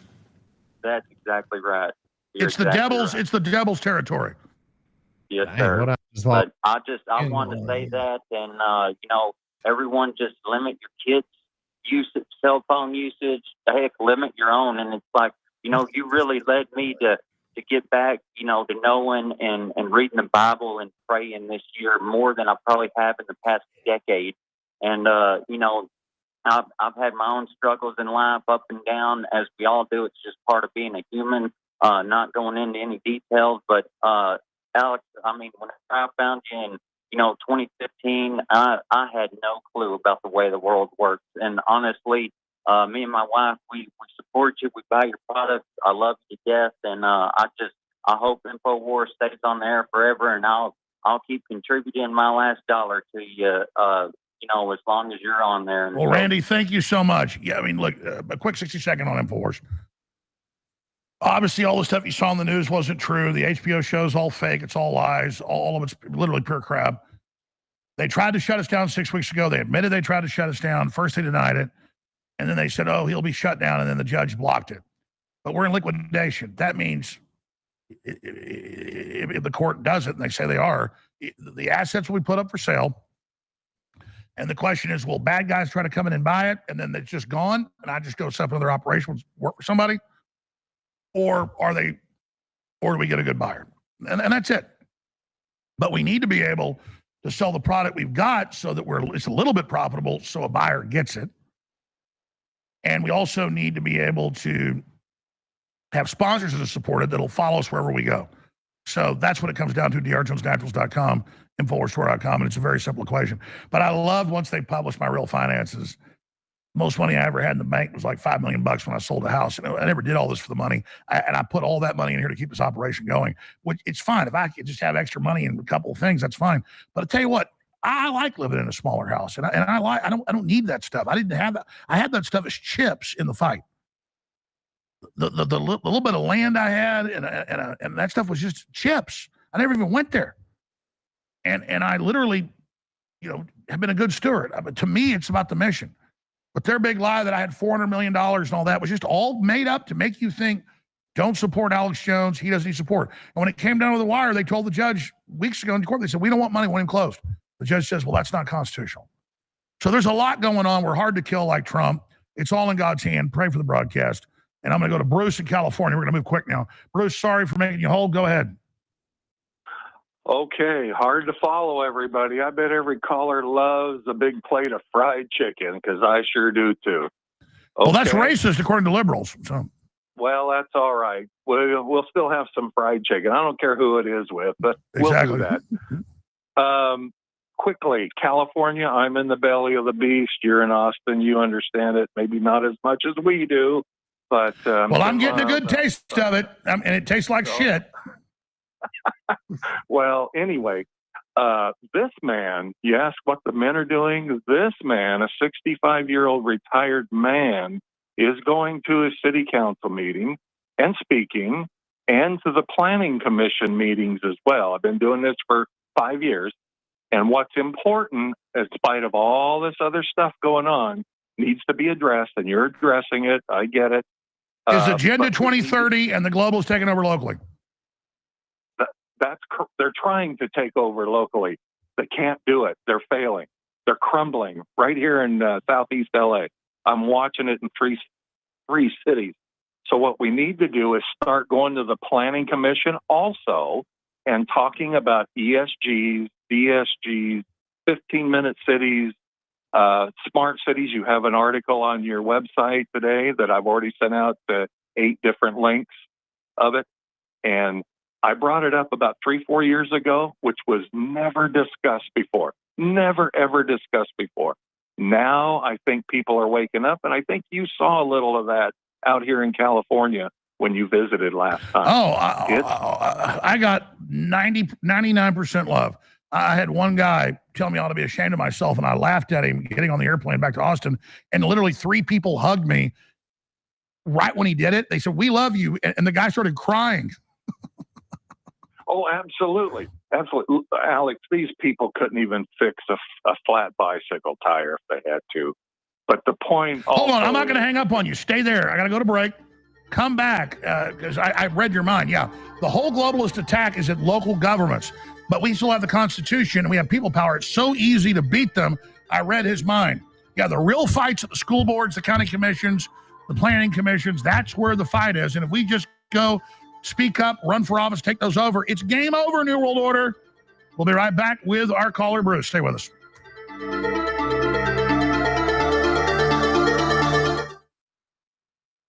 That's exactly right. It's the devil's territory. Yes, sir. But I wanted to say that, and everyone just limit your kids' cell phone usage. Heck, limit your own. And it's like, you really led me to get back, to knowing and reading the Bible and praying this year more than I probably have in the past decade. And I've had my own struggles in life, up and down, as we all do. It's just part of being a human. Not going into any details, but Alex, I mean, when I found you in 2015, I had no clue about the way the world works. And honestly, me and my wife, we support you. We buy your products. I love you to death, and I hope InfoWars stays on the air forever, and I'll keep contributing my last dollar to you. As long as you're on there. Well, Randy, thank you so much. Yeah, I mean, look, a quick 60-second on InfoWars. Obviously, all the stuff you saw on the news wasn't true. The HBO show's all fake. It's all lies. All of it's literally pure crap. They tried to shut us down 6 weeks ago. They admitted they tried to shut us down. First, they denied it. And then they said, oh, he'll be shut down. And then the judge blocked it. But we're in liquidation. That means if the court does it, and they say they are, the assets will be put up for sale. And the question is, will bad guys try to come in and buy it, and then it's just gone, and I just go set up another operation, work for somebody? Or do we get a good buyer? And that's it. But we need to be able to sell the product we've got so that it's a little bit profitable so a buyer gets it. And we also need to be able to have sponsors that are supported that'll follow us wherever we go. So that's what it comes down to, drjonesnaturals.com, InfoWarsStore.com, and it's a very simple equation. But I loved once they published my real finances. Most money I ever had in the bank was like $5 million when I sold a house. And I never did all this for the money. And I put all that money in here to keep this operation going, which it's fine. If I could just have extra money and a couple of things, that's fine. But I tell you what, I like living in a smaller house, and I don't need that stuff. I didn't have that. I had that stuff as chips in the fight. The little bit of land I had and that stuff was just chips. I never even went there. And I literally, have been a good steward. But to me, it's about the mission. But their big lie that I had $400 million and all that was just all made up to make you think, don't support Alex Jones. He doesn't need support. And when it came down to the wire, they told the judge weeks ago in court, they said, we don't want money, we want him closed. The judge says, well, that's not constitutional. So there's a lot going on. We're hard to kill like Trump. It's all in God's hand. Pray for the broadcast. And I'm going to go to Bruce in California. We're going to move quick now. Bruce, sorry for making you hold. Go ahead. Okay, hard to follow, everybody. I bet every caller loves a big plate of fried chicken, because I sure do too. Okay. Well, that's racist according to liberals. So. Well, that's all right. We'll still have some fried chicken. I don't care who it is with, but we'll do that. Quickly, California, I'm in the belly of the beast. You're in Austin. You understand it. Maybe not as much as we do, but... well, I'm getting a good taste of it, and it tastes like shit. Well, anyway, this man, you ask what the men are doing? This man, a 65-year-old retired man, is going to a city council meeting and speaking, and to the planning commission meetings as well. I've been doing this for 5 years. And what's important, in spite of all this other stuff going on, needs to be addressed, and you're addressing it. I get it. Is Agenda 2030 and the globals taking over locally? They're trying to take over locally. They can't do it. They're failing. They're crumbling right here in Southeast LA. I'm watching it in three cities. So what we need to do is start going to the planning commission also and talking about ESGs, DSGs, 15-minute cities, smart cities. You have an article on your website today that I've already sent out to 8 different links of it. And I brought it up about 3-4 years ago, which was never discussed before. Never, ever discussed before. Now I think people are waking up, and I think you saw a little of that out here in California when you visited last time. I got 99% love. I had one guy tell me I ought to be ashamed of myself, and I laughed at him getting on the airplane back to Austin, and literally 3 people hugged me right when he did it. They said, "We love you," and the guy started crying. Oh, absolutely. Absolutely. Alex, these people couldn't even fix a flat bicycle tire if they had to. But the point Hold on, I'm not going to hang up on you. Stay there. I got to go to break. Come back, because I read your mind. Yeah, the whole globalist attack is at local governments, but we still have the Constitution, and we have people power. It's so easy to beat them. I read his mind. Yeah, the real fight's at the school boards, the county commissions, the planning commissions. That's where the fight is. And if we just go speak up, run for office, take those over, it's game over, New World Order. We'll be right back with our caller, Bruce. Stay with us.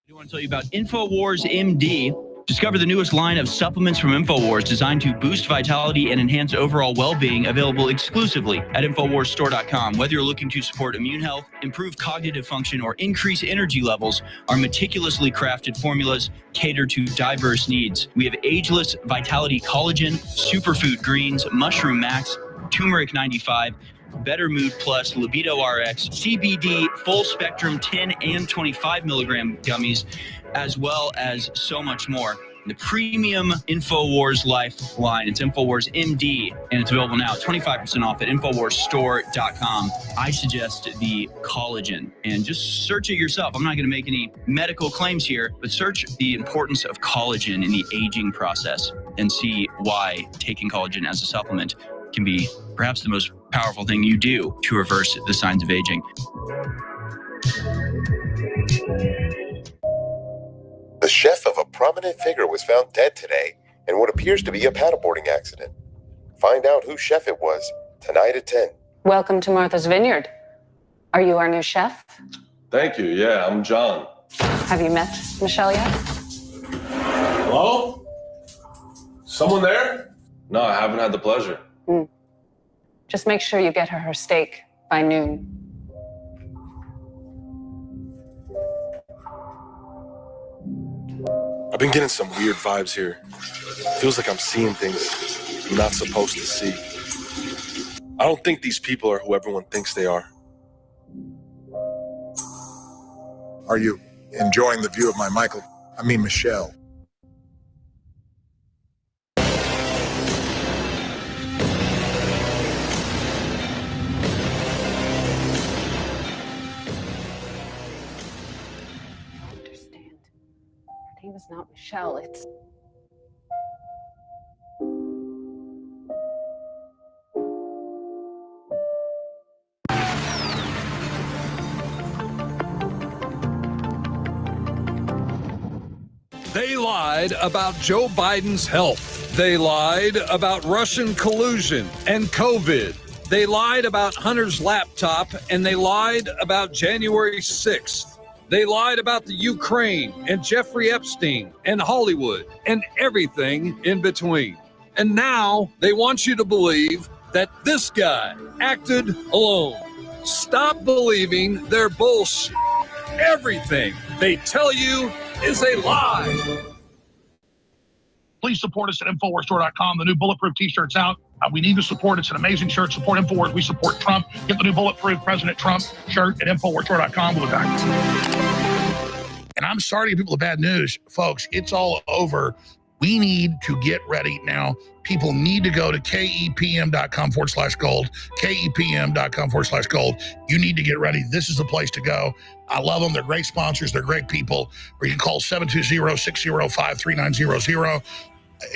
I want to tell you about InfoWars MD. Discover the newest line of supplements from InfoWars designed to boost vitality and enhance overall well-being, available exclusively at InfoWarsStore.com. Whether you're looking to support immune health, improve cognitive function, or increase energy levels, our meticulously crafted formulas cater to diverse needs. We have ageless vitality collagen, superfood greens, mushroom max, turmeric 95, Better Mood Plus, Libido RX, CBD, full spectrum 10 and 25 milligram gummies, as well as so much more. The premium InfoWars Life line. It's InfoWars MD, and it's available now. 25% off at InfoWarsStore.com. I suggest the collagen, and just search it yourself. I'm not going to make any medical claims here, but search the importance of collagen in the aging process and see why taking collagen as a supplement can be perhaps the most powerful thing you do to reverse the signs of aging. The chef of a prominent figure was found dead today in what appears to be a paddleboarding accident. Find out whose chef it was tonight at 10. Welcome to Martha's Vineyard. Are you our new chef? Thank you. Yeah, I'm John. Have you met Michelle yet? Hello? Someone there? No, I haven't had the pleasure. Just make sure you get her steak by noon. I've been getting some weird vibes here. Feels like I'm seeing things I'm not supposed to see. I don't think these people are who everyone thinks they are. Are you enjoying the view of my Michelle? Her name is not Michelle, it's... They lied about Joe Biden's health. They lied about Russian collusion and COVID. They lied about Hunter's laptop, and they lied about January 6th. They lied about the Ukraine and Jeffrey Epstein and Hollywood and everything in between. And now they want you to believe that this guy acted alone. Stop believing their bullshit. Everything they tell you is a lie. Please support us at InfoWarsStore.com. The new Bulletproof t-shirt's out. We need the support. It's an amazing shirt. Support InfoWars. We support Trump. Get the new Bulletproof President Trump shirt at InfoWarsStore.com. We'll be back. And I'm sorry to give people the bad news. Folks, it's all over. We need to get ready now. People need to go to kepm.com/gold, kepm.com/gold. You need to get ready. This is the place to go. I love them. They're great sponsors. They're great people. Or you can call 720-605-3900.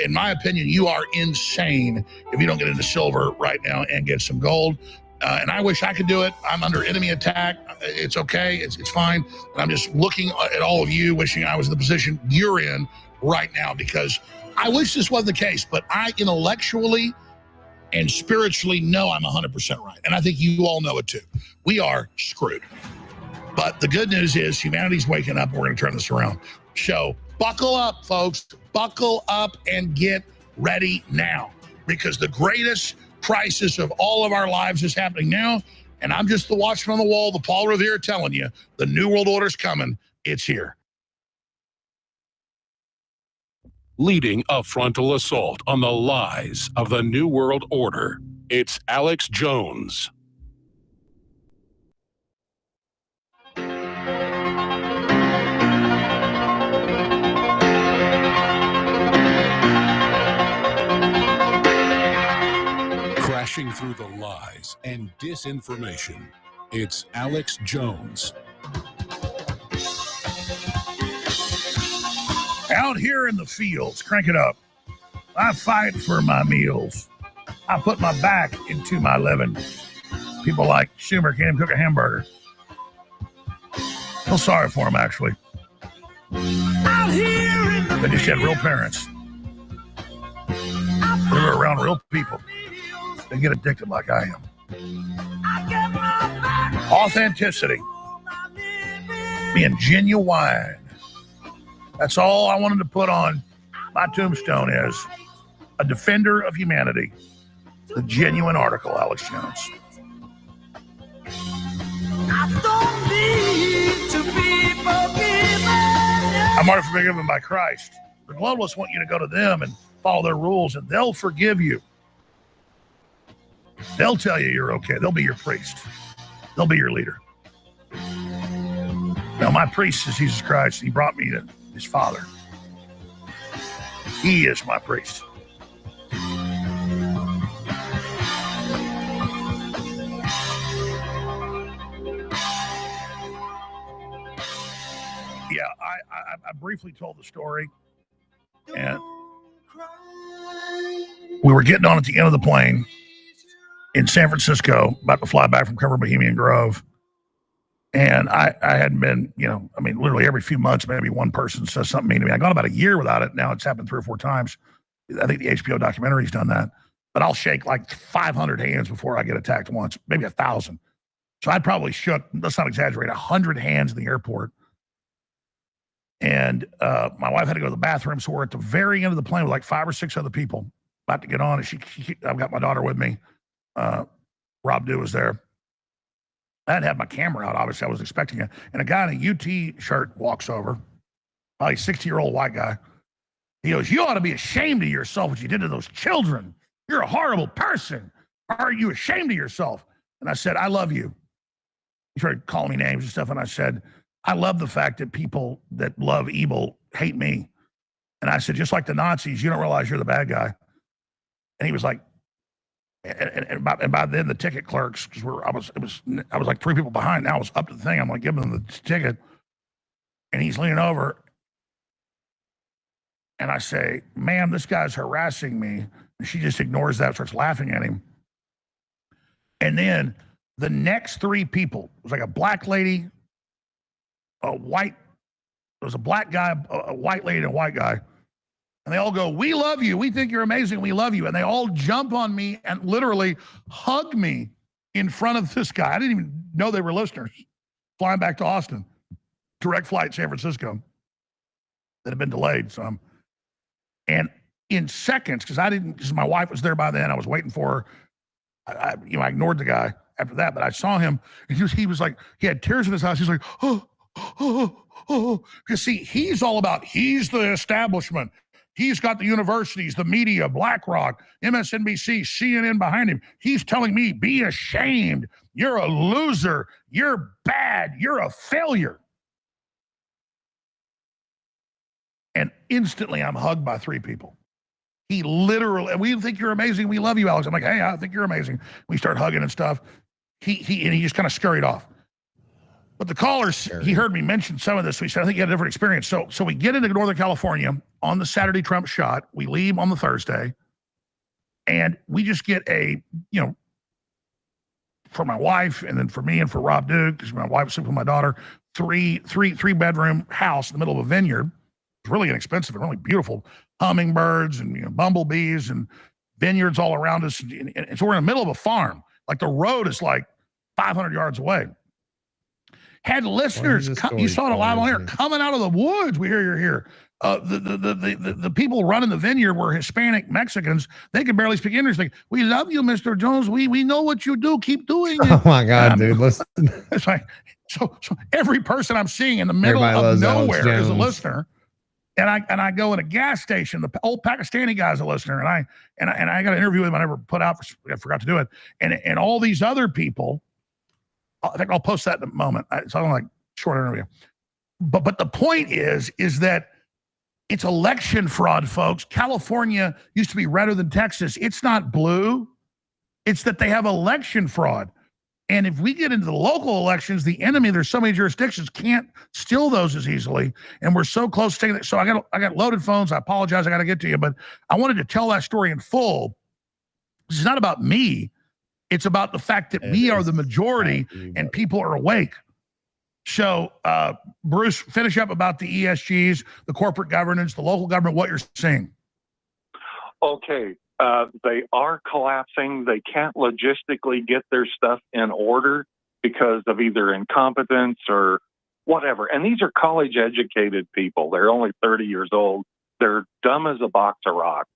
In my opinion, you are insane if you don't get into silver right now and get some gold. And I wish I could do it. I'm under enemy attack. It's okay. It's fine. But I'm just looking at all of you, wishing I was in the position you're in right now, because I wish this wasn't the case, but I intellectually and spiritually know I'm 100% right. And I think you all know it too. We are screwed. But the good news is humanity's waking up. We're going to turn this around. So buckle up, folks. Buckle up and get ready now, because the greatest crisis of all of our lives is happening now. And I'm just the watchman on the wall, the Paul Revere, telling you the New World Order's coming. It's here. Leading a frontal assault on the lies of the New World Order, it's Alex Jones. Crashing through the lies and disinformation, it's Alex Jones. Out here in the fields, crank it up. I fight for my meals. I put my back into my living. People like Schumer can't even cook a hamburger. Feel sorry for him, actually. They just had real parents. They were around real people. They get addicted like I am. Authenticity. Being genuine. That's all I wanted to put on my tombstone, is a defender of humanity. The genuine article, Alex Jones. I'm already forgiven by Christ. The globalists want you to go to them and follow their rules, and they'll forgive you. They'll tell you you're okay. They'll be your priest. They'll be your leader. Now, my priest is Jesus Christ. He brought me to his Father. He is my priest. Yeah, I briefly told the story, and we were getting on at the end of the plane in San Francisco, about to fly back from Cover Bohemian Grove. And I hadn't been, literally every few months, maybe one person says something mean to me. I've gone about a year without it. Now it's happened 3 or 4 times. I think the HBO documentary's done that. But I'll shake like 500 hands before I get attacked once, maybe 1,000. So I probably shook, let's not exaggerate, 100 hands in the airport. And my wife had to go to the bathroom, so we're at the very end of the plane with like 5 or 6 other people about to get on. And I've got my daughter with me. Rob Dew was there. I hadn't had my camera out, obviously. I was expecting it. And a guy in a UT shirt walks over, probably a 60-year-old white guy. He goes, "You ought to be ashamed of yourself, what you did to those children. You're a horrible person. Are you ashamed of yourself?" And I said, "I love you." He started calling me names and stuff. And I said, "I love the fact that people that love evil hate me." And I said, "Just like the Nazis, you don't realize you're the bad guy." And he was like, and by then the ticket clerks, because I was like 3 people behind. Now I was up to the thing. I'm like giving them the ticket, and he's leaning over, and I say, "Ma'am, this guy's harassing me." And she just ignores that, starts laughing at him. And then the next 3 people, it was like a black lady, there was a black guy, a white lady, and a white guy. And they all go, "We love you. We think you're amazing. We love you." And they all jump on me and literally hug me in front of this guy. I didn't even know they were listeners. Flying back to Austin, direct flight San Francisco that had been delayed some. And in seconds, because my wife was there by then, I was waiting for her. I ignored the guy after that, but I saw him, and he was like, he had tears in his eyes. He's like, oh. Because see, he's the establishment. He's got the universities, the media, BlackRock, MSNBC, CNN behind him. He's telling me, be ashamed. You're a loser. You're bad. You're a failure. And instantly I'm hugged by 3 people. He literally, "We think you're amazing. We love you, Alex." I'm like, "Hey, I think you're amazing." We start hugging and stuff. He just kind of scurried off. But the callers, he heard me mention some of this, so he said, "I think you had a different experience." So we get into Northern California on the Saturday Trump shot. We leave on the Thursday, and we just get for for my wife, and then for me and for Rob Duke, because my wife was sleeping with my daughter. Three bedroom house in the middle of a vineyard. It's really inexpensive and really beautiful. Hummingbirds and bumblebees and vineyards all around us. And so we're in the middle of a farm. Like the road is like 500 yards away. Had listeners, you saw it live on air, coming out of the woods. We hear you're here. The people running the vineyard were Hispanic Mexicans. They could barely speak English. Like, we love you, Mr. Jones. We know what you do. Keep doing it. Oh my God, dude! Listen. It's like so every person I'm seeing in the middle of nowhere is a listener. And I go in a gas station. The old Pakistani guy's a listener, and I got an interview with him. I never put out. I forgot to do it. And all these other people. I think I'll post that in a moment. It's on like short interview. But the point is that it's election fraud, folks. California used to be redder than Texas. It's not blue. It's that they have election fraud. And if we get into the local elections, the enemy, there's so many jurisdictions, can't steal those as easily. And we're so close to taking it. So I got loaded phones. I apologize. I got to get to you. But I wanted to tell that story in full. This is not about me. It's about the fact that we are the majority and people are awake. So, Bruce, finish up about the ESGs, the corporate governance, the local government, what you're seeing. Okay. They are collapsing. They can't logistically get their stuff in order because of either incompetence or whatever. And these are college-educated people. They're only 30 years old. They're dumb as a box of rocks.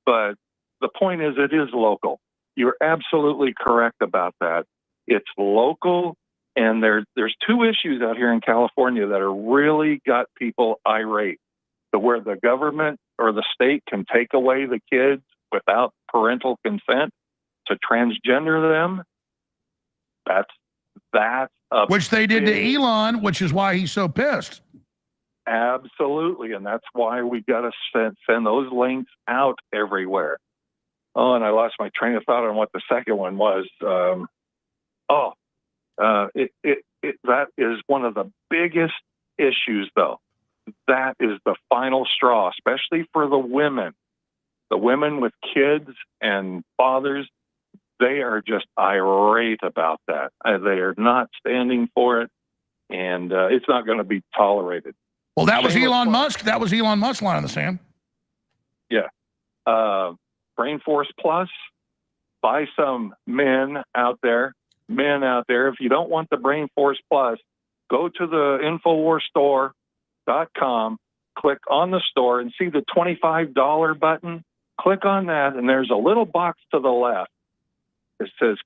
But the point is, it is local. You're absolutely correct about that. It's local, and there's two issues out here in California that are really got people irate. Where the government or the state can take away the kids without parental consent to transgender them. That's which they did to Elon, which is why he's so pissed. Absolutely, and that's why we got to send those links out everywhere. Oh, and I lost my train of thought on what the second one was. That is one of the biggest issues, though. That is the final straw, especially for the women. The women with kids and fathers, they are just irate about that. They are not standing for it, and it's not going to be tolerated. Well, that was Elon Musk. That was Elon Musk's line in the sand. Yeah. Brain Force Plus, buy some men out there. If you don't want the Brain Force Plus, go to the InfoWarsStore.com, click on the store and see the $25 button. Click on that, and there's a little box to the left. It says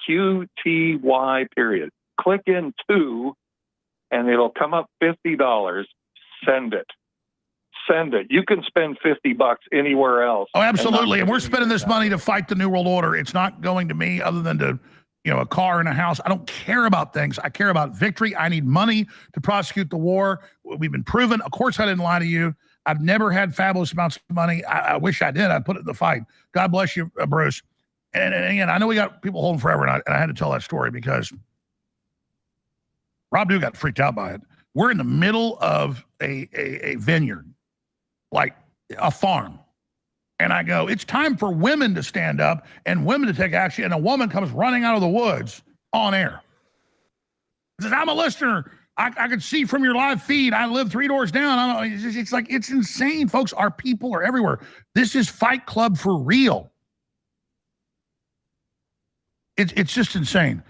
QTY period. Click in 2, and it'll come up $50. Send it. You can spend $50 anywhere else. Oh, absolutely. And we're spending this money to fight the New World Order. It's not going to me other than to, a car and a house. I don't care about things. I care about victory. I need money to prosecute the war. We've been proven. Of course, I didn't lie to you. I've never had fabulous amounts of money. I wish I did. I'd put it in the fight. God bless you, Bruce. And again, I know we got people holding forever, and I had to tell that story because Rob Duke got freaked out by it. We're in the middle of a vineyard, like a farm. And I go, it's time for women to stand up and women to take action. And a woman comes running out of the woods on air. Says, I'm a listener. I could see from your live feed. I live 3 doors down. It's like, it's insane, folks. Our people are everywhere. This is Fight Club for real. It's just insane.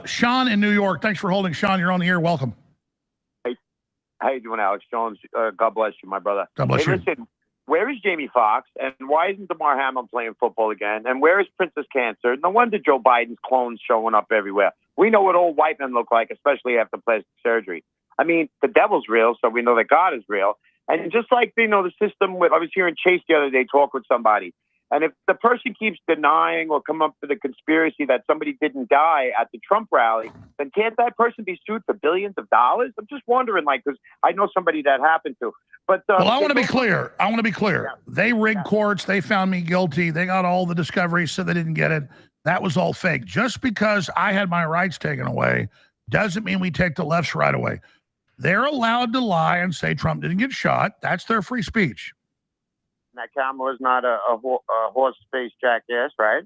Sean in New York. Thanks for holding. Sean, you're on the air. Welcome. Hey, how you doing, Alex Jones? God bless you, my brother. God bless you. Listen, where is Jamie Foxx? And why isn't Damar Hamlin playing football again? And where is Princess Cancer? No wonder Joe Biden's clones showing up everywhere. We know what old white men look like, especially after plastic surgery. I mean, the devil's real, so we know that God is real. And just like, the system with, I was hearing Chase the other day talk with somebody. And if the person keeps denying or come up with a conspiracy that somebody didn't die at the Trump rally, then can't that person be sued for billions of dollars? I'm just wondering, because I know somebody that happened to. But well, I want to be clear. Yeah. They rigged courts. They found me guilty. They got all the discoveries, so they didn't get it. That was all fake. Just because I had my rights taken away doesn't mean we take the left's right away. They're allowed to lie and say Trump didn't get shot. That's their free speech. That Kamala's not a horse-faced jackass, right?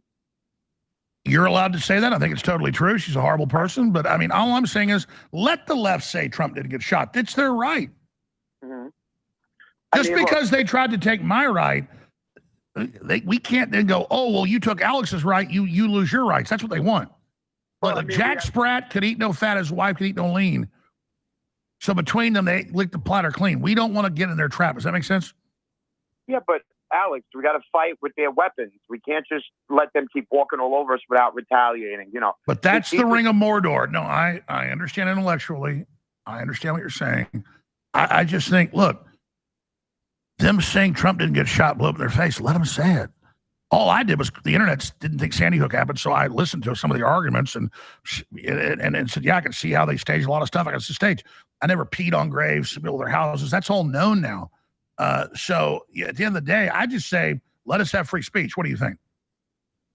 You're allowed to say that. I think it's totally true. She's a horrible person. But I mean, all I'm saying is let the left say Trump didn't get shot. It's their right. Mm-hmm. Just because they tried to take my right, we can't then go, oh, well, you took Alex's right. You lose your rights. That's what they want. Well, Jack Spratt could eat no fat. His wife could eat no lean. So between them, they lick the platter clean. We don't want to get in their trap. Does that make sense? Yeah, but Alex, we got to fight with their weapons. We can't just let them keep walking all over us without retaliating, you know. But that's the ring of Mordor. No, I understand intellectually. I understand what you're saying. I just think, look, them saying Trump didn't get shot, blew up in their face, let them say it. All I did was the internet didn't think Sandy Hook happened, so I listened to some of the arguments and said, yeah, I can see how they stage a lot of stuff. I can see stage. I never peed on graves to build their houses. That's all known now. So yeah, at the end of the day, I just say, let us have free speech. What do you think?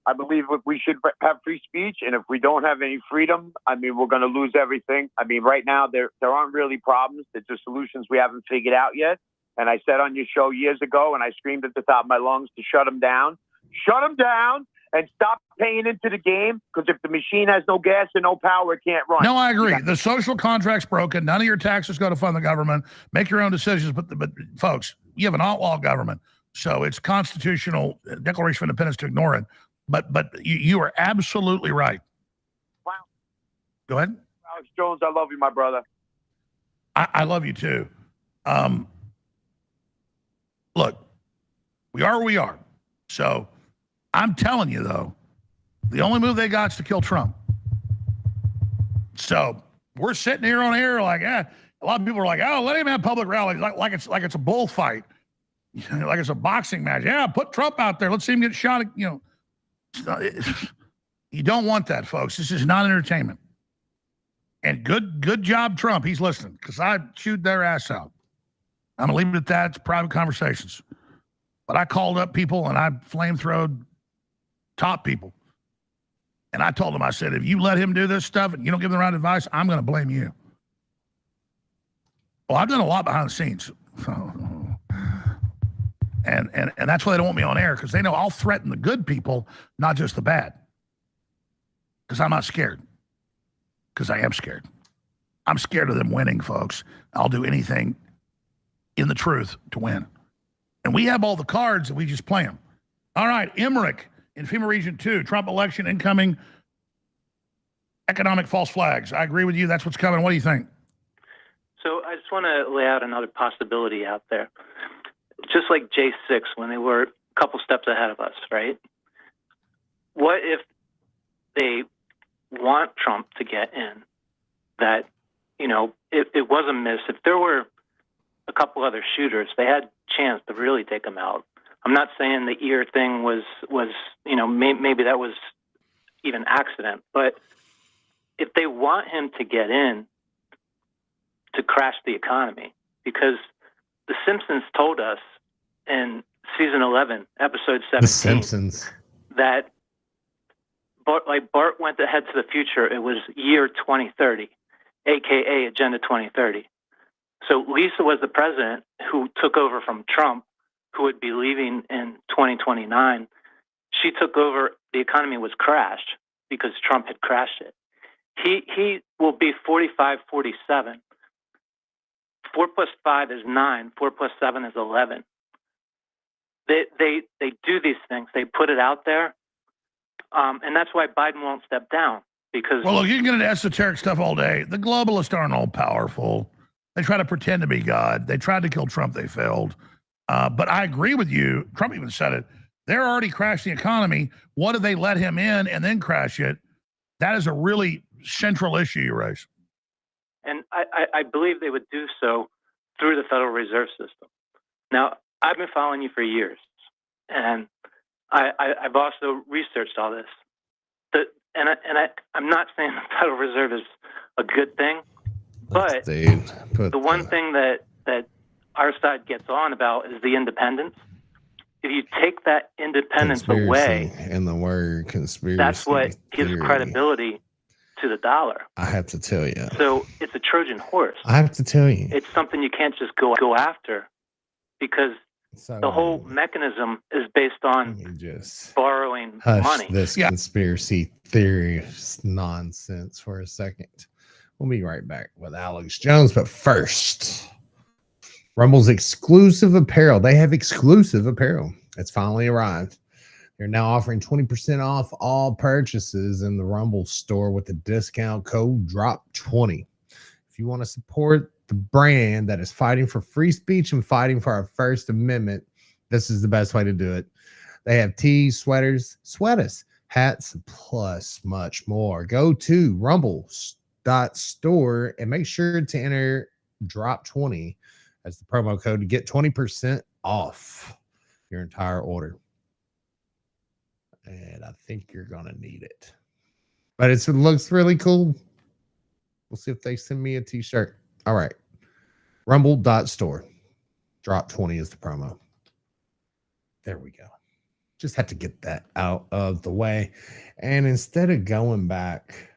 I believe we should have free speech, and if we don't have any freedom, I mean, we're going to lose everything. I mean, right now, there aren't really problems. There's just solutions we haven't figured out yet. And I said on your show years ago, and I screamed at the top of my lungs to shut them down. Shut them down and stop paying into the game, because if the machine has no gas and no power, it can't run. No, I agree. The social contract's broken. None of your taxes go to fund the government. Make your own decisions. But folks, you have an outlaw government, so it's constitutional Declaration of Independence to ignore it. But you are absolutely right. Wow. Go ahead. Alex Jones, I love you, my brother. I love you too. Look, we are where we are. So I'm telling you, though, the only move they got is to kill Trump. So we're sitting here on air like, a lot of people are like, oh, let him have public rallies like it's a bullfight, like it's a boxing match. Yeah, put Trump out there. Let's see him get shot. You know, you don't want that, folks. This is not entertainment. And good job, Trump. He's listening, because I chewed their ass out. I'm gonna leave it at that. It's private conversations. But I called up people and I flamethrowed top people. And I told them, I said, if you let him do this stuff and you don't give him the right advice, I'm going to blame you. Well, I've done a lot behind the scenes. And that's why they don't want me on air, because they know I'll threaten the good people, not just the bad. Because I'm not scared. Because I am scared. I'm scared of them winning, folks. I'll do anything in the truth to win. And we have all the cards, and we just play them. All right, Emmerich in FEMA Region 2, Trump election incoming, economic false flags. I agree with you. That's what's coming. What do you think? So I just want to lay out another possibility out there. Just like J6, when they were a couple steps ahead of us, right? What if they want Trump to get in? That, you know, it was a miss. If there were a couple other shooters, they had chance to really take him out. I'm not saying the ear thing was you know, maybe that was even accident, but if they want him to get in to crash the economy, because The Simpsons told us in season 11, episode 17, The Simpsons, that Bart went ahead to the future. It was year 2030, aka Agenda 2030. So Lisa was the president who took over from Trump, who would be leaving in 2029. She took over. The economy was crashed because Trump had crashed it. He will be 45, 47. 4 plus 5 is 9. 4 plus 7 is 11. They do these things. They put it out there. And that's why Biden won't step down. Because, well, look, you can get into esoteric stuff all day. The globalists aren't all powerful. They try to pretend to be God. They tried to kill Trump. They failed. But I agree with you. Trump even said it. They're already crashing the economy. What if they let him in and then crash it? That is a really central issue you raise. And I believe they would do so through the Federal Reserve System. Now, I've been following you for years, and I've also researched all this. I'm not saying the Federal Reserve is a good thing, but the one thing that our side gets on about is the independence. If you take that independence away, and the word conspiracy, that's what gives credibility to the dollar. I have to tell you. So it's a Trojan horse. I have to tell you. It's something you can't just go after, because So The whole mechanism is based on just borrowing hush money. this conspiracy theory nonsense for a second. We'll be right back with Alex Jones, but first, Rumble's exclusive apparel. They have exclusive apparel. It's finally arrived. They're now offering 20% off all purchases in the Rumble store with the discount code DROP20. If you want to support the brand that is fighting for free speech and fighting for our First Amendment, this is the best way to do it. They have tees, sweaters, hats, plus much more. Go to rumble.store and make sure to enter DROP20 as the promo code to get 20% off your entire order. And I think you're going to need it. But it looks really cool. We'll see if they send me a t-shirt. All right. Rumble.store. DROP20 is the promo. There we go. Just had to get that out of the way. And instead of going back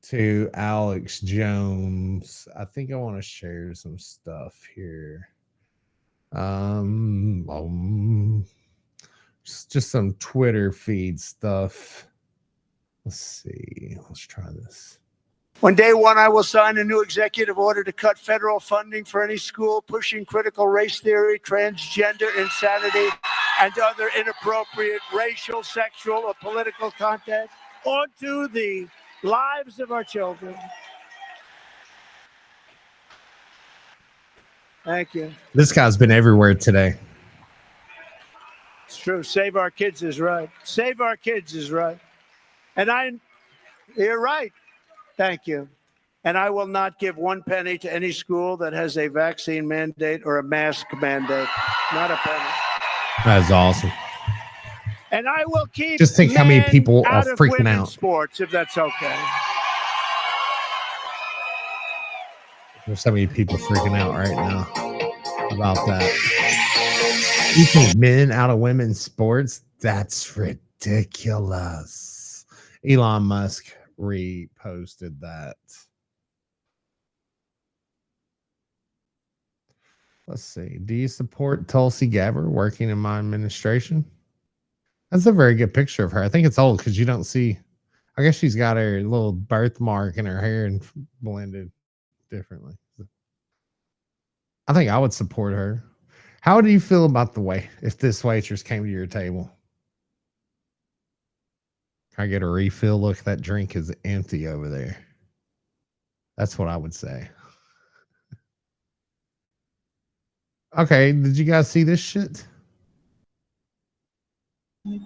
to Alex Jones, I think I want to share some stuff here. Just some Twitter feed stuff. Let's see. Let's try this. On day one, I will sign a new executive order to cut federal funding for any school pushing critical race theory, transgender insanity, and other inappropriate racial, sexual, or political content onto the lives of our children. Thank you. This guy's been everywhere today. It's true. Save our kids is right. Save our kids is right. And you're right. Thank you. And I will not give 1 penny to any school that has a vaccine mandate or a mask mandate. Not a penny. That's awesome. And I will keep just think how many people are out of freaking women's out. Sports, if that's okay. There's so many people freaking out right now about that. You think men out of women's sports? That's ridiculous. Elon Musk reposted that. Let's see. Do you support Tulsi Gabbard working in my administration? That's a very good picture of her. I think it's old because you don't see. I guess she's got her little birthmark in her hair and blended differently. I think I would support her. How do you feel about the way if this waitress came to your table? Can I get a refill? Look, that drink is empty over there. That's what I would say. Okay, did you guys see this shit? If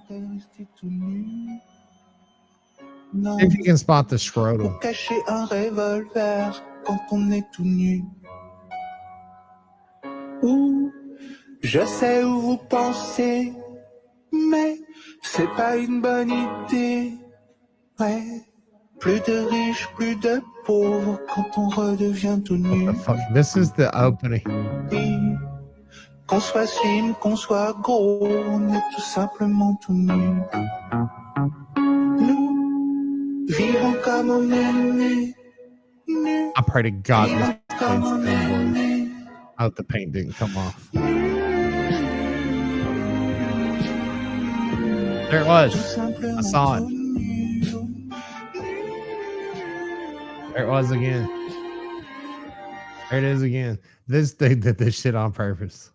you can spot the scrotum. Cacher un revolver quand on est tout nu. Ouh, je sais où vous pensez, mais c'est pas une bonne idée. Ouais, plus de riches, plus de pauvres quand on redevient tout nu. This is the opening. Qu'on soit slim, qu'on soit gros, on est tout simplement tout nu. Nous vivons comme on est né. I pray to God this place is blue. I hope the paint didn't come off. There it was. I saw it. There it was again. There it is again. This they did this shit on purpose.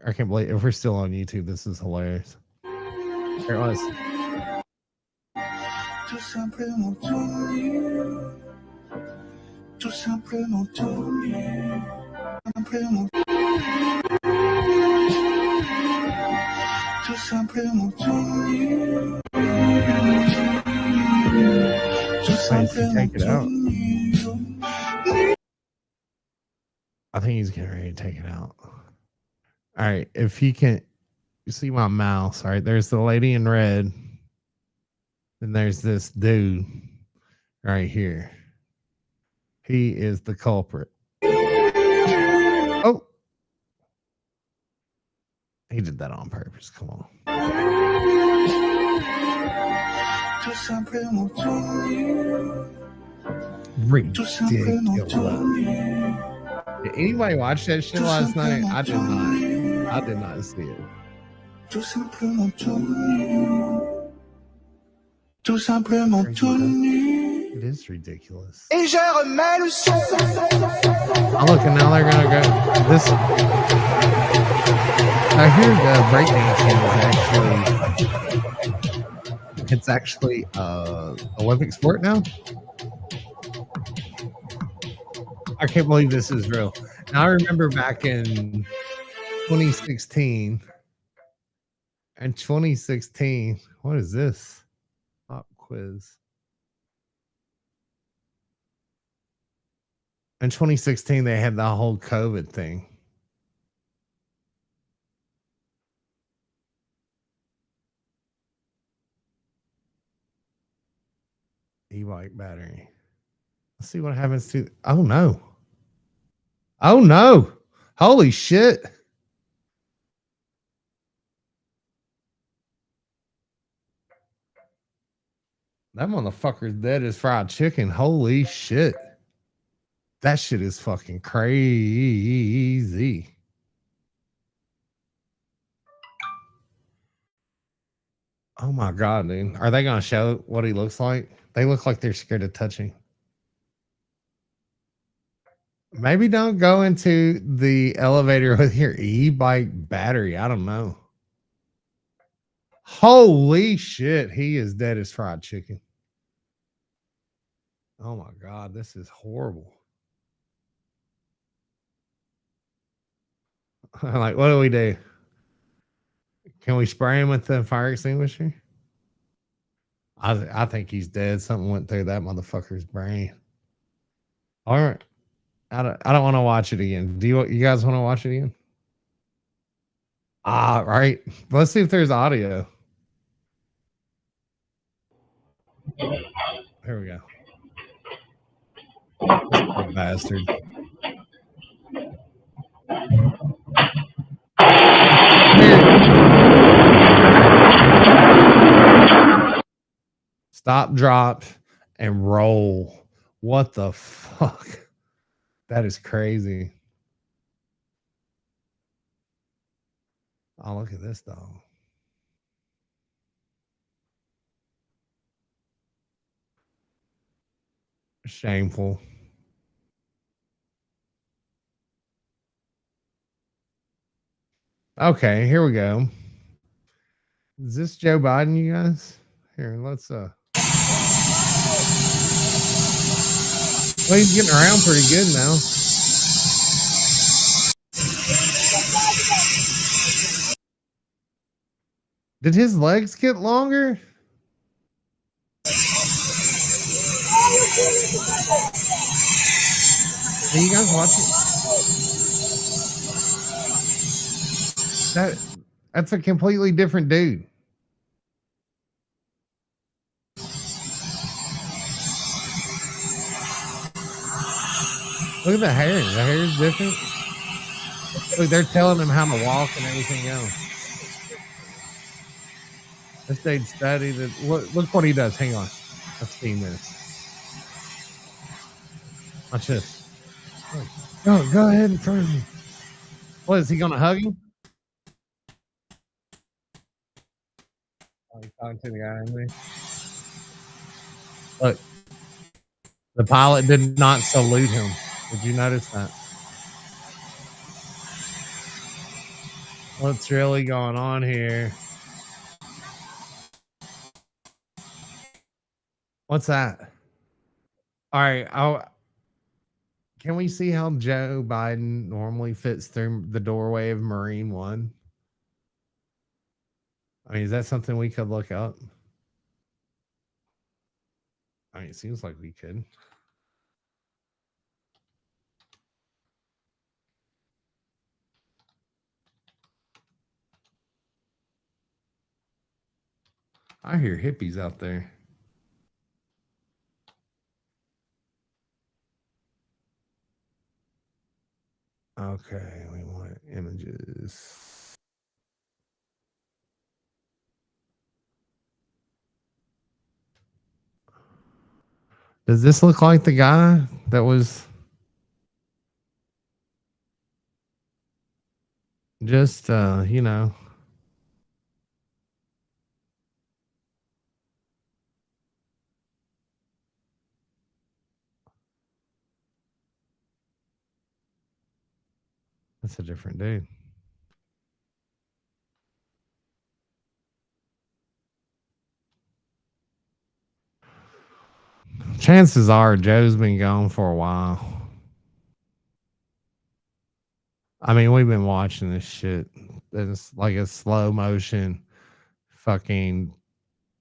I can't believe if we're still on YouTube, this is hilarious. There it was. Tout simplement tout nu. Tout simplement tout nu. Simplement. Tout simplement tout nu. Tout Take it out. simplement I think he's getting ready to take it out. All right, if he can, you see my mouse. All right, there's the lady in red, and there's this dude right here. He is the culprit. Oh, he did that on purpose. Come on. tout simplement tout nu. Ridiculous. Did anybody watch that shit last night? I did not. I did not see it. Tout simplement tout nu. Tout simplement tout nu. It is ridiculous. Et je remets le son. Oh, look, and now they're gonna go. This. I hear the breakdancing is actually. It's actually Olympic sport now. I can't believe this is real. Now I remember back in 2016. In 2016, what is this? Pop quiz. In 2016, they had the whole COVID thing. E-bike battery. Let's see what happens to. Oh no! Oh no! Holy shit! That motherfucker's dead as fried chicken. Holy shit! That shit is fucking crazy. Oh my god, dude! Are they gonna show what he looks like? They look like they're scared of touching. Maybe don't go into the elevator with your e-bike battery. I don't know. Holy shit, he is dead as fried chicken. Oh my god, this is horrible. Like, what do we do? Can we spray him with the fire extinguisher? I think he's dead. Something went through that motherfucker's brain. All right. I don't want to watch it again. Do you guys want to watch it again? Ah, right. Let's see if there's audio. Here we go. Oh, bastard. Stop, drop, and roll. What the fuck? That is crazy. Oh, look at this dog. Shameful. Okay, here we go. Is this Joe Biden, you guys? Here, let's well, he's getting around pretty good now. Did his legs get longer? Are you guys watching? That's a completely different dude. Look at the hair. The hair is different. Look, they're telling him how to walk and everything else. This dude studied it. Look what he does. Hang on. Let's see this. Watch this. Go ahead and turn me. What, is he going to hug him? Oh, he's talking to the guy in there. Look. The pilot did not salute him. Did you notice that? What's really going on here? What's that? All right. Can we see how Joe Biden normally fits through the doorway of Marine One? I mean, is that something we could look up? I mean, it seems like we could. I hear hippies out there. Okay, we want images. Does this look like the guy that was... Just you know. That's a different dude. Chances are Joe's been gone for a while. I mean, we've been watching this shit. It's like a slow motion fucking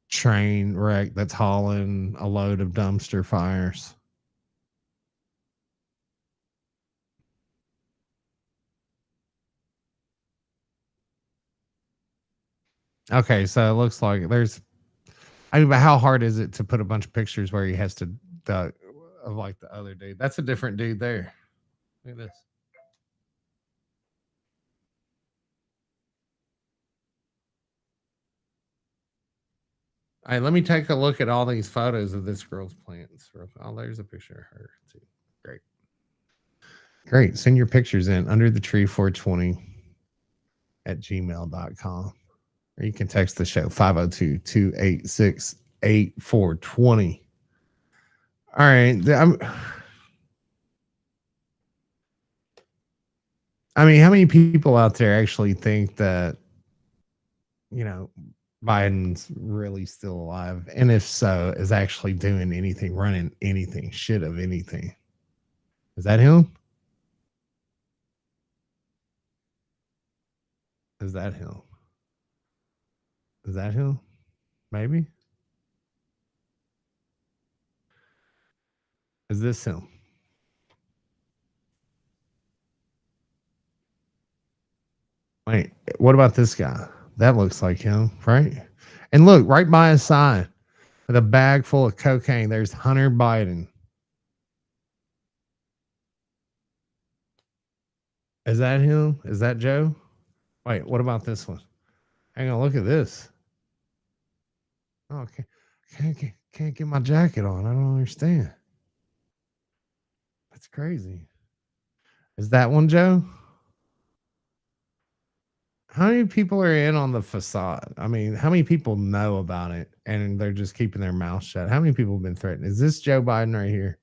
train wreck that's hauling a load of dumpster fires. Okay, so it looks like there's. I mean, but how hard is it to put a bunch of pictures where he has to of like the other dude? That's a different dude there. Look at this. All right, let me take a look at all these photos of this girl's plants. Oh, there's a picture of her too. Great. Great. Send your pictures in under the tree 420 at gmail.com. Or you can text the show 502-286-8420. All right. I mean, how many people out there actually think that, you know, Biden's really still alive? And if so, is actually doing anything, running anything, shit of anything? Is that him? Is that him? Is that him? Maybe. Is this him? Wait, what about this guy? That looks like him, right? And look, right by his side, with a bag full of cocaine, there's Hunter Biden. Is that him? Is that Joe? Wait, what about this one? Hang on, look at this. Oh, okay. Can't get my jacket on. I don't understand. That's crazy. Is that one Joe? How many people are in on the facade? I mean, how many people know about it and they're just keeping their mouth shut? How many people have been threatened? Is this Joe Biden right here?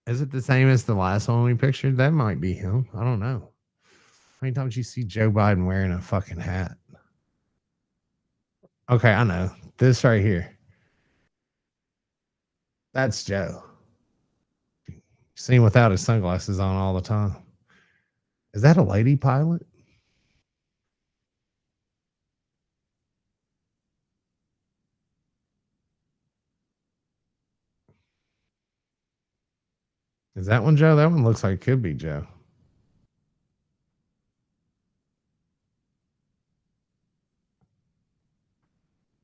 Is it the same as the last one we pictured? That might be him. I don't know. How many times you see Joe Biden wearing a fucking hat? Okay, I know. This right here. That's Joe. See him without his sunglasses on all the time. Is that a lady pilot? Is that one Joe? That one looks like it could be Joe.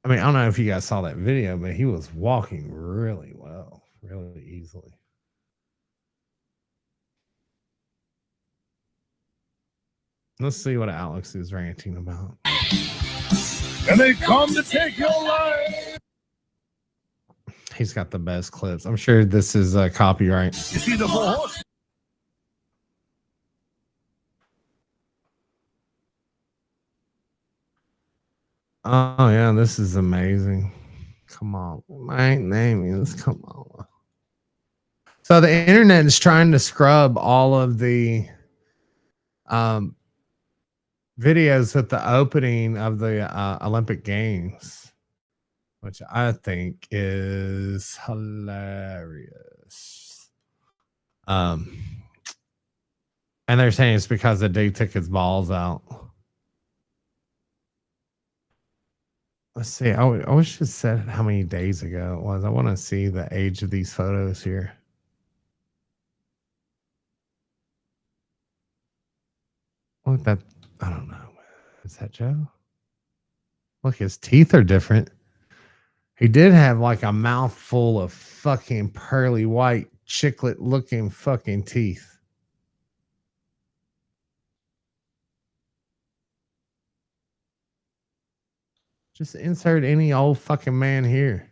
I mean, I don't know if you guys saw that video, but he was walking really well, really easily. Let's see what Alex is ranting about. And they come to take your life. He's got the best clips. I'm sure this is copyright. You see the horse? Oh, yeah, this is amazing. Come on. My name is, come on. So the internet is trying to scrub all of the videos at the opening of the Olympic Games, which I think is hilarious. And they're saying it's because the dude took his balls out. Let's see. I wish it said how many days ago it was. I want to see the age of these photos here. Look, that, I don't know. Is that Joe? Look, his teeth are different. He did have like a mouthful of fucking pearly white chiclet looking fucking teeth. Just insert any old fucking man here.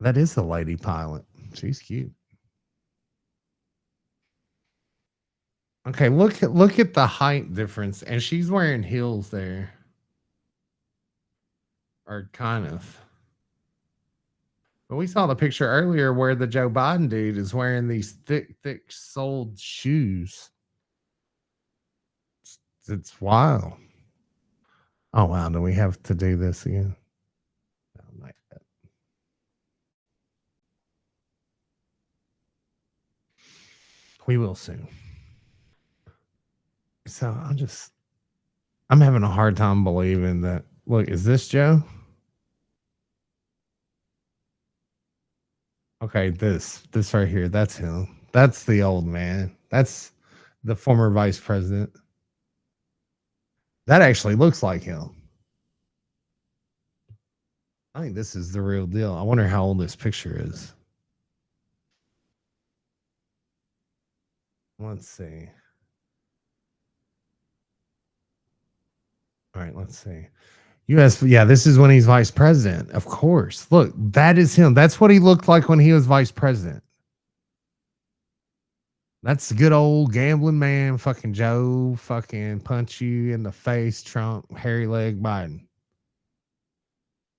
That is a lady pilot. She's cute. Okay, look at the height difference, and she's wearing heels there. Or kind of. But we saw the picture earlier where the Joe Biden dude is wearing these thick soled shoes. It's wild. Oh wow, do we have to do this again? No, not yet. We will soon. So I'm having a hard time believing that. Look, is this Joe? Okay, this right here, that's him. That's the old man. That's the former vice president. That actually looks like him. I think this is the real deal. I wonder how old this picture is. Let's see. All right, let's see. US, yeah, this is when he's vice president. Of course. Look, that is him. That's what he looked like when he was vice president. That's the good old gambling man, fucking Joe, fucking punch you in the face, Trump, hairy leg Biden.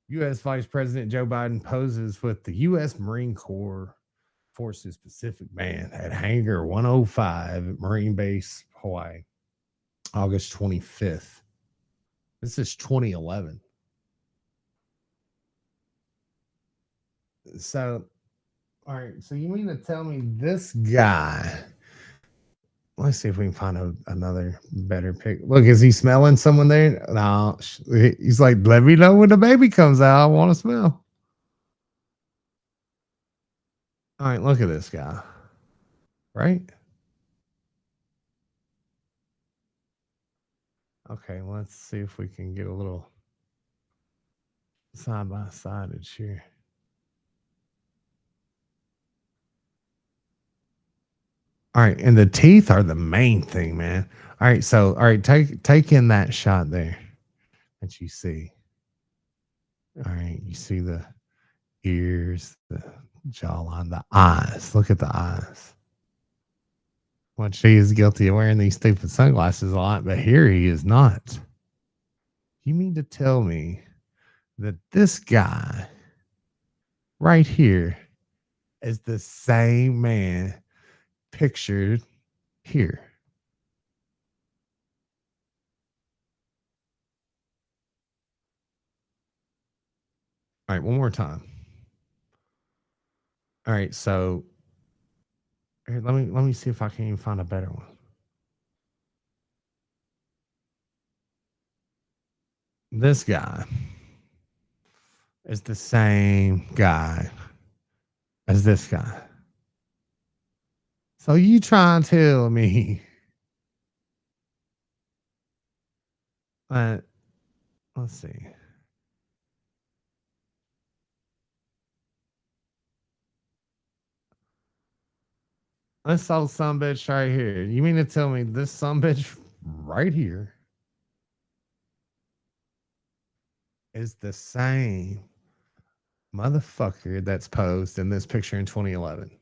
U.S. Vice President Joe Biden poses with the U.S. Marine Corps Forces Pacific Band at Hangar 105 at Marine Base, Hawaii, August 25th. This is 2011. So, all right. So you mean to tell me this guy? Let's see if we can find another better pic. Look, is he smelling someone there? No, he's like, let me know when the baby comes out. I want to smell. All right, look at this guy. Right? Okay, let's see if we can get a little side by side here. All right, and the teeth are the main thing, man. All right, so all right, take in that shot there that you see. All right, you see the ears, the jawline, the eyes. Look at the eyes. Well, she is guilty of wearing these stupid sunglasses a lot, but here he is not. You mean to tell me that this guy right here is the same man pictured here? All right, one more time. All right, so here, let me see if I can even find a better one. This guy is the same guy as this guy. So you trying to tell me that, let's see. This old sumbitch right here. You mean to tell me this sumbitch right here is the same motherfucker that's posed in this picture in 2011?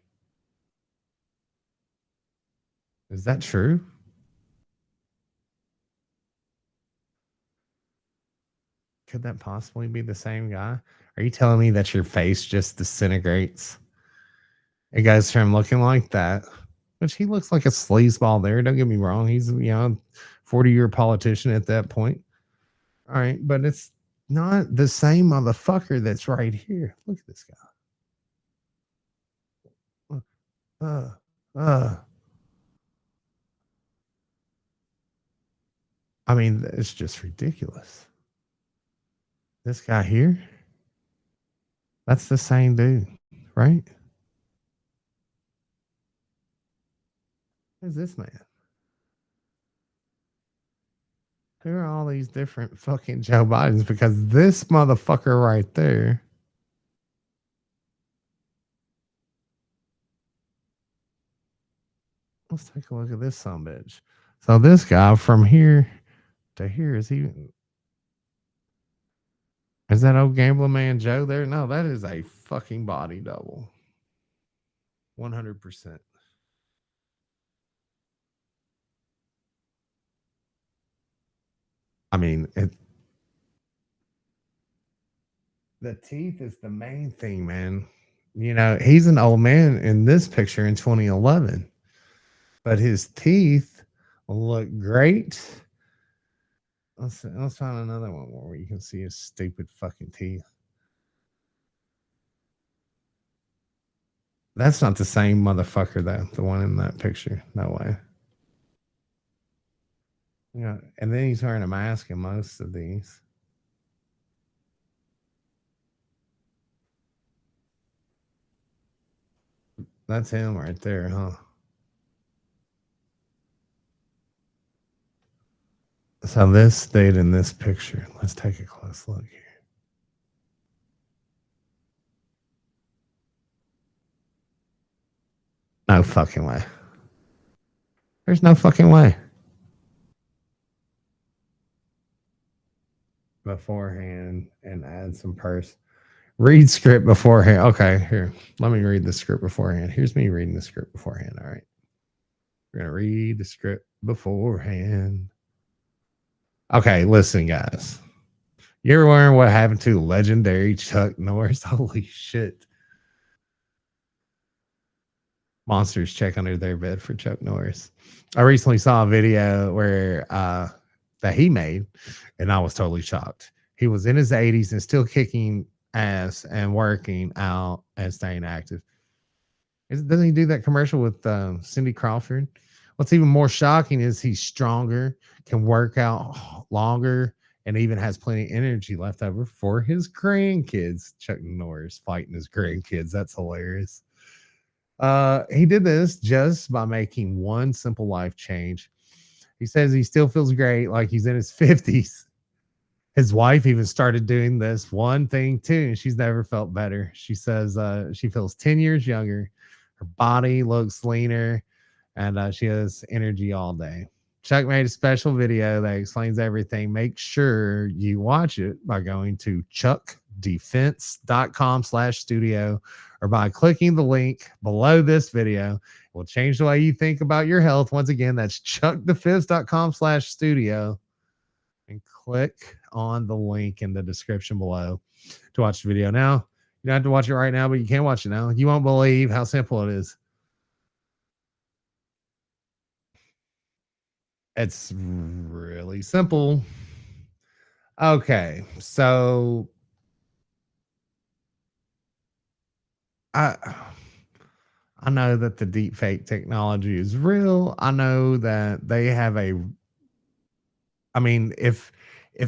Is that true? Could that possibly be the same guy? Are you telling me that your face just disintegrates? It goes from looking like that, which he looks like a sleazeball there. Don't get me wrong. He's, 40-year politician at that point. All right, but it's not the same motherfucker that's right here. Look at this guy. I mean, it's just ridiculous. This guy here, that's the same dude, right? Who's this man? Who are all these different fucking Joe Bidens? Because this motherfucker right there, let's take a look at this sumbitch. So this guy from here to here, is Is that old gambling man Joe there? No, that is a fucking body double. 100%. I mean, the teeth is the main thing, man. You know, he's an old man in this picture in 2011, but his teeth look great. Let's find another one where you can see his stupid fucking teeth. That's not the same motherfucker, though. The one in that picture. No way. Yeah, and then he's wearing a mask in most of these. That's him right there, huh? So this stayed in this picture. Let's take a close look here. No fucking way. There's no fucking way. Beforehand and add some purse. Read script beforehand. Okay, here. Let me read the script beforehand. Here's me reading the script beforehand. All right. We're going to read the script beforehand. Okay, listen, guys. You ever wondering what happened to legendary Chuck Norris? Holy shit. Monsters check under their bed for Chuck Norris. I recently saw a video where that he made, and I was totally shocked. He was in his 80s and still kicking ass and working out and staying active. Doesn't he do that commercial with Cindy Crawford? What's even more shocking is he's stronger, can work out longer, and even has plenty of energy left over for his grandkids. Chuck Norris fighting his grandkids. That's hilarious. He did this just by making one simple life change. He says he still feels great, like he's in his 50s. His wife even started doing this one thing too, and she's never felt better. She says she feels 10 years younger. Her body looks leaner, and she has energy all day. Chuck made a special video that explains everything. Make sure you watch it by going to chuckdefense.com/studio or by clicking the link below this video. It will change the way you think about your health. Once again, that's chuckdefense.com/studio, and click on the link in the description below to watch the video. Now, you don't have to watch it right now, but you can watch it now. You won't believe how simple it is. It's really simple. Okay, so I know that the deep fake technology is real. I know that they have if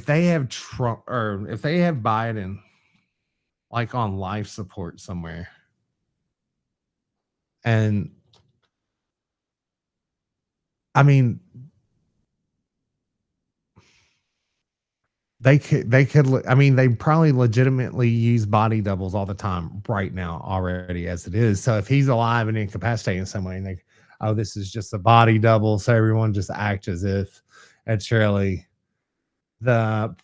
they have Trump or if they have Biden like on life support somewhere, and I mean, they probably legitimately use body doubles all the time right now already as it is. So if he's alive and incapacitated in some way, and this is just a body double, so everyone just act as if it's really the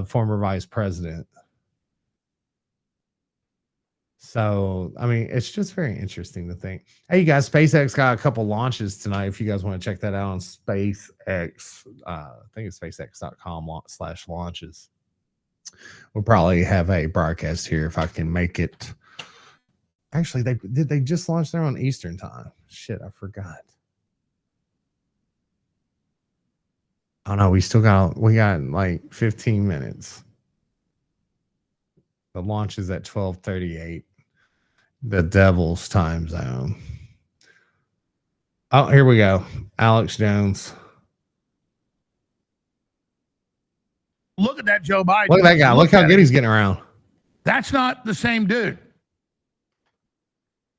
former vice president. So, I mean, it's just very interesting to think. Hey, you guys, SpaceX got a couple launches tonight. If you guys want to check that out on SpaceX, I think it's spacex.com/launches. We'll probably have a broadcast here if I can make it. Actually, they just launched there on Eastern time. Shit, I forgot. Oh no, we got like 15 minutes. The launch is at 12:38. The devil's time zone. Oh, here we go. Alex Jones. Look at that Joe Biden. Look at that guy. Look how good he's getting around. That's not the same dude.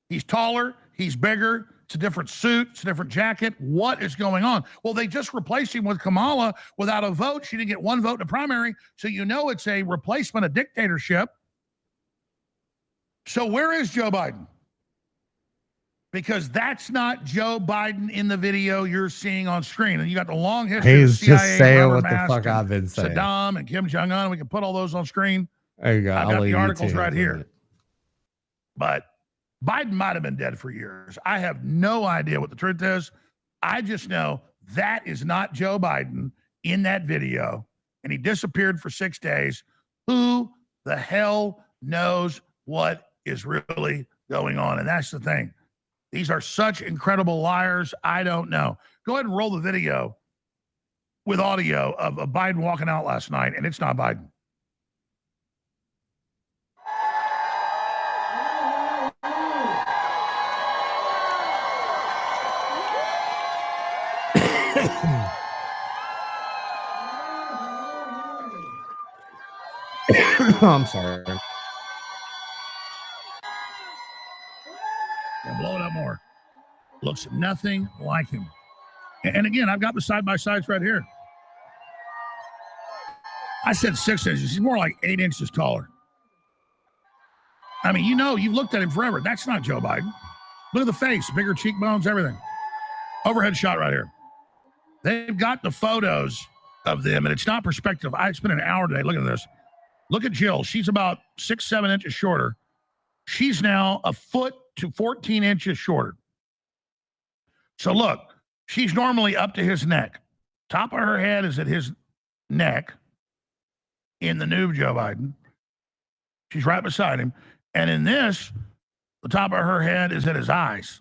He's taller. He's bigger. It's a different suit. It's a different jacket. What is going on? Well, they just replaced him with Kamala without a vote. She didn't get one vote in the primary. So you know it's a replacement of dictatorship. So where is Joe Biden? Because that's not Joe Biden in the video you're seeing on screen. And you got the long history He's of CIA, just saying Robert what the Mask, fuck I've been saying. Saddam and Kim Jong-un. We can put all those on screen. There you go. I've I'll got leave the you articles to right it. here. But Biden might have been dead for years. I have no idea what the truth is. I just know that is not Joe Biden in that video, and he disappeared for 6 days. Who the hell knows what is really going on? And that's the thing. These are such incredible liars. I don't know. Go ahead and roll the video with audio of Biden walking out last night, and it's not Biden. I'm sorry. Yeah, blow it up more. Looks nothing like him. And again, I've got the side-by-sides right here. I said 6 inches. He's more like 8 inches taller. I mean, you've looked at him forever. That's not Joe Biden. Look at the face, bigger cheekbones, everything. Overhead shot right here. They've got the photos of them, and it's not perspective. I spent an hour today looking at this. Look at Jill. She's about 6, 7 inches shorter. She's now a foot to 14 inches shorter. So look, she's normally up to his neck. Top of her head is at his neck in the new Joe Biden. She's right beside him. And in this, the top of her head is at his eyes.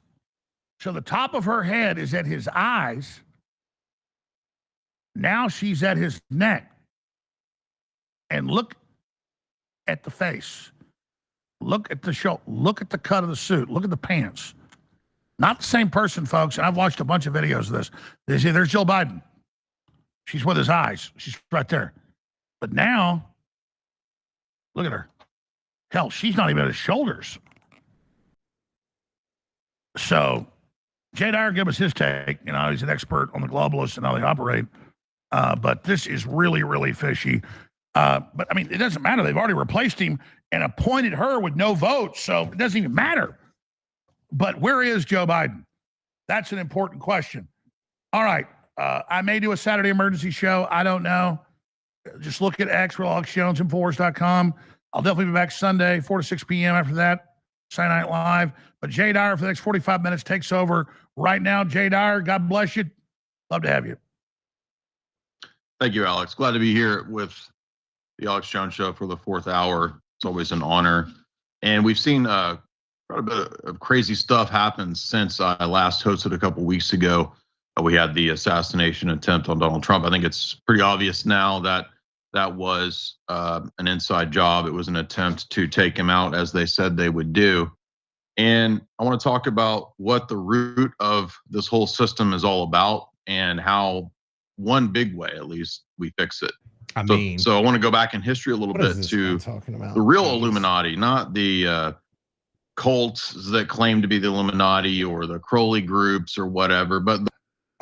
So the top of her head is at his eyes. Now she's at his neck. And look at the face. Look at the shoulder. Look at the cut of the suit. Look at the pants. Not the same person, folks. And I've watched a bunch of videos of this. They say there's Jill Biden. She's with his eyes. She's right there. But now, look at her. Hell, she's not even at his shoulders. So, Jay Dyer give us his take. He's an expert on the globalists and how they operate. But this is really, really fishy. But, I mean, it doesn't matter. They've already replaced him and appointed her with no votes, so it doesn't even matter. But where is Joe Biden? That's an important question. All right. I may do a Saturday emergency show. I don't know. Just look at X, Alex Jones, Infowars.com. I'll definitely be back Sunday, 4 to 6 p.m. after that, Saturday Night Live. But Jay Dyer for the next 45 minutes takes over right now. Jay Dyer, God bless you. Love to have you. Thank you, Alex. Glad to be here with the Alex Jones Show for the 4th hour. It's always an honor. And we've seen quite a bit of crazy stuff happen since I last hosted a couple weeks ago. We had the assassination attempt on Donald Trump. I think it's pretty obvious now that that was an inside job. It was an attempt to take him out, as they said they would do. And I want to talk about what the root of this whole system is all about and how, one big way at least, we fix it. So I want to go back in history a little bit to the real Illuminati, not the cults that claim to be the Illuminati or the Crowley groups or whatever. But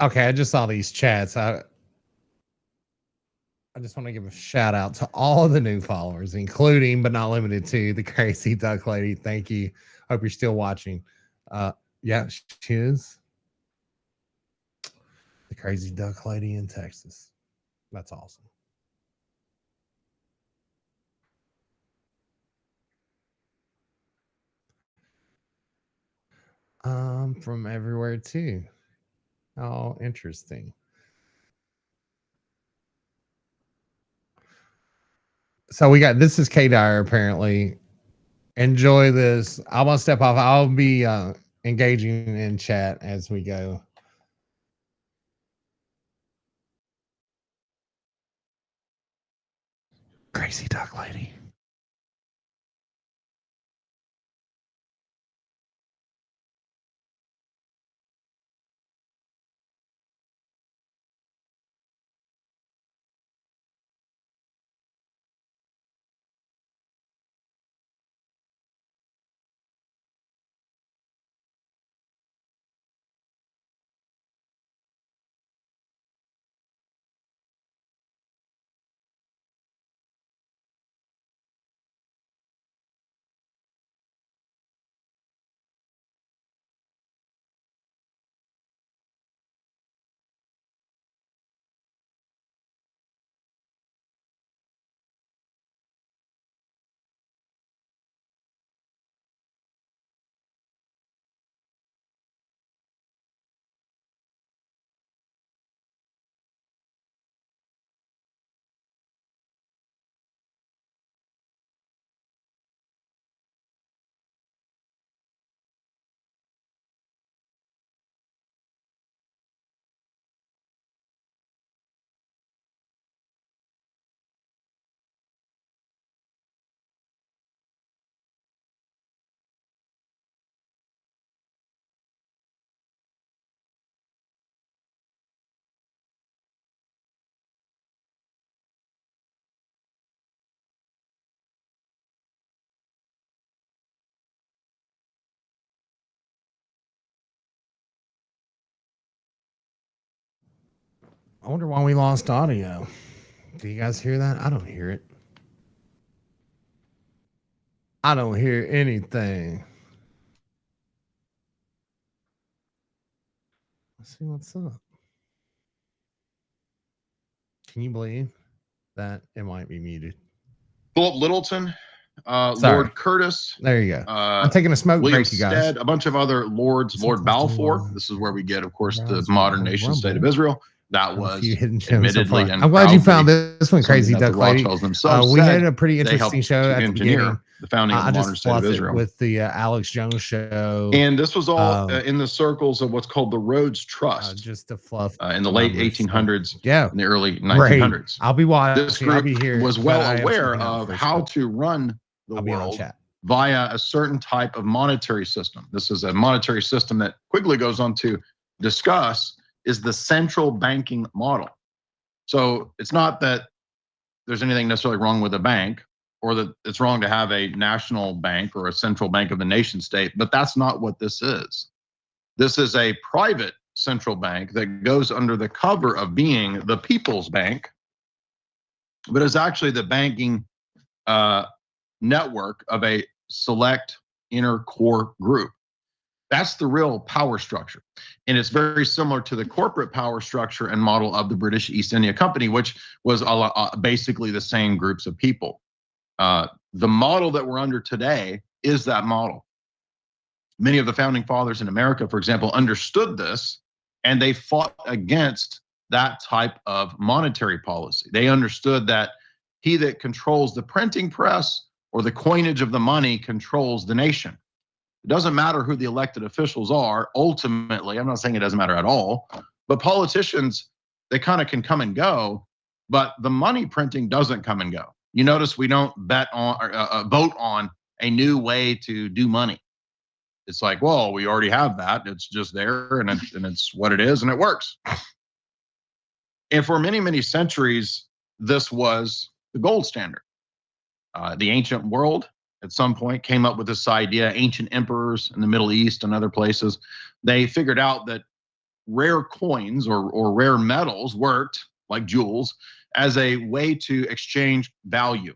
okay, I just saw these chats. I just want to give a shout out to all of the new followers, including but not limited to the Crazy Duck Lady. Thank you. Hope you're still watching. Yeah, she is. The Crazy Duck Lady in Texas. That's awesome. From everywhere too. Oh, interesting. So we got, this is K Dyer apparently. Enjoy this. I want to step off. I'll be engaging in chat as we go. Crazy Duck Lady. I wonder why we lost audio. Do you guys hear that? I don't hear it. I don't hear anything. Let's see what's up. Can you believe that it might be muted? Philip Littleton, Sorry. Lord Curtis. There you go. I'm taking a smoke William break, you guys. Stead, a bunch of other lords, Lord Balfour. This is where we get, of course, the modern nation state of Israel. That was admittedly and I'm glad you found proudly this one, Crazy something that Duck the Lady. Rothschilds themselves We said had a pretty they interesting helped show to at the engineer beginning. the founding of the I modern just state of fluffed it Israel. with the Alex Jones show. And this was all in the circles of what's called the Rhodes Trust. Just to fluff in the late numbers, 1800s, yeah, and the early great. 1900s. I'll be watching. This I'll group be here, was but well I am aware something else of on how Facebook. to run the I'll be on world chat. via a certain type of monetary system. This is a monetary system that Quigley goes on to discuss is the central banking model. So it's not that there's anything necessarily wrong with a bank or that it's wrong to have a national bank or a central bank of the nation state, but that's not what this is. This is a private central bank that goes under the cover of being the people's bank, but is actually the banking network of a select inner core group. That's the real power structure. And it's very similar to the corporate power structure and model of the British East India Company, which was basically the same groups of people. The model that we're under today is that model. Many of the founding fathers in America, for example, understood this, and they fought against that type of monetary policy. They understood that he that controls the printing press or the coinage of the money controls the nation. It doesn't matter who the elected officials are. Ultimately, I'm not saying it doesn't matter at all, but politicians, they kind of can come and go, but the money printing doesn't come and go. You notice we don't bet on or vote on a new way to do money. It's like, well, we already have that. It's just there, and it's what it is, and it works. And for many, many centuries, this was the gold standard. The ancient world, at some point, came up with this idea. Ancient emperors in the Middle East and other places, they figured out that rare coins or rare metals worked, like jewels, as a way to exchange value,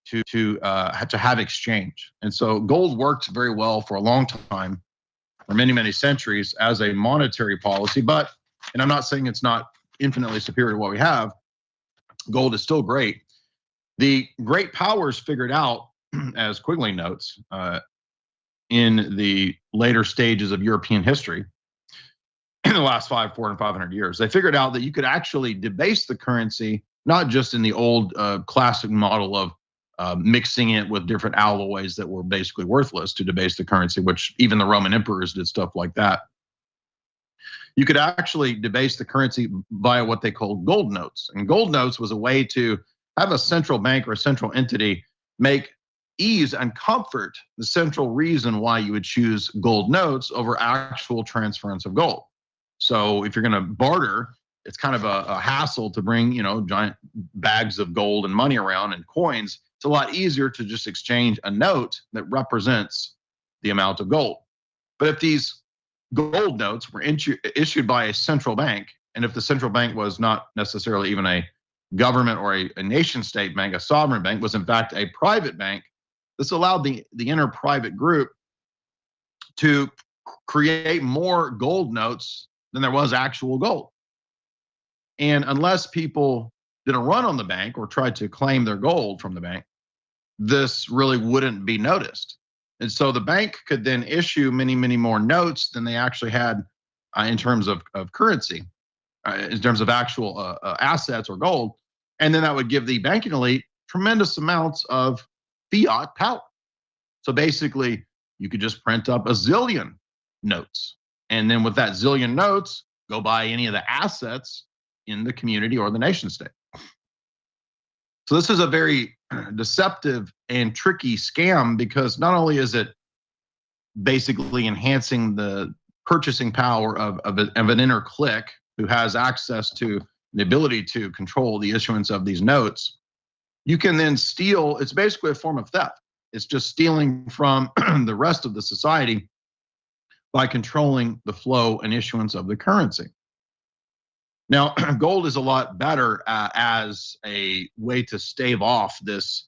to have exchange. And so gold worked very well for a long time, for many, many centuries, as a monetary policy. But, and I'm not saying it's not infinitely superior to what we have, gold is still great. The great powers figured out, as Quigley notes, in the later stages of European history, in the last 400 and 500 years, they figured out that you could actually debase the currency, not just in the old classic model of mixing it with different alloys that were basically worthless to debase the currency, which even the Roman emperors did stuff like that. You could actually debase the currency via what they called gold notes. And gold notes was a way to have a central bank or a central entity make ease and comfort the central reason why you would choose gold notes over actual transference of gold. So if you're going to barter, it's kind of a hassle to bring, giant bags of gold and money around and coins. It's a lot easier to just exchange a note that represents the amount of gold. But if these gold notes were issued by a central bank, and if the central bank was not necessarily even a government or a nation state bank, a sovereign bank, was in fact a private bank, this allowed the inner private group to create more gold notes than there was actual gold. And unless people did a run on the bank or tried to claim their gold from the bank, this really wouldn't be noticed. And so the bank could then issue many, many more notes than they actually had in terms of currency, in terms of actual assets or gold. And then that would give the banking elite tremendous amounts of fiat power. So basically, you could just print up a zillion notes. And then with that zillion notes, go buy any of the assets in the community or the nation state. So this is a very deceptive and tricky scam, because not only is it basically enhancing the purchasing power of an inner clique who has access to the ability to control the issuance of these notes, you can then steal. It's basically a form of theft. It's just stealing from the rest of the society by controlling the flow and issuance of the currency. Now, gold is a lot better as a way to stave off this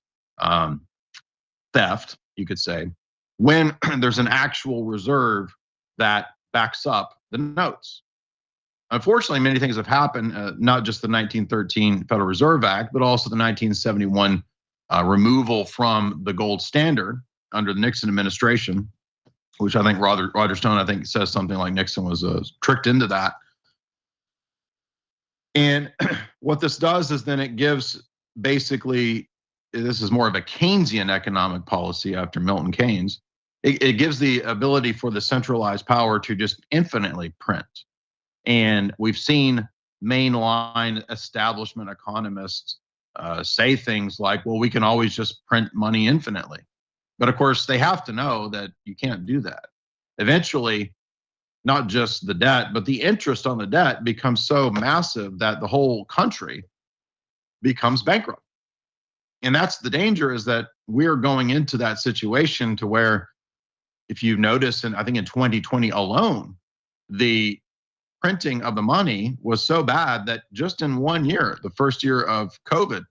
theft, you could say, when there's an actual reserve that backs up the notes. Unfortunately, many things have happened, not just the 1913 Federal Reserve Act, but also the 1971 removal from the gold standard under the Nixon administration, which I think Roger Stone, says something like Nixon was tricked into that. And what this does is then it gives basically, this is more of a Keynesian economic policy after Milton Keynes. It gives the ability for the centralized power to just infinitely print. And we've seen mainline establishment economists say things like, well, we can always just print money infinitely. But of course, they have to know that you can't do that. Eventually, not just the debt, but the interest on the debt becomes so massive that the whole country becomes bankrupt. And that's the danger, is that we're going into that situation to where, if you notice, and I think in 2020 alone, the printing of the money was so bad that just in 1 year, the first year of COVID,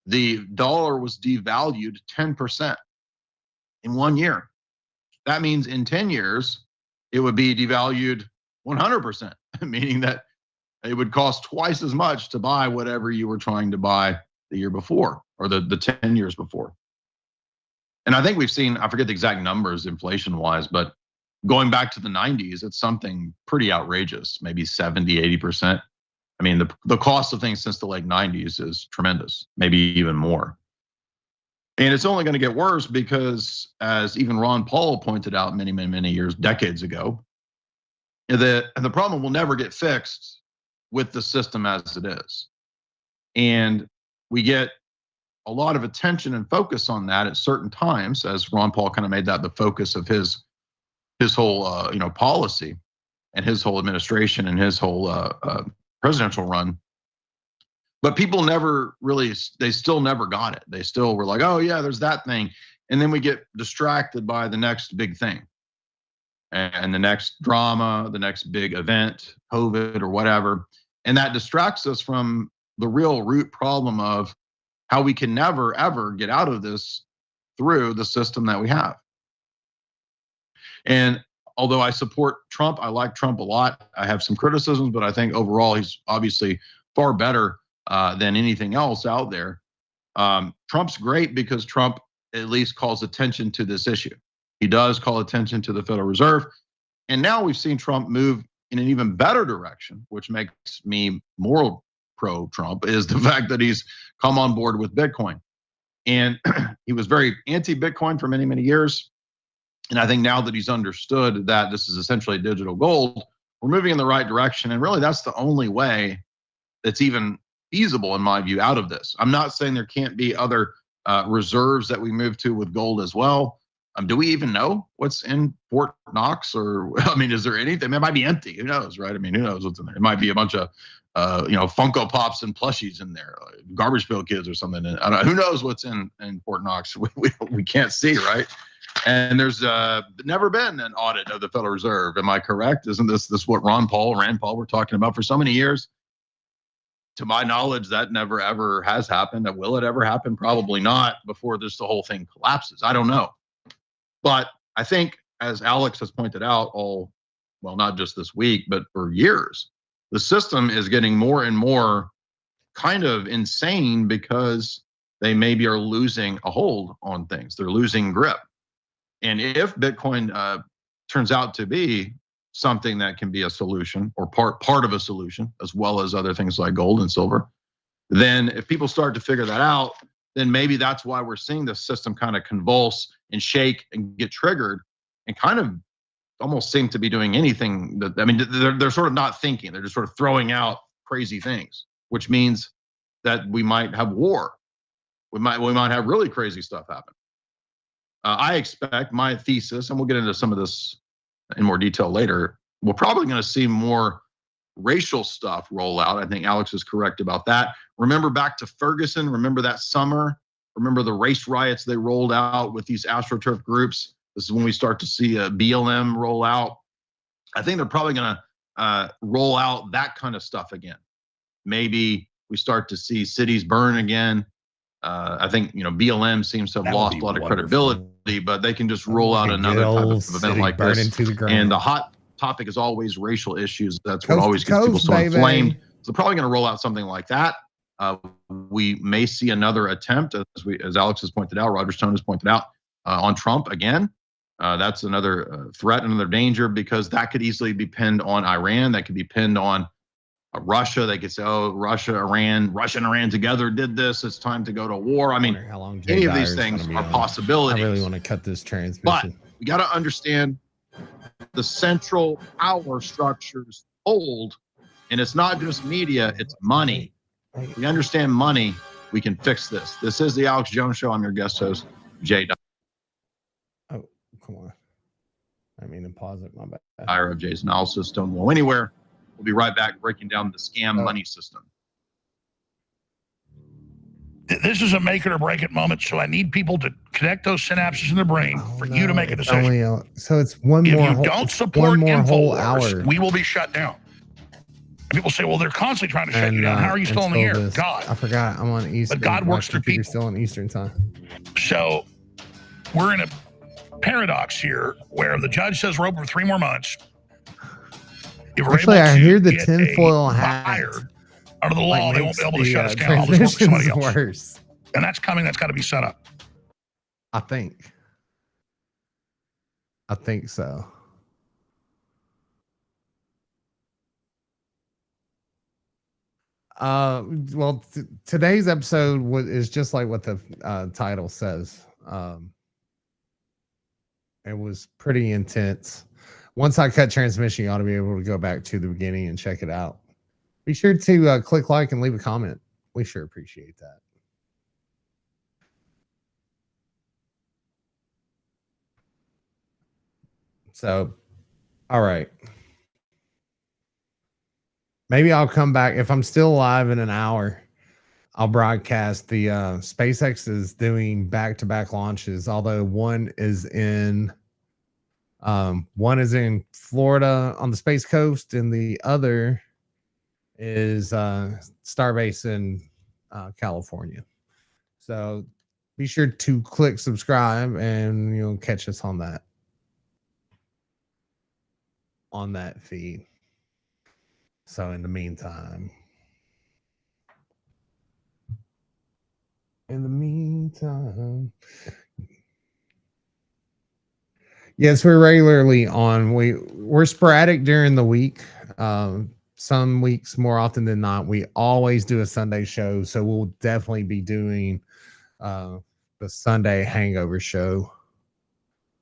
the dollar was devalued 10% in 1 year. That means in 10 years, it would be devalued 100%, meaning that it would cost twice as much to buy whatever you were trying to buy the year before, or the 10 years before. And I think we've seen, I forget the exact numbers inflation wise, but going back to the 90s, it's something pretty outrageous, maybe 70, 80%. I mean, the cost of things since the late 90s is tremendous, maybe even more. And it's only going to get worse because, as even Ron Paul pointed out many years, decades ago, the problem will never get fixed with the system as it is. And we get a lot of attention and focus on that at certain times, as Ron Paul kind of made that the focus of his whole policy and his whole administration and his whole presidential run. But people never really, they still never got it. They still were like, oh yeah, there's that thing. And then we get distracted by the next big thing and the next drama, the next big event, COVID or whatever. And that distracts us from the real root problem of how we can never, ever get out of this through the system that we have. And although I support Trump, I like Trump a lot. I have some criticisms, but I think overall he's obviously far better than anything else out there. Trump's great because Trump at least calls attention to this issue. He does call attention to the Federal Reserve. And now we've seen Trump move in an even better direction, which makes me more pro-Trump, is the fact that he's come on board with Bitcoin. And he was very anti-Bitcoin for many years. And I think now that he's understood that this is essentially digital gold, we're moving in the right direction. And really, that's the only way that's even feasible, in my view, out of this. I'm not saying there can't be other reserves that we move to with gold as well. Do we even know what's in Fort Knox? Or, I mean, is there anything? It might be empty. Who knows, right? I mean, who knows what's in there? It might be a bunch of, Funko Pops and plushies in there, Garbage Pail Kids or something. Who knows what's in Fort Knox? We can't see, right? And there's never been an audit of the Federal Reserve. Am I correct? Isn't this what Rand Paul were talking about for so many years? To my knowledge, that never ever has happened. Will it ever happen? Probably not before the whole thing collapses. I don't know. But I think, as Alex has pointed out, not just this week, but for years, the system is getting more and more kind of insane because they maybe are losing a hold on things. They're losing grip. And if Bitcoin turns out to be something that can be a solution, or part of a solution, as well as other things like gold and silver, then if people start to figure that out, then maybe that's why we're seeing the system kind of convulse and shake and get triggered and kind of almost seem to be doing anything that, I mean, they're sort of not thinking. They're just sort of throwing out crazy things, which means that we might have war. We might have really crazy stuff happen. I expect, my thesis, and we'll get into some of this in more detail later, we're probably going to see more racial stuff roll out. I think Alex is correct about that. Remember back to Ferguson? Remember that summer? Remember the race riots they rolled out with these AstroTurf groups? This is when we start to see a BLM roll out. I think they're probably going to roll out that kind of stuff again. maybe we start to see cities burn again. I think, BLM seems to have lost a lot of credibility, but they can just roll out another type of event like this. And the hot topic is always racial issues. That's what always gets people so inflamed. So they're probably going to roll out something like that. We may see another attempt, as Alex has pointed out, Roger Stone has pointed out, on Trump again. That's another threat, another danger, because that could easily be pinned on Iran. That could be pinned on Russia. They could say, oh, Russia and Iran together did this. It's time to go to war. I mean, how long any of these things are possibilities. I really want to cut this transmission. But we got to understand the central power structures hold, and it's not just media, it's money. We understand money, we can fix this. This is the Alex Jones Show. I'm your guest host, Jay. Oh, come on. I mean, to pause it, my bad. Ira of Jay's analysis. Don't go anywhere. We'll be right back breaking down the scam money system. This is a make it or break it moment, so I need people to connect those synapses in the brain for you to make a decision. So it's one if more. If you don't support whole InfoWars, hour, we will be shut down. And people say, "Well, they're constantly trying to shut you down. How are you still in the air?" God, I forgot. I'm on Eastern. But God works through people. Still on Eastern time. So we're in a paradox here, where the judge says we're open for 3 more months. Actually, I hear the tinfoil hat. Under the law, they won't be able to shut us down. I'll just work for somebody else. Worse. And that's coming. That's got to be set up. I think so. Well, today's episode is just like what the title says. It was pretty intense. Once I cut transmission, you ought to be able to go back to the beginning and check it out. Be sure to click like and leave a comment. We sure appreciate that. So, all right. Maybe I'll come back. If I'm still alive in an hour, I'll broadcast. The SpaceX is doing back-to-back launches, although one is in Florida on the Space Coast, and the other is Starbase in California. So be sure to click subscribe, and you'll catch us on that feed. So in the meantime, yes, we're regularly on. We're sporadic during the week. Some weeks more often than not. We always do a Sunday show, so we'll definitely be doing the Sunday hangover show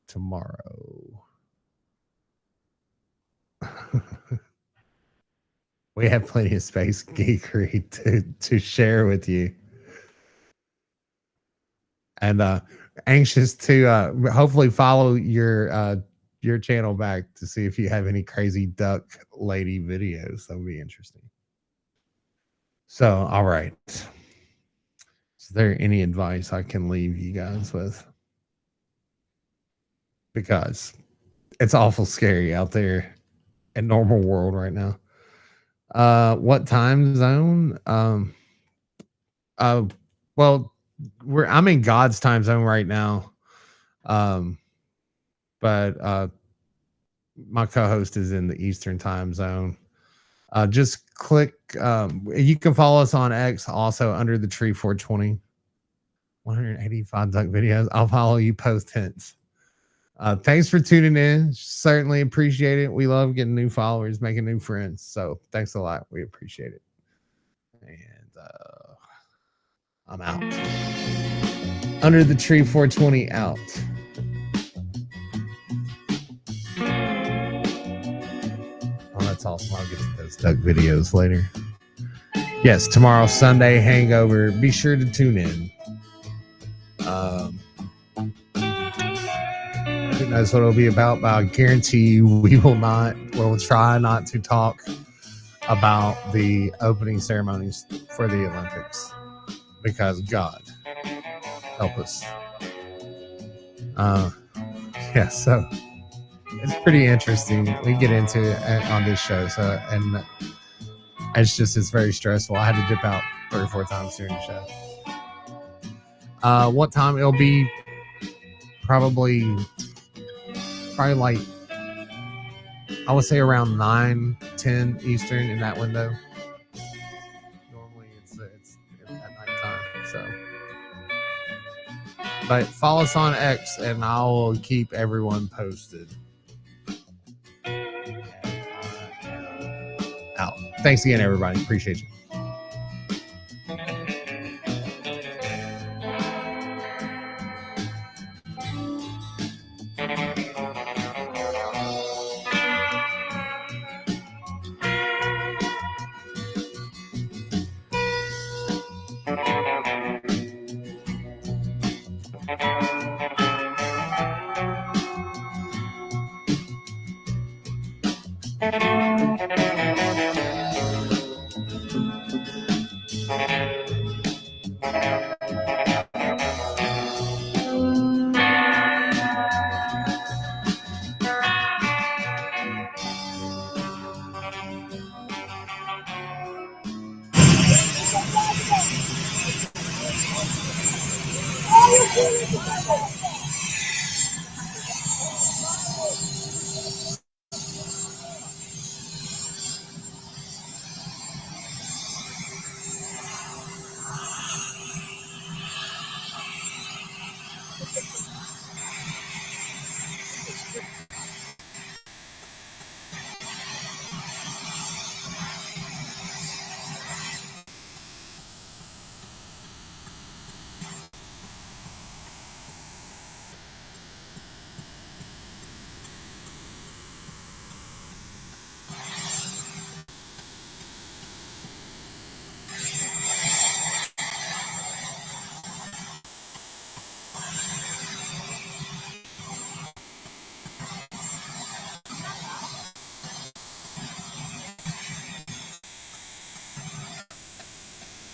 tomorrow. We have plenty of space geekery to share with you, and anxious to hopefully follow your channel back to see if you have any crazy duck lady videos. That would be interesting. So, all right. Is there any advice I can leave you guys with? Because it's awful scary out there in normal world right now. What time zone? Well, I'm in God's time zone right now. But my co-host is in the Eastern time zone. Just click. You can follow us on X also under the tree 420. 185 duck videos. I'll follow you post hints. Thanks for tuning in. Certainly appreciate it. We love getting new followers, making new friends. So thanks a lot. We appreciate it. And I'm out. Under the tree 420 out. Oh, that's awesome. I'll get to those duck videos later. Yes, tomorrow, Sunday hangover. Be sure to tune in. Who knows what it'll be about, but I guarantee you we'll try not to talk about the opening ceremonies for the Olympics, because God help us. Yeah, so it's pretty interesting. We get into it on this show. So, and It's very stressful. I had to dip out 3 or 4 times during the show. What time it'll be? Probably like, I would say around 9-10 Eastern, in that window. Normally it's at nighttime. So, but follow us on X, and I will keep everyone posted. Out. Thanks again, everybody. Appreciate you. Oh,